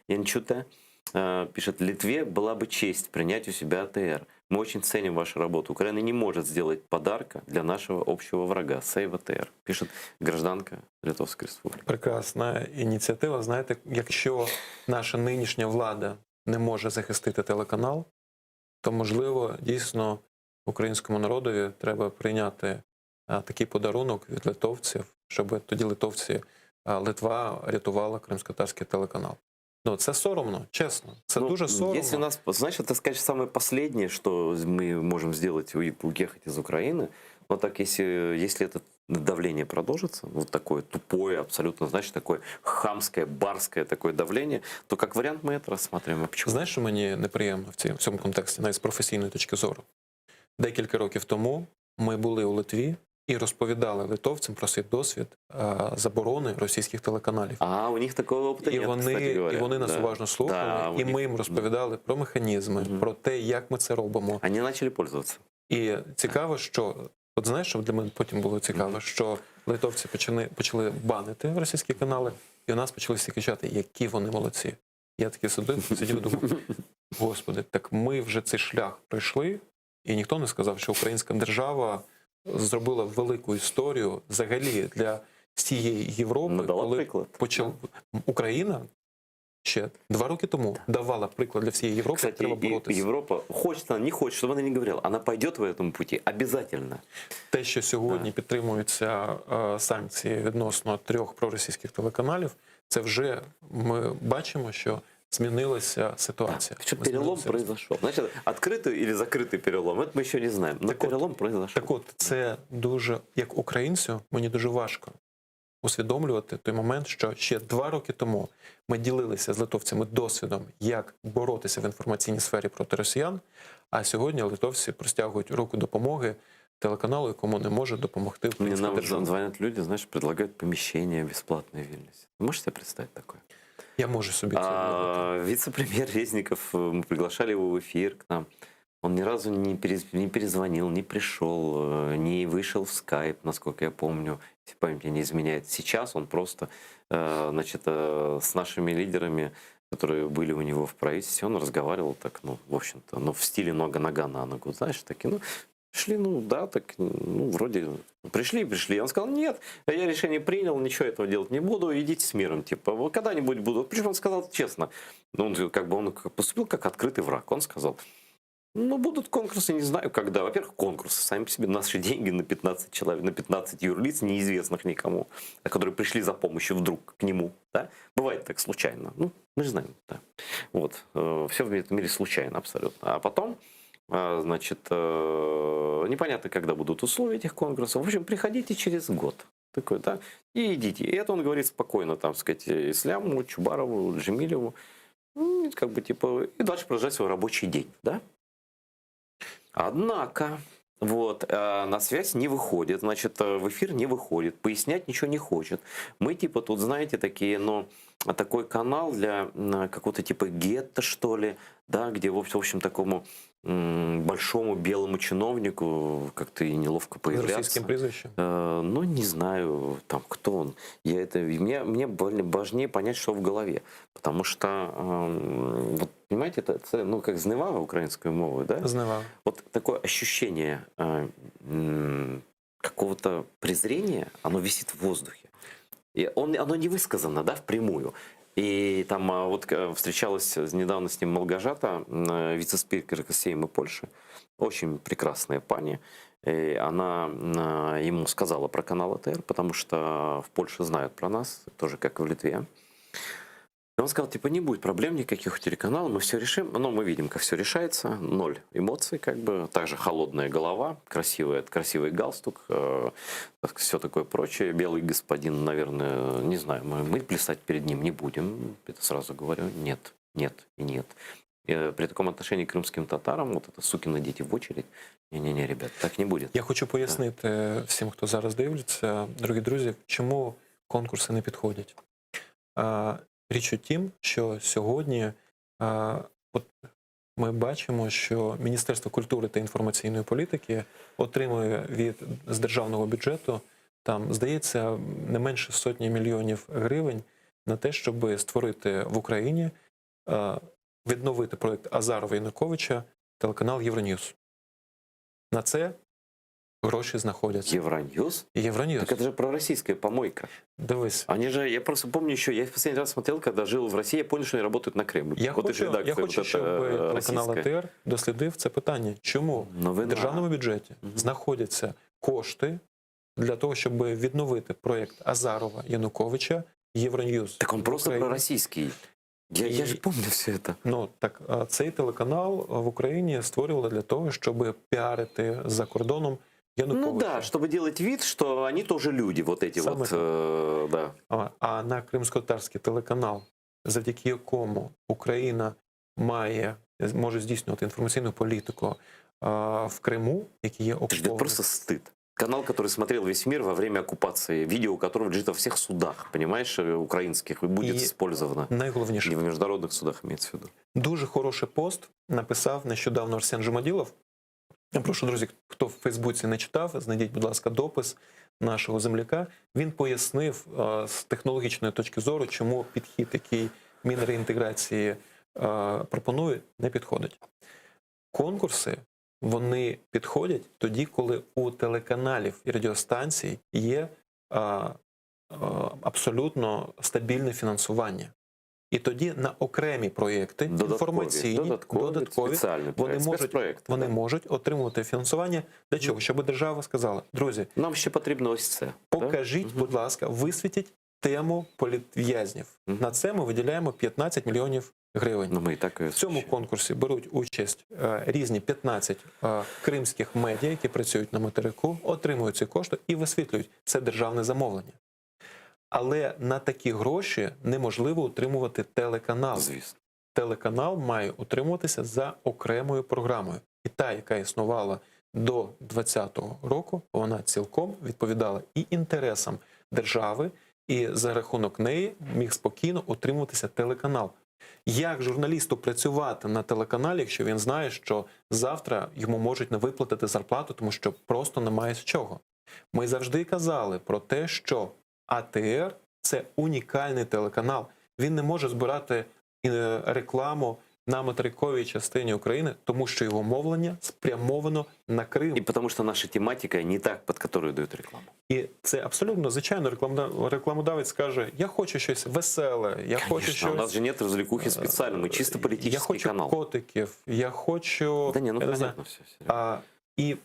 [SPEAKER 4] пишет, Литве была бы честь принять у себя АТР. Мы очень ценим вашу работу. Украина не может сделать подарка для нашего общего врага. Save АТР. Пишет гражданка Литовської Республіки.
[SPEAKER 22] Прекрасна ініціатива. Знаєте, якщо наша нинішня влада не може захистити телеканал, то, можливо, дійсно українському народові треба прийняти такий подарунок від литовців, щоб тоді Литва рятувала кримськотатарський телеканал. Ну, це соромно, чесно. Це дуже соромно.
[SPEAKER 4] Если нас, знаешь, это, сказать, самое последнее, что мы можем сделать, уехать из Украины. Но так, если это давление продолжится, вот такое тупое, абсолютно, знаешь, такое хамское, барское такое давление, то как вариант мы это рассматриваем. А почему?
[SPEAKER 22] Знаєш, що мені неприємно в цьому контексті, навіть з професійної точки зору? Декілька років тому ми були у Литві і розповідали литовцям про свій досвід заборони російських телеканалів.
[SPEAKER 4] А у них такого опиту нет,
[SPEAKER 22] і вони нас уважно слухали, і ми їм розповідали про механізми, про те, як ми це робимо.
[SPEAKER 4] Вони почали пользуватися.
[SPEAKER 22] І цікаво, що, от знаєш, що для мене потім було цікаво, що литовці почали банити російські канали, і у нас почали всі кричати, які вони молодці. Я такий сидів і думав, господи, так ми вже цей шлях пройшли, і ніхто не сказав, що українська держава зробила велику історію взагалі для всієї Європи, коли Україна ще 2 роки тому давала приклад для всієї Європи,
[SPEAKER 4] Кстати,
[SPEAKER 22] треба боротися.
[SPEAKER 4] Європа, хочет она, не хочет, чтобы она не говорила, она пойдет в этом пути обязательно.
[SPEAKER 22] Те, що сьогодні підтримуються санкції відносно 3 проросійських телеканалів, це вже ми бачимо, що змінилася ситуація.
[SPEAKER 4] Что перелом произошел. Значит, открытый или закрытый перелом, это мы еще не знаем. Но перелом произошел.
[SPEAKER 22] Так от, це дуже, як українцю, мені дуже важко усвідомлювати той момент, що ще 2 роки тому ми ділилися з литовцями досвідом, як боротися в інформаційній сфері проти росіян, а сьогодні литовці простягують руку допомоги телеканалу, якому не може допомогти українська держава.
[SPEAKER 4] Мне звонят люди, знаешь, предлагают помещение бесплатное в Вильнюсе. Вы можете себе представить такое?
[SPEAKER 22] Я можу собі це
[SPEAKER 4] вице-премьер Резников, мы приглашали его в эфир к нам. Он ни разу не перезвонил, не пришел, не вышел в скайп, насколько я помню, если память не изменяет. Сейчас он просто, значит, с нашими лидерами, которые были у него в правительстве, он разговаривал так, ну, в общем-то, ну, в стиле нога на ногу, знаешь, такие, ну, шли, ну, да, так, ну, вроде пришли. Он сказал, нет, я решение принял, ничего этого делать не буду, идите с миром, типа, когда-нибудь буду. Причем он сказал честно, он поступил как открытый враг. Он сказал, ну, будут конкурсы, не знаю когда. Во-первых, конкурсы сами по себе, наши деньги на 15 человек, на 15 юрлиц, неизвестных никому, которые пришли за помощью вдруг к нему, да. Бывает так случайно, ну, мы же знаем, да. Вот, все в этом мире случайно абсолютно. А потом, значит, непонятно, когда будут условия этих конкурсов. В общем, приходите через год. Такой, да, и идите. И это он говорит спокойно, там, сказать, Исляму, Чубарову, Джемилеву, как бы, типа, и дальше продолжать свой рабочий день, да. Однако, вот, на связь не выходит, значит, в эфир не выходит, пояснять ничего не хочет. Мы, типа, тут, знаете, такие, но такой канал для какого-то типа гетто, что ли, да, где, в общем, такому большому белому чиновнику как-то и неловко появляться.
[SPEAKER 22] Российским прозвищем?
[SPEAKER 4] Ну, не знаю, там, кто он. Мне важнее понять, что в голове. Потому что, вот, понимаете, это, ну, как зневага украинскую мову, да?
[SPEAKER 22] Зневага.
[SPEAKER 4] Вот такое ощущение какого-то презрения, оно висит в воздухе. И оно не высказано, да, впрямую. И там вот встречалась недавно с ним Малгажата, вице-спикер Сейма Польши, очень прекрасная пани. И она ему сказала про канал АТР, потому что в Польше знают про нас, тоже как и в Литве. И он сказал, типа, не будет проблем никаких у телеканала, мы все решим. Но мы видим, как все решается, 0 эмоций, как бы, также холодная голова, красивый галстук, все такое прочее. Белый господин, наверное, не знаю, мы плясать перед ним не будем, это сразу говорю, нет, нет и нет. И при таком отношении к крымским татарам, вот это сукины дети в очередь, не-не-не, ребят, так не буде.
[SPEAKER 22] Я хочу пояснити всім, хто зараз дивиться, дорогі друзі, чому конкурси не підходять. Річ у тім, що сьогодні от ми бачимо, що Міністерство культури та інформаційної політики отримує з державного бюджету, там, здається, не менше 100 мільйонів гривень на те, щоб створити в Україні відновити проєкт Азарова Януковича телеканал Євроньюз. На це гроші знаходяться.
[SPEAKER 4] Евроньюз?
[SPEAKER 22] Евроньюз.
[SPEAKER 4] Так это же пророссийская помойка.
[SPEAKER 22] Дивись.
[SPEAKER 4] Они же, я просто помню еще, я в последний раз смотрел, когда жил в России, я понял, что они работают на Кремль.
[SPEAKER 22] Я
[SPEAKER 4] вот
[SPEAKER 22] хочу,
[SPEAKER 4] редакция, вот
[SPEAKER 22] щоб
[SPEAKER 4] эта
[SPEAKER 22] телеканал
[SPEAKER 4] российская.
[SPEAKER 22] АТР дослідив це питання. Чому в державному бюджеті знаходяться кошти для того, щоб відновити проєкт Азарова Януковича Євроньюз?
[SPEAKER 4] Так он просто пророссийский. Я же помню все это.
[SPEAKER 22] Ну, так, цей телеканал в Україні створювали для того, щоб піарити за кордоном Януковича.
[SPEAKER 4] Ну да, чтобы делать вид, что они тоже люди, вот эти
[SPEAKER 22] Саме
[SPEAKER 4] вот, да.
[SPEAKER 22] А на кримськотатарський телеканал, завдяки якому Україна може здійснювати інформаційну політику в Криму, який є
[SPEAKER 4] Это
[SPEAKER 22] окупований.
[SPEAKER 4] просто стыд. Канал, который смотрел весь мир во время оккупации, видео которого лежит во всех судах, понимаешь, украинских, и будет использовано.
[SPEAKER 22] Найголовніше.
[SPEAKER 4] И в международных судах имеется в виду.
[SPEAKER 22] Дуже хороший пост написав нещодавно Арсен Жумаділов. Я прошу, друзі, хто в Фейсбуці не читав, знайдіть, будь ласка, допис нашого земляка. Він пояснив з технологічної точки зору, чому підхід, який Мінреінтеграції пропонує, не підходить. Конкурси, вони підходять тоді, коли у телеканалів і радіостанцій є абсолютно стабільне фінансування. І тоді на окремі проєкти інформаційні, додаткові вони можуть отримувати фінансування. Для чого? Щоб держава сказала: друзі,
[SPEAKER 4] нам ще потрібно ось це.
[SPEAKER 22] Покажіть, будь ласка, висвітіть тему політв'язнів. На це ми виділяємо 15 мільйонів гривень. В цьому конкурсі беруть участь різні 15 кримських медіа, які працюють на материку, отримують ці кошти і висвітлюють. Це державне замовлення. Але на такі гроші неможливо утримувати телеканал.
[SPEAKER 4] Звісно.
[SPEAKER 22] Телеканал має утримуватися за окремою програмою. І та, яка існувала до 2020 року, вона цілком відповідала і інтересам держави, і за рахунок неї міг спокійно утримуватися телеканал. Як журналісту працювати на телеканалі, якщо він знає, що завтра йому можуть не виплатити зарплату, тому що просто немає з чого? Ми завжди казали про те, що АТР – це унікальний телеканал. Він не може збирати рекламу на материковій частині України, тому що його мовлення спрямовано на Крим.
[SPEAKER 4] І тому що наша тематика не та, під якою дають рекламу.
[SPEAKER 22] І це абсолютно звичайно. Рекламодавець каже: я хочу щось веселе, я хочу щось...
[SPEAKER 4] У нас же нет развлекухи специально, ми чисто політичний канал.
[SPEAKER 22] Я хочу котиків, я хочу...
[SPEAKER 4] Да ні, ну понятно все.
[SPEAKER 22] І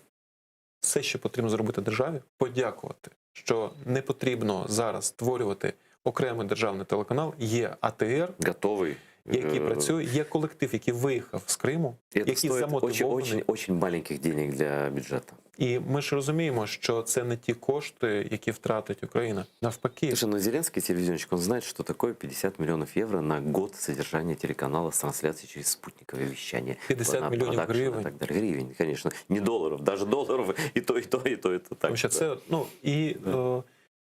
[SPEAKER 22] все, що потрібно зробити державі, подякувати, що не потрібно зараз створювати окремий державний телеканал, є АТР,
[SPEAKER 4] готовий,
[SPEAKER 22] який працює, є колектив, який виїхав з Криму, який замотивований.
[SPEAKER 4] Очень маленьких денег для бюджету.
[SPEAKER 22] І ми ж розуміємо, що це не ті кошти, які втратить Україна. Навпаки.
[SPEAKER 4] Слушай, ну Зеленский телевизионщик, он знает, что такое 50 миллионов евро на год содержания телеканала с трансляцией через спутниковое вещание.
[SPEAKER 22] 50 миллионов гривен.
[SPEAKER 4] Так далее. Гривен, конечно. Не долларов, даже долларов і то, і то, і то. Так.
[SPEAKER 22] Тому що це,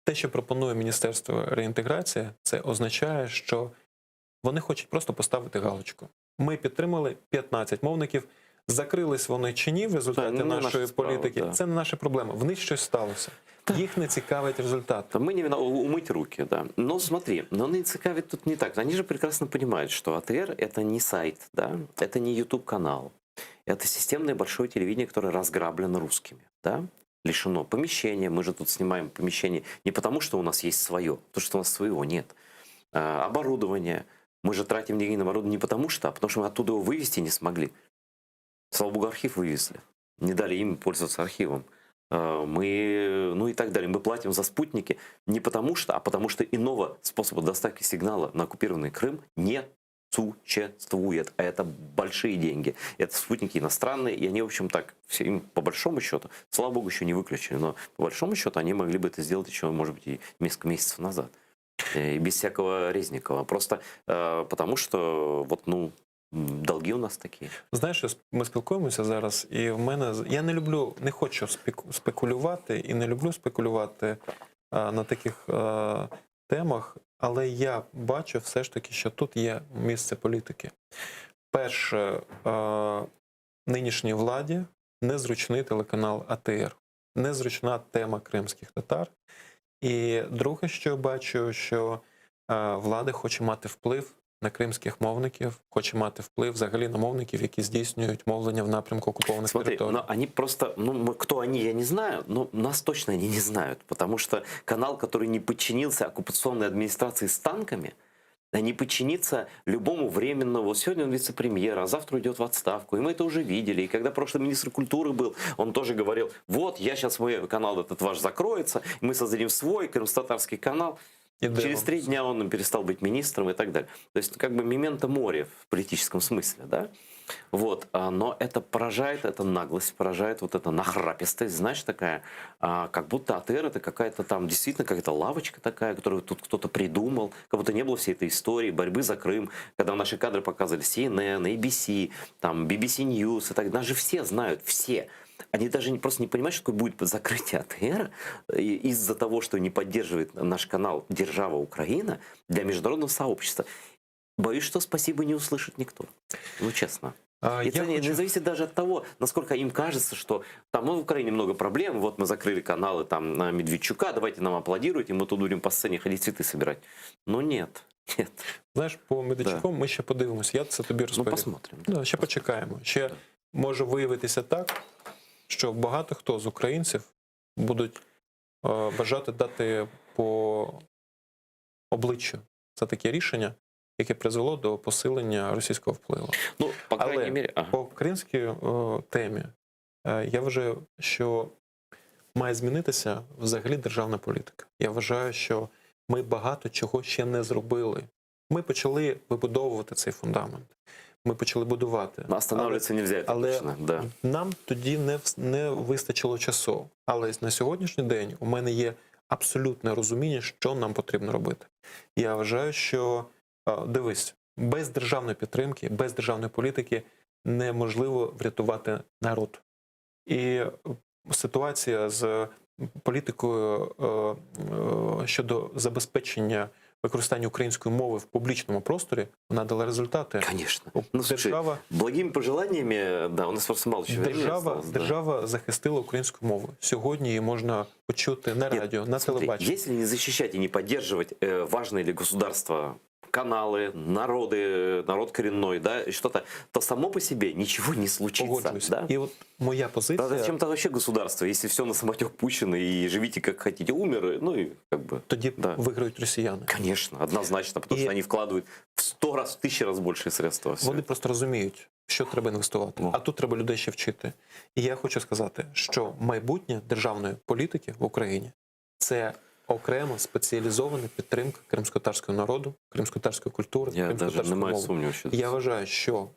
[SPEAKER 22] те, що пропонує Міністерство реінтеграції, це означає, що вони хочуть просто поставити галочку. Ми підтримали 15 мовників, закрились вони чи ні в результаті нашої політики, це не наша проблема. В них щось сталося. Их не цікавить результат.
[SPEAKER 4] Мы не умыть руки, да. Но смотри, но не цікавит тут не так. Они же прекрасно понимают, что АТР это не сайт, да, это не YouTube-канал. Это системное большое телевидение, которое разграблено русскими, да, лишено помещения. Мы же тут снимаем помещение не потому, что у нас есть свое, потому что у нас своего нет. Оборудование. Мы же тратим деньги на оборудование не потому что, а потому что мы оттуда его вывести не смогли. Слава богу, архив вывезли. Не дали им пользоваться архивом. Мы, ну и так далее. Мы платим за спутники не потому что, а потому что иного способа доставки сигнала на оккупированный Крым не существует. А это большие деньги. Это спутники иностранные, и они, в общем, так, им по большому счету, слава богу, еще не выключили, но по большому счету они могли бы это сделать еще, может быть, и несколько месяцев назад. И без всякого Резникова. Просто потому что, вот, ну, долги у нас такі.
[SPEAKER 22] Знаєш, ми спілкуємося зараз, і в мене... Я не хочу спекулювати, і не люблю спекулювати на таких темах, але я бачу все ж таки, що тут є місце політики. Перше, нинішній владі незручний телеканал АТР, незручна тема кримських татар. І друге, що я бачу, що влада хоче мати вплив на кримських мовників, хоче мати вплив взагалі на мовників, які здійснюють мовлення в напрямку окупованих територій.
[SPEAKER 4] Но они просто, кто они, я не знаю, но нас точно они не знают, потому что канал, который не подчинился оккупационной администрации с танками, не подчинится любому временному. Вот сегодня он вице-премьер, а завтра уйдет в отставку. И мы это уже видели. И когда прошлый министр культуры был, он тоже говорил, вот, я сейчас, мой канал этот ваш закроется, мы создадим свой крымско-татарский канал. Через 3 дня он перестал быть министром и так далее. То есть, как бы мементо море в политическом смысле, да? Вот, но это поражает, это наглость поражает, вот эта нахрапистость, знаешь, такая, как будто АТР это какая-то там, действительно какая-то лавочка такая, которую тут кто-то придумал, как будто не было всей этой истории борьбы за Крым, когда наши кадры показывали CNN, ABC, там, BBC News, и так, нас же все знают, все. Они даже просто не понимают, что такое будет закрытие АТР из-за того, что не поддерживает наш канал «Держава Украина» для международного сообщества. Боюсь, что спасибо не услышит никто. Ну, честно. Это не зависит даже от того, насколько им кажется, что там в Украине много проблем, вот мы закрыли каналы там на Медведчука, давайте нам аплодируйте, мы тут будем по сцене ходить цветы собирать. Но нет. Нет.
[SPEAKER 22] Знаєш, по Медведчукам ми ще подивимося, я це тобі розповім.
[SPEAKER 4] Ну, посмотрим.
[SPEAKER 22] Да, ще почекаємо. Ще може виявитися так, що багато хто з українців будуть бажати дати по обличчю за таке рішення, яке призвело до посилення російського впливу.
[SPEAKER 4] Ну, по крайній
[SPEAKER 22] Але
[SPEAKER 4] мірі,
[SPEAKER 22] по кримській темі я вважаю, що має змінитися взагалі державна політика. Я вважаю, що ми багато чого ще не зробили. Ми почали вибудовувати цей фундамент. Ми почали будувати.
[SPEAKER 4] Останавливаться нельзя,
[SPEAKER 22] але
[SPEAKER 4] точно, да.
[SPEAKER 22] Нам тоді не вистачило часу. Але на сьогоднішній день у мене є абсолютне розуміння, що нам потрібно робити. Я вважаю, що, дивись, без державної підтримки, без державної політики неможливо врятувати народ. І ситуація з політикою щодо забезпечення використання української мови в публічному просторі, вона дала результати.
[SPEAKER 4] Конечно. Ну, слушай, благими пожеланиями, да, у нас просто мало чого времени осталось.
[SPEAKER 22] Держава захистила українську мову. Сьогодні її можна почути на радіо, на телебаченні.
[SPEAKER 4] Если не защищать и не поддерживать важные для государства каналы, народ коренной, да, что-то, то само по себе ничего не случится. Да?
[SPEAKER 22] И вот моя позиция...
[SPEAKER 4] Да, зачем-то вообще государство, если все на самотек пущено и живите как хотите, умер, ну и как бы...
[SPEAKER 22] Тоді виграють росіяни.
[SPEAKER 4] Конечно, однозначно, потому что они вкладывают в 100 раз, в 1000 раз більше средства.
[SPEAKER 22] Вони просто розуміють, що треба інвестувати. А тут треба людей ще вчити. І я хочу сказати, що майбутнє державної політики в Україні – це окремо спеціалізована підтримка кримськотатарського народу, кримськотатарської культури, кримськотатарської мови. Я вважаю, що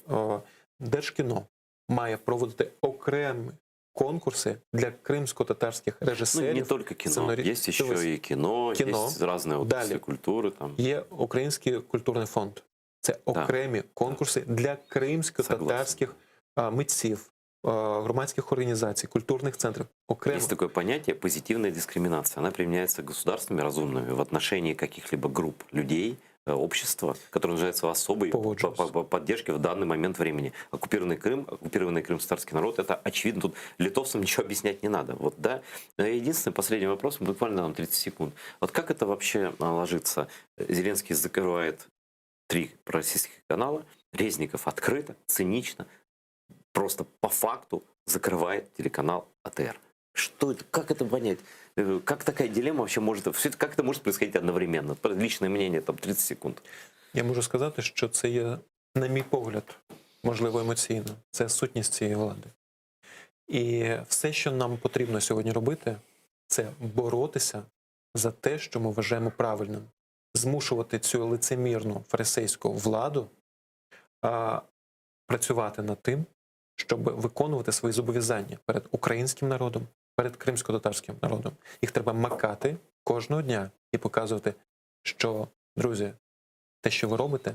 [SPEAKER 22] Держкіно має проводити окремі конкурси для кримсько-татарських режисерів.
[SPEAKER 4] Ну, не тільки кіно, є ще і кіно, є різні області культури. Там.
[SPEAKER 22] Є Український культурний фонд. Це окремі конкурси для кримсько-татарських митців, громадских организаций, культурных центров. Окремо.
[SPEAKER 4] Есть такое понятие позитивная дискриминация. Она применяется государствами разумными в отношении каких-либо групп людей, общества, которое нуждается в особой поддержке в данный момент времени. Оккупированный Крым, оккупированный крымско-татарский народ, это очевидно, тут литовцам ничего объяснять не надо. Вот, да? Единственный последний вопрос, буквально нам 30 секунд. Вот как это вообще ложится? Зеленский закрывает 3 пророссийских канала, Резников открыто, цинично, просто по факту закрывает телеканал АТР. Что это? Как это понять? Как такая дилемма вообще может... Как это может происходить одновременно? Личное мнение, там, 30 секунд.
[SPEAKER 22] Я можу сказати, що це є, на мій погляд, можливо, емоційно. Це сутність цієї влади. І все, що нам потрібно сьогодні робити, це боротися за те, що ми вважаємо правильним. Змушувати цю лицемірну фарисейську владу працювати над тим, щоб виконувати свої зобов'язання перед українським народом, перед кримсько-татарським народом. Їх треба макати кожного дня і показувати, що, друзі, те, що ви робите,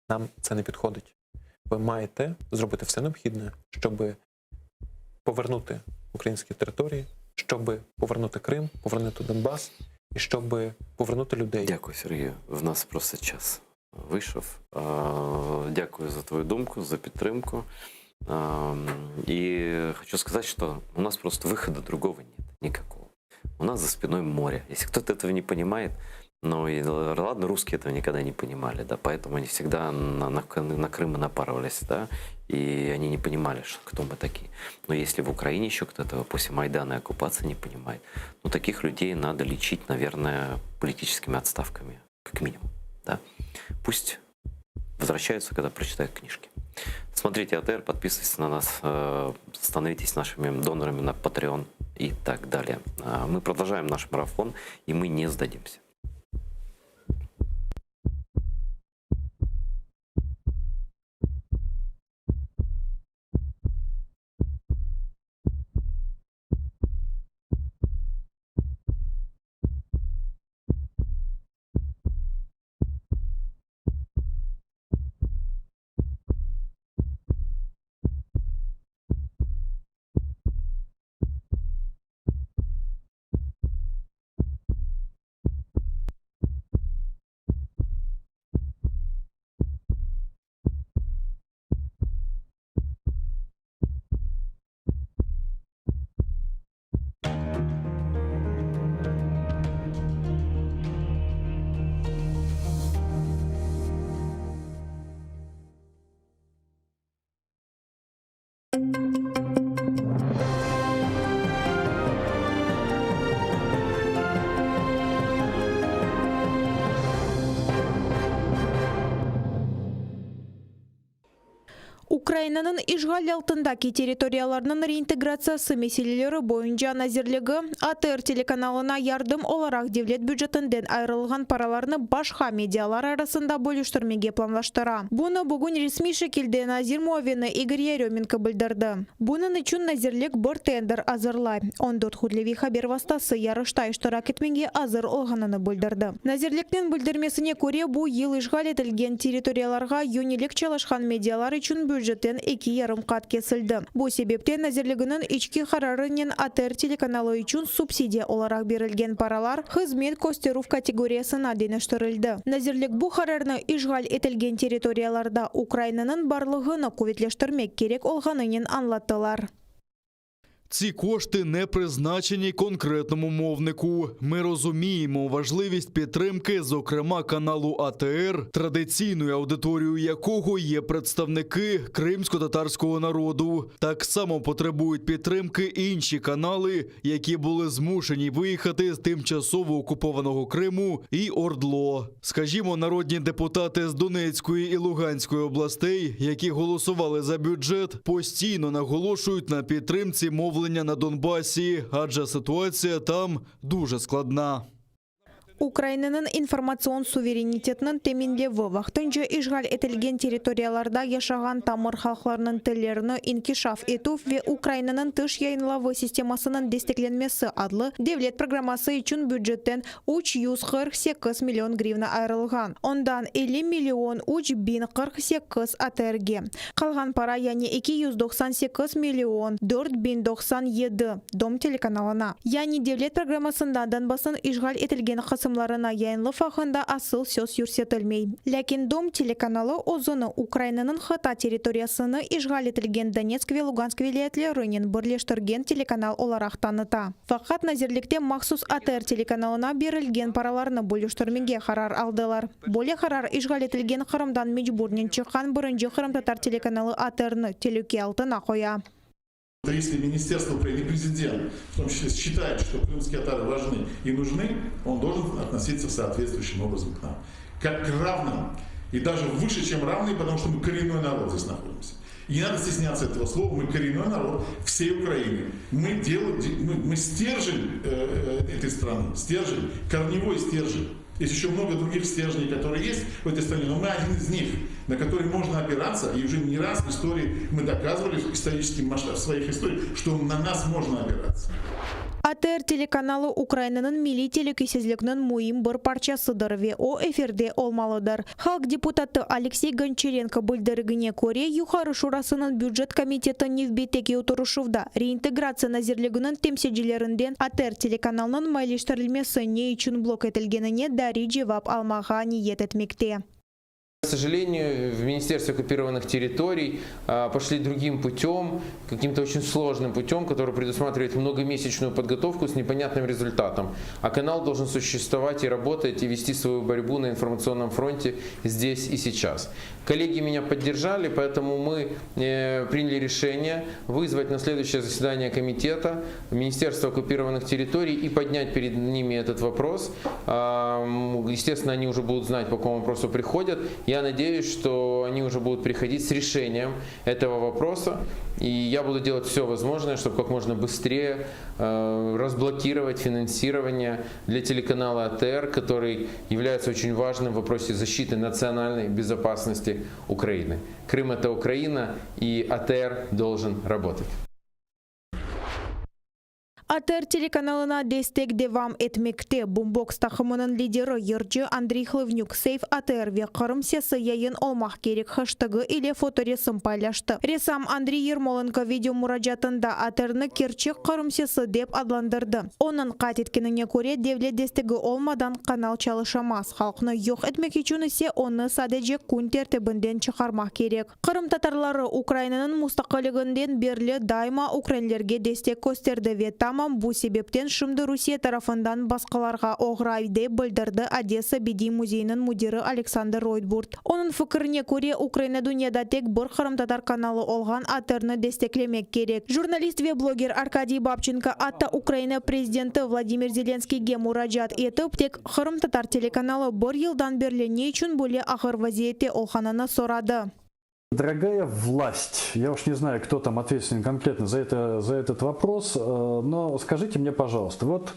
[SPEAKER 22] нам це не підходить. Ви маєте зробити все необхідне, щоб повернути українські території, щоб повернути Крим, повернути Донбас і щоб повернути людей.
[SPEAKER 4] Дякую, Сергію. В нас просто час вийшов. Дякую за твою думку, за підтримку. И хочу сказать, что у нас просто выхода другого нет, никакого. У нас за спиной море. Если кто-то этого не понимает, Но и ладно, русские этого никогда не понимали, да, поэтому они всегда на Крым и напарывались, да, и они не понимали, кто мы такие. Но если в Украине еще кто-то после Майдана и оккупации не понимает, ну, таких людей надо лечить, наверное, политическими отставками, как минимум, да. Пусть возвращаются, когда прочитают книжки. Смотрите АТР, подписывайтесь на нас, становитесь нашими донорами на Patreon и так далее. Мы продолжаем наш марафон, и мы не сдадимся.
[SPEAKER 12] Украинаның ишгал алтындагы территорияларның реинтеграциясы мәселелері бойынша назирлігі АТР телеканалына ярдым оларак девлет бюджетінден айрылған параларны башқа медиалар арасында бөліштірмеге планлаштыра. Бұны бүгін ресми шекілде Назир Муавины Игорь Еременко білдірді. Бұның үшін назирлік бір тендер азырлай. 14 худлеви хабер вастасы ярышта иштирак етмеге азыр олғанını білдірді. Назирліктен білдірмесіне көре бұл ел ишгал етілген территорияларға юнилік чалашқан медиалар үшін бюджеттен 2,5 қат кесілді. Бұл себептен назирлігінің ички қарарынен АТР телеканалы үшін субсидия оларақ берілген паралар хызмет көстеру категориясына денештірілді. Назирлік бұл қарарны ишгал етілген территорияларда Украинаның барлығыны куветлештірмек керек олғанынен анлаттылар.
[SPEAKER 19] Ці кошти не призначені конкретному мовнику. Ми розуміємо важливість підтримки, зокрема каналу АТР, традиційною аудиторією якого є представники кримсько-татарського народу. Так само потребують підтримки інші канали, які були змушені виїхати з тимчасово окупованого Криму і ОРДЛО. Скажімо, народні депутати з Донецької і Луганської областей, які голосували за бюджет, постійно наголошують на підтримці мовлення на Донбасі, адже ситуація там дуже складна.
[SPEAKER 12] Украинаның информацион суверенитетінің теменлеві вақтынжы ишгал етілген территорияларда яшаған тамыр халқларының тілеріні инкишаф ету ве Украинаның тыш яйынлавы системасының дестекленмесі адлы девлет программасы үшін бюджеттен 348 миллион гривна айрылған. Ондан 50 миллион 3048 АТРге. Қалған пара яны 298 миллион 4097 Дом телеканалына. Яны девлет программасында Донбассын ишгал етілген қысымларына яйынлы фақында асыл сөз юрсетілмей. Ләкин Дом телеканалы озыны Украинаның хыта территориясыны ишгал етілген Донецк ве Луганск вилаятлерінен бірлештірген телеканал оларақ таныта. Фақат назирлікте махсус АТР телеканалына берілген параларны бөліштірмеге қарар алдылар. Более қарар ишгал етілген Қырымдан мечбурнен шыққан бірінші Қырым татар телеканалы АТРны телеке алтына қоя.
[SPEAKER 13] Если министерство и президент в том числе считает, что крымские татары важны и нужны, он должен относиться соответствующим образом к нам. Как к равным. И даже выше, чем равные, потому что мы коренной народ здесь находимся. И не надо стесняться этого слова. Мы коренной народ всей Украины. Мы стержень этой страны. Стержень, корневой стержень. Есть еще много других стержней, которые есть в этой стране, но мы один из них, на который можно опираться, и уже не раз в истории мы доказывали в историческим масштабе своих историй, что на нас можно опираться.
[SPEAKER 12] АТР телеканалы Украинаның милли телекесезлігінің мойым бір парчасыдыр ве о эфирде олмалыдыр. Халк депутаты Алексей Гончаренко білдірігіне көре юхары шурасының бюджет комитеті невбетеке отырышывда реинтеграция назирлігінің темседжілерінден АТР телеканалының майлештірілмесі не үшін блок етілгеніне дәри жевап алмаға ниет етмекте.
[SPEAKER 8] К сожалению, в Министерстве оккупированных территорий пошли другим путем, каким-то очень сложным путем, который предусматривает многомесячную подготовку с непонятным результатом. А канал должен существовать и работать, и вести свою борьбу на информационном фронте здесь и сейчас. Коллеги меня поддержали, поэтому мы приняли решение вызвать на следующее заседание комитета Министерства оккупированных территорий и поднять перед ними этот вопрос. Естественно, они уже будут знать, по какому вопросу приходят. Я надеюсь, что они уже будут приходить с решением этого вопроса, и я буду делать все возможное, чтобы как можно быстрее разблокировать финансирование для телеканала АТР, который является очень важным в вопросе защиты национальной безопасности Украины. Крым – это Украина, и АТР должен работать.
[SPEAKER 12] АТР телеканалына дестек девам этмекте. Бумбокс тахымының лидері Ерджи Андрей Хлывнюк сейф АТР ве Қырым сесі яйын олмақ керек хэштегі или фоторесім пайлашты. Ресам Андрей Ермоленко видео мұражатында АТРны Керчек Қырым сесі деп адландырды. Оның қат еткеніне көре девле дестегі олмадан канал чалышамас. Халқны йоқ етмек үшін ісе оны садеже күн тәртібінден шығармақ керек. Қырым татарлары Украинаның мұстақылығынден берлі дайма украинлерге дестек көстерді ве bu себептен шымды Русия тарафындан басқаларға оғырайды білдірді Одесса Беди музейінің мудирі Александр Ройтбурт. Оның фікіріне көре Украина дүнияда тек бір Қырым татар каналы олған АТРны дестеклемек керек. Журналист ве блогер Аркадий Бабченко атта Украина президенті Владимир Зеленскийге мұражат етіп, тек Қырым татар телеканалы бір елдан берлі не үшін бөле ақыр вазиетте олғананы сорады.
[SPEAKER 7] Дорогая власть, я уж не знаю, кто там ответственен конкретно за этот вопрос, но скажите мне, пожалуйста, вот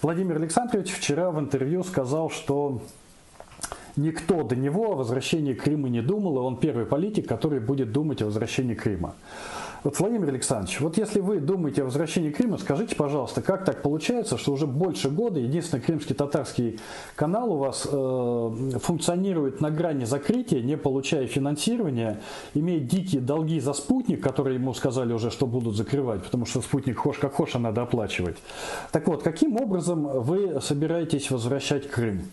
[SPEAKER 7] Владимир Александрович вчера в интервью сказал, что никто до него о возвращении Крыма не думал, и он первый политик, который будет думать о возвращении Крыма. Вот, Владимир Александрович, вот если вы думаете о возвращении Крыма, скажите, пожалуйста, как так получается, что уже больше года единственный крымский татарский канал у вас функционирует на грани закрытия, не получая финансирования, имеет дикие долги за спутник, которые ему сказали уже, что будут закрывать, потому что спутник хошь как хошь, а надо оплачивать. Так вот, каким образом вы собираетесь возвращать Крым?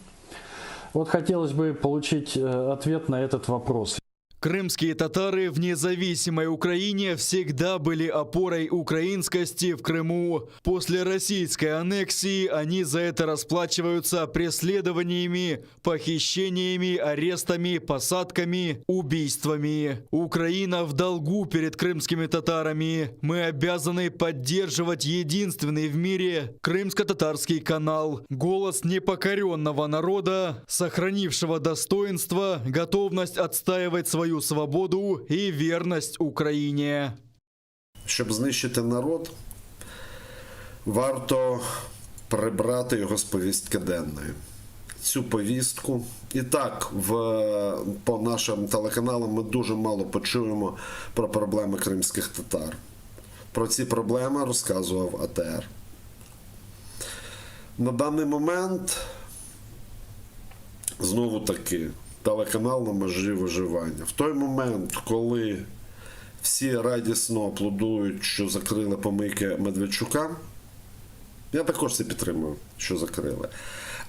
[SPEAKER 7] Вот хотелось бы получить ответ на этот вопрос.
[SPEAKER 19] Крымские татары в независимой Украине всегда были опорой украинскости в Крыму. После российской аннексии они за это расплачиваются преследованиями, похищениями, арестами, посадками, убийствами. Украина в долгу перед крымскими татарами. Мы обязаны поддерживать единственный в мире крымско-татарский канал. Голос непокоренного народа, сохранившего достоинство, готовность отстаивать свою свободу і вірність Україні.
[SPEAKER 9] Щоб знищити народ, варто прибрати його з повістки денної. Цю повістку. І так, по нашим телеканалам ми дуже мало почуємо про проблеми кримських татар. Про ці проблеми розказував АТР. На даний момент, знову таки, телеканал на межі виживання. В той момент, коли всі радісно аплодують, що закрили помийки Медведчука, я також це підтримую, що закрили.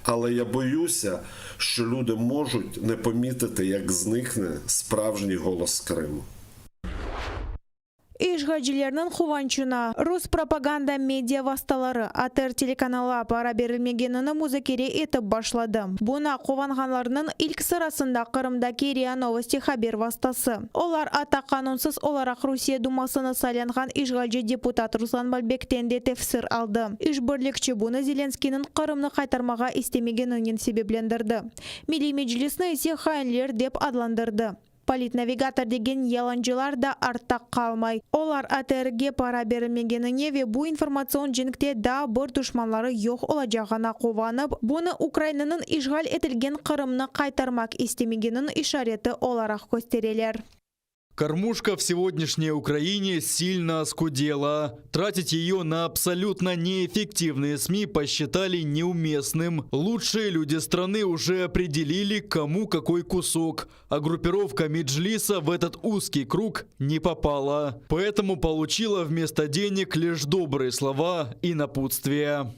[SPEAKER 9] Але я боюся, що люди можуть не помітити, як зникне справжній голос Криму.
[SPEAKER 12] Ишгалчыларның хуvanчына рус пропаганда медиа васталары АТР телеканала пара берилмегенini музакире етіп башлады. Буна кованганларның ilk сырасында Кырымдаки РИА Новости хабер вастасы. Олар ата канунсыз оларақ Русия думасыны сайланған ишгалчы депутат Руслан Балбектен де тефсир алды. Ишбірлікчі буны Зеленскийнің Кырымны қайтармаға истемегенінен себеплендірді. Милли Меджлисны есе хайнлер деп адландырды. Политнавигатор деген яланчылар да артта қалмай. Олар АТРге пара берілмегеніне ве бу информацион жинкте да бір душманлары yok олажағына қованып, бұны Украинаның ишғал етілген Қырымны қайтармак истемегенін ишареті оларақ көстерелер.
[SPEAKER 19] Кормушка в сегодняшней Украине сильно оскудела. Тратить ее на абсолютно неэффективные СМИ посчитали неуместным. Лучшие люди страны уже определили, кому какой кусок. А группировка Меджлиса в этот узкий круг не попала. Поэтому получила вместо денег лишь добрые слова и напутствия.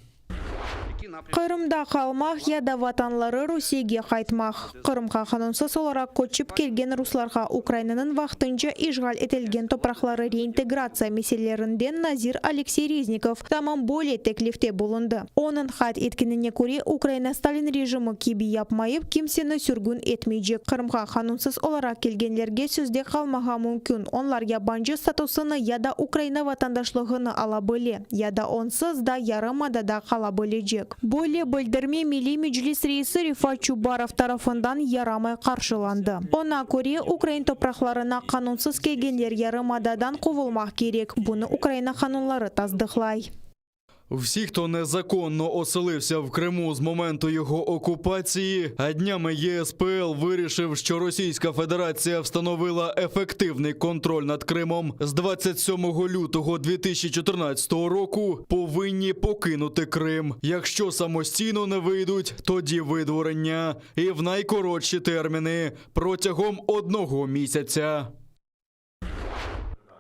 [SPEAKER 12] Кырымда қалмақ яда ватанлары Русияге қайтмақ. Кырымға қанунсыз оларақ көчіп келген русларға Украинаның вақтынша ишғал етілген топрақлары реинтеграция меселерінден Назир Алексей Резников тамам более теклифте болынды. Оның хат еткеніне көре Украина Сталин режимі кеби япмайып, кимсені сүргін етмейджек. Кырымға қанунсыз оларақ келгенлерге сөзде қалмаға мүмкін. Онлар ябанжы статусыны яда Украина ватандашлығыны ала біле, яда онсыз да ярымада да қала білежек. Более білдірме Милли Меджлис рейсі Рифат Чубаров тарафындан ярамай қаршыланды. Она көре Украин топрақларына қанунсыз келгендер ярымададан қовылмақ керек. Бұны Украина қанунлары таздықлай.
[SPEAKER 19] Всі, хто незаконно оселився в Криму з моменту його окупації, а днями ЄСПЛ вирішив, що Російська Федерація встановила ефективний контроль над Кримом, з 27 лютого 2014 року повинні покинути Крим. Якщо самостійно не вийдуть, тоді видворення. І в найкоротші терміни – протягом 1 місяця.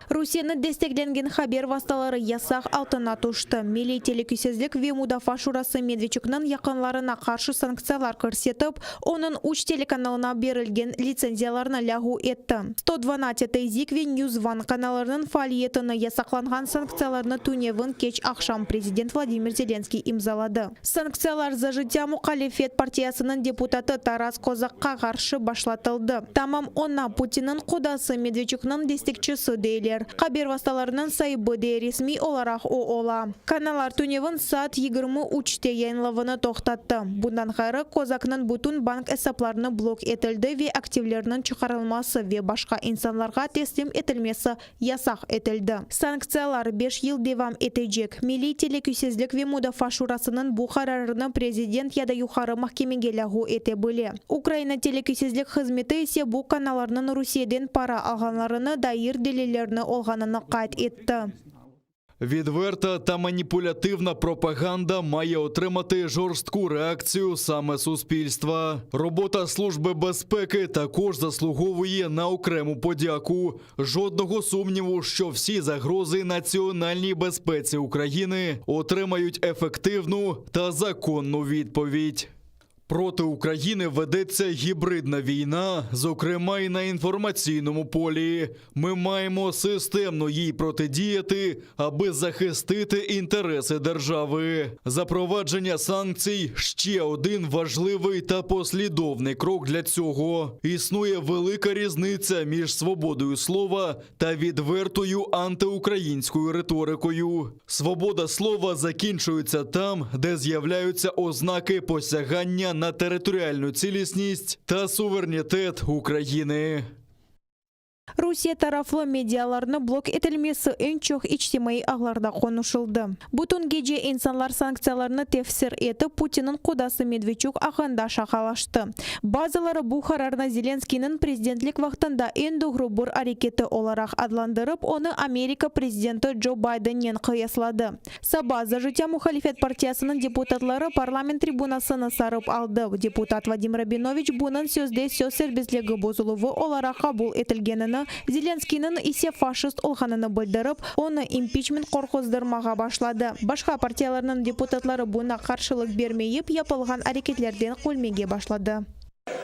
[SPEAKER 12] Русияны дестекленген хабер васталары ясақ алтына тушты. Милли телекүсезлік Вемудафа шурасы Медведчукнан якынларына қаршы санкциялар көрсетіп, оның уч телеканалына берілген лицензияларына лягу етті. 112-й Зикви News One каналарының фалиетіні ясақланған санкцияларны түневін кеч ақшам президент Владимир Зеленский имзалады. Санкциялар за життя мұқалифет партиясының депутаты Тарас Козаққа қаршы башлатылды. Тамам она Путинның қудасы Медведчукнан дестекчісі дейлер. Хабер васталарының сайбы де ресми оларақ ола. Каналар түневін саат 23-те яйынлығыны тоқтатты. Бұндан қайры Козакның бүтін банк әсапларыны блок етілді ве активлерінің чықарылмасы ве башқа инсанларға теслим етілмесі ясақ етілді. Санкциялар 5 ел девам етежек. Милли телекүсезлік Вемудафа шурасының бұл қарарыны президент яда юқары махкемеге лягу ете біле. Украина телекүсезлік қызметі есе бұл каналарының Русияден пара алғанларыны дайыр делелеріні олғаныны қайт етті.
[SPEAKER 19] Відверта та маніпулятивна пропаганда має отримати жорстку реакцію саме суспільства. Робота Служби безпеки також заслуговує на окрему подяку. Жодного сумніву, що всі загрози національній безпеці України отримають ефективну та законну відповідь. Проти України ведеться гібридна війна, зокрема і на інформаційному полі. Ми маємо системно їй протидіяти, аби захистити інтереси держави. Запровадження санкцій – ще один важливий та послідовний крок для цього. Існує велика різниця між свободою слова та відвертою антиукраїнською риторикою. Свобода слова закінчується там, де з'являються ознаки посягання на територіальну цілісність та суверенітет України.
[SPEAKER 12] Русия тарафлы медиаларны блок етілмесі өнчоқ ичтимai ағларда қонушылды. Бұтын геже инсанлар санкцияларны тефсир етіп, Путинның қудасы Медведчук ағында шақалашты. Базалары бұл қарарына Зеленскийнің президентлік вақтында эндуғру бір әрекеті оларақ адландырып, оны Америка президенті Джо Байденнен қияслады. Саба за життя мұхалифет партиясының депутатлары парламент трибунасыны сарып алды. Депутат Вадим Рабинович бұнын сөзде сөз сербезлігі бозылуы оларақ қабыл етілгеніні, Зеленскийнің исе фашист олғаныны білдіріп, оны импичмент қорқоздырмаға башлады. Башқа партияларының депутатлары бұна қаршылық бермейіп, япылған әрекетлерден қолмеге башлады.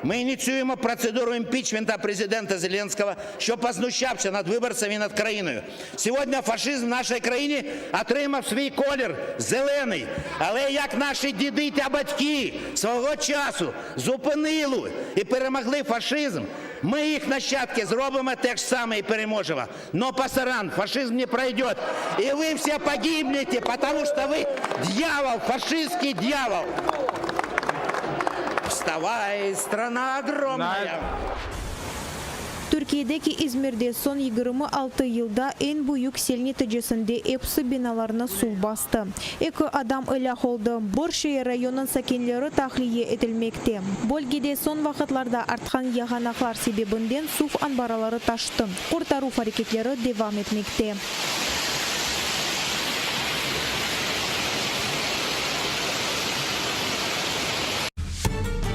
[SPEAKER 5] Ми ініціюємо процедуру імпічмента президента Зеленського, що познущався над виборцями і над країною. Сьогодні фашизм в нашій країні отримав свій колір – зелений. Але як наші діди та батьки свого часу зупинили і перемогли фашизм, ми їх нащадки зробимо те ж саме і переможемо. Но пасаран, фашизм не пройде. І ви всі погибнете, тому що ви дьявол, фашистський дьявол. Вставай, страна огромная!
[SPEAKER 12] Türkiye'deki İzmir'de son 26 yılda en büyük sel neticesinde hepsi binalarına su bastı. İki adam helak oldu. Borşehir rayonun sakinleri tahliye edilmekte. Bölgede son vakitlarda artkan yağanaklar sebebinden su anbaraları taştı. Kurtarу hareketleri devam etmekte.